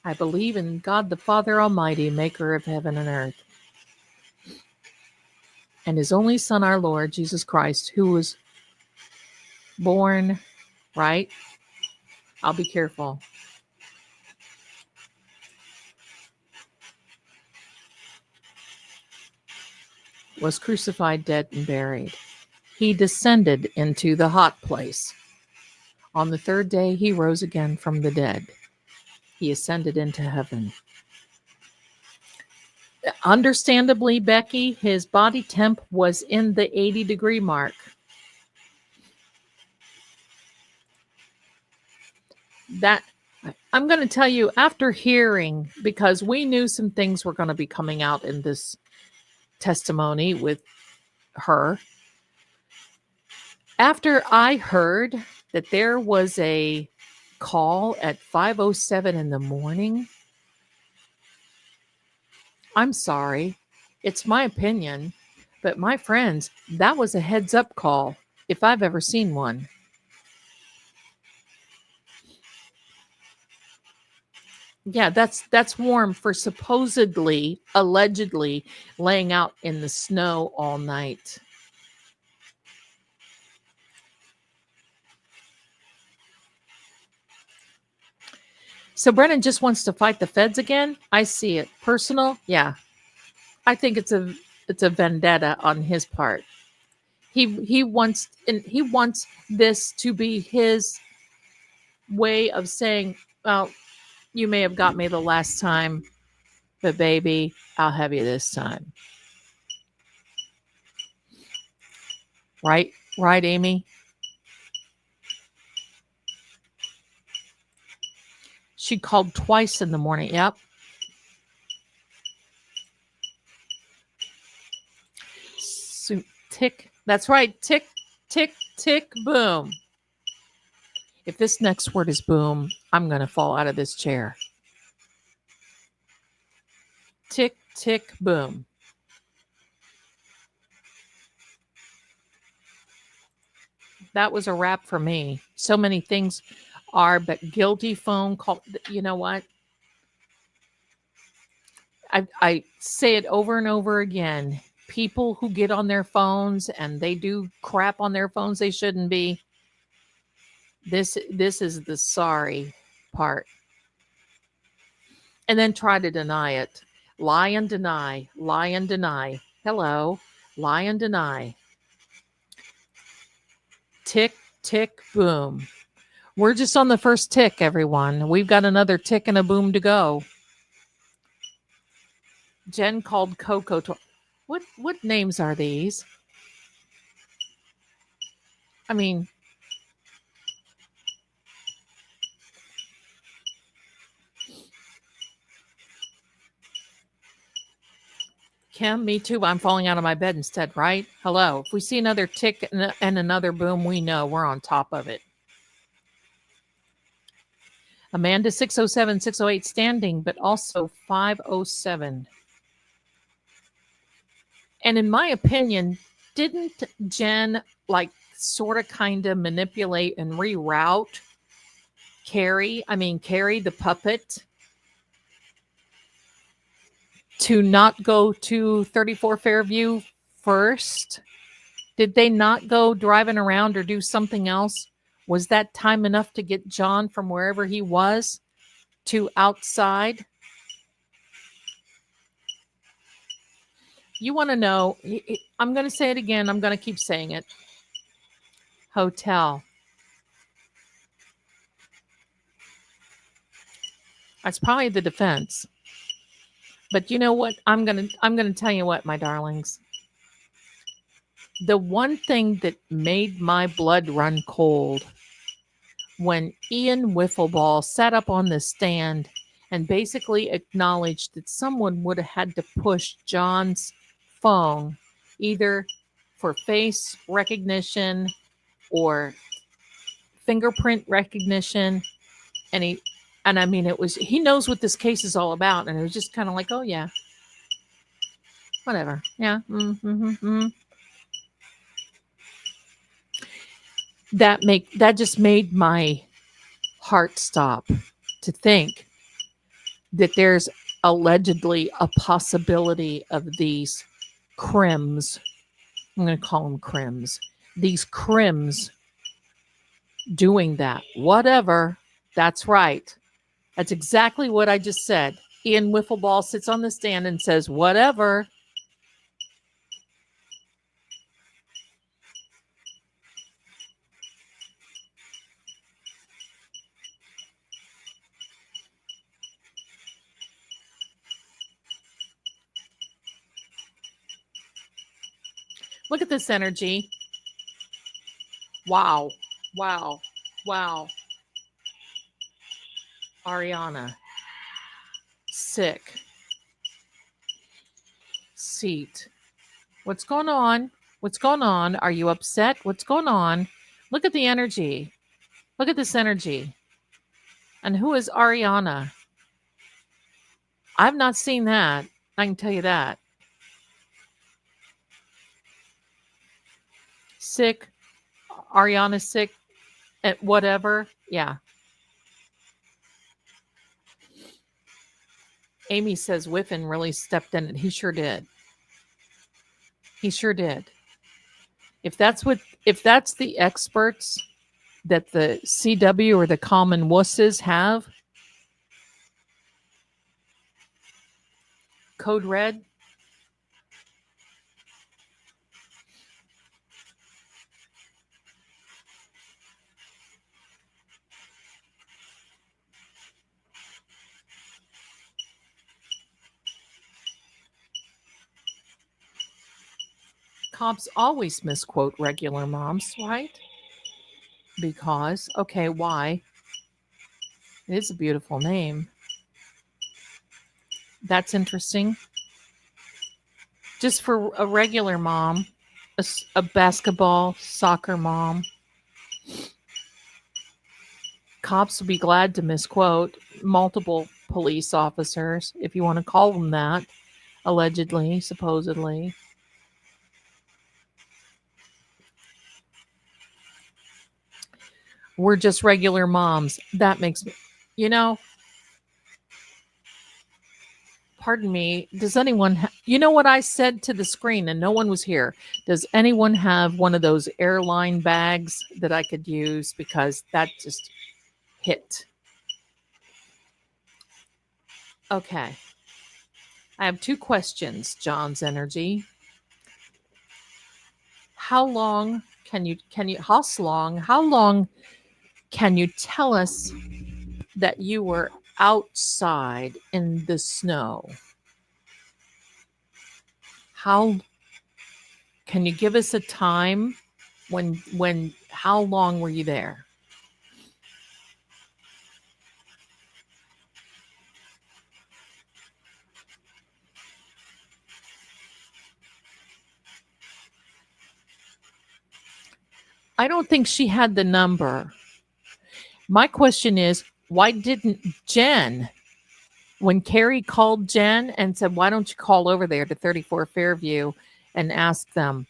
I believe in God the Father Almighty, maker of heaven and earth, and his only Son, our Lord, Jesus Christ, who was born, right? I'll be careful. Was crucified, dead, and buried. He descended into the hot place. On the third day, he rose again from the dead. He ascended into heaven. Understandably, Becky, his body temp was in the 80-degree mark. That I'm going to tell you after hearing, because we knew some things were going to be coming out in this testimony with her. After I heard that there was a call at 5:07 in the morning, I'm sorry, it's my opinion, but my friends, that was a heads up call if I've ever seen one. Yeah, that's warm for supposedly, allegedly laying out in the snow all night. So Brennan just wants to fight the feds again. I see it. Personal, yeah. I think it's a vendetta on his part. He wants this to be his way of saying, well, you may have got me the last time, but baby, I'll have you this time. Right, Amy? She called twice in the morning. Yep. So, tick. That's right. Tick, tick, tick, boom. If this next word is boom, I'm going to fall out of this chair. Tick, tick, boom. That was a wrap for me. So many things are, but guilty phone call. You know what? I say it over and over again. People who get on their phones and they do crap on their phones they shouldn't be. This is the sorry part. And then try to deny it. Lie and deny. Lie and deny. Hello. Lie and deny. Tick, tick, boom. We're just on the first tick, everyone. We've got another tick and a boom to go. Jen called Coco. What names are these? I mean, Kim, me too. I'm falling out of my bed instead, right? Hello. If we see another tick and another boom, we know we're on top of it. Amanda 607, 608 standing, but also 507. And in my opinion, didn't Jen like sort of kind of manipulate and reroute Carrie the puppet, to not go to 34 Fairview first? Did they not go driving around or do something else? Was that time enough to get John from wherever he was to outside? You want to know? I'm going to say it again. I'm going to keep saying it. Hotel. That's probably the defense. But you know what? I'm going to tell you what, my darlings. The one thing that made my blood run cold when Ian Wiffleball sat up on the stand and basically acknowledged that someone would have had to push John's phone either for face recognition or fingerprint recognition. And I mean, he knows what this case is all about. And it was just kind of like, oh yeah, whatever. Yeah. That just made my heart stop to think that there's allegedly a possibility of these crims. I'm going to call them crims. These crims doing that. Whatever. That's right. That's exactly what I just said. Ian Wiffleball sits on the stand and says, whatever. Look at this energy. Wow. Wow. Wow. Ariana. Sick. Seat. What's going on? What's going on? Are you upset? What's going on? Look at the energy. Look at this energy. And who is Ariana? I've not seen that. I can tell you that. Sick. Ariana sick. At whatever. Yeah. Amy says Whiffen really stepped in it. He sure did. He sure did. If that's the experts that the CW or the common wusses have, code red. Cops always misquote regular moms, right? Because, okay, why? It is a beautiful name. That's interesting. Just for a regular mom, a basketball, soccer mom, cops would be glad to misquote multiple police officers, if you want to call them that, allegedly, supposedly. We're just regular moms. That makes me, you know, pardon me, does anyone, you know what I said to the screen and no one was here? Does anyone have one of those airline bags that I could use? Because that just hit. Okay. I have 2 questions, John's Energy. How long can you, how long can you tell us that you were outside in the snow? How can you give us a time when how long were you there? I don't think she had the number. My question is, why didn't Jen, when Carrie called Jen and said, why don't you call over there to 34 Fairview and ask them?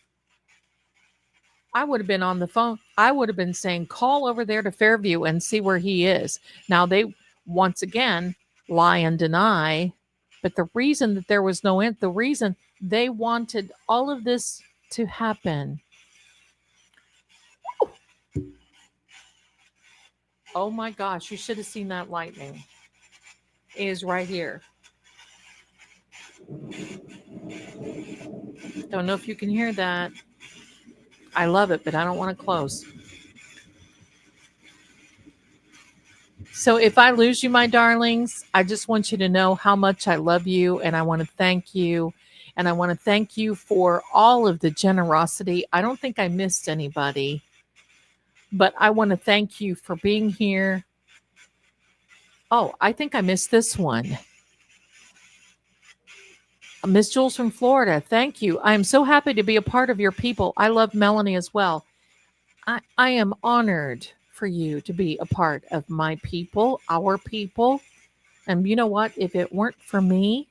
I would have been on the phone. I would have been saying, call over there to Fairview and see where he is. Now, they, once again, lie and deny. But the reason that there was no end, the reason they wanted all of this to happen. Oh my gosh, you should have seen that lightning. It is right here. Don't know if you can hear that. I love it, but I don't want to close. So if I lose you, my darlings, I just want you to know how much I love you, and I want to thank you. And I want to thank you for all of the generosity. I don't think I missed anybody, but I want to thank you for being here. Oh, I think I missed this one. Miss Jules from Florida, thank you. I am so happy to be a part of your people. I love Melanie as well. I am honored for you to be a part of my people, our people. And you know what? If it weren't for me,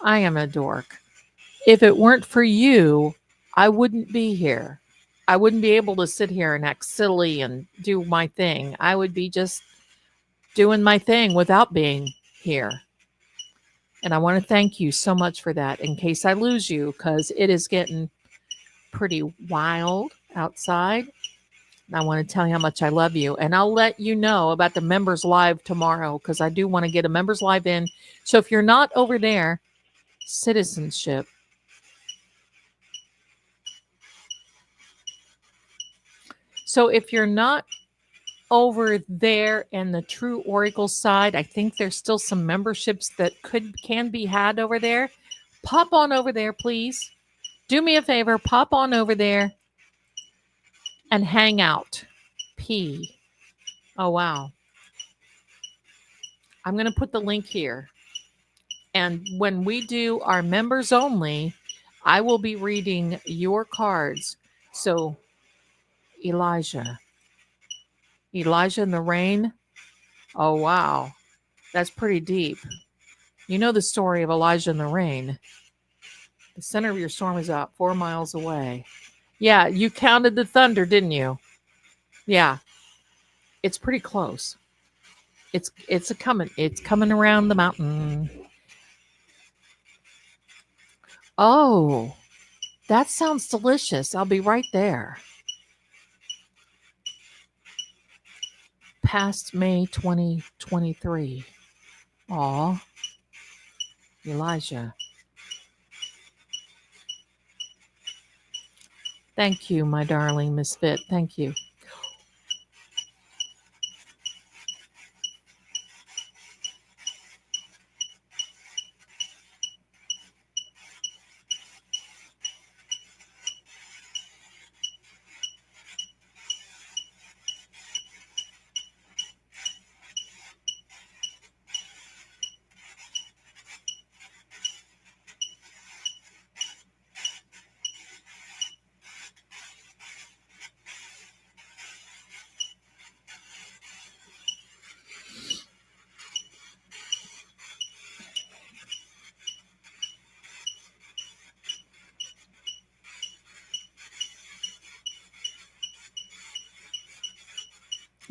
I am a dork. If it weren't for you, I wouldn't be here. I wouldn't be able to sit here and act silly and do my thing. I would be just doing my thing without being here. And I want to thank you so much for that in case I lose you, because it is getting pretty wild outside. I want to tell you how much I love you. And I'll let you know about the members live tomorrow, because I do want to get a members live in. So if you're not over there, citizenship. So if you're not over there in the True Oracle side, I think there's still some memberships that can be had over there. Pop on over there, please. Do me a favor, pop on over there and hang out. P. Oh, wow. I'm going to put the link here. And when we do our members only, I will be reading your cards. So, Elijah in the rain. Oh, wow. That's pretty deep. You know the story of Elijah in the rain. The center of your storm is out 4 miles away. Yeah, you counted the thunder, didn't you? Yeah. It's pretty close. It's coming around the mountain. Oh, that sounds delicious. I'll be right there. Past May 2023. Aw, Elijah. Thank you, my darling Misfit. Thank you.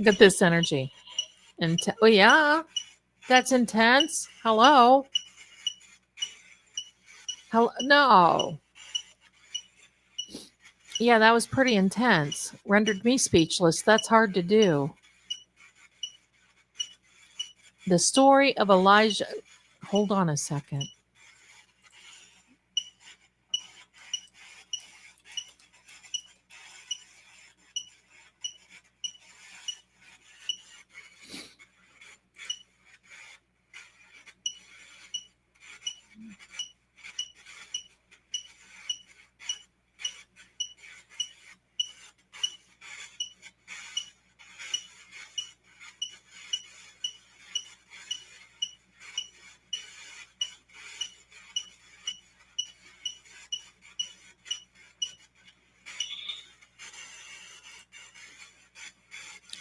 Get this energy. Oh, yeah. That's intense. Hello. No. Yeah, that was pretty intense. Rendered me speechless. That's hard to do. The story of Elijah. Hold on a second.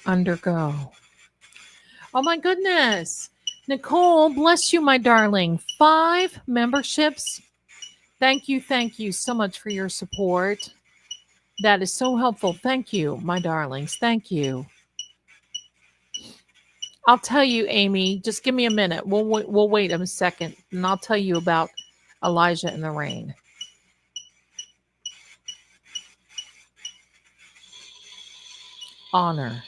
Undergo. Oh my goodness. Nicole, bless you, my darling. 5 memberships. Thank you so much for your support. That is so helpful. Thank you, my darlings. Thank you. I'll tell you, Amy, just give me a minute. We'll wait a second, and I'll tell you about Elijah in the rain. Honor.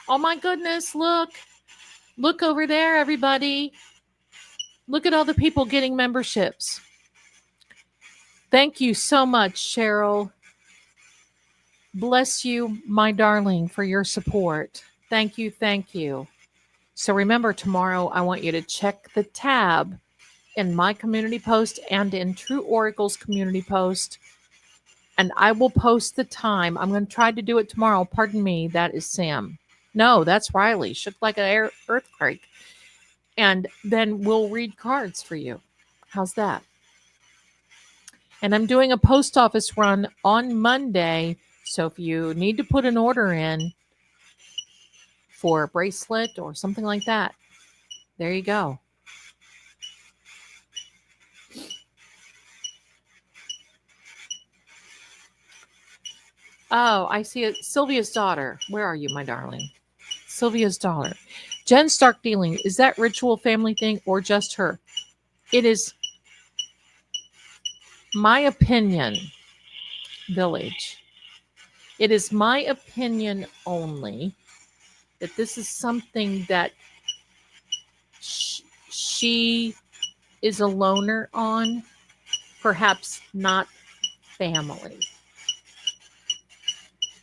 Oh my goodness, look. Look over there, everybody. Look at all the people getting memberships. Thank you so much, Cheryl. Bless you, my darling, for your support. Thank you, thank you. So remember, tomorrow I want you to check the tab in my community post and in True Oracle's community post. And I will post the time. I'm going to try to do it tomorrow. Pardon me, that is Sam. No, that's Riley. Shook like an earthquake. And then we'll read cards for you. How's that? And I'm doing a post office run on Monday. So if you need to put an order in for a bracelet or something like that, there you go. Oh, I see it. Sylvia's daughter. Where are you, my darling? Sylvia's daughter. Jen Stark dealing. Is that ritual family thing or just her? It is my opinion, Village. It is my opinion only that this is something that she is a loner on, perhaps not family.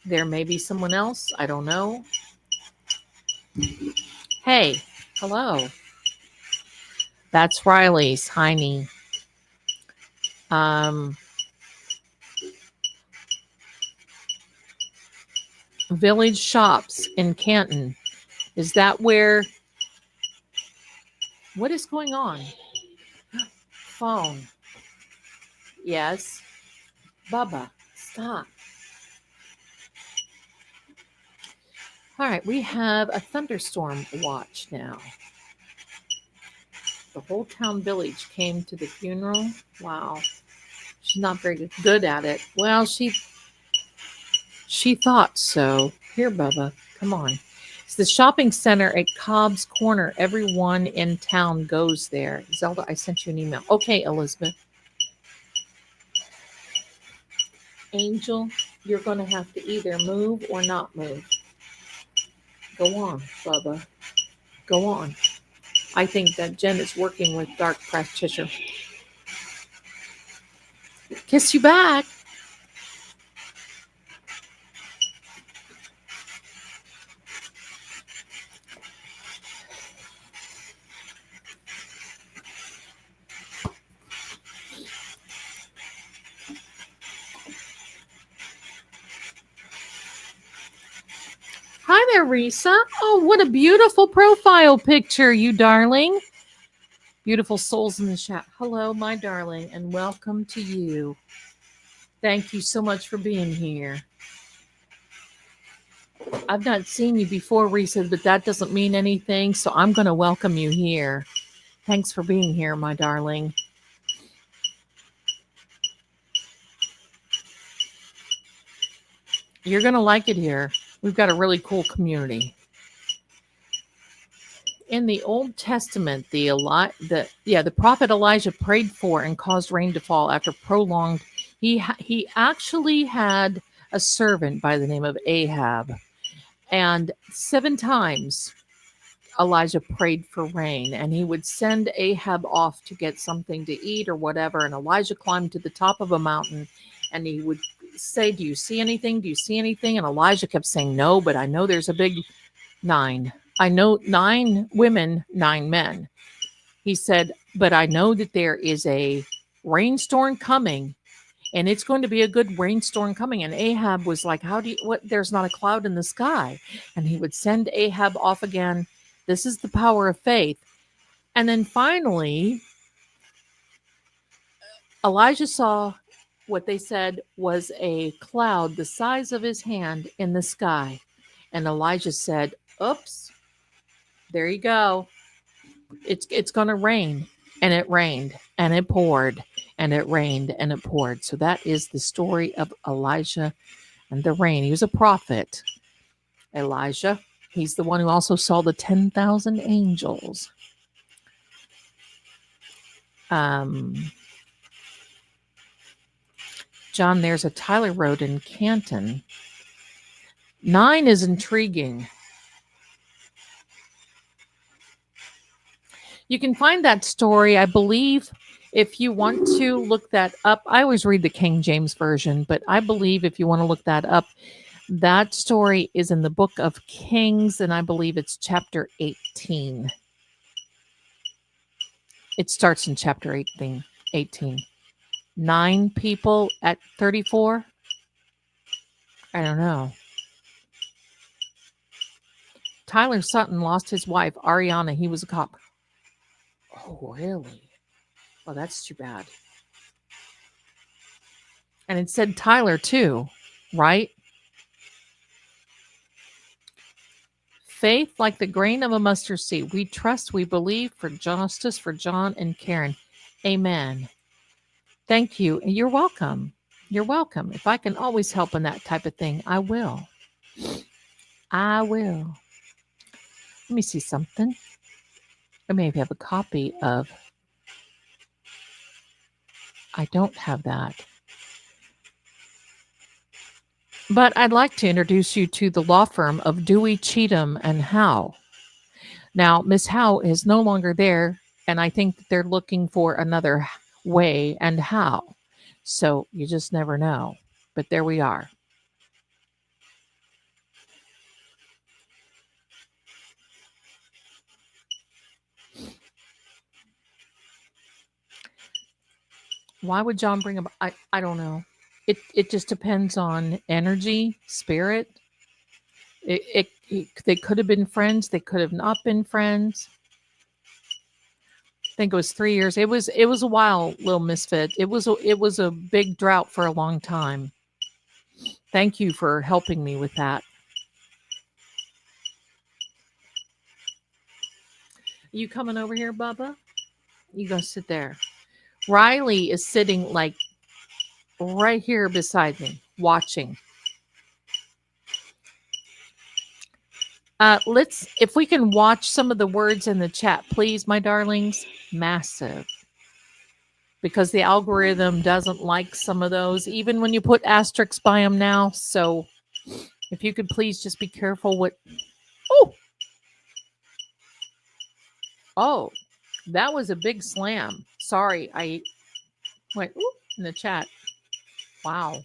There may be someone else. I don't know. Hey, hello. That's Riley's Heine. Village Shops in Canton. Is that where? What is going on? Phone. Yes. Bubba, stop. All right, we have a thunderstorm watch now. The whole town village came to the funeral. Wow. She's not very good at it. Well, she thought so. Here, Bubba, come on. It's the shopping center at Cobb's Corner. Everyone in town goes there. Zelda, I sent you an email. Okay, Elizabeth. Angel, you're going to have to either move or not move. Go on, Bubba. Go on. I think that Jen is working with Dark Practitioner. Kiss you back. Hi there, Risa. Oh, what a beautiful profile picture, you darling. Beautiful souls in the chat. Hello, my darling, and welcome to you. Thank you so much for being here. I've not seen you before, Risa, but that doesn't mean anything, so I'm going to welcome you here. Thanks for being here, my darling. You're going to like it here. We've got a really cool community. In the Old Testament, the prophet Elijah prayed for and caused rain to fall after prolonged. He actually had a servant by the name of Ahab, and 7 times Elijah prayed for rain, and he would send Ahab off to get something to eat or whatever. And Elijah climbed to the top of a mountain, and he would say, "Do you see anything? Do you see anything?" And Elijah kept saying, "No, but I know there's a big 9. I know 9 women, 9 men." He said, "But I know that there is a rainstorm coming, and it's going to be a good rainstorm coming." And Ahab was like, "How do you, what? There's not a cloud in the sky." And he would send Ahab off again. This is the power of faith. And then finally, Elijah saw what they said was a cloud the size of his hand in the sky. And Elijah said, "Oops, there you go. It's going to rain." And it rained, and it poured, and it rained, and it poured. So that is the story of Elijah and the rain. He was a prophet. Elijah, he's the one who also saw the 10,000 angels. John, there's a Tyler Road in Canton. 9 is intriguing. You can find that story, I believe, if you want to look that up. I always read the King James Version, but I believe if you want to look that up, that story is in the book of Kings, and I believe it's chapter 18. It starts in chapter 18. 9 people at 34? I don't know. Tyler Sutton lost his wife, Ariana. He was a cop. Oh, really? Oh, that's too bad. And it said Tyler, too, right? Faith like the grain of a mustard seed. We trust, we believe for justice for John and Karen. Amen. Thank you. You're welcome. You're welcome. If I can always help in that type of thing, I will. I will. Let me see something. I maybe have a copy of. I don't have that. But I'd like to introduce you to the law firm of Dewey, Cheatham, and Howe. Now, Miss Howe is no longer there, and I think that they're looking for another way and how. So you just never know. But there we are. Why would John bring up? I don't know. It just depends on energy, spirit. They could have been friends. They could have not been friends. I think it was 3 years. It was a while, little misfit. It was a big drought for a long time. Thank you for helping me with that. You coming over here, Bubba? You go sit there. Riley is sitting like right here beside me, watching. If we can watch some of the words in the chat, please, my darlings. Massive. Because the algorithm doesn't like some of those, even when you put asterisks by them now. So if you could please just be careful what. Oh, that was a big slam. Sorry, I went in the chat. Wow.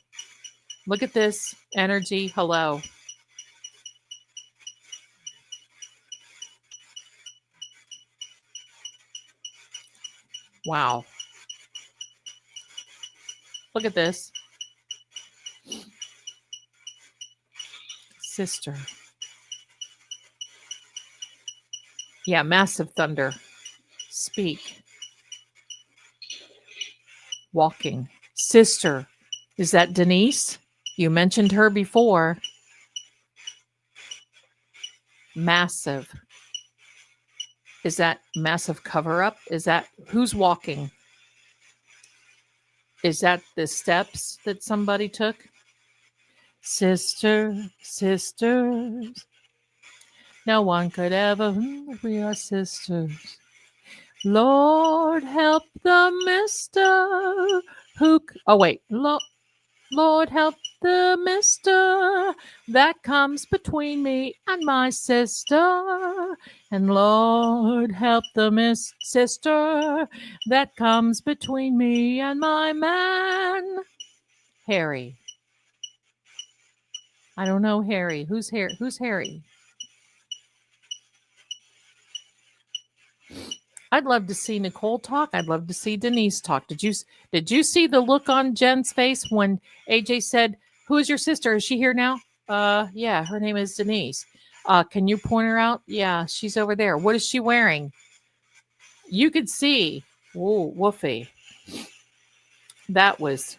Look at this energy. Hello. Wow. Look at this. Sister. Yeah, massive thunder. Speak. Walking. Sister. Is that Denise? You mentioned her before. Massive. Is that massive cover up? Is that who's walking? Is that the steps that somebody took? sisters. No one could ever, we are sisters. Lord help the mister who, oh wait, Lord help the mister that comes between me and my sister. And Lord help the sister that comes between me and my man. Harry. I don't know Harry. Who's Harry? Who's Harry? I'd love to see Nicole talk. I'd love to see Denise talk. Did you see the look on Jen's face when AJ said, "Who is your sister? Is she here now?" Yeah, her name is Denise. Can you point her out? Yeah, she's over there. What is she wearing? You could see. Whoa, woofy. That was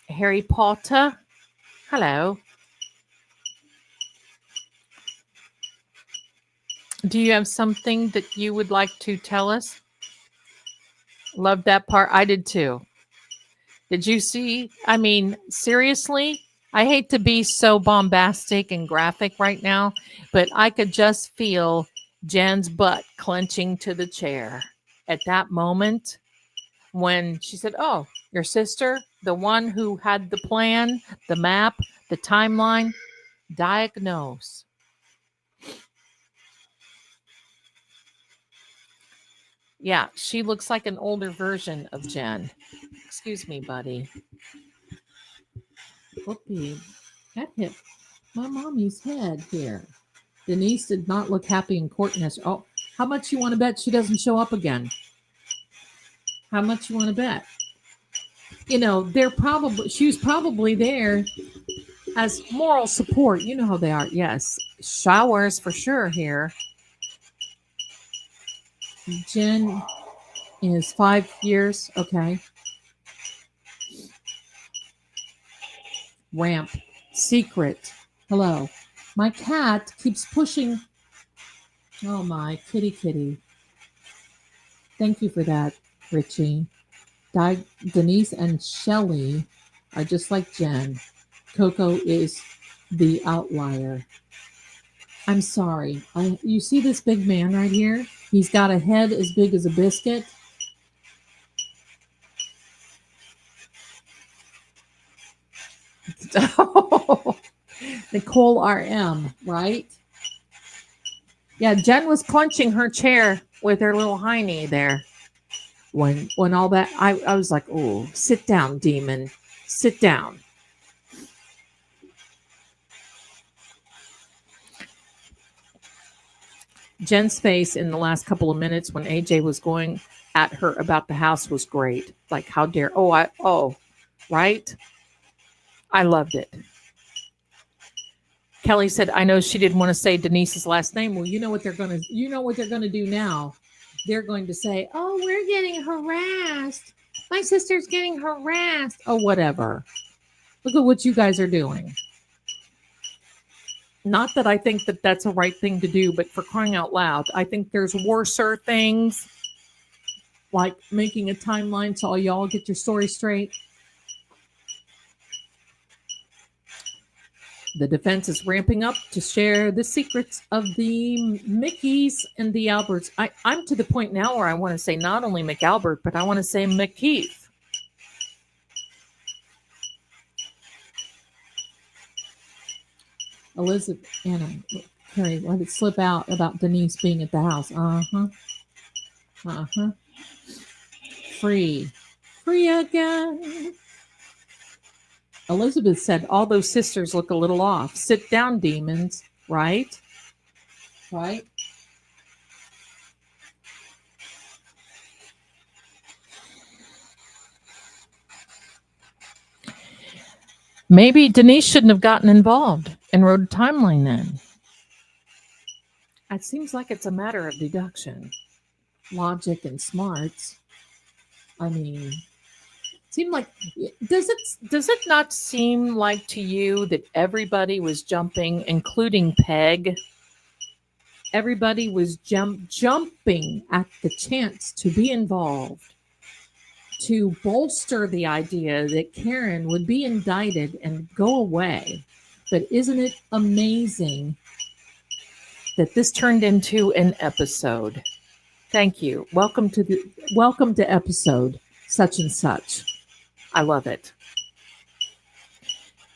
Harry Potter. Hello. Do you have something that you would like to tell us? Love that part. I did too. Did you see? I mean, seriously, I hate to be so bombastic and graphic right now, but I could just feel Jen's butt clenching to the chair at that moment when she said, "Oh, your sister, the one who had the plan, the map, the timeline, diagnose." Yeah, she looks like an older version of Jen. Excuse me, buddy. Whoopie. That hit my mommy's head here. Denise did not look happy in court yesterday. Oh, how much you want to bet she doesn't show up again? How much you want to bet? You know, she was probably there as moral support. You know how they are. Yes. Showers for sure here. Jen is 5 years. Okay. Ramp. Secret. Hello. My cat keeps pushing. Oh my, kitty. Thank you for that, Richie. Denise and Shelley are just like Jen. Coco is the outlier. I'm sorry. You see this big man right here? He's got a head as big as a biscuit. Nicole RM, right? Yeah, Jen was clenching her chair with her little hiney there. When all that, I was like, oh, sit down, demon. Sit down. Jen's face in the last couple of minutes when AJ was going at her about the house was great. Like, how dare, right? I loved it. Kelly said, I know she didn't want to say Denise's last name. Well, you know what they're going to do now. They're going to say, oh, we're getting harassed. My sister's getting harassed. Oh, whatever. Look at what you guys are doing. Not that I think that that's a right thing to do, but for crying out loud, I think there's worser things like making a timeline so y'all get your story straight. The defense is ramping up to share the secrets of the Mickeys and the Alberts. I'm to the point now where I want to say not only McAlbert, but I want to say McKeith. Elizabeth, Anna, Carrie, let it slip out about Denise being at the house. Free again. Elizabeth said, all those sisters look a little off. Sit down, demons. Right? Right? Maybe Denise shouldn't have gotten involved and wrote a timeline then. It seems like it's a matter of deduction, logic, and smarts. I mean, does it not seem like to you that everybody was jumping, including Peg? Everybody was jumping at the chance to be involved, to bolster the idea that Karen would be indicted and go away. But isn't it amazing that this turned into an episode? Thank you. Welcome to episode such and such. I love it.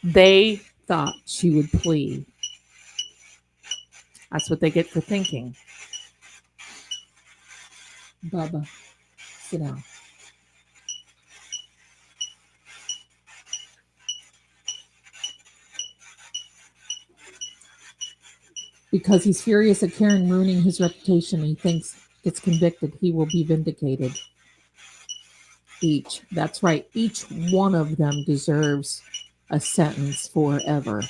They thought she would plea. That's what they get for thinking. Bubba, sit down. Because he's furious at Karen ruining his reputation, he thinks gets convicted, he will be vindicated. Each. That's right. Each one of them deserves a sentence forever.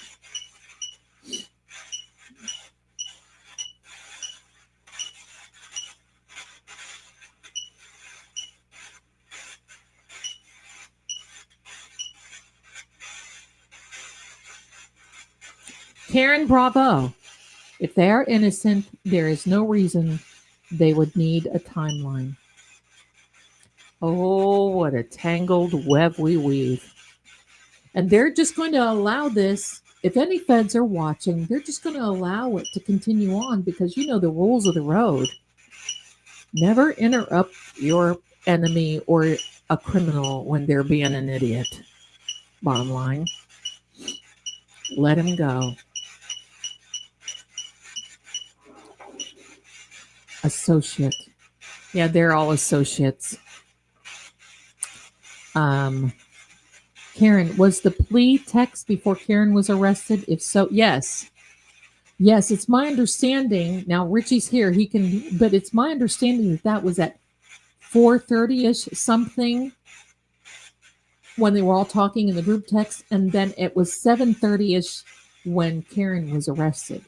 Karen, bravo. If they are innocent, there is no reason they would need a timeline. Oh, what a tangled web we weave. And they're just going to allow this. If any feds are watching, they're just going to allow it to continue on because you know the rules of the road. Never interrupt your enemy or a criminal when they're being an idiot. Bottom line. Let him go. Associate. Yeah, they're all associates. Karen, was the plea text before Karen was arrested? If so, yes. Yes, it's my understanding. Now, Richie's here. He can, but it's my understanding that that was at 4:30-ish something when they were all talking in the group text. And then it was 7:30-ish when Karen was arrested.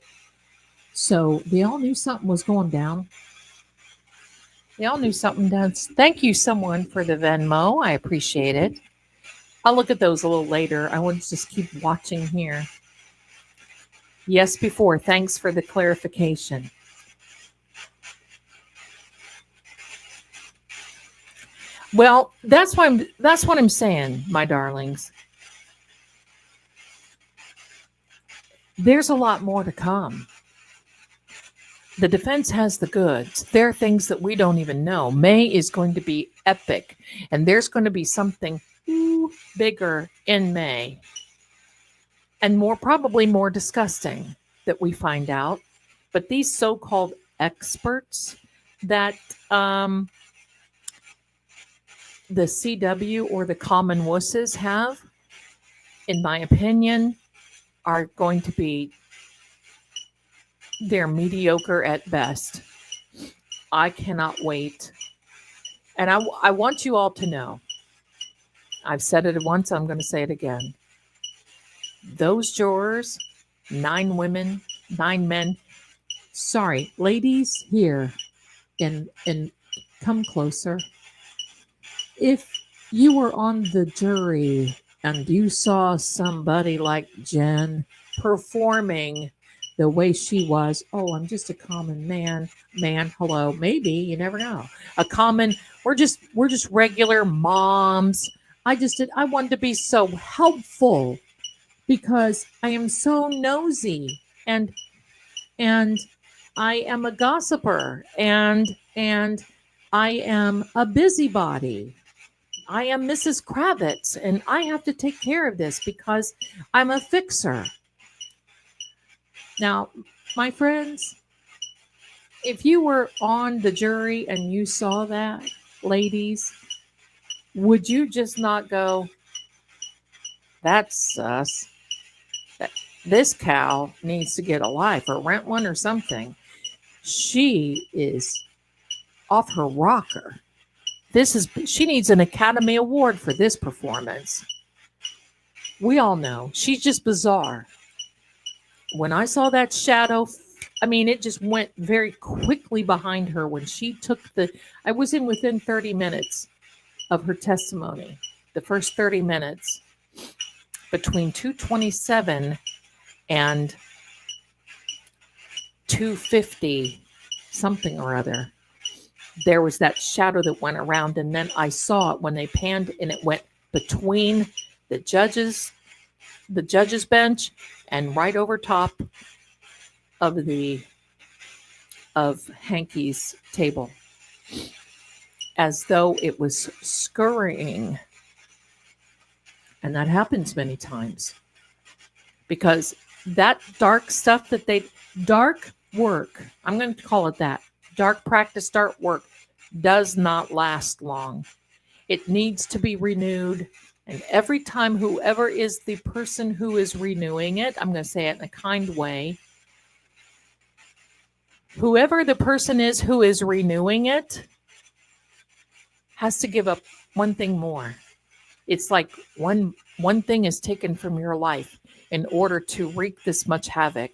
So they all knew something was going down. They all knew something down. Thank you, someone, for the Venmo. I appreciate it. I'll look at those a little later. I want to just keep watching here. Yes, before. Thanks for the clarification. Well, that's what I'm saying, my darlings. There's a lot more to come. The defense has the goods. There are things that we don't even know. May is going to be epic, and there's going to be something bigger in May, and probably more disgusting that we find out. But these so-called experts that the CW or the common wusses have, in my opinion, are going to be, they're mediocre at best. I cannot wait. And I want you all to know, I've said it once, I'm going to say it again. Those jurors, 9 women, 9 men, sorry, ladies here, and come closer. If you were on the jury and you saw somebody like Jen performing the way she was, oh, I'm just a common man, hello, maybe, you never know. We're just regular moms. I wanted to be so helpful because I am so nosy and I am a gossiper and I am a busybody. I am Mrs. Kravitz and I have to take care of this because I'm a fixer. Now, my friends, if you were on the jury and you saw that, ladies, would you just not go, that's sus? This cow needs to get a life or rent one or something. She is off her rocker. She needs an Academy Award for this performance. We all know she's just bizarre. When I saw that shadow, it just went very quickly behind her when she took I was within 30 minutes of her testimony, the first 30 minutes between 2:27 and 2:50, something or other. There was that shadow that went around, and then I saw it when they panned, and it went between the judges the judge's bench and right over top of Hankey's table, as though it was scurrying. And that happens many times because that dark stuff dark work, I'm going to call it that, dark practice, dark work does not last long. It needs to be renewed. And every time whoever is the person who is renewing it, I'm going to say it in a kind way, whoever the person is who is renewing it has to give up one thing more. It's like one thing is taken from your life in order to wreak this much havoc.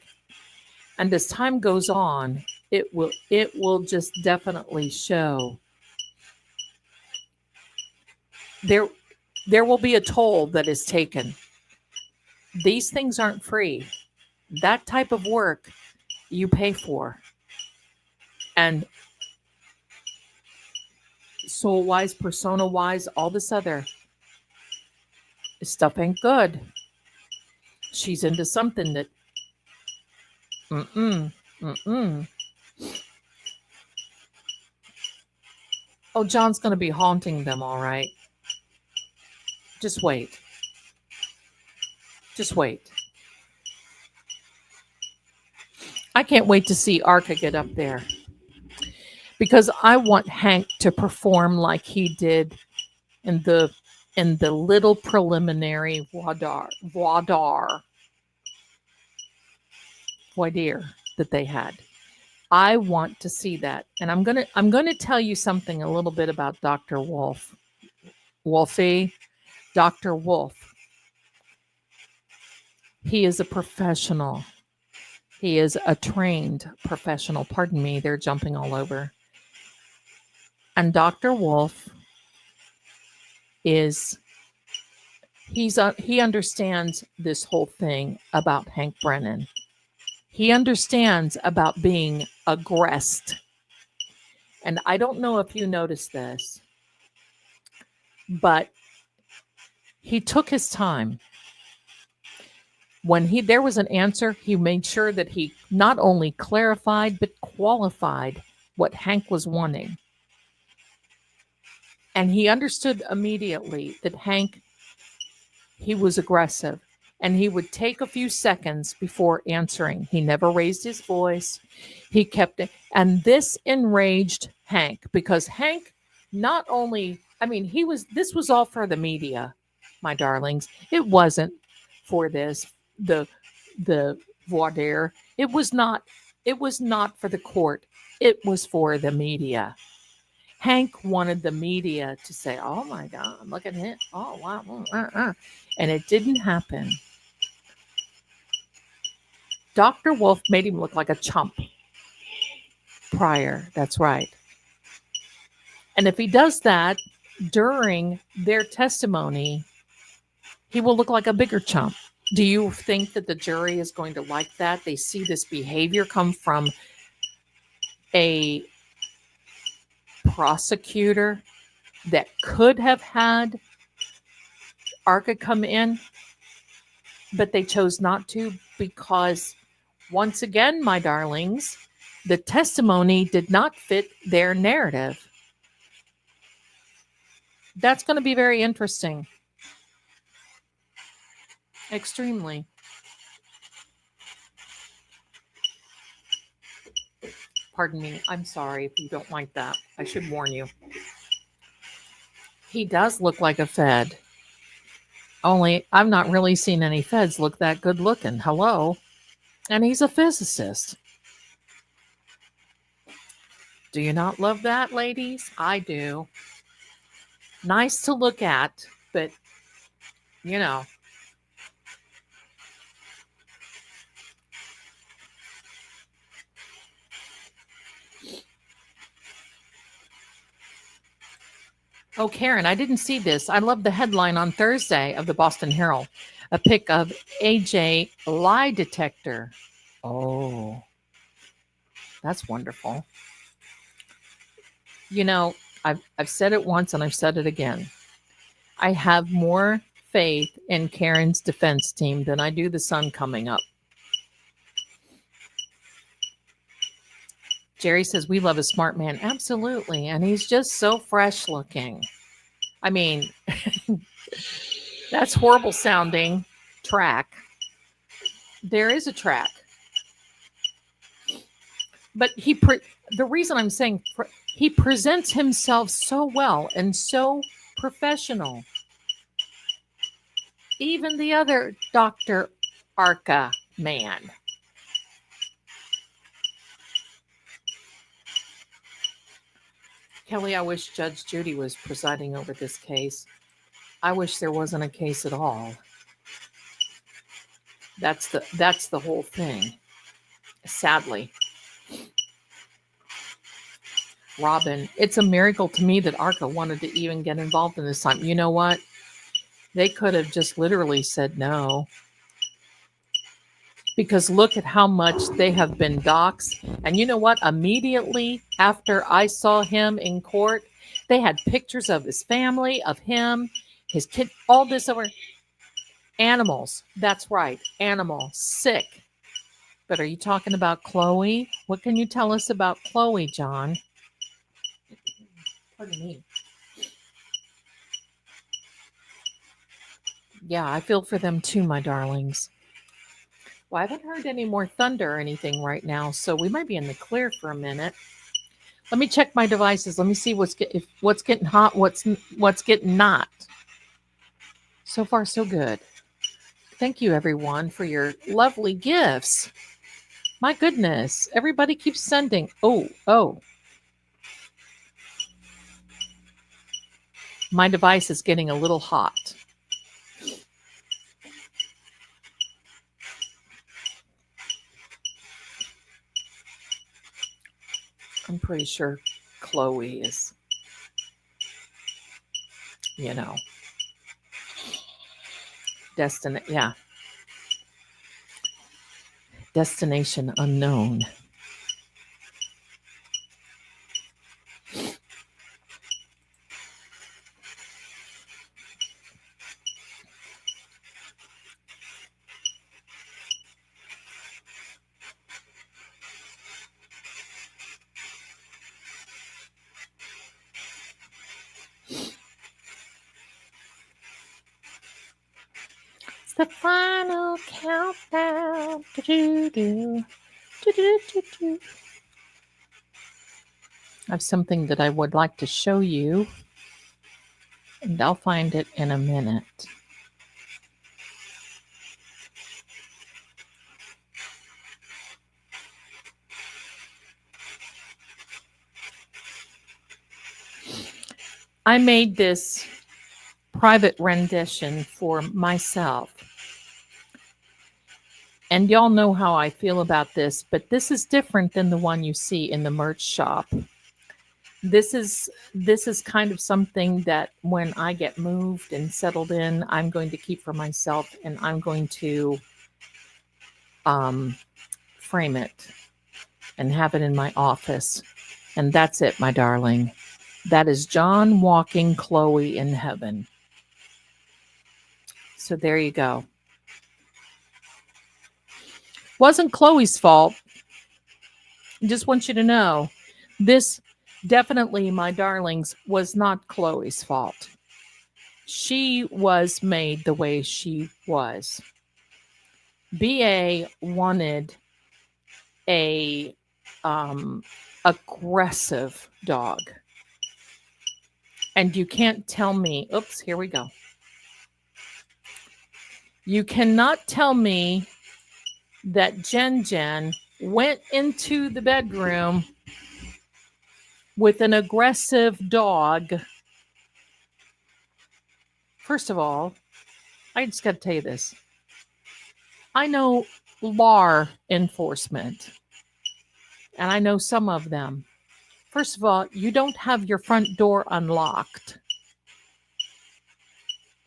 And as time goes on, it will just definitely show. There will be a toll that is taken. These things aren't free. That type of work you pay for. And soul-wise, persona-wise, all this other stuff ain't good. She's into something that Oh, John's going to be haunting them, all right. Just wait. Just wait. I can't wait to see Arca get up there, because I want Hank to perform like he did in the little preliminary voir dire that they had. I want to see that. And I'm gonna tell you something a little bit about Dr. Wolfie. Dr. Wolf. He is a professional. He is a trained professional. Pardon me, they're jumping all over. And Dr. Wolf he understands this whole thing about Hank Brennan. He understands about being aggressed. And I don't know if you noticed this, but he took his time. When there was an answer, he made sure that he not only clarified, but qualified what Hank was wanting. And he understood immediately that Hank, he was aggressive. And he would take a few seconds before answering. He never raised his voice. He kept it. And this enraged Hank, because Hank not only, this was all for the media, my darlings. It wasn't for the voir dire. It was not for the court. It was for the media. Hank wanted the media to say, "Oh my God, look at him. Oh, wow. And it didn't happen. Dr. Wolf made him look like a chump prior. That's right. And if he does that during their testimony, he will look like a bigger chump. Do you think that the jury is going to like that? They see this behavior come from a prosecutor that could have had Arca come in, but they chose not to because, once again, my darlings, the testimony did not fit their narrative. That's going to be very interesting. Extremely. Pardon me. I'm sorry if you don't like that. I should warn you. He does look like a Fed. Only I've not really seen any Feds look that good looking. Hello. And he's a physicist. Do you not love that, ladies? I do. Nice to look at, but, you know. Oh, Karen, I didn't see this. I love the headline on Thursday of the Boston Herald. A pic of AJ lie detector. Oh, that's wonderful. You know, I've said it once and I've said it again. I have more faith in Karen's defense team than I do the sun coming up. Jerry says, we love a smart man. Absolutely. And he's just so fresh looking. I mean, that's horrible sounding track. There is a track. But the reason I'm saying he presents himself so well and so professional. Even the other Dr. Arca man. Kelly, I wish Judge Judy was presiding over this case. I wish there wasn't a case at all. That's the whole thing. Sadly. Robin, it's a miracle to me that Arca wanted to even get involved in this time. You know what? They could have just literally said no. Because look at how much they have been doxxed. And you know what? Immediately after I saw him in court, they had pictures of his family, of him, his kid, all this over. Animals. That's right. Animal. Sick. But are you talking about Chloe? What can you tell us about Chloe, John? Pardon me. Yeah, I feel for them too, my darlings. Well, I haven't heard any more thunder or anything right now, so we might be in the clear for a minute. Let me check my devices. Let me see what's getting hot, what's getting not. So far, so good. Thank you, everyone, for your lovely gifts. My goodness, everybody keeps sending. Oh. My device is getting a little hot. I'm pretty sure Chloe is, destination unknown. The final countdown. I have something that I would like to show you, and I'll find it in a minute. I made this private rendition for myself. And y'all know how I feel about this, but this is different than the one you see in the merch shop. This is kind of something that when I get moved and settled in, I'm going to keep for myself, and I'm going to frame it and have it in my office. And that's it, my darling. That is John walking Chloe in heaven. So there you go. Wasn't Chloe's fault. Just want you to know, this definitely, my darlings, was not Chloe's fault. She was made the way she was. BA wanted a aggressive dog. And you can't tell me, oops, here we go. You cannot tell me that Jen went into the bedroom with an aggressive dog. First of all, I just got to tell you this. I know law enforcement, and I know some of them. First of all, you don't have your front door unlocked.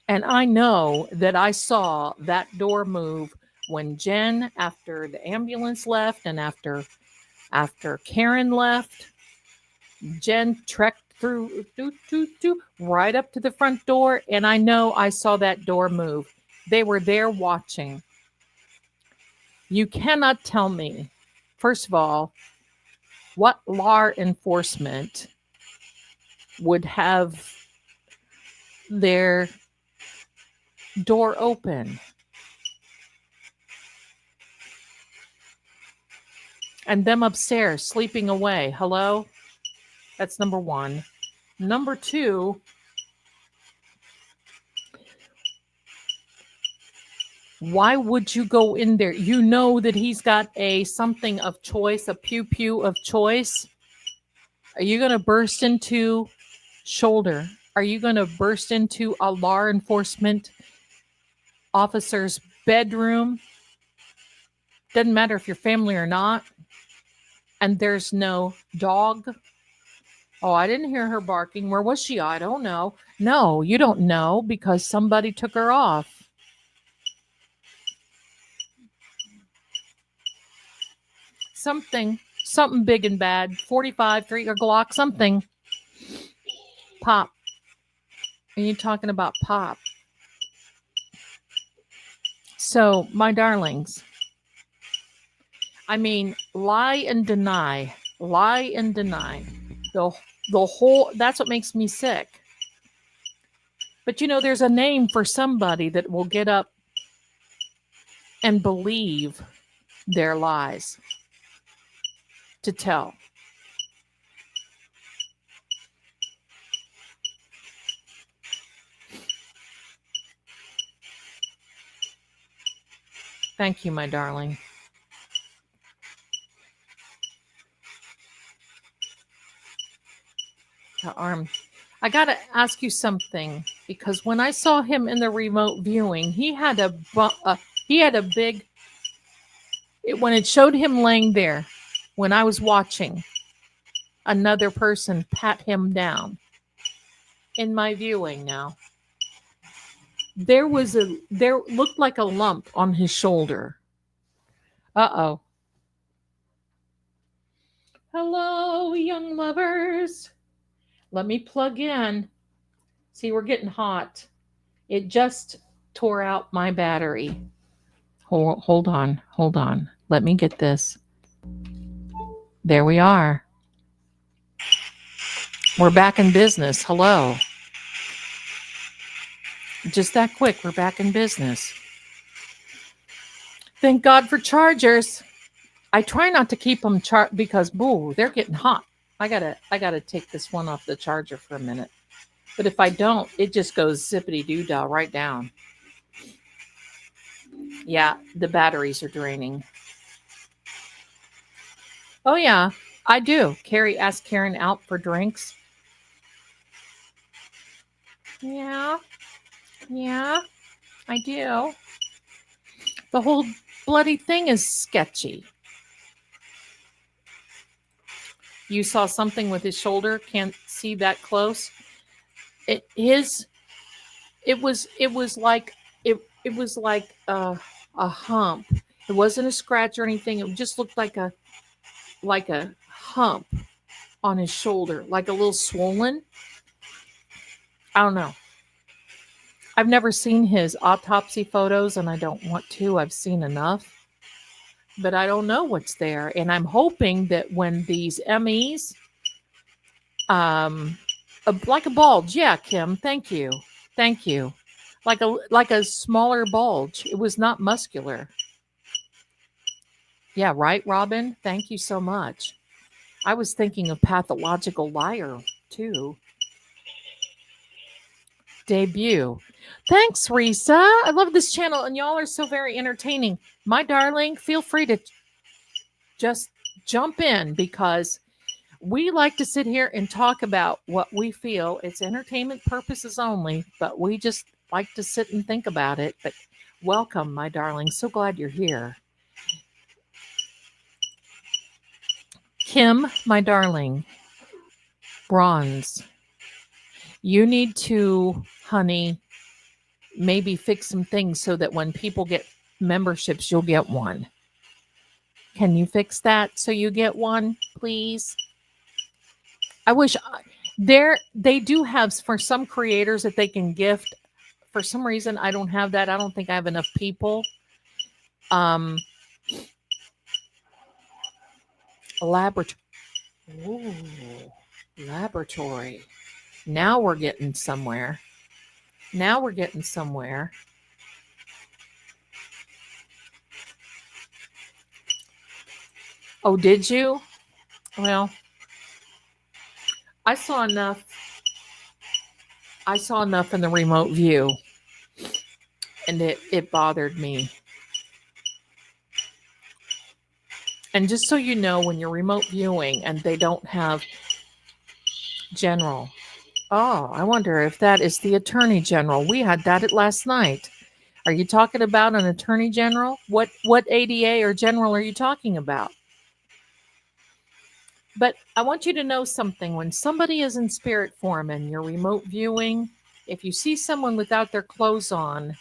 And I know that I saw that door move when Jen, after the ambulance left and after Karen left, Jen trekked through right up to the front door, and I know I saw that door move. They were there watching. You cannot tell me, first of all, what law enforcement would have their door open and them upstairs sleeping away. Hello? That's number one. Number two, why would you go in there? You know that he's got a something of choice, a pew of choice. Are you going to burst into shoulder? Are you going to burst into a law enforcement officer's bedroom? Doesn't matter if you're family or not. And there's no dog. Oh, I didn't hear her barking. Where was she? I don't know. No, you don't know because somebody took her off. Something big and bad. 45, 3 or Glock, something. Pop. Are you talking about pop? So, my darlings, I mean, lie and deny. Lie and deny. The whole, that's what makes me sick. But you know, there's a name for somebody that will get up and believe their lies to tell. Thank you, my darling. The arm. I got to ask you something because when I saw him in the remote viewing, he had a big, when it showed him laying there, when I was watching another person pat him down in my viewing now, there looked like a lump on his shoulder. Uh-oh. Hello, young lovers. Let me plug in. See, we're getting hot. It just tore out my battery. Hold on. Let me get this. There we are. We're back in business. Hello. Just that quick, we're back in business. Thank God for chargers. I try not to keep them because, boo, they're getting hot. I gotta take this one off the charger for a minute. But if I don't, it just goes zippity-doo-dah right down. Yeah, the batteries are draining. Oh, yeah, I do. Carrie asked Karen out for drinks. Yeah, I do. The whole bloody thing is sketchy. You saw something with his shoulder. Can't see that close. It was like a hump. It wasn't a scratch or anything. It just looked like a hump on his shoulder, like a little swollen. I don't know. I've never seen his autopsy photos, and I don't want to. I've seen enough. But I don't know what's there. And I'm hoping that when these MEs, like a bulge. Yeah, Kim, thank you. Like a smaller bulge. It was not muscular. Yeah, right, Robin? Thank you so much. I was thinking of pathological liar, too. Debut. Thanks, Risa. I love this channel, and y'all are so very entertaining. My darling, feel free to just jump in because we like to sit here and talk about what we feel. It's entertainment purposes only, but we just like to sit and think about it. But welcome, my darling. So glad you're here. Kim, my darling, bronze. You need to, honey, maybe fix some things so that when people get memberships, you'll get one. Can you fix that so you get one, please? I wish They do have for some creators that they can gift. For some reason, I don't have that. I don't think I have enough people. Laboratory. Ooh, laboratory. Now we're getting somewhere. Now we're getting somewhere. Oh, did you? Well, I saw enough. I saw enough in the remote view, and it bothered me. And just so you know, when you're remote viewing and they don't have general. Oh, I wonder if that is the attorney general. We had that last night. Are you talking about an attorney general? What ADA or general are you talking about? But I want you to know something. When somebody is in spirit form and you're remote viewing, if you see someone without their clothes on,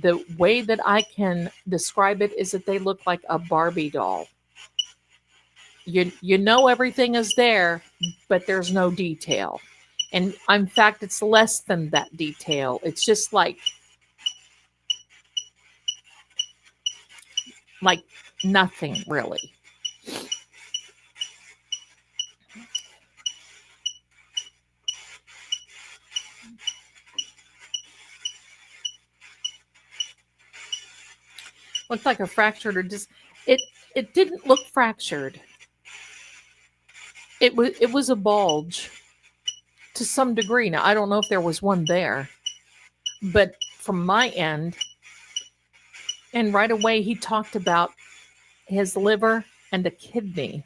the way that I can describe it is that they look like a Barbie doll. You know everything is there, but there's no detail. And in fact, it's less than that detail. It's just like nothing really. Looked like a fractured or just it didn't look fractured. It was a bulge to some degree. Now I don't know if there was one there, but from my end, and right away he talked about his liver and a kidney.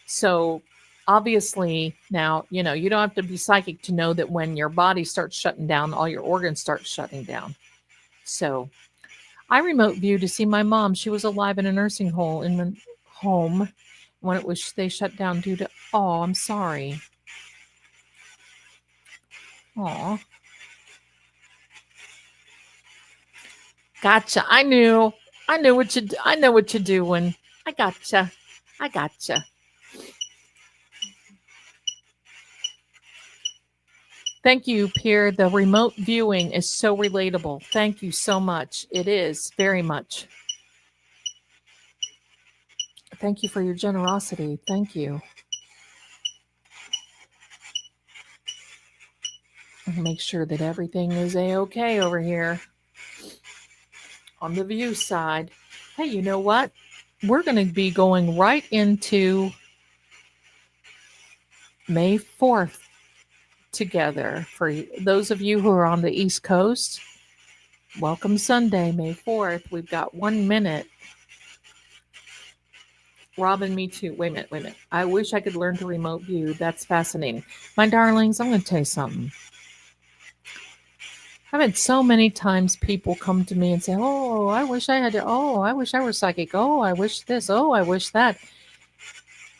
So obviously now, you don't have to be psychic to know that when your body starts shutting down, all your organs start shutting down. So I remote viewed to see my mom. She was alive in a nursing home when they shut down due to, oh, I'm sorry. Aw. Gotcha. I know what you're doing. I gotcha. Thank you, Pierre. The remote viewing is so relatable. Thank you so much. It is very much. Thank you for your generosity. Thank you. I'll make sure that everything is a-okay over here on the view side. Hey, you know what? We're going to be going right into May 4th together. For those of you who are on the East Coast, welcome Sunday, May 4th. We've got 1 minute. Robin, me too. Wait a minute. I wish I could learn to remote view. That's fascinating. My darlings, I'm going to tell you something. I've had so many times people come to me and say, oh, I wish I were psychic. Oh, I wish this. Oh, I wish that.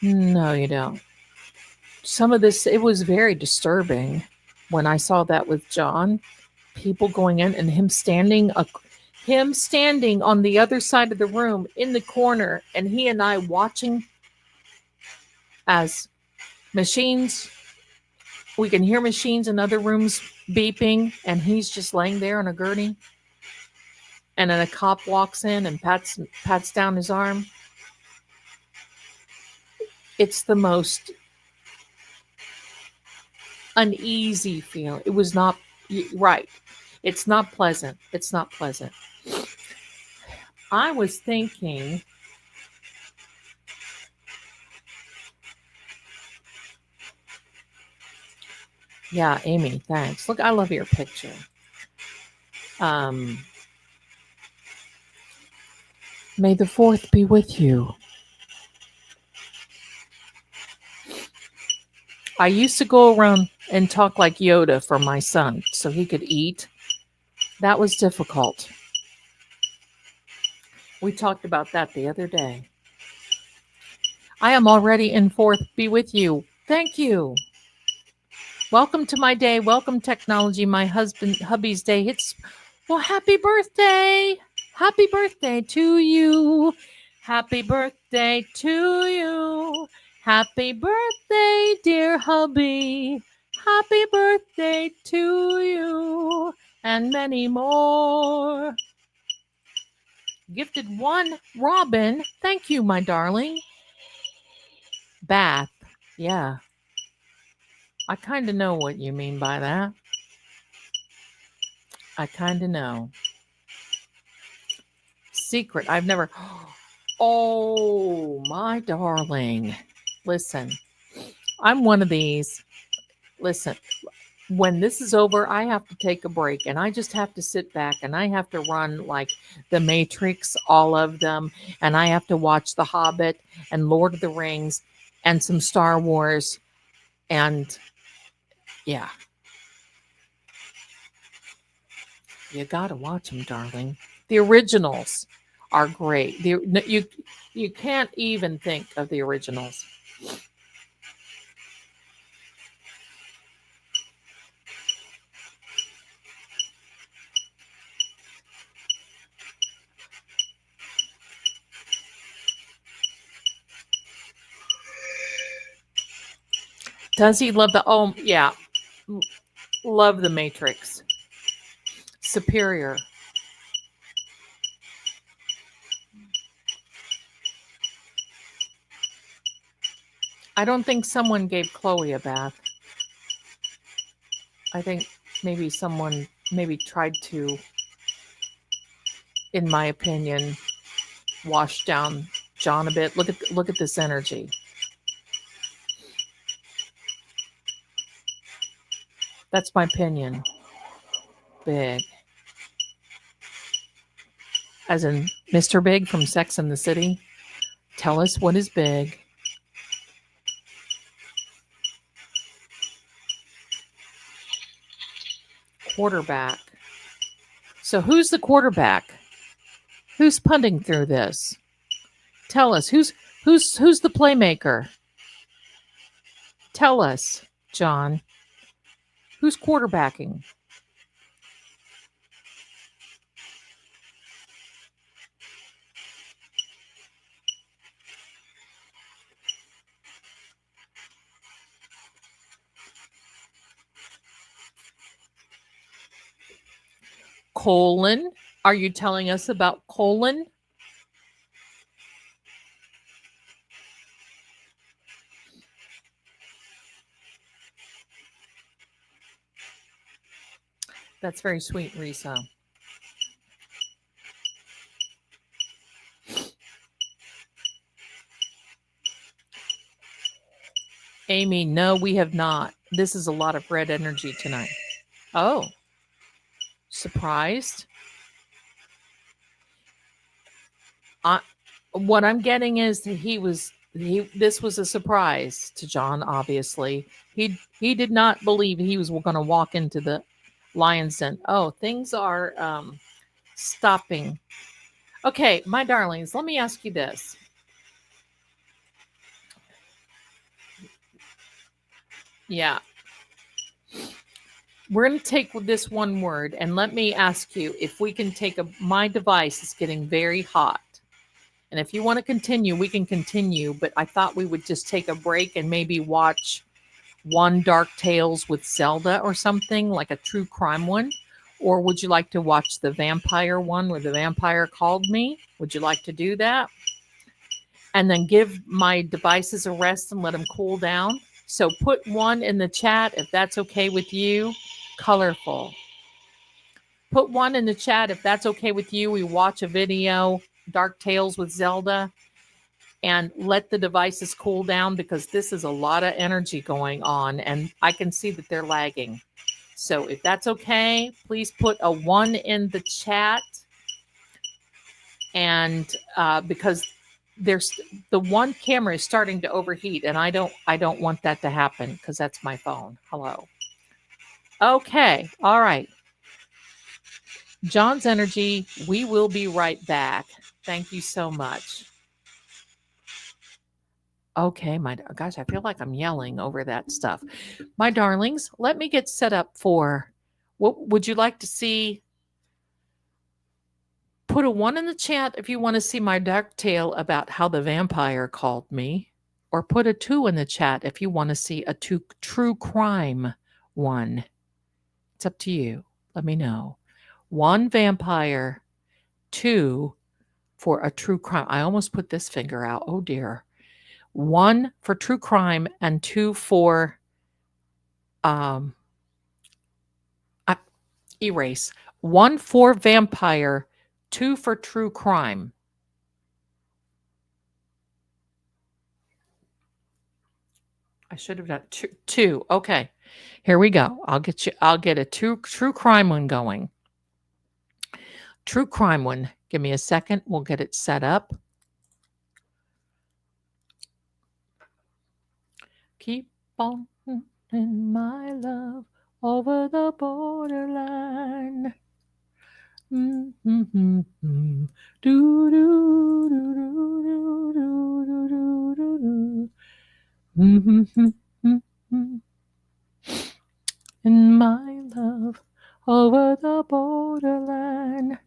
No, you don't. Some of this, it was very disturbing when I saw that with John. People going in and him standing on the other side of the room in the corner, and he and I watching as machines. We can hear machines in other rooms beeping, and he's just laying there on a gurney. And then a cop walks in and pats down his arm. It's the most uneasy feeling. It was not right. It's not pleasant. It's not pleasant. I was thinking, yeah, Amy, thanks. Look, I love your picture. May the 4th be with you. I used to go around and talk like Yoda for my son so he could eat. That was difficult. We talked about that the other day. I am already in 4th. Be with you. Thank you. Welcome to my day. Welcome technology. My hubby's day. Well, happy birthday. Happy birthday to you. Happy birthday to you. Happy birthday, dear hubby. Happy birthday to you and many more. Gifted one, Robin. Thank you, my darling. Bath. Yeah. I kind of know what you mean by that. I kind of know. Secret. I've never. Oh, my darling. Listen, I'm one of these. Listen, when this is over, I have to take a break and I just have to sit back and I have to run like The Matrix, all of them. And I have to watch The Hobbit and Lord of the Rings and some Star Wars. And yeah, you got to watch them, darling. The originals are great. You can't even think of the originals. Does he love the? Oh, yeah. Love The Matrix. Superior. I don't think someone gave Chloe a bath. I think maybe someone tried to, in my opinion, wash down John a bit. Look at this energy. That's my opinion. Big. As in Mr. Big from Sex and the City. Tell us what is big. Quarterback. So who's the quarterback? Who's punting through this? Tell us who's the playmaker? Tell us, John. Who's quarterbacking? Colon. Are you telling us about colon? That's very sweet, Risa. Amy, no, we have not. This is a lot of red energy tonight. Oh, surprised? What I'm getting is that this was a surprise to John, obviously. He did not believe he was going to walk into the lion's den. Oh, things are stopping. Okay, my darlings, let me ask you this. Yeah. We're going to take this one word and let me ask you if we can take my device is getting very hot. And if you want to continue, we can continue. But I thought we would just take a break and maybe watch one Dark Tales with Zelda or something, like a true crime one. Or would you like to watch the vampire one where the vampire called me? Would you like to do that? And then give my devices a rest and let them cool down. So put one in the chat if that's okay with you. Colorful. Put one in the chat if that's okay with you. We watch a video, Dark Tales with Zelda, and let the devices cool down because this is a lot of energy going on and I can see that they're lagging. So if that's okay, please put a 1 in the chat. And because there's the one camera is starting to overheat and I don't want that to happen because that's my phone. Hello. Okay. All right. John's energy. We will be right back. Thank you so much. Okay, gosh, I feel like I'm yelling over that stuff. My darlings, let me get set up for what would you like to see? Put a 1 in the chat if you want to see my dark tale about how the vampire called me or put a 2 in the chat if you want to see a true crime one. It's up to you. Let me know. 1 vampire, 2 for a true crime. I almost put this finger out. Oh dear. 1 for true crime and 2 for erase. 1 for vampire, 2 for true crime. I should have done two. Okay. Here we go. I'll get a true crime one going. True crime one. Give me a second. We'll get it set up. Keep on in my love over the borderline. Do do do do do do do do. In my love over the borderline.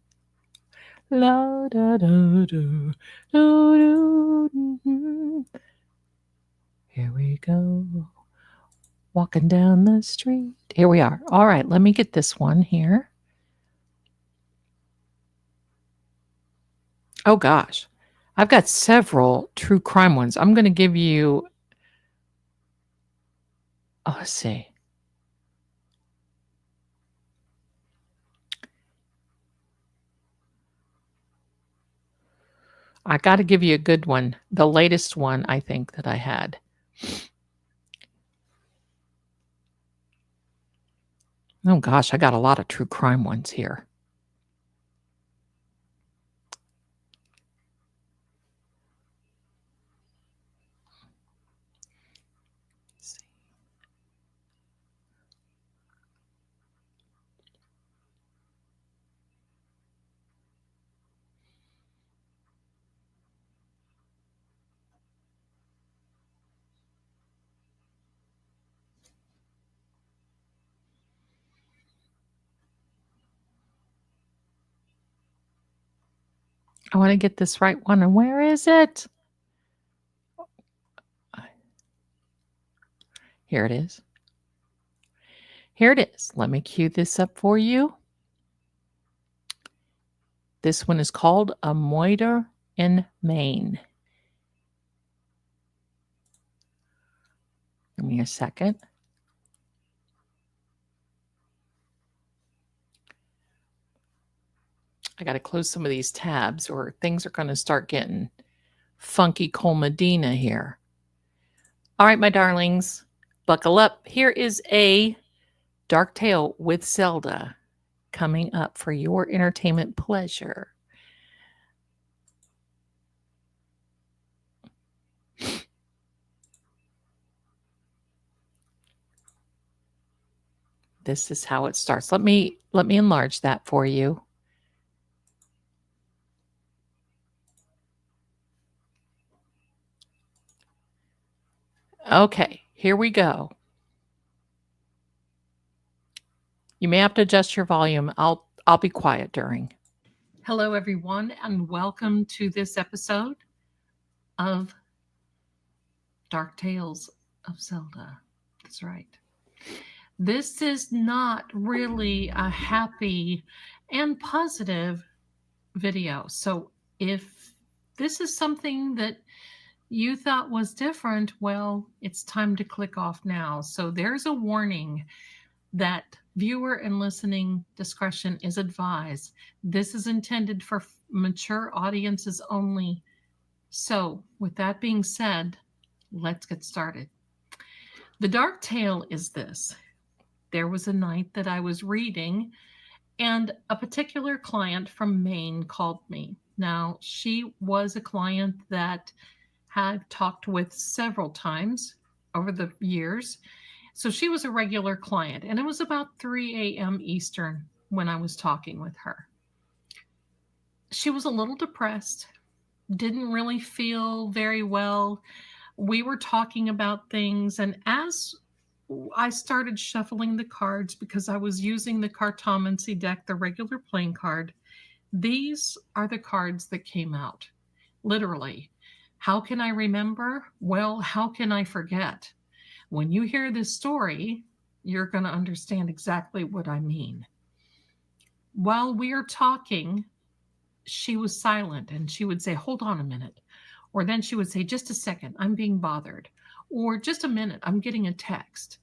La da da do do do. Here we go. Walking down the street. Here we are. All right, let me get this one here. Oh gosh. I've got several true crime ones. I'm going to give you, let's see. I got to give you a good one. The latest one, I think, that I had. Oh gosh, I got a lot of true crime ones here. I want to get this right one. And where is it? Here it is. Here it is. Let me cue this up for you. This one is called A Moiter in Maine. Give me a second. I got to close some of these tabs or things are going to start getting funky Cole Medina here. All right, my darlings, buckle up. Here is a dark tale with Zelda coming up for your entertainment pleasure. This is how it starts. Let me enlarge that for you. Okay, here we go. You may have to adjust your volume. I'll be quiet during. Hello, everyone, and welcome to this episode of Dark Tales of Zelda. That's right. This is not really a happy and positive video. So if this is something that you thought was different, well, it's time to click off now. So there's a warning that viewer and listening discretion is advised. This is intended for mature audiences only. So with that being said, let's get started. The dark tale is this. There was a night that I was reading and a particular client from Maine called me. Now, she was a client that had talked with several times over the years. So she was a regular client, and it was about 3 a.m. Eastern when I was talking with her. She was a little depressed, didn't really feel very well. We were talking about things, and as I started shuffling the cards because I was using the Cartomancy deck, the regular playing card, these are the cards that came out. Literally, How can I remember? Well, how can I forget? When you hear this story, you're going to understand exactly what I mean. While we are talking, she was silent and she would say, hold on a minute. Or then she would say, just a second, I'm being bothered. Or just a minute, I'm getting a text.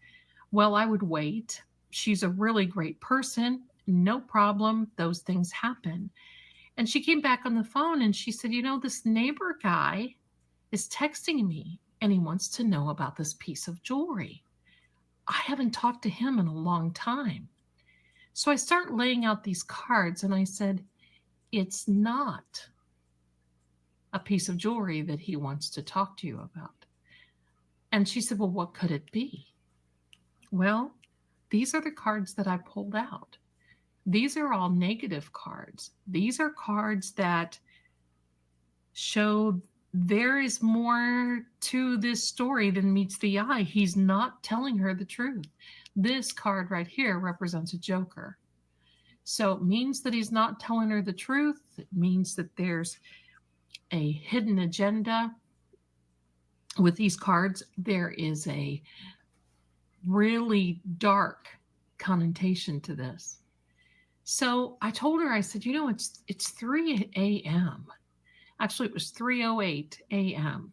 Well, I would wait. She's a really great person. No problem. Those things happen. And she came back on the phone and she said, this neighbor guy is texting me and he wants to know about this piece of jewelry. I haven't talked to him in a long time. So I start laying out these cards and I said, it's not a piece of jewelry that he wants to talk to you about. And she said, well, what could it be? Well, these are the cards that I pulled out. These are all negative cards. These are cards that show there is more to this story than meets the eye. He's not telling her the truth. This card right here represents a joker. So it means that he's not telling her the truth. It means that there's a hidden agenda. With these cards, there is a really dark connotation to this. So I told her, I said, it's 3 a.m. Actually, it was 3:08 a.m.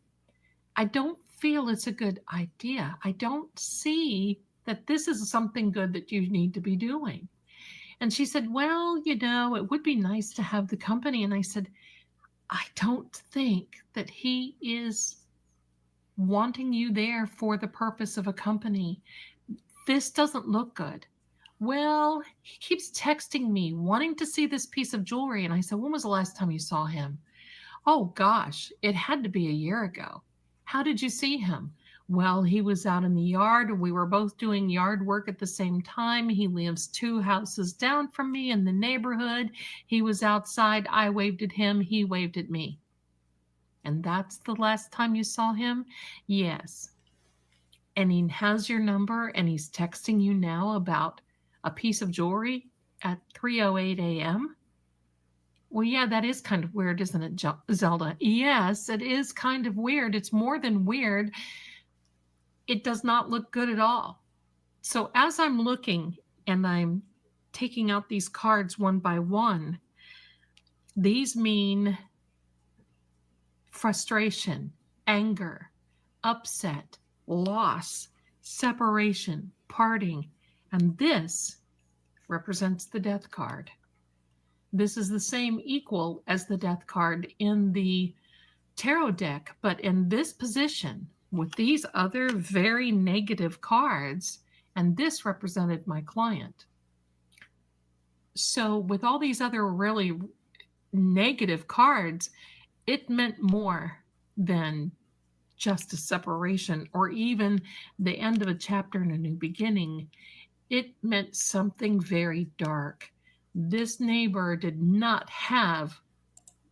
I don't feel it's a good idea. I don't see that this is something good that you need to be doing. And she said, well, it would be nice to have the company. And I said, I don't think that he is wanting you there for the purpose of a company. This doesn't look good. Well, he keeps texting me, wanting to see this piece of jewelry. And I said, when was the last time you saw him? Oh, gosh, it had to be a year ago. How did you see him? Well, he was out in the yard. We were both doing yard work at the same time. He lives 2 houses down from me in the neighborhood. He was outside. I waved at him. He waved at me. And that's the last time you saw him? Yes. And he has your number and he's texting you now about a piece of jewelry at 3:08 a.m.? Well, yeah, that is kind of weird, isn't it, Zelda? Yes, it is kind of weird. It's more than weird. It does not look good at all. So as I'm looking and I'm taking out these cards one by one, these mean frustration, anger, upset, loss, separation, parting, and this represents the death card. This is the same equal as the death card in the tarot deck, but in this position with these other very negative cards, and this represented my client. So with all these other really negative cards, it meant more than just a separation or even the end of a chapter and a new beginning. It meant something very dark. This neighbor did not have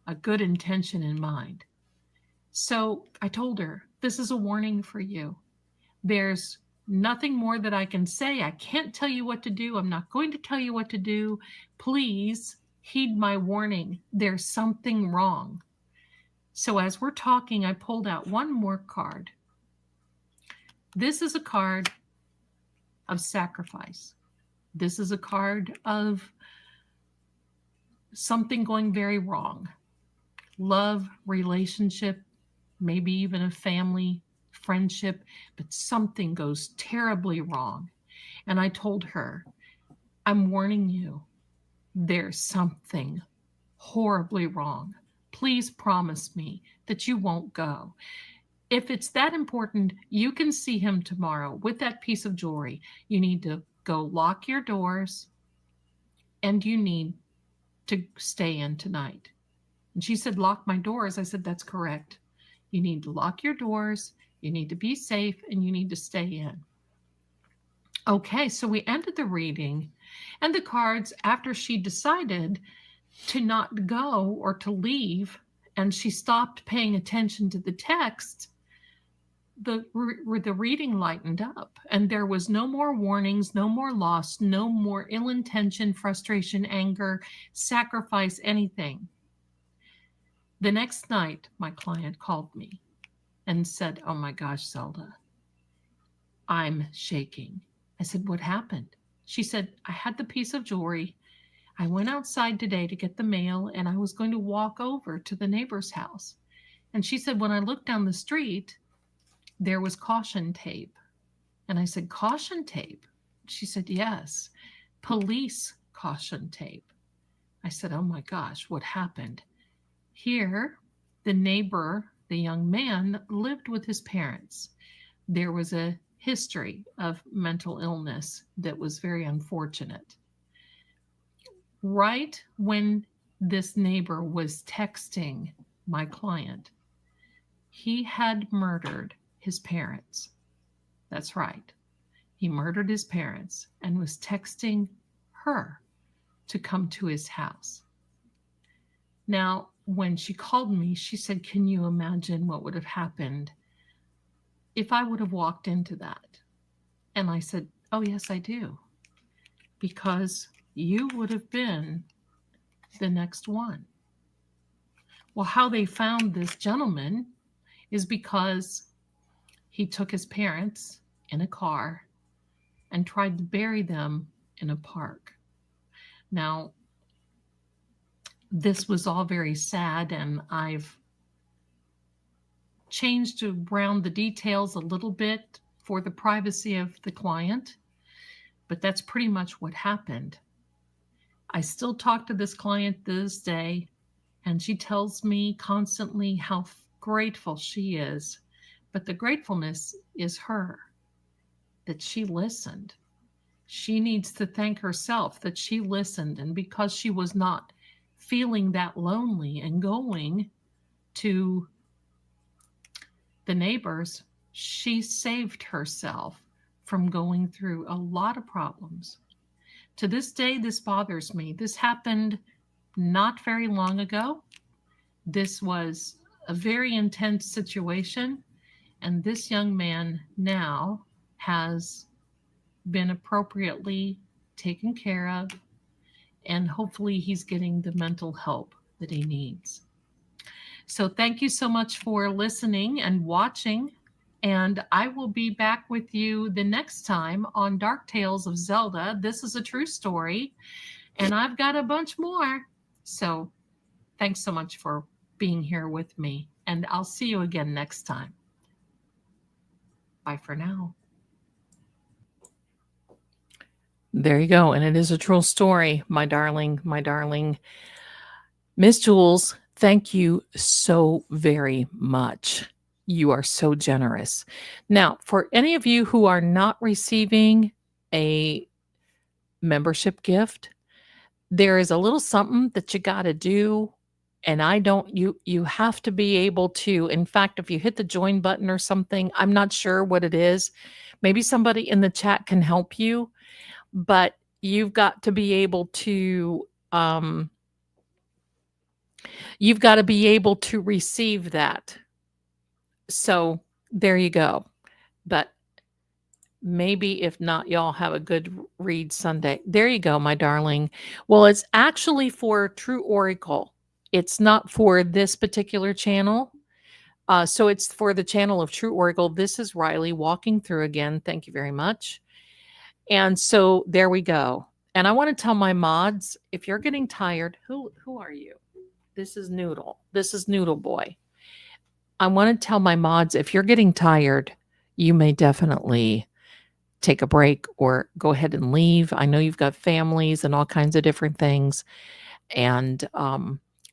a good intention in mind. So I told her, this is a warning for you. There's nothing more that I can say. I can't tell you what to do. I'm not going to tell you what to do. Please heed my warning. There's something wrong. So as we're talking, I pulled out one more card. This is a card of sacrifice. This is a card of something going very wrong. Love, relationship, maybe even a family, friendship, but something goes terribly wrong. And I told her, I'm warning you, there's something horribly wrong. Please promise me that you won't go. If it's that important, you can see him tomorrow with that piece of jewelry. You need to go lock your doors and you need to stay in tonight. And she said, lock my doors. I said, that's correct. You need to lock your doors, you need to be safe, and you need to stay in. Okay, so we ended the reading, and the cards, after she decided to not go or to leave, and she stopped paying attention to the text, the reading lightened up, and there was no more warnings, no more loss, no more ill intention, frustration, anger, sacrifice, anything. The next night, my client called me and said, "Oh my gosh, Zelda, I'm shaking." I said, "What happened?" She said, "I had the piece of jewelry. I went outside today to get the mail, and I was going to walk over to the neighbor's house." And she said, "When I looked down the street, there was caution tape." And I said, "Caution tape?" She said, "Yes, police caution tape." I said, "Oh my gosh, what happened?" Here, the neighbor, the young man, lived with his parents. There was a history of mental illness that was very unfortunate. Right when this neighbor was texting my client, he had murdered his parents. That's right. He murdered his parents and was texting her to come to his house. Now, when she called me, she said, "Can you imagine what would have happened if I would have walked into that?" And I said, "Oh, yes, I do. Because you would have been the next one." Well, how they found this gentleman is because he took his parents in a car and tried to bury them in a park. Now, this was all very sad, and I've changed around the details a little bit for the privacy of the client, but that's pretty much what happened. I still talk to this client this day, and she tells me constantly how grateful she is. But the gratefulness is her, that she listened. She needs to thank herself that she listened, and because she was not feeling that lonely and going to the neighbors, she saved herself from going through a lot of problems. To this day, this bothers me. This happened not very long ago. This was a very intense situation, and this young man now has been appropriately taken care of, and hopefully he's getting the mental help that he needs. So thank you so much for listening and watching, and I will be back with you the next time on Dark Tales of Zelda. This is a true story, and I've got a bunch more. So thanks so much for being here with me, and I'll see you again next time. Bye for now. There you go. And it is a true story, my darling, my darling. Miss Jules, thank you so very much. You are so generous. Now, for any of you who are not receiving a membership gift, there is a little something that you got to do. And you have to be able to, in fact, if you hit the join button or something, I'm not sure what it is. Maybe somebody in the chat can help you, but you've got to be able to, receive that. So there you go. But maybe if not, y'all have a good read Sunday. There you go, my darling. Well, it's actually for True Oracle. It's not for this particular channel. So it's for the channel of True Oracle. This is Riley walking through again. Thank you very much. And so there we go. And I want to tell my mods, if you're getting tired, who are you? This is Noodle. This is Noodle Boy. I want to tell my mods, if you're getting tired, you may definitely take a break or go ahead and leave. I know you've got families and all kinds of different things. And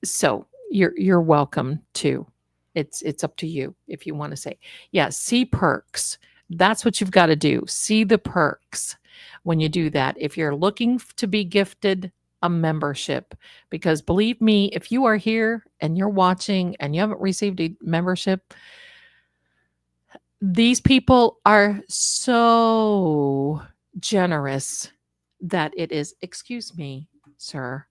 so you're welcome to. It's up to you if you want to say, yeah, see perks. That's what you've got to do. See the perks when you do that. If you're looking to be gifted a membership, because believe me, if you are here and you're watching and you haven't received a membership, these people are so generous that it is, excuse me, sir,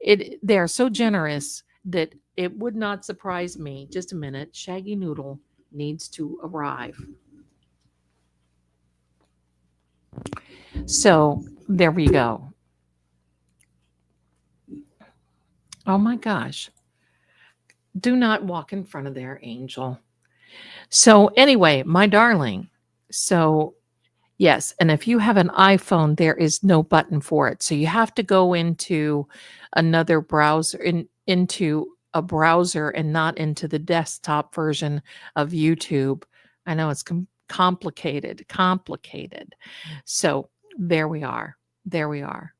they are so generous that it would not surprise me. Just a minute. Shaggy Noodle needs to arrive. So there we go. Oh my gosh. Do not walk in front of their angel. So anyway, my darling. So yes, and if you have an iPhone, there is no button for it. So you have to go into another browser into a browser and not into the desktop version of YouTube. I know it's complicated. So there we are. There we are.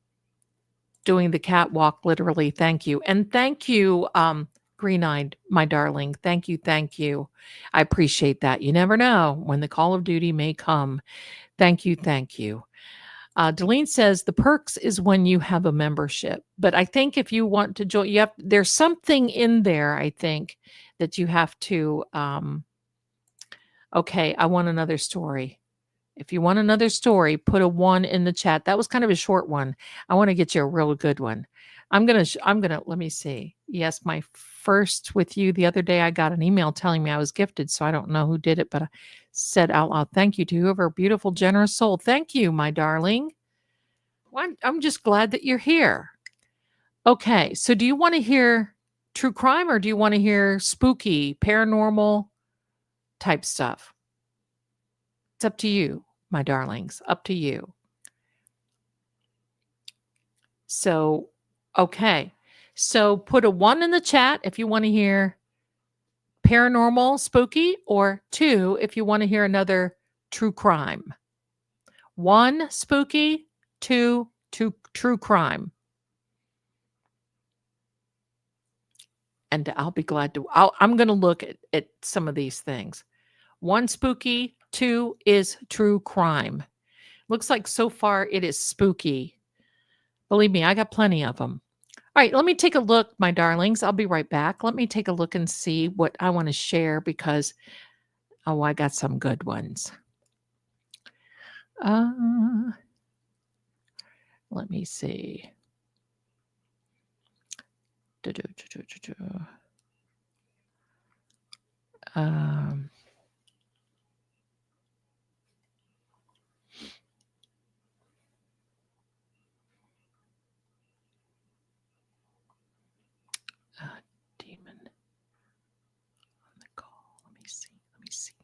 Doing the catwalk literally. Thank you. And thank you Green-eyed, my darling. Thank you. Thank you. I appreciate that. You never know when the call of duty may come. Thank you. Thank you. Delene says the perks is when you have a membership. But I think if you want to join, there's something in there, I think, that you have to okay, I want another story. If you want another story, put a 1 in the chat. That was kind of a short one. I want to get you a real good one. I'm going to let me see. Yes, my first with you the other day, I got an email telling me I was gifted. So I don't know who did it, but I said out loud, thank you to whoever, beautiful, generous soul. Thank you, my darling. Well, I'm just glad that you're here. Okay. So do you want to hear true crime or do you want to hear spooky, paranormal type stuff? It's up to you, my darlings. Up to you. So, okay. So put a 1 in the chat if you want to hear paranormal, spooky, or 2 if you want to hear another true crime. 1 spooky, 2 true crime. And I'll be glad to. I'm going to look at some of these things. 1 spooky, 2 is true crime. Looks like so far it is spooky. Believe me, I got plenty of them. All right, let me take a look, my darlings. I'll be right back. Let me take a look and see what I want to share because, I got some good ones. Let me see. Demon on the call. Let me see.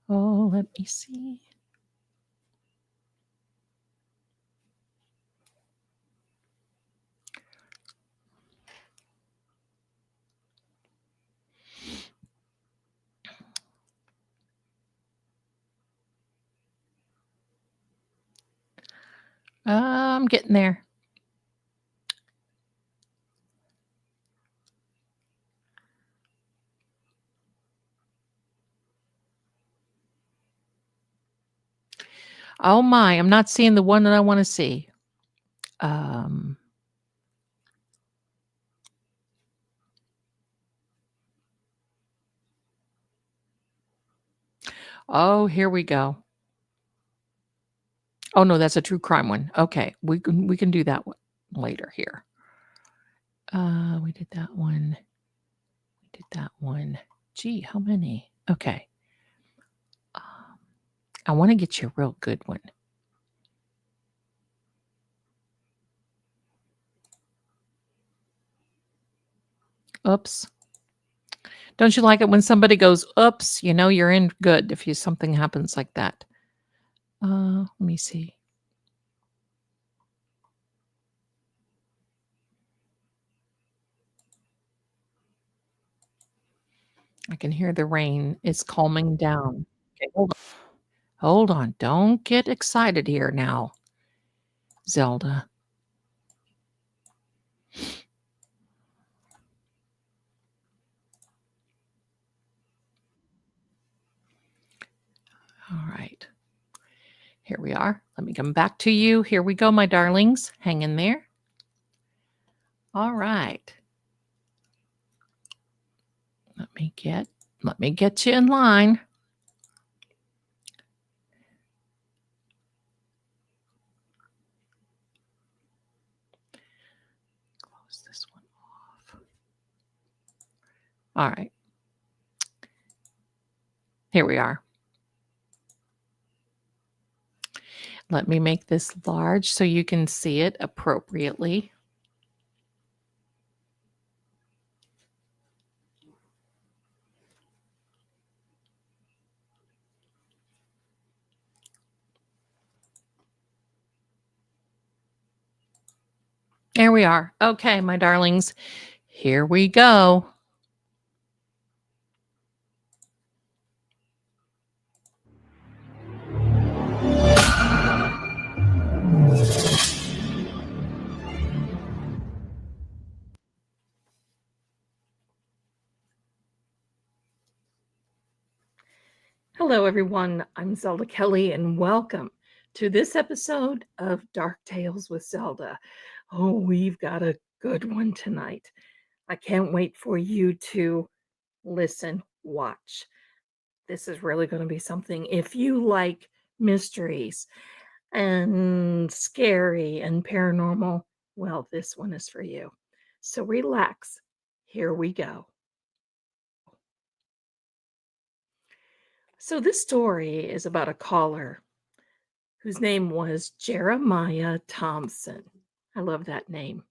Oh, let me see. I'm getting there. Oh my, I'm not seeing the one that I want to see. Oh, here we go. Oh no, that's a true crime one. Okay, we can do that one later here. We did that one. Gee, how many? Okay. I want to get you a real good one. Oops. Don't you like it when somebody goes, oops, you know you're in good if something happens like that. Let me see. I can hear the rain. It's calming down. Okay, hold on. Hold on. Don't get excited here now, Zelda. All right. Here we are. Let me come back to you. Here we go, my darlings. Hang in there. All right. Let me get you in line. Close this one off. All right. Here we are. Let me make this large so you can see it appropriately. Let me see. Let me see. There we are. Okay, my darlings, here we go. Hello, everyone. I'm Zelda Kelly, and welcome to this episode of Dark Tales with Zelda. Oh, we've got a good one tonight. I can't wait for you to listen, watch. This is really going to be something. If you like mysteries and scary and paranormal, well, this one is for you. So relax. Here we go. So this story is about a caller whose name was Jeremiah Thompson. I love that name.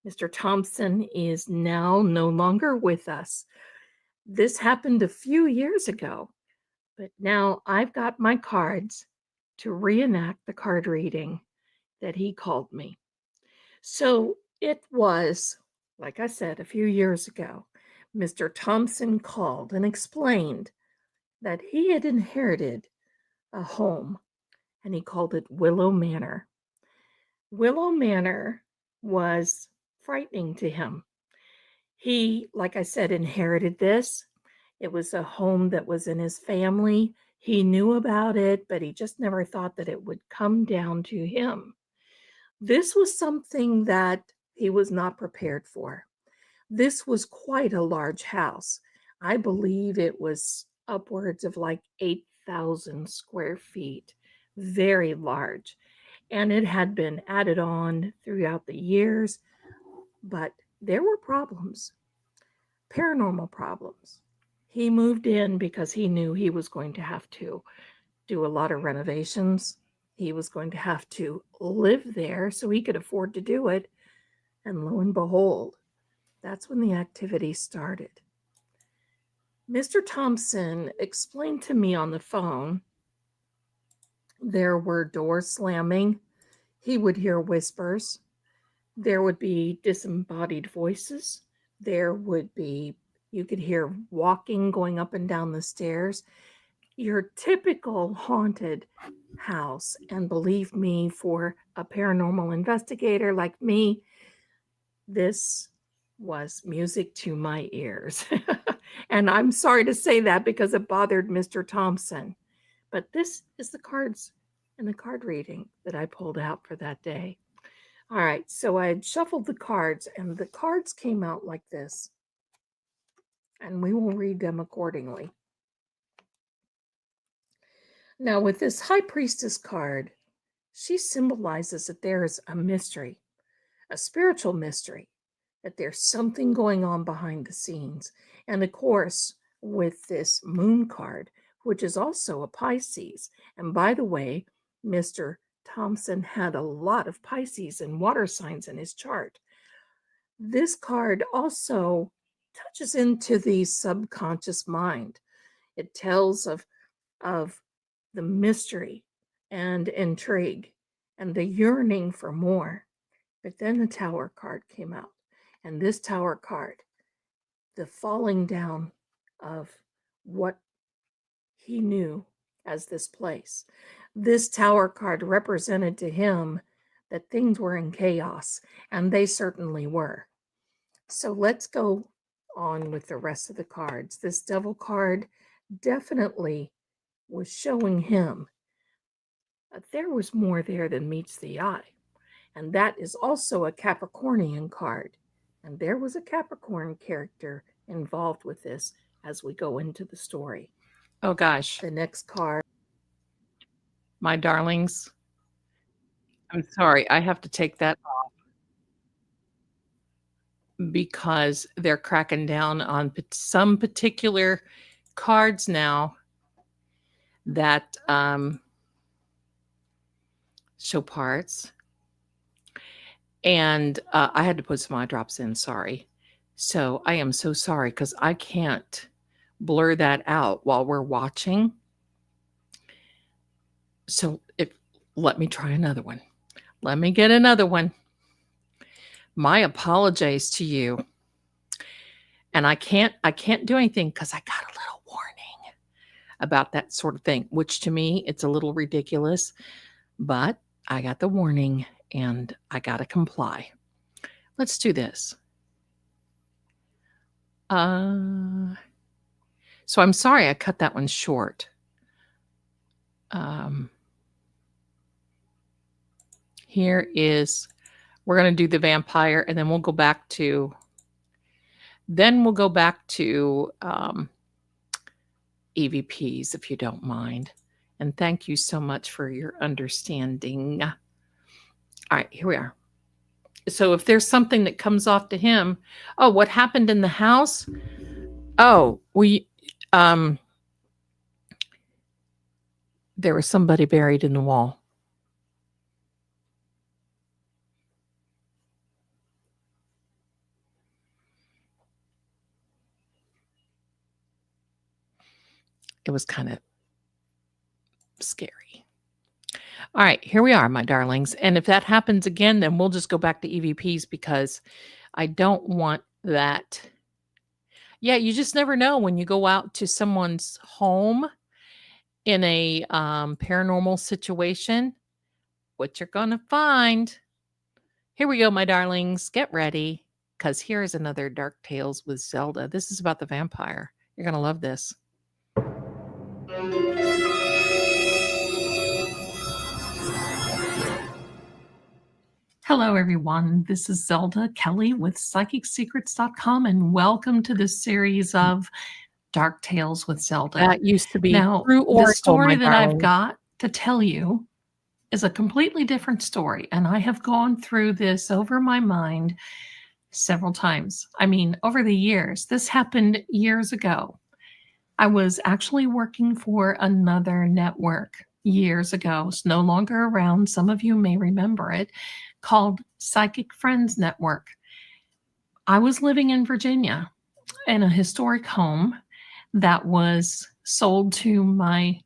Mr. Thompson is now no longer with us. This happened a few years ago, but now I've got my cards to reenact the card reading that he called me. So it was, like I said, a few years ago, Mr. Thompson called and explained that he had inherited a home, and he called it Willow Manor. Willow Manor was frightening to him. He, like I said, inherited this. It was a home that was in his family. He knew about it, but he just never thought that it would come down to him. This was something that he was not prepared for. This was quite a large house. I believe it was upwards of like 8,000 square feet, very large. And it had been added on throughout the years, but there were problems, paranormal problems. He moved in because he knew he was going to have to do a lot of renovations. He was going to have to live there so he could afford to do it. And lo and behold, that's when the activity started. Mr. Thompson explained to me on the phone there were doors slamming. He would hear whispers. There would be disembodied voices. There would be, you could hear walking going up and down the stairs. Your typical haunted house. And believe me, for a paranormal investigator like me, this was music to my ears. And I'm sorry to say that because it bothered Mr. Thompson. But this is the cards and the card reading that I pulled out for that day. All right, so I had shuffled the cards, and the cards came out like this. And we will read them accordingly. Now, with this High Priestess card, she symbolizes that there is a mystery, a spiritual mystery, that there's something going on behind the scenes. And of course, with this Moon card, which is also a Pisces. And by the way, Mr. Thompson had a lot of Pisces and water signs in his chart. This card also touches into the subconscious mind. It tells of the mystery and intrigue and the yearning for more. But then the Tower card came out. And this Tower card, the falling down of what he knew as this place. This Tower card represented to him that things were in chaos, and they certainly were. So let's go on with the rest of the cards. This Devil card definitely was showing him that there was more there than meets the eye. And that is also a Capricornian card. And there was a Capricorn character involved with this as we go into the story. Oh gosh. The next card. My darlings, I'm sorry, I have to take that off because they're cracking down on some particular cards now that show parts. And I had to put some eye drops in, sorry. So I am so sorry because I can't blur that out while we're watching. So let me try another one. Let me get another one. My apologies to you. And I can't do anything because I got a little warning about that sort of thing, which to me, it's a little ridiculous, but I got the warning and I got to comply. Let's do this. So I'm sorry I cut that one short. Here is, we're going to do the vampire, and then we'll go back to, EVPs, if you don't mind. And thank you so much for your understanding. All right, here we are. So if there's something that comes off to him, oh, what happened in the house? Oh, there was somebody buried in the wall. It was kind of scary. All right, here we are, my darlings. And if that happens again, then we'll just go back to EVPs because I don't want that. Yeah, you just never know when you go out to someone's home in a paranormal situation, what you're going to find. Here we go, my darlings. Get ready, because here is another Dark Tales with Zelda. This is about the vampire. You're going to love this. Hello, everyone. This is Zelda Kelly with PsychicSecrets.com, and welcome to this series of Dark Tales with Zelda. That used to be now, the story that I've got to tell you is a completely different story, and I have gone through this over my mind several times. I mean, over the years. This happened years ago. I was actually working for another network years ago. It's no longer around. Some of you may remember it, called Psychic Friends Network. I was living in Virginia in a historic home that was sold to my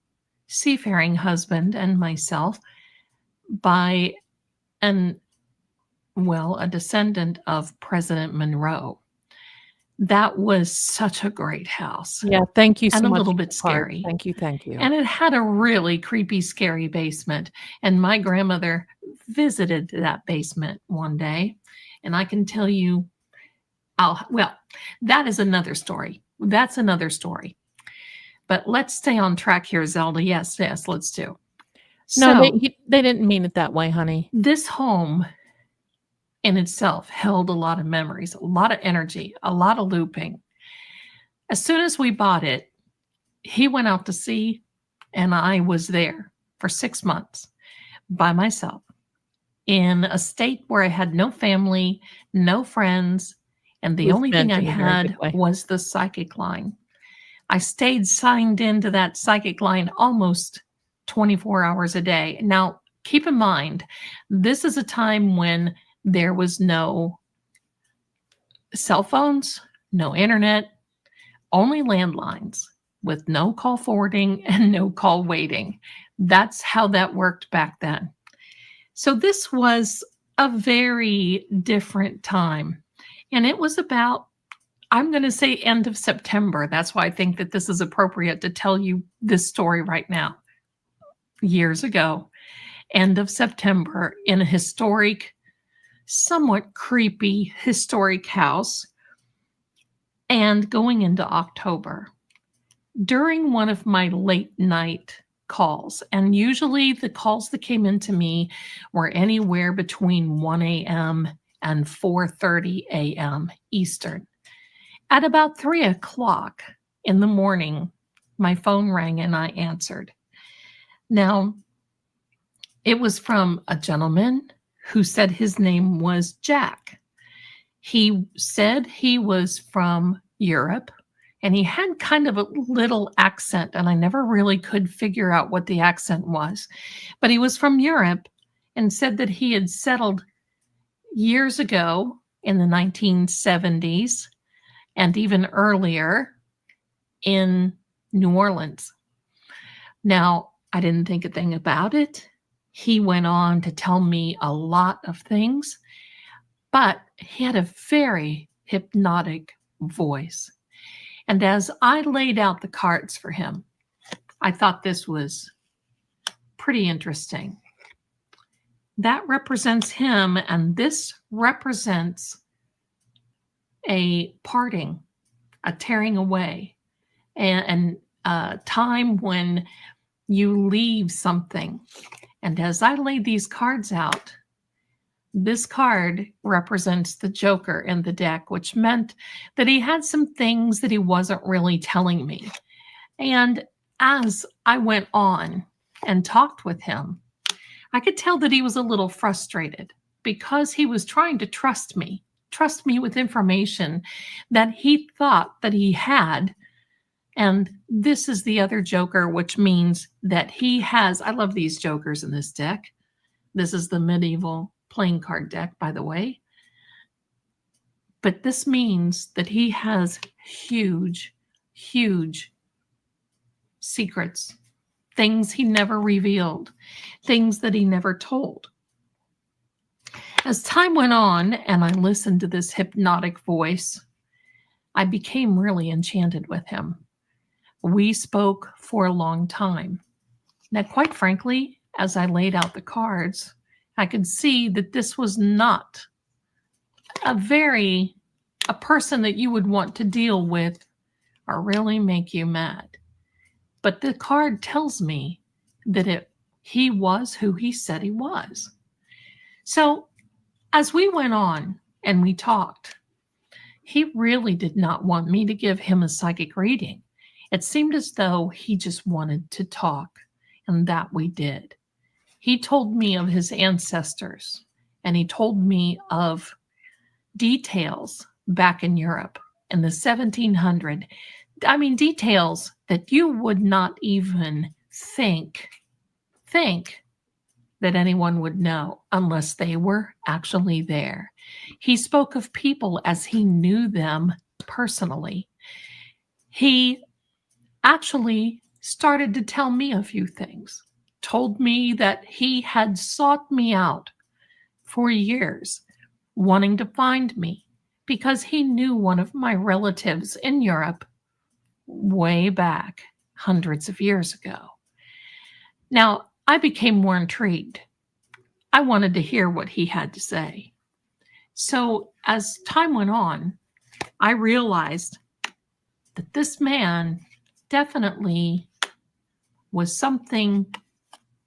seafaring husband and myself by a descendant of President Monroe. That was such a great house. Yeah, thank you so much. And a little bit scary. Thank you, thank you. And it had a really creepy, scary basement. And my grandmother visited that basement one day. And I can tell you, that is another story. That's another story. But let's stay on track here, Zelda. Yes, let's do. No, they didn't mean it that way, honey. This home in itself held a lot of memories, a lot of energy, a lot of looping. As soon as we bought it, he went out to sea, and I was there for 6 months by myself in a state where I had no family, no friends, and the only thing I had was the psychic line. I stayed signed into that psychic line almost 24 hours a day. Now, keep in mind, this is a time when there was no cell phones, no internet, only landlines with no call forwarding and no call waiting. That's how that worked back then. So this was a very different time. And it was about, I'm going to say end of September. That's why I think that this is appropriate to tell you this story right now. Years ago, end of September, in a historic, somewhat creepy historic house, and going into October, during one of my late night calls, and usually the calls that came into me were anywhere between 1 a.m. and 4:30 a.m. Eastern. At about 3 o'clock in the morning, my phone rang and I answered. Now, it was from a gentleman who said his name was Jack. He said he was from Europe, and he had kind of a little accent, and I never really could figure out what the accent was. But he was from Europe and said that he had settled years ago in the 1970s and even earlier in New Orleans. Now, I didn't think a thing about it. He went on to tell me a lot of things. but he had a very hypnotic voice. And as I laid out the cards for him, I thought this was pretty interesting. That represents him, and this represents a parting, a tearing away, and a time when you leave something. And as I laid these cards out, this card represents the Joker in the deck, which meant that he had some things that he wasn't really telling me. And as I went on and talked with him, I could tell that he was a little frustrated because he was trying to trust me with information that he thought that he had. And this is the other Joker, which means that he has, I love these Jokers in this deck. This is the medieval playing card deck, by the way. But this means that he has huge, huge secrets, things he never revealed, things that he never told. As time went on and I listened to this hypnotic voice, I became really enchanted with him. We spoke for a long time. Now, quite frankly, as I laid out the cards, I could see that this was not a person that you would want to deal with or really make you mad. But the card tells me that he was who he said he was. So as we went on and we talked, he really did not want me to give him a psychic reading. It seemed as though he just wanted to talk, and that we did. He told me of his ancestors, and he told me of details back in Europe in the 1700s. I mean, details that you would not even think that anyone would know unless they were actually there. He spoke of people as he knew them personally. He actually started to tell me a few things, told me that he had sought me out for years, wanting to find me because he knew one of my relatives in Europe way back hundreds of years ago. Now, I became more intrigued. I wanted to hear what he had to say. So as time went on, I realized that this man definitely was something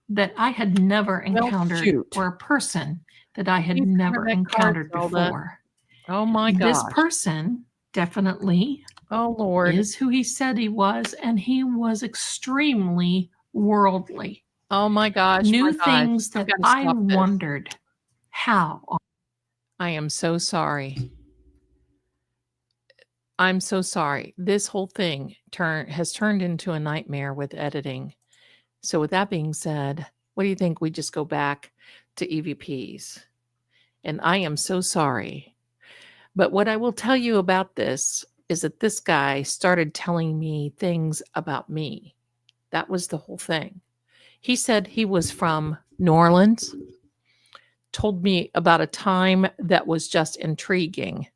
that I had never encountered, or a person that I had never encountered before. Oh my gosh. This person definitely is who he said he was, and he was extremely worldly. Oh my gosh. Knew things that I wondered how. I am so sorry. I'm so sorry. This whole thing has turned into a nightmare with editing. So with that being said, what do you think we just go back to EVPs? And I am so sorry. But what I will tell you about this is that this guy started telling me things about me. That was the whole thing. He said he was from New Orleans, told me about a time that was just intriguing.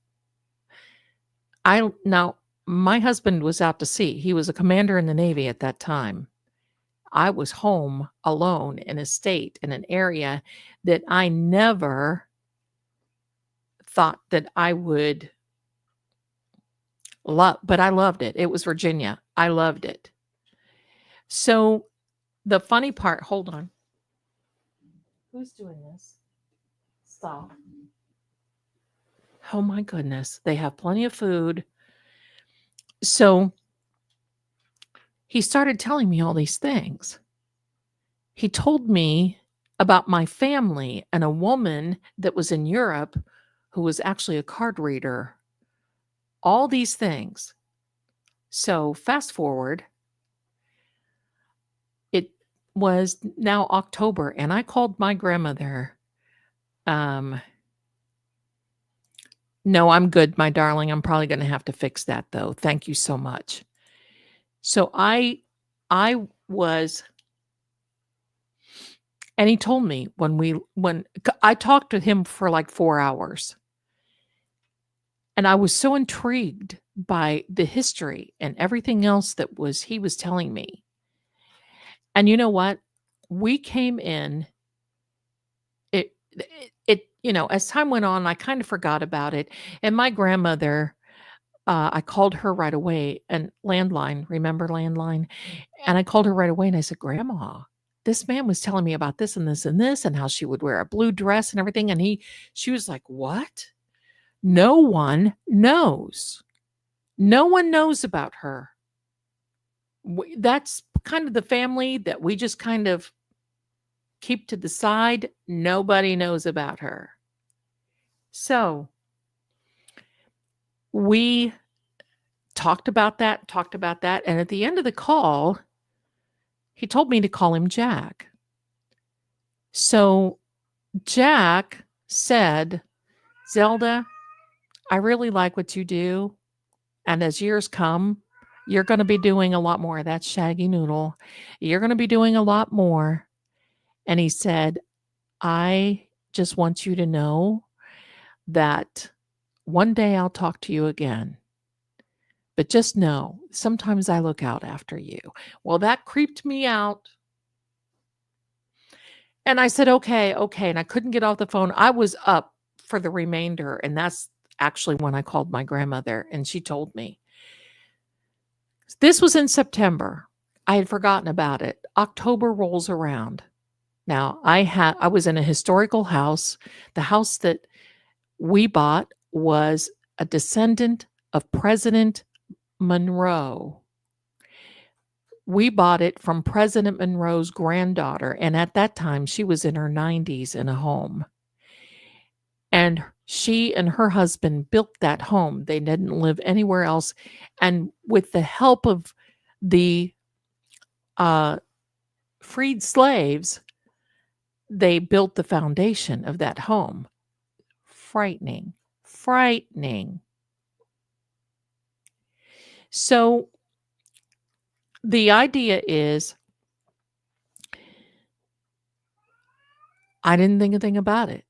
Now, my husband was out to sea. He was a commander in the Navy at that time. I was home alone in a state, in an area that I never thought that I would love, but I loved it. It was Virginia. I loved it. So the funny part, hold on. Who's doing this? Stop. Oh my goodness. They have plenty of food. So he started telling me all these things. He told me about my family and a woman that was in Europe who was actually a card reader. All these things. So fast forward, it was now October, and I called my grandmother. No, I'm good, my darling. I'm probably going to have to fix that, though. Thank you so much. So I was, and he told me when I talked to him for like 4 hours. And I was so intrigued by the history and everything else that he was telling me. And you know what? We came in, as time went on, I kind of forgot about it. And my grandmother, I called her right away, and landline, remember landline? And I called her right away and I said, Grandma, this man was telling me about this and this and this, and how she would wear a blue dress and everything. And she was like, what? No one knows. No one knows about her. That's kind of the family that we just kind of keep to the side. Nobody knows about her. So we talked about that. And at the end of the call, he told me to call him Jack. So Jack said, Zelda, I really like what you do. And as years come, you're going to be doing a lot more. That's Shaggy Noodle. You're going to be doing a lot more. And he said, I just want you to know that one day I'll talk to you again. But just know, sometimes I look out after you. Well, that creeped me out. And I said, okay. And I couldn't get off the phone. I was up for the remainder. And that's actually when I called my grandmother and she told me. This was in September. I had forgotten about it. October rolls around. Now, I was in a historical house. The house that we bought was a descendant of President Monroe. We bought it from President Monroe's granddaughter, and at that time, she was in her 90s in a home. And she and her husband built that home. They didn't live anywhere else. And with the help of the freed slaves, they built the foundation of that home. Frightening. So the idea is, I didn't think a thing about it.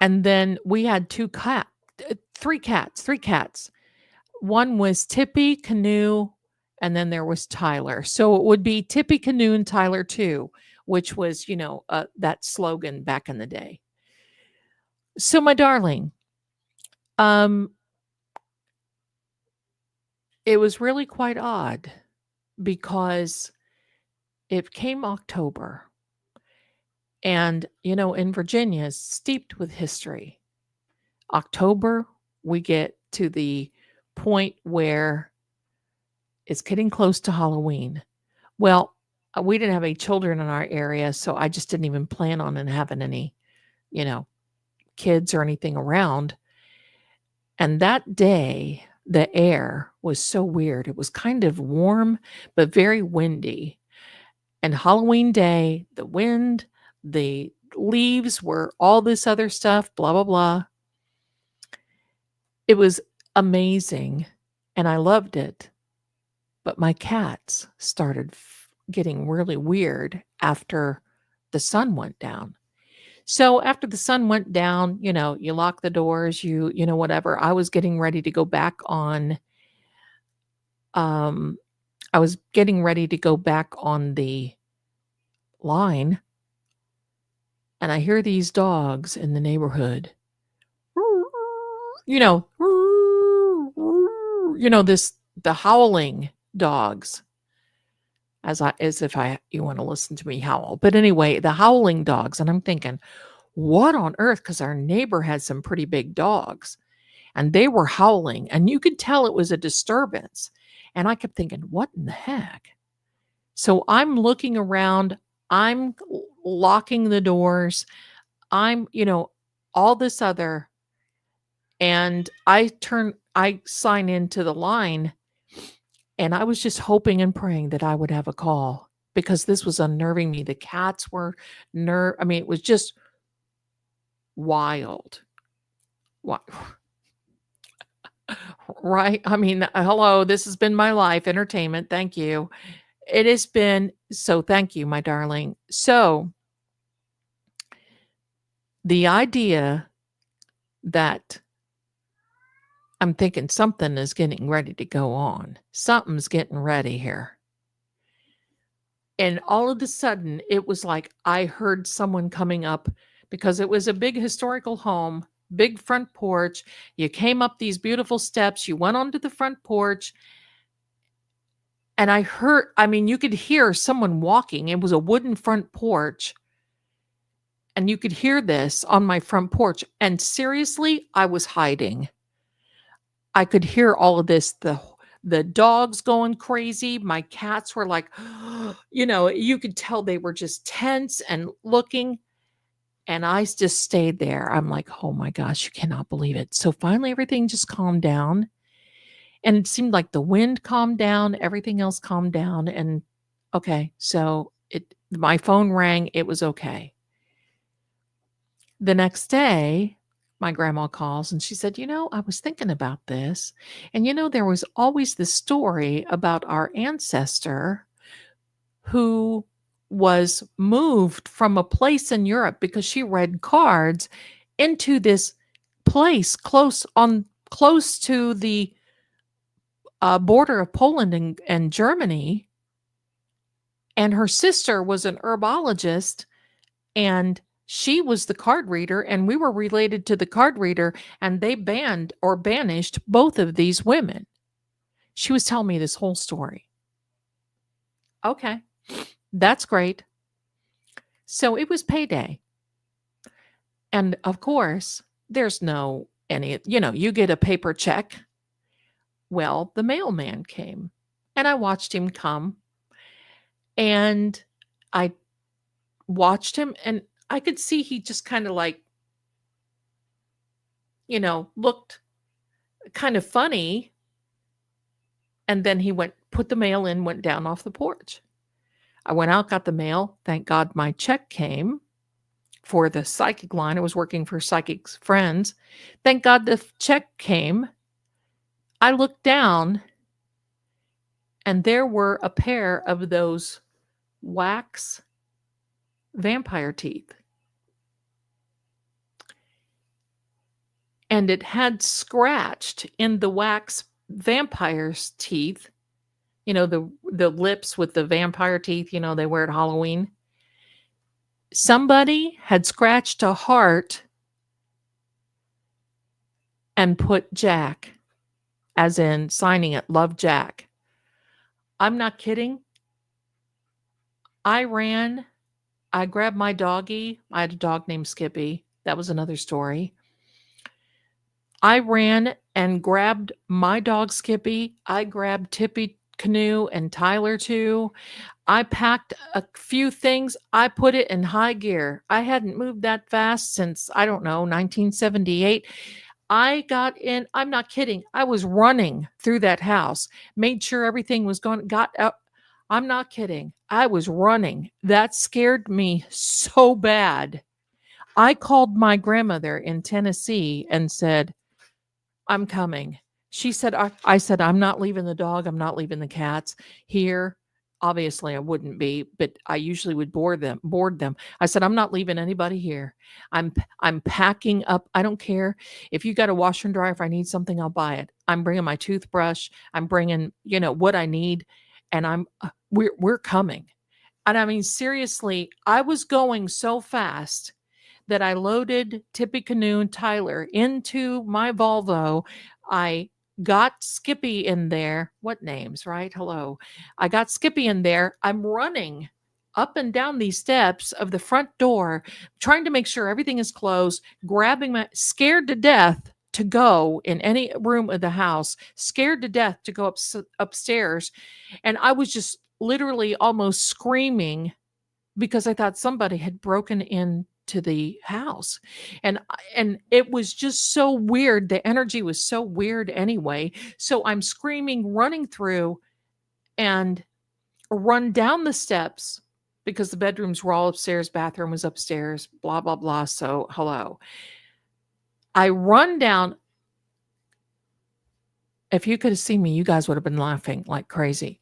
And then we had three cats. One was Tippy, Canoe, and then there was Tyler. So it would be Tippy, Canoe, and Tyler too, which was, that slogan back in the day. So my darling, it was really quite odd because it came October. And, in Virginia, is steeped with history. October, we get to the point where it's getting close to Halloween. Well, we didn't have any children in our area, so I just didn't even plan on having any, kids or anything around. And that day, the air was so weird. It was kind of warm, but very windy. And Halloween day, the wind, the leaves were all this other stuff, blah, blah, blah. It was amazing, and I loved it. But my cats started getting really weird after the sun went down. So after the sun went down, you lock the doors, whatever. I was getting ready to go back on. I was getting ready to go back on the line, and I hear these dogs in the neighborhood. The howling dogs. As if you want to listen to me howl. But anyway, the howling dogs. And I'm thinking, what on earth? Because our neighbor had some pretty big dogs and they were howling and you could tell it was a disturbance. And I kept thinking, what in the heck? So I'm looking around, I'm locking the doors, I'm, all this other, and I sign into the line. And I was just hoping and praying that I would have a call because this was unnerving me. The cats were it was just wild. What? Right? Hello, this has been my life, entertainment. Thank you. It has been, so thank you, my darling. So the idea that I'm thinking something is getting ready to go on. Something's getting ready here. And all of a sudden, it was like I heard someone coming up because it was a big historical home, big front porch. You came up these beautiful steps, you went onto the front porch, and you could hear someone walking. It was a wooden front porch. And you could hear this on my front porch. And seriously, I was hiding. I could hear all of this. The dogs going crazy. My cats were like, you could tell they were just tense and looking. And I just stayed there. I'm like, oh my gosh, you cannot believe it. So finally, everything just calmed down. And it seemed like the wind calmed down. Everything else calmed down. And okay, so my phone rang. It was okay. The next day, my grandma calls and she said, I was thinking about this. And, there was always this story about our ancestor who was moved from a place in Europe because she read cards into this place close to the border of Poland and Germany. And her sister was an herbologist, and she was the card reader, and we were related to the card reader, and they banned or banished both of these women. She was telling me this whole story. Okay, that's great. So it was payday. And of course, there's you get a paper check. Well, the mailman came, and I watched him come, and I watched him, and I could see he just kind of like, looked kind of funny. And then he put the mail in, went down off the porch. I went out, got the mail. Thank God my check came for the psychic line. I was working for Psychic Friends. Thank God the check came. I looked down, and there were a pair of those wax vampire teeth. And it had scratched in the wax vampire's teeth, the lips with the vampire teeth, they wear at Halloween. Somebody had scratched a heart and put Jack, as in signing it, Love Jack. I'm not kidding. I ran. I grabbed my doggie. I had a dog named Skippy. That was another story. I ran and grabbed my dog Skippy. I grabbed Tippy Canoe and Tyler too. I packed a few things. I put it in high gear. I hadn't moved that fast since, 1978. I got in. I'm not kidding. I was running through that house, made sure everything was going, got up. I'm not kidding. I was running. That scared me so bad. I called my grandmother in Tennessee and said, I'm coming. She said, I said, I'm not leaving the dog. I'm not leaving the cats here. Obviously, I wouldn't be, but I usually would board them. I said, I'm not leaving anybody here. I'm packing up. I don't care if you got a washer and dryer. If I need something, I'll buy it. I'm bringing my toothbrush. I'm bringing, what I need, and we're coming. And seriously, I was going so fast that I loaded Tippy Canoe and Tyler into my Volvo. I got Skippy in there. What names, right? Hello. I got Skippy in there. I'm running up and down these steps of the front door, trying to make sure everything is closed, scared to death to go in any room of the house, scared to death to go upstairs. And I was just literally almost screaming because I thought somebody had broken into the house. And it was just so weird. The energy was so weird anyway. So I'm screaming, running through, and run down the steps because the bedrooms were all upstairs, bathroom was upstairs, blah, blah, blah. So hello. I run down. If you could have seen me, you guys would have been laughing like crazy.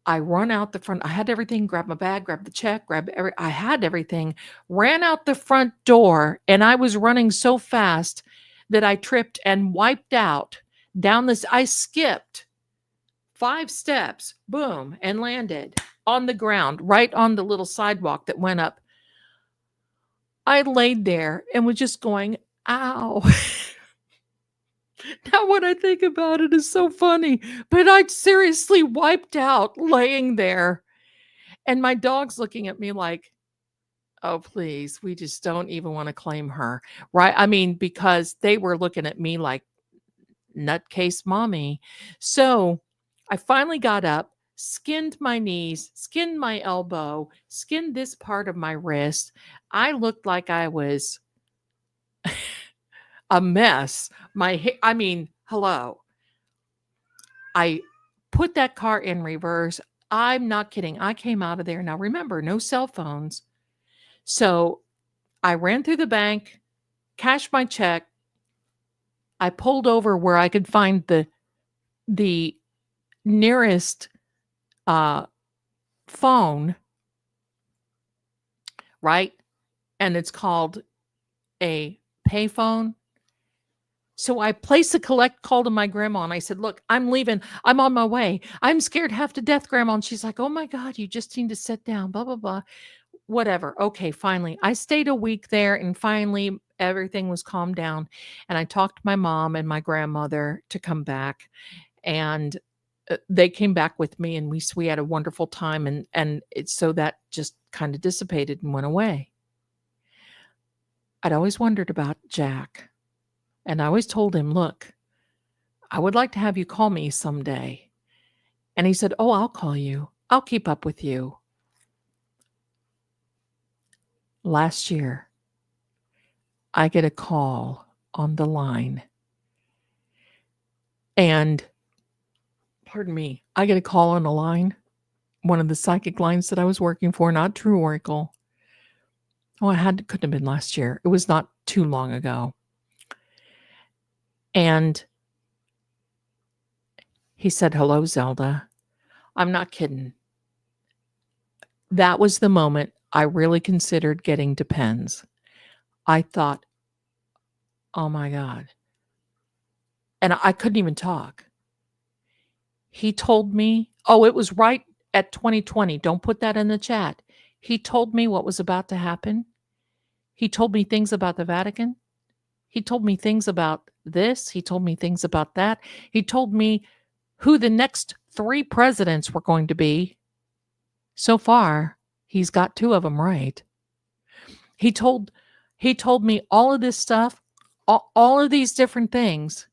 I run out the front. I had everything, grabbed my bag, grabbed the check, I had everything, ran out the front door, and I was running so fast that I tripped and wiped out down this. I skipped 5 steps, boom, and landed on the ground, right on the little sidewalk that went up. I laid there and was just going, ow. Now what I think about it is so funny, but I seriously wiped out laying there. And my dog's looking at me like, oh, please, we just don't even want to claim her. Right. I mean, because they were looking at me like nutcase mommy. So I finally got up, skinned my knees, skinned my elbow, skinned this part of my wrist. I looked like I was a mess. I mean, hello. I put that car in reverse. I'm not kidding. I came out of there. Now remember, no cell phones. So I ran through the bank, cashed my check. I pulled over where I could find the nearest phone, right? And it's called a payphone. So I placed a collect call to my grandma and I said, look, I'm leaving. I'm on my way. I'm scared half to death, Grandma. And she's like, oh my God, you just need to sit down, blah, blah, blah. Whatever. Okay, finally. I stayed a week there and finally everything was calmed down. And I talked to my mom and my grandmother to come back. And they came back with me and we had a wonderful time. So that just kind of dissipated and went away. I'd always wondered about Jack. And I always told him, look, I would like to have you call me someday. And he said, oh, I'll call you. I'll keep up with you. Last year, I get a call on the line. And, pardon me, I get a call on the line, one of the psychic lines that I was working for, not True Oracle. Oh, couldn't have been last year. It was not too long ago. And he said, hello, Zelda. I'm not kidding. That was the moment I really considered getting Depends. I thought, oh my God. And I couldn't even talk. He told me, oh, it was right at 2020. Don't put that in the chat. He told me what was about to happen. He told me things about the Vatican. He told me things about this. He told me things about that. He told me who the next 3 presidents were going to be. So far, he's got 2 of them right. He told me all of this stuff, all of these different things.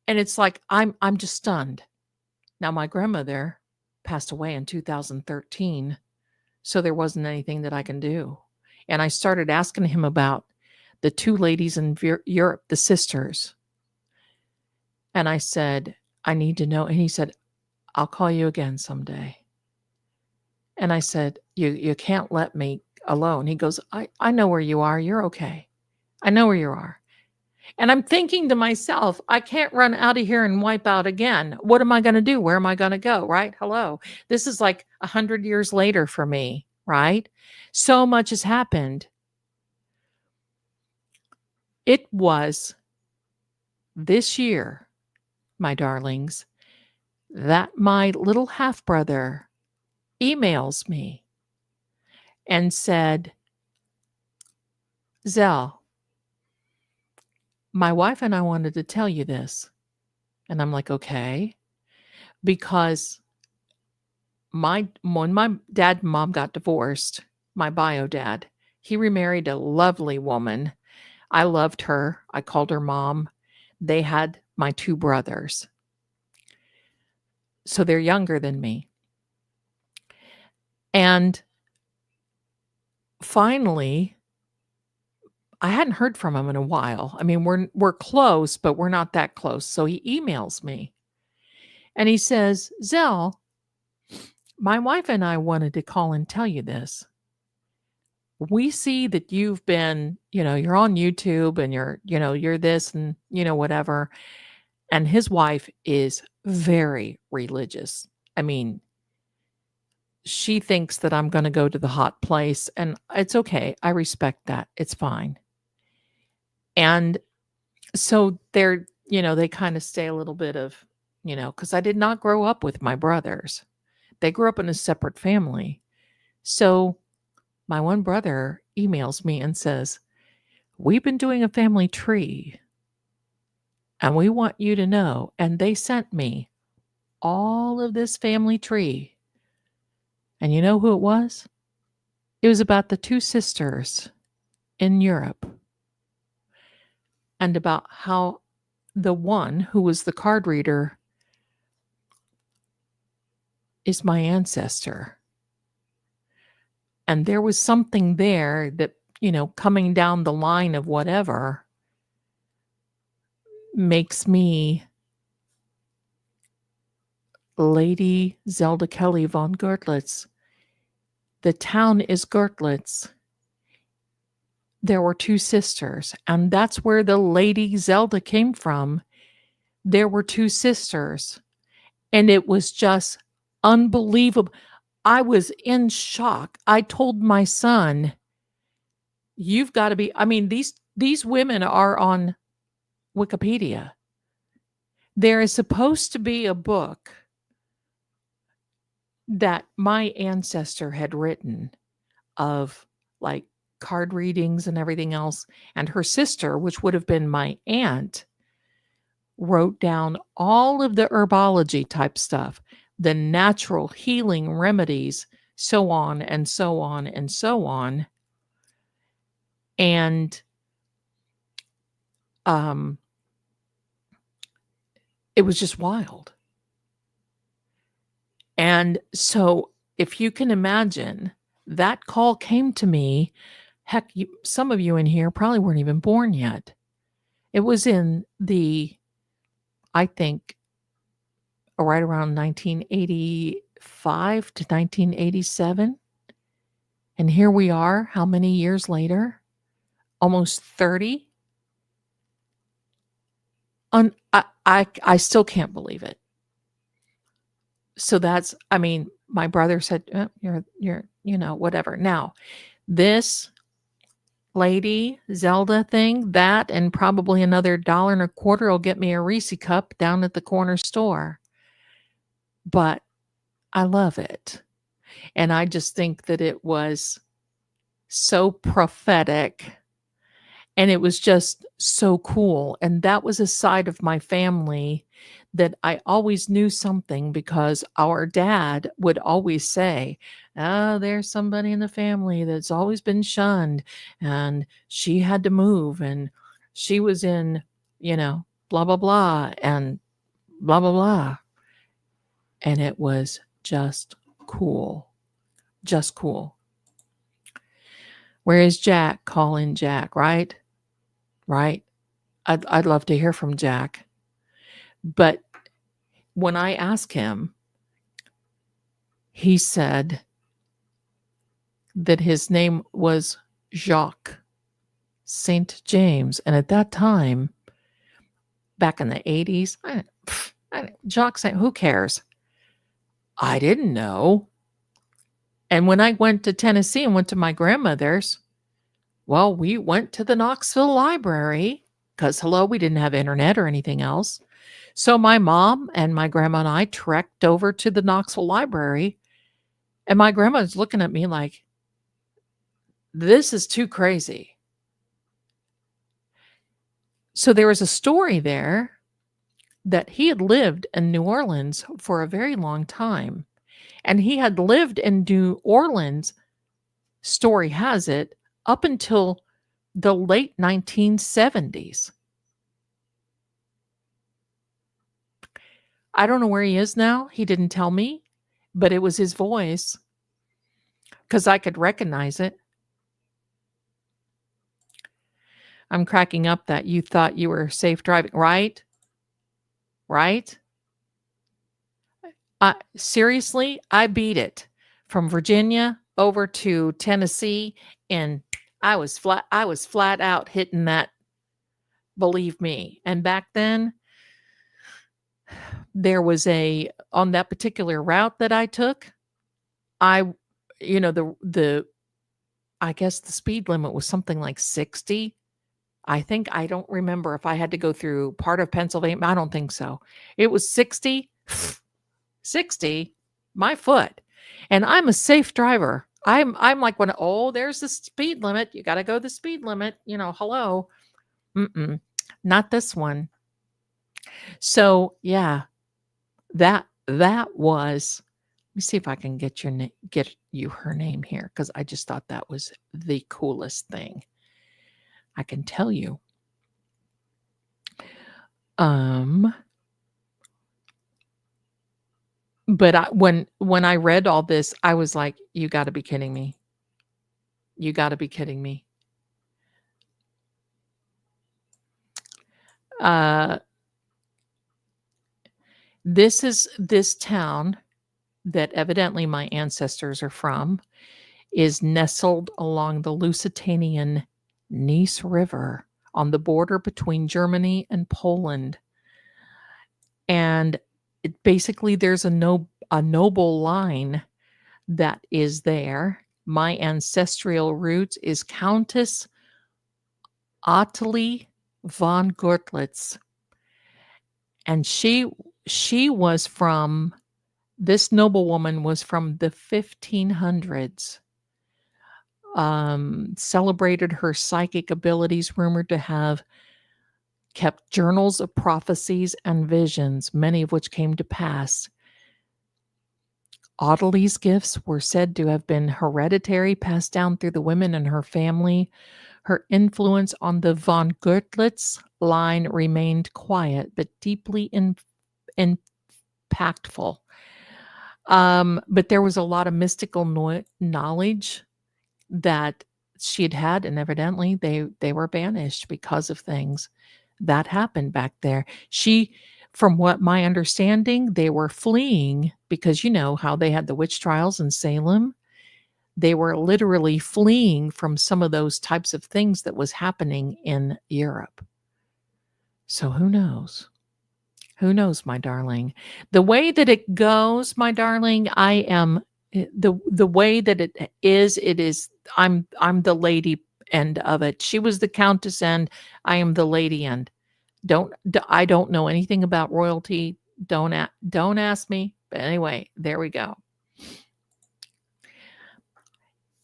And it's like, I'm just stunned. Now, my grandmother passed away in 2013, so there wasn't anything that I can do. And I started asking him about the 2 ladies in Europe, the sisters. And I said, I need to know. And he said, I'll call you again someday. And I said, you can't let me alone. He goes, I know where you are. You're okay. I know where you are. And I'm thinking to myself, I can't run out of here and wipe out again. What am I going to do? Where am I going to go? Right? Hello. This is like 100 years later for me, right? So much has happened. It was this year, my darlings, that my little half-brother emails me and said, Zell, my wife and I wanted to tell you this. And I'm like, okay. Because when my dad and mom got divorced, my bio dad, he remarried a lovely woman. I loved her. I called her mom. They had my 2 brothers. So they're younger than me. And finally, I hadn't heard from him in a while. I mean, we're close, but we're not that close. So he emails me and he says, Zell, my wife and I wanted to call and tell you this. We see that you've been, you're on YouTube and you're this and, whatever. And his wife is very religious. I mean, she thinks that I'm going to go to the hot place and it's okay. I respect that. It's fine. And so they're they kind of stay a little bit of, because I did not grow up with my brothers. They grew up in a separate family. So my one brother emails me and says, "We've been doing a family tree and we want you to know." And they sent me all of this family tree. And you know who it was? It was about the two sisters in Europe and about how the one who was the card reader is my ancestor. And there was something there that, coming down the line of whatever makes me Lady Zelda Kelly von Gertlitz. The town is Gertlitz. There were two sisters, and that's where the Lady Zelda came from. There were two sisters, and it was just unbelievable. I was in shock. I told my son, "You've got to be," I mean, these women are on Wikipedia. There is supposed to be a book that my ancestor had written of like card readings and everything else. And her sister, which would have been my aunt, wrote down all of the herbology type stuff, the natural healing remedies, so on and so on and so on. And it was just wild. And so if you can imagine, that call came to me. Heck, some of you in here probably weren't even born yet. It was in I think, right around 1985 to 1987. And here we are, how many years later? Almost 30. I still can't believe it. So that's, my brother said, you're, whatever. Now, this Lady Zelda thing, that and probably another $1.25 will get me a Reese cup down at the corner store. But I love it. And I just think that it was so prophetic. And it was just so cool. And that was a side of my family that I always knew something, because our dad would always say, "Oh, there's somebody in the family that's always been shunned, and she had to move, and she was in, blah, blah, blah, and blah, blah, blah." And it was just cool. Just cool. Where is Jack? Call in Jack, right? Right? I'd love to hear from Jack. But when I asked him, he said that his name was Jacques St. James. And at that time, back in the 80s, Jacques St. Who cares? I didn't know. And when I went to Tennessee and went to my grandmother's, well, we went to the Knoxville Library because, hello, we didn't have internet or anything else. So my mom and my grandma and I trekked over to the Knoxville Library, and my grandma was looking at me like, "This is too crazy." So there was a story there that he had lived in New Orleans for a very long time, and he had lived in New Orleans, story has it, up until the late 1970s. I don't know where he is now. He didn't tell me, but it was his voice because I could recognize it. I'm cracking up that you thought you were safe driving, right? Right? Seriously, I beat it from Virginia over to Tennessee, and I was flat out hitting that, believe me. And back then, there was on that particular route that I took, I guess the speed limit was something like 60 I don't remember if I had to go through part of Pennsylvania. I don't think so. It was 60, 60, my foot. And I'm a safe driver. I'm like when, oh, there's the speed limit. You got to go the speed limit. Hello. Not this one. So yeah, that was. Let me see if I can get you her name here, because I just thought that was the coolest thing. I can tell you. But when I read all this, I was like, you got to be kidding me. You got to be kidding me. This town that evidently my ancestors are from is nestled along the Lusitanian Neisse River on the border between Germany and Poland. And basically there's a noble line that is there. My ancestral roots is Countess Ottilie von Goertlitz. And she was from, this noblewoman was from the 1500s. Celebrated her psychic abilities, rumored to have kept journals of prophecies and visions, many of which came to pass. Ottilie's gifts were said to have been hereditary, passed down through the women in her family. Her influence on the von Goertlitz line remained quiet, but deeply impactful. But there was a lot of mystical knowledge that she had, and evidently they were banished because of things that happened back there. From what my understanding, they were fleeing because you know how they had the witch trials in Salem. They were literally fleeing from some of those types of things that was happening in Europe. So who knows? Who knows, my darling? The way that it goes, my darling, I am the way that it is I'm the lady end of it. She was the countess end. I am the lady end. I don't know anything about royalty. Don't ask me. But anyway, there we go.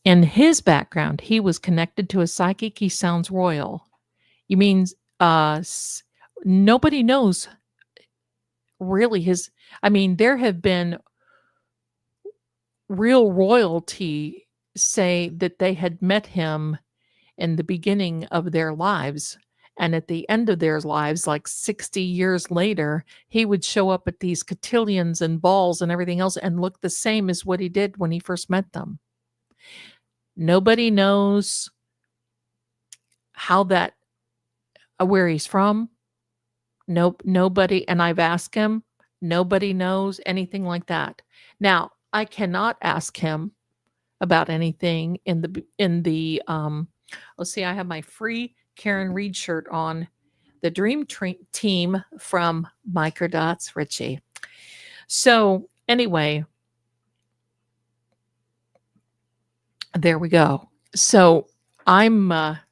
In his background, he was connected to a psychic. He sounds royal. You mean nobody knows really there have been real royalty say that they had met him in the beginning of their lives. And at the end of their lives, like 60 years later, he would show up at these cotillions and balls and everything else and look the same as what he did when he first met them. Nobody knows where he's from. Nope, nobody. And I've asked him, nobody knows anything like that. Now, I cannot ask him about anything in the let's see, I have my free Karen Reed shirt on, the Dream Team from Microdots Richie. So anyway, there we go. So that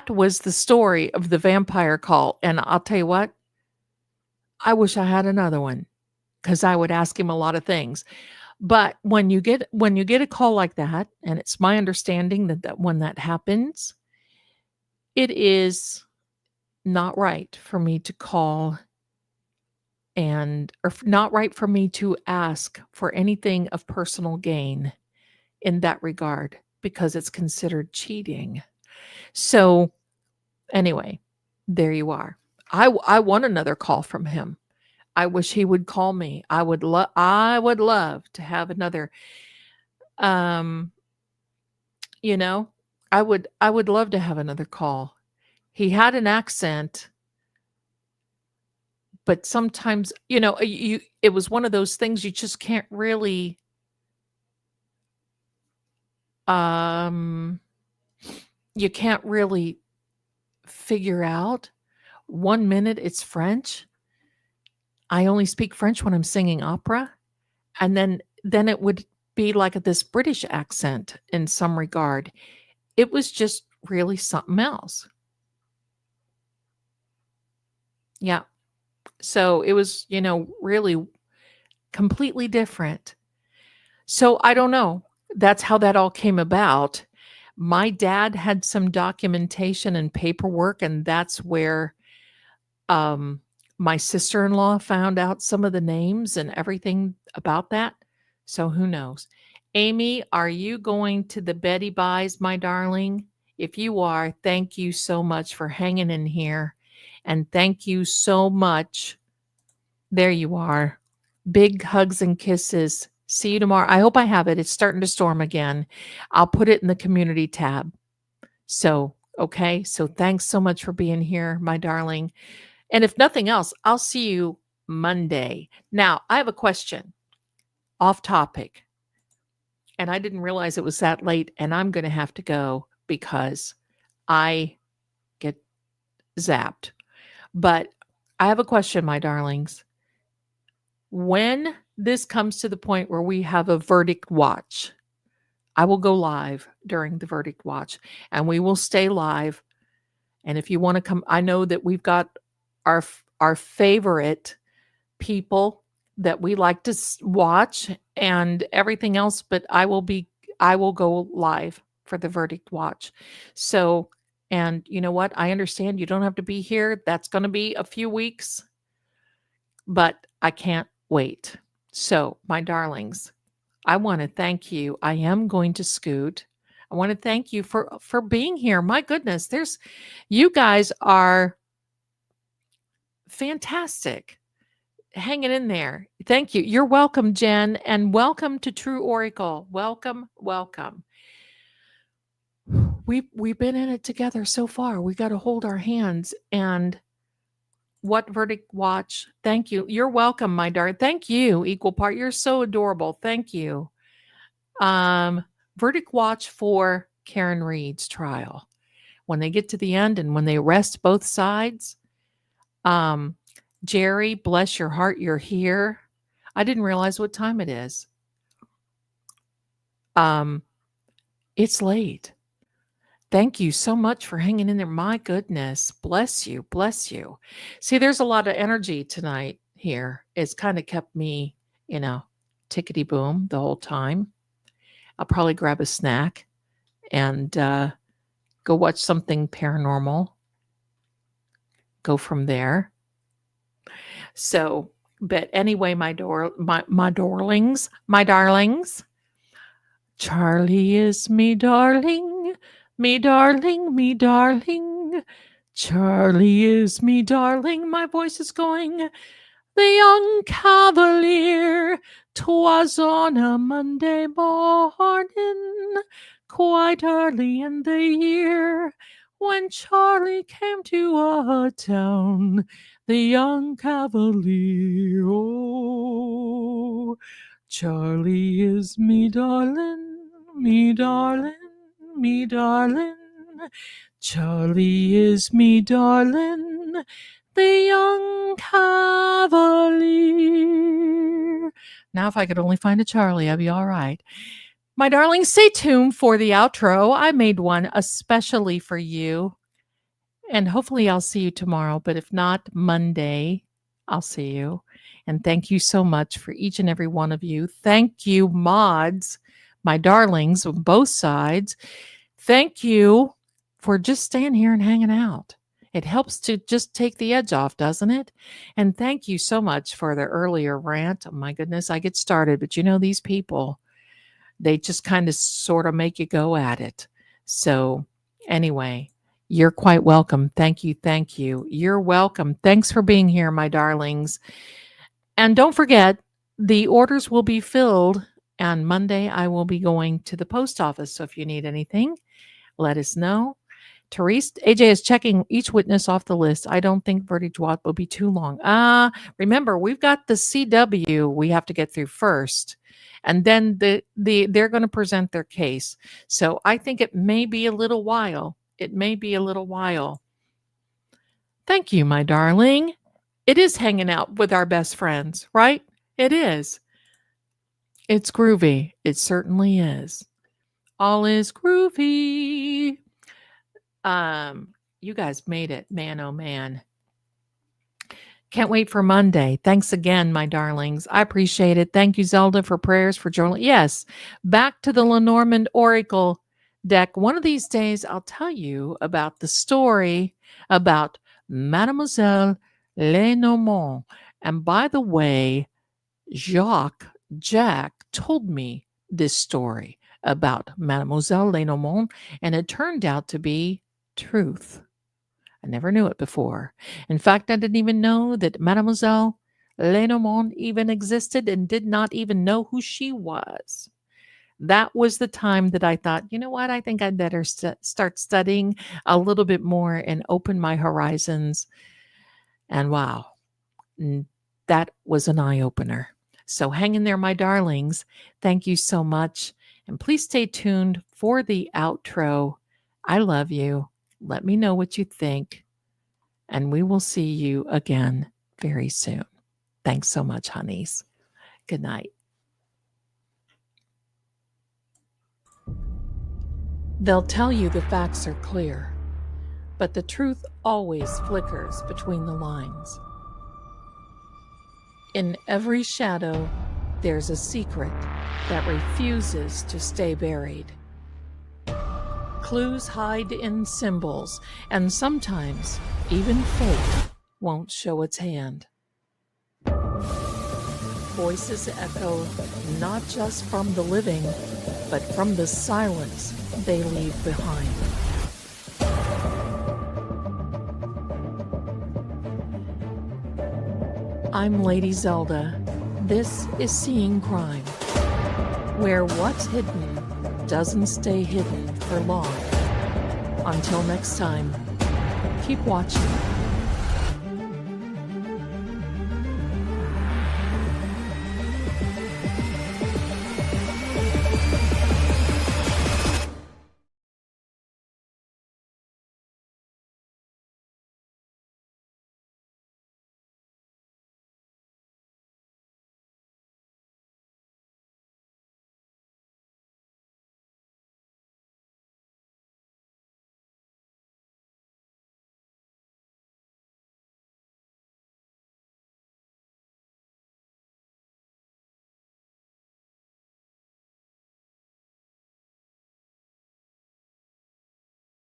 was the story of the vampire call. And I'll tell you what, I wish I had another one because I would ask him a lot of things. But when you get a call like that, and it's my understanding that when that happens, it is not right for me to call or not right for me to ask for anything of personal gain in that regard, because it's considered cheating. So anyway, there you are. I want another call from him. I wish he would call me. I would love to have another, I would love to have another call. He had an accent, but sometimes, it was one of those things you just can't really, you can't really figure out. 1 minute it's French. I only speak French when I'm singing opera. And then it would be like this British accent in some regard. It was just really something else. Yeah. So it was, really completely different. So I don't know. That's how that all came about. My dad had some documentation and paperwork, and that's where um, my sister-in-law found out some of the names and everything about that. So who knows? Amy, are you going to the Betty Buys, my darling? If you are, thank you so much for hanging in here. And thank you so much. There you are. Big hugs and kisses. See you tomorrow. I hope I have it. It's starting to storm again. I'll put it in the community tab. So, okay. So thanks so much for being here, my darling. And if nothing else, I'll see you Monday. Now, I have a question off topic. And I didn't realize it was that late, and I'm going to have to go because I get zapped. But I have a question, my darlings. When this comes to the point where we have a verdict watch, I will go live during the verdict watch and we will stay live. And if you want to come, I know that we've got our favorite people that we like to watch and everything else, but I will go live for the verdict watch. So, and you know what? I understand you don't have to be here. That's going to be a few weeks, but I can't wait. So, my darlings, I want to thank you. I am going to scoot. I want to thank you for being here. My goodness, you guys are fantastic. Hanging in there. Thank you. You're welcome, Jen, and welcome to True Oracle. Welcome, welcome. We've been in it together so far. We got to hold our hands. And what verdict watch? Thank you. You're welcome, my darling. Thank you, Equal Part. You're so adorable. Thank you. Verdict watch for Karen Reed's trial. When they get to the end and when they arrest both sides, Jerry, bless your heart, you're here. I didn't realize what time it is. It's late. Thank you so much for hanging in there. My goodness. Bless you. Bless you. See, there's a lot of energy tonight here. It's kind of kept me, tickety boom the whole time. I'll probably grab a snack and go watch something paranormal. Go from there. So, but anyway, my darlings, Charlie is me darling, me darling, me darling. Charlie is me darling. My voice is going. The young cavalier, 'twas on a Monday morning, quite early in the year, when Charlie came to a town, the young cavalier. Oh, Charlie is me darling, me darling, me darling. Charlie is me darling, the young cavalier. Now, if I could only find a Charlie, I'd be all right. My darling, stay tuned for the outro. I made one especially for you. And hopefully I'll see you tomorrow. But if not, Monday, I'll see you. And thank you so much for each and every one of you. Thank you, mods, my darlings on both sides. Thank you for just staying here and hanging out. It helps to just take the edge off, doesn't it? And thank you so much for the earlier rant. Oh my goodness, I get started, but these people, they just kind of sort of make you go at it. So anyway, you're quite welcome. Thank you. Thank you. You're welcome. Thanks for being here, my darlings. And don't forget, the orders will be filled. And Monday, I will be going to the post office. So if you need anything, let us know. Therese, AJ is checking each witness off the list. I don't think verdict watch will be too long. Remember, we've got the CW we have to get through first, and then they're going to present their case. So I think it may be a little while. It may be a little while. Thank you, my darling. It is hanging out with our best friends, right? It is. It's groovy. It certainly is. All is groovy. You guys made it, man, oh man. Can't wait for Monday. Thanks again, my darlings. I appreciate it. Thank you, Zelda, for prayers for journaling. Yes, back to the Lenormand Oracle deck. One of these days, I'll tell you about the story about Mademoiselle Lenormand. And by the way, Jack told me this story about Mademoiselle Lenormand, and it turned out to be truth. I never knew it before. In fact, I didn't even know that Mademoiselle Lenormand even existed and did not even know who she was. That was the time that I thought, you know what? I think I'd better start studying a little bit more and open my horizons. And wow, that was an eye opener. So hang in there, my darlings. Thank you so much. And please stay tuned for the outro. I love you. Let me know what you think. And we will see you again very soon. Thanks so much, honeys. Good night. They'll tell you the facts are clear, but the truth always flickers between the lines. In every shadow, there's a secret that refuses to stay buried. Clues hide in symbols, and sometimes even fate won't show its hand. Voices echo not just from the living, but from the silence they leave behind. I'm Lady Zelda. This is Seeing Crime, where what's hidden doesn't stay hidden for long. Until next time, keep watching.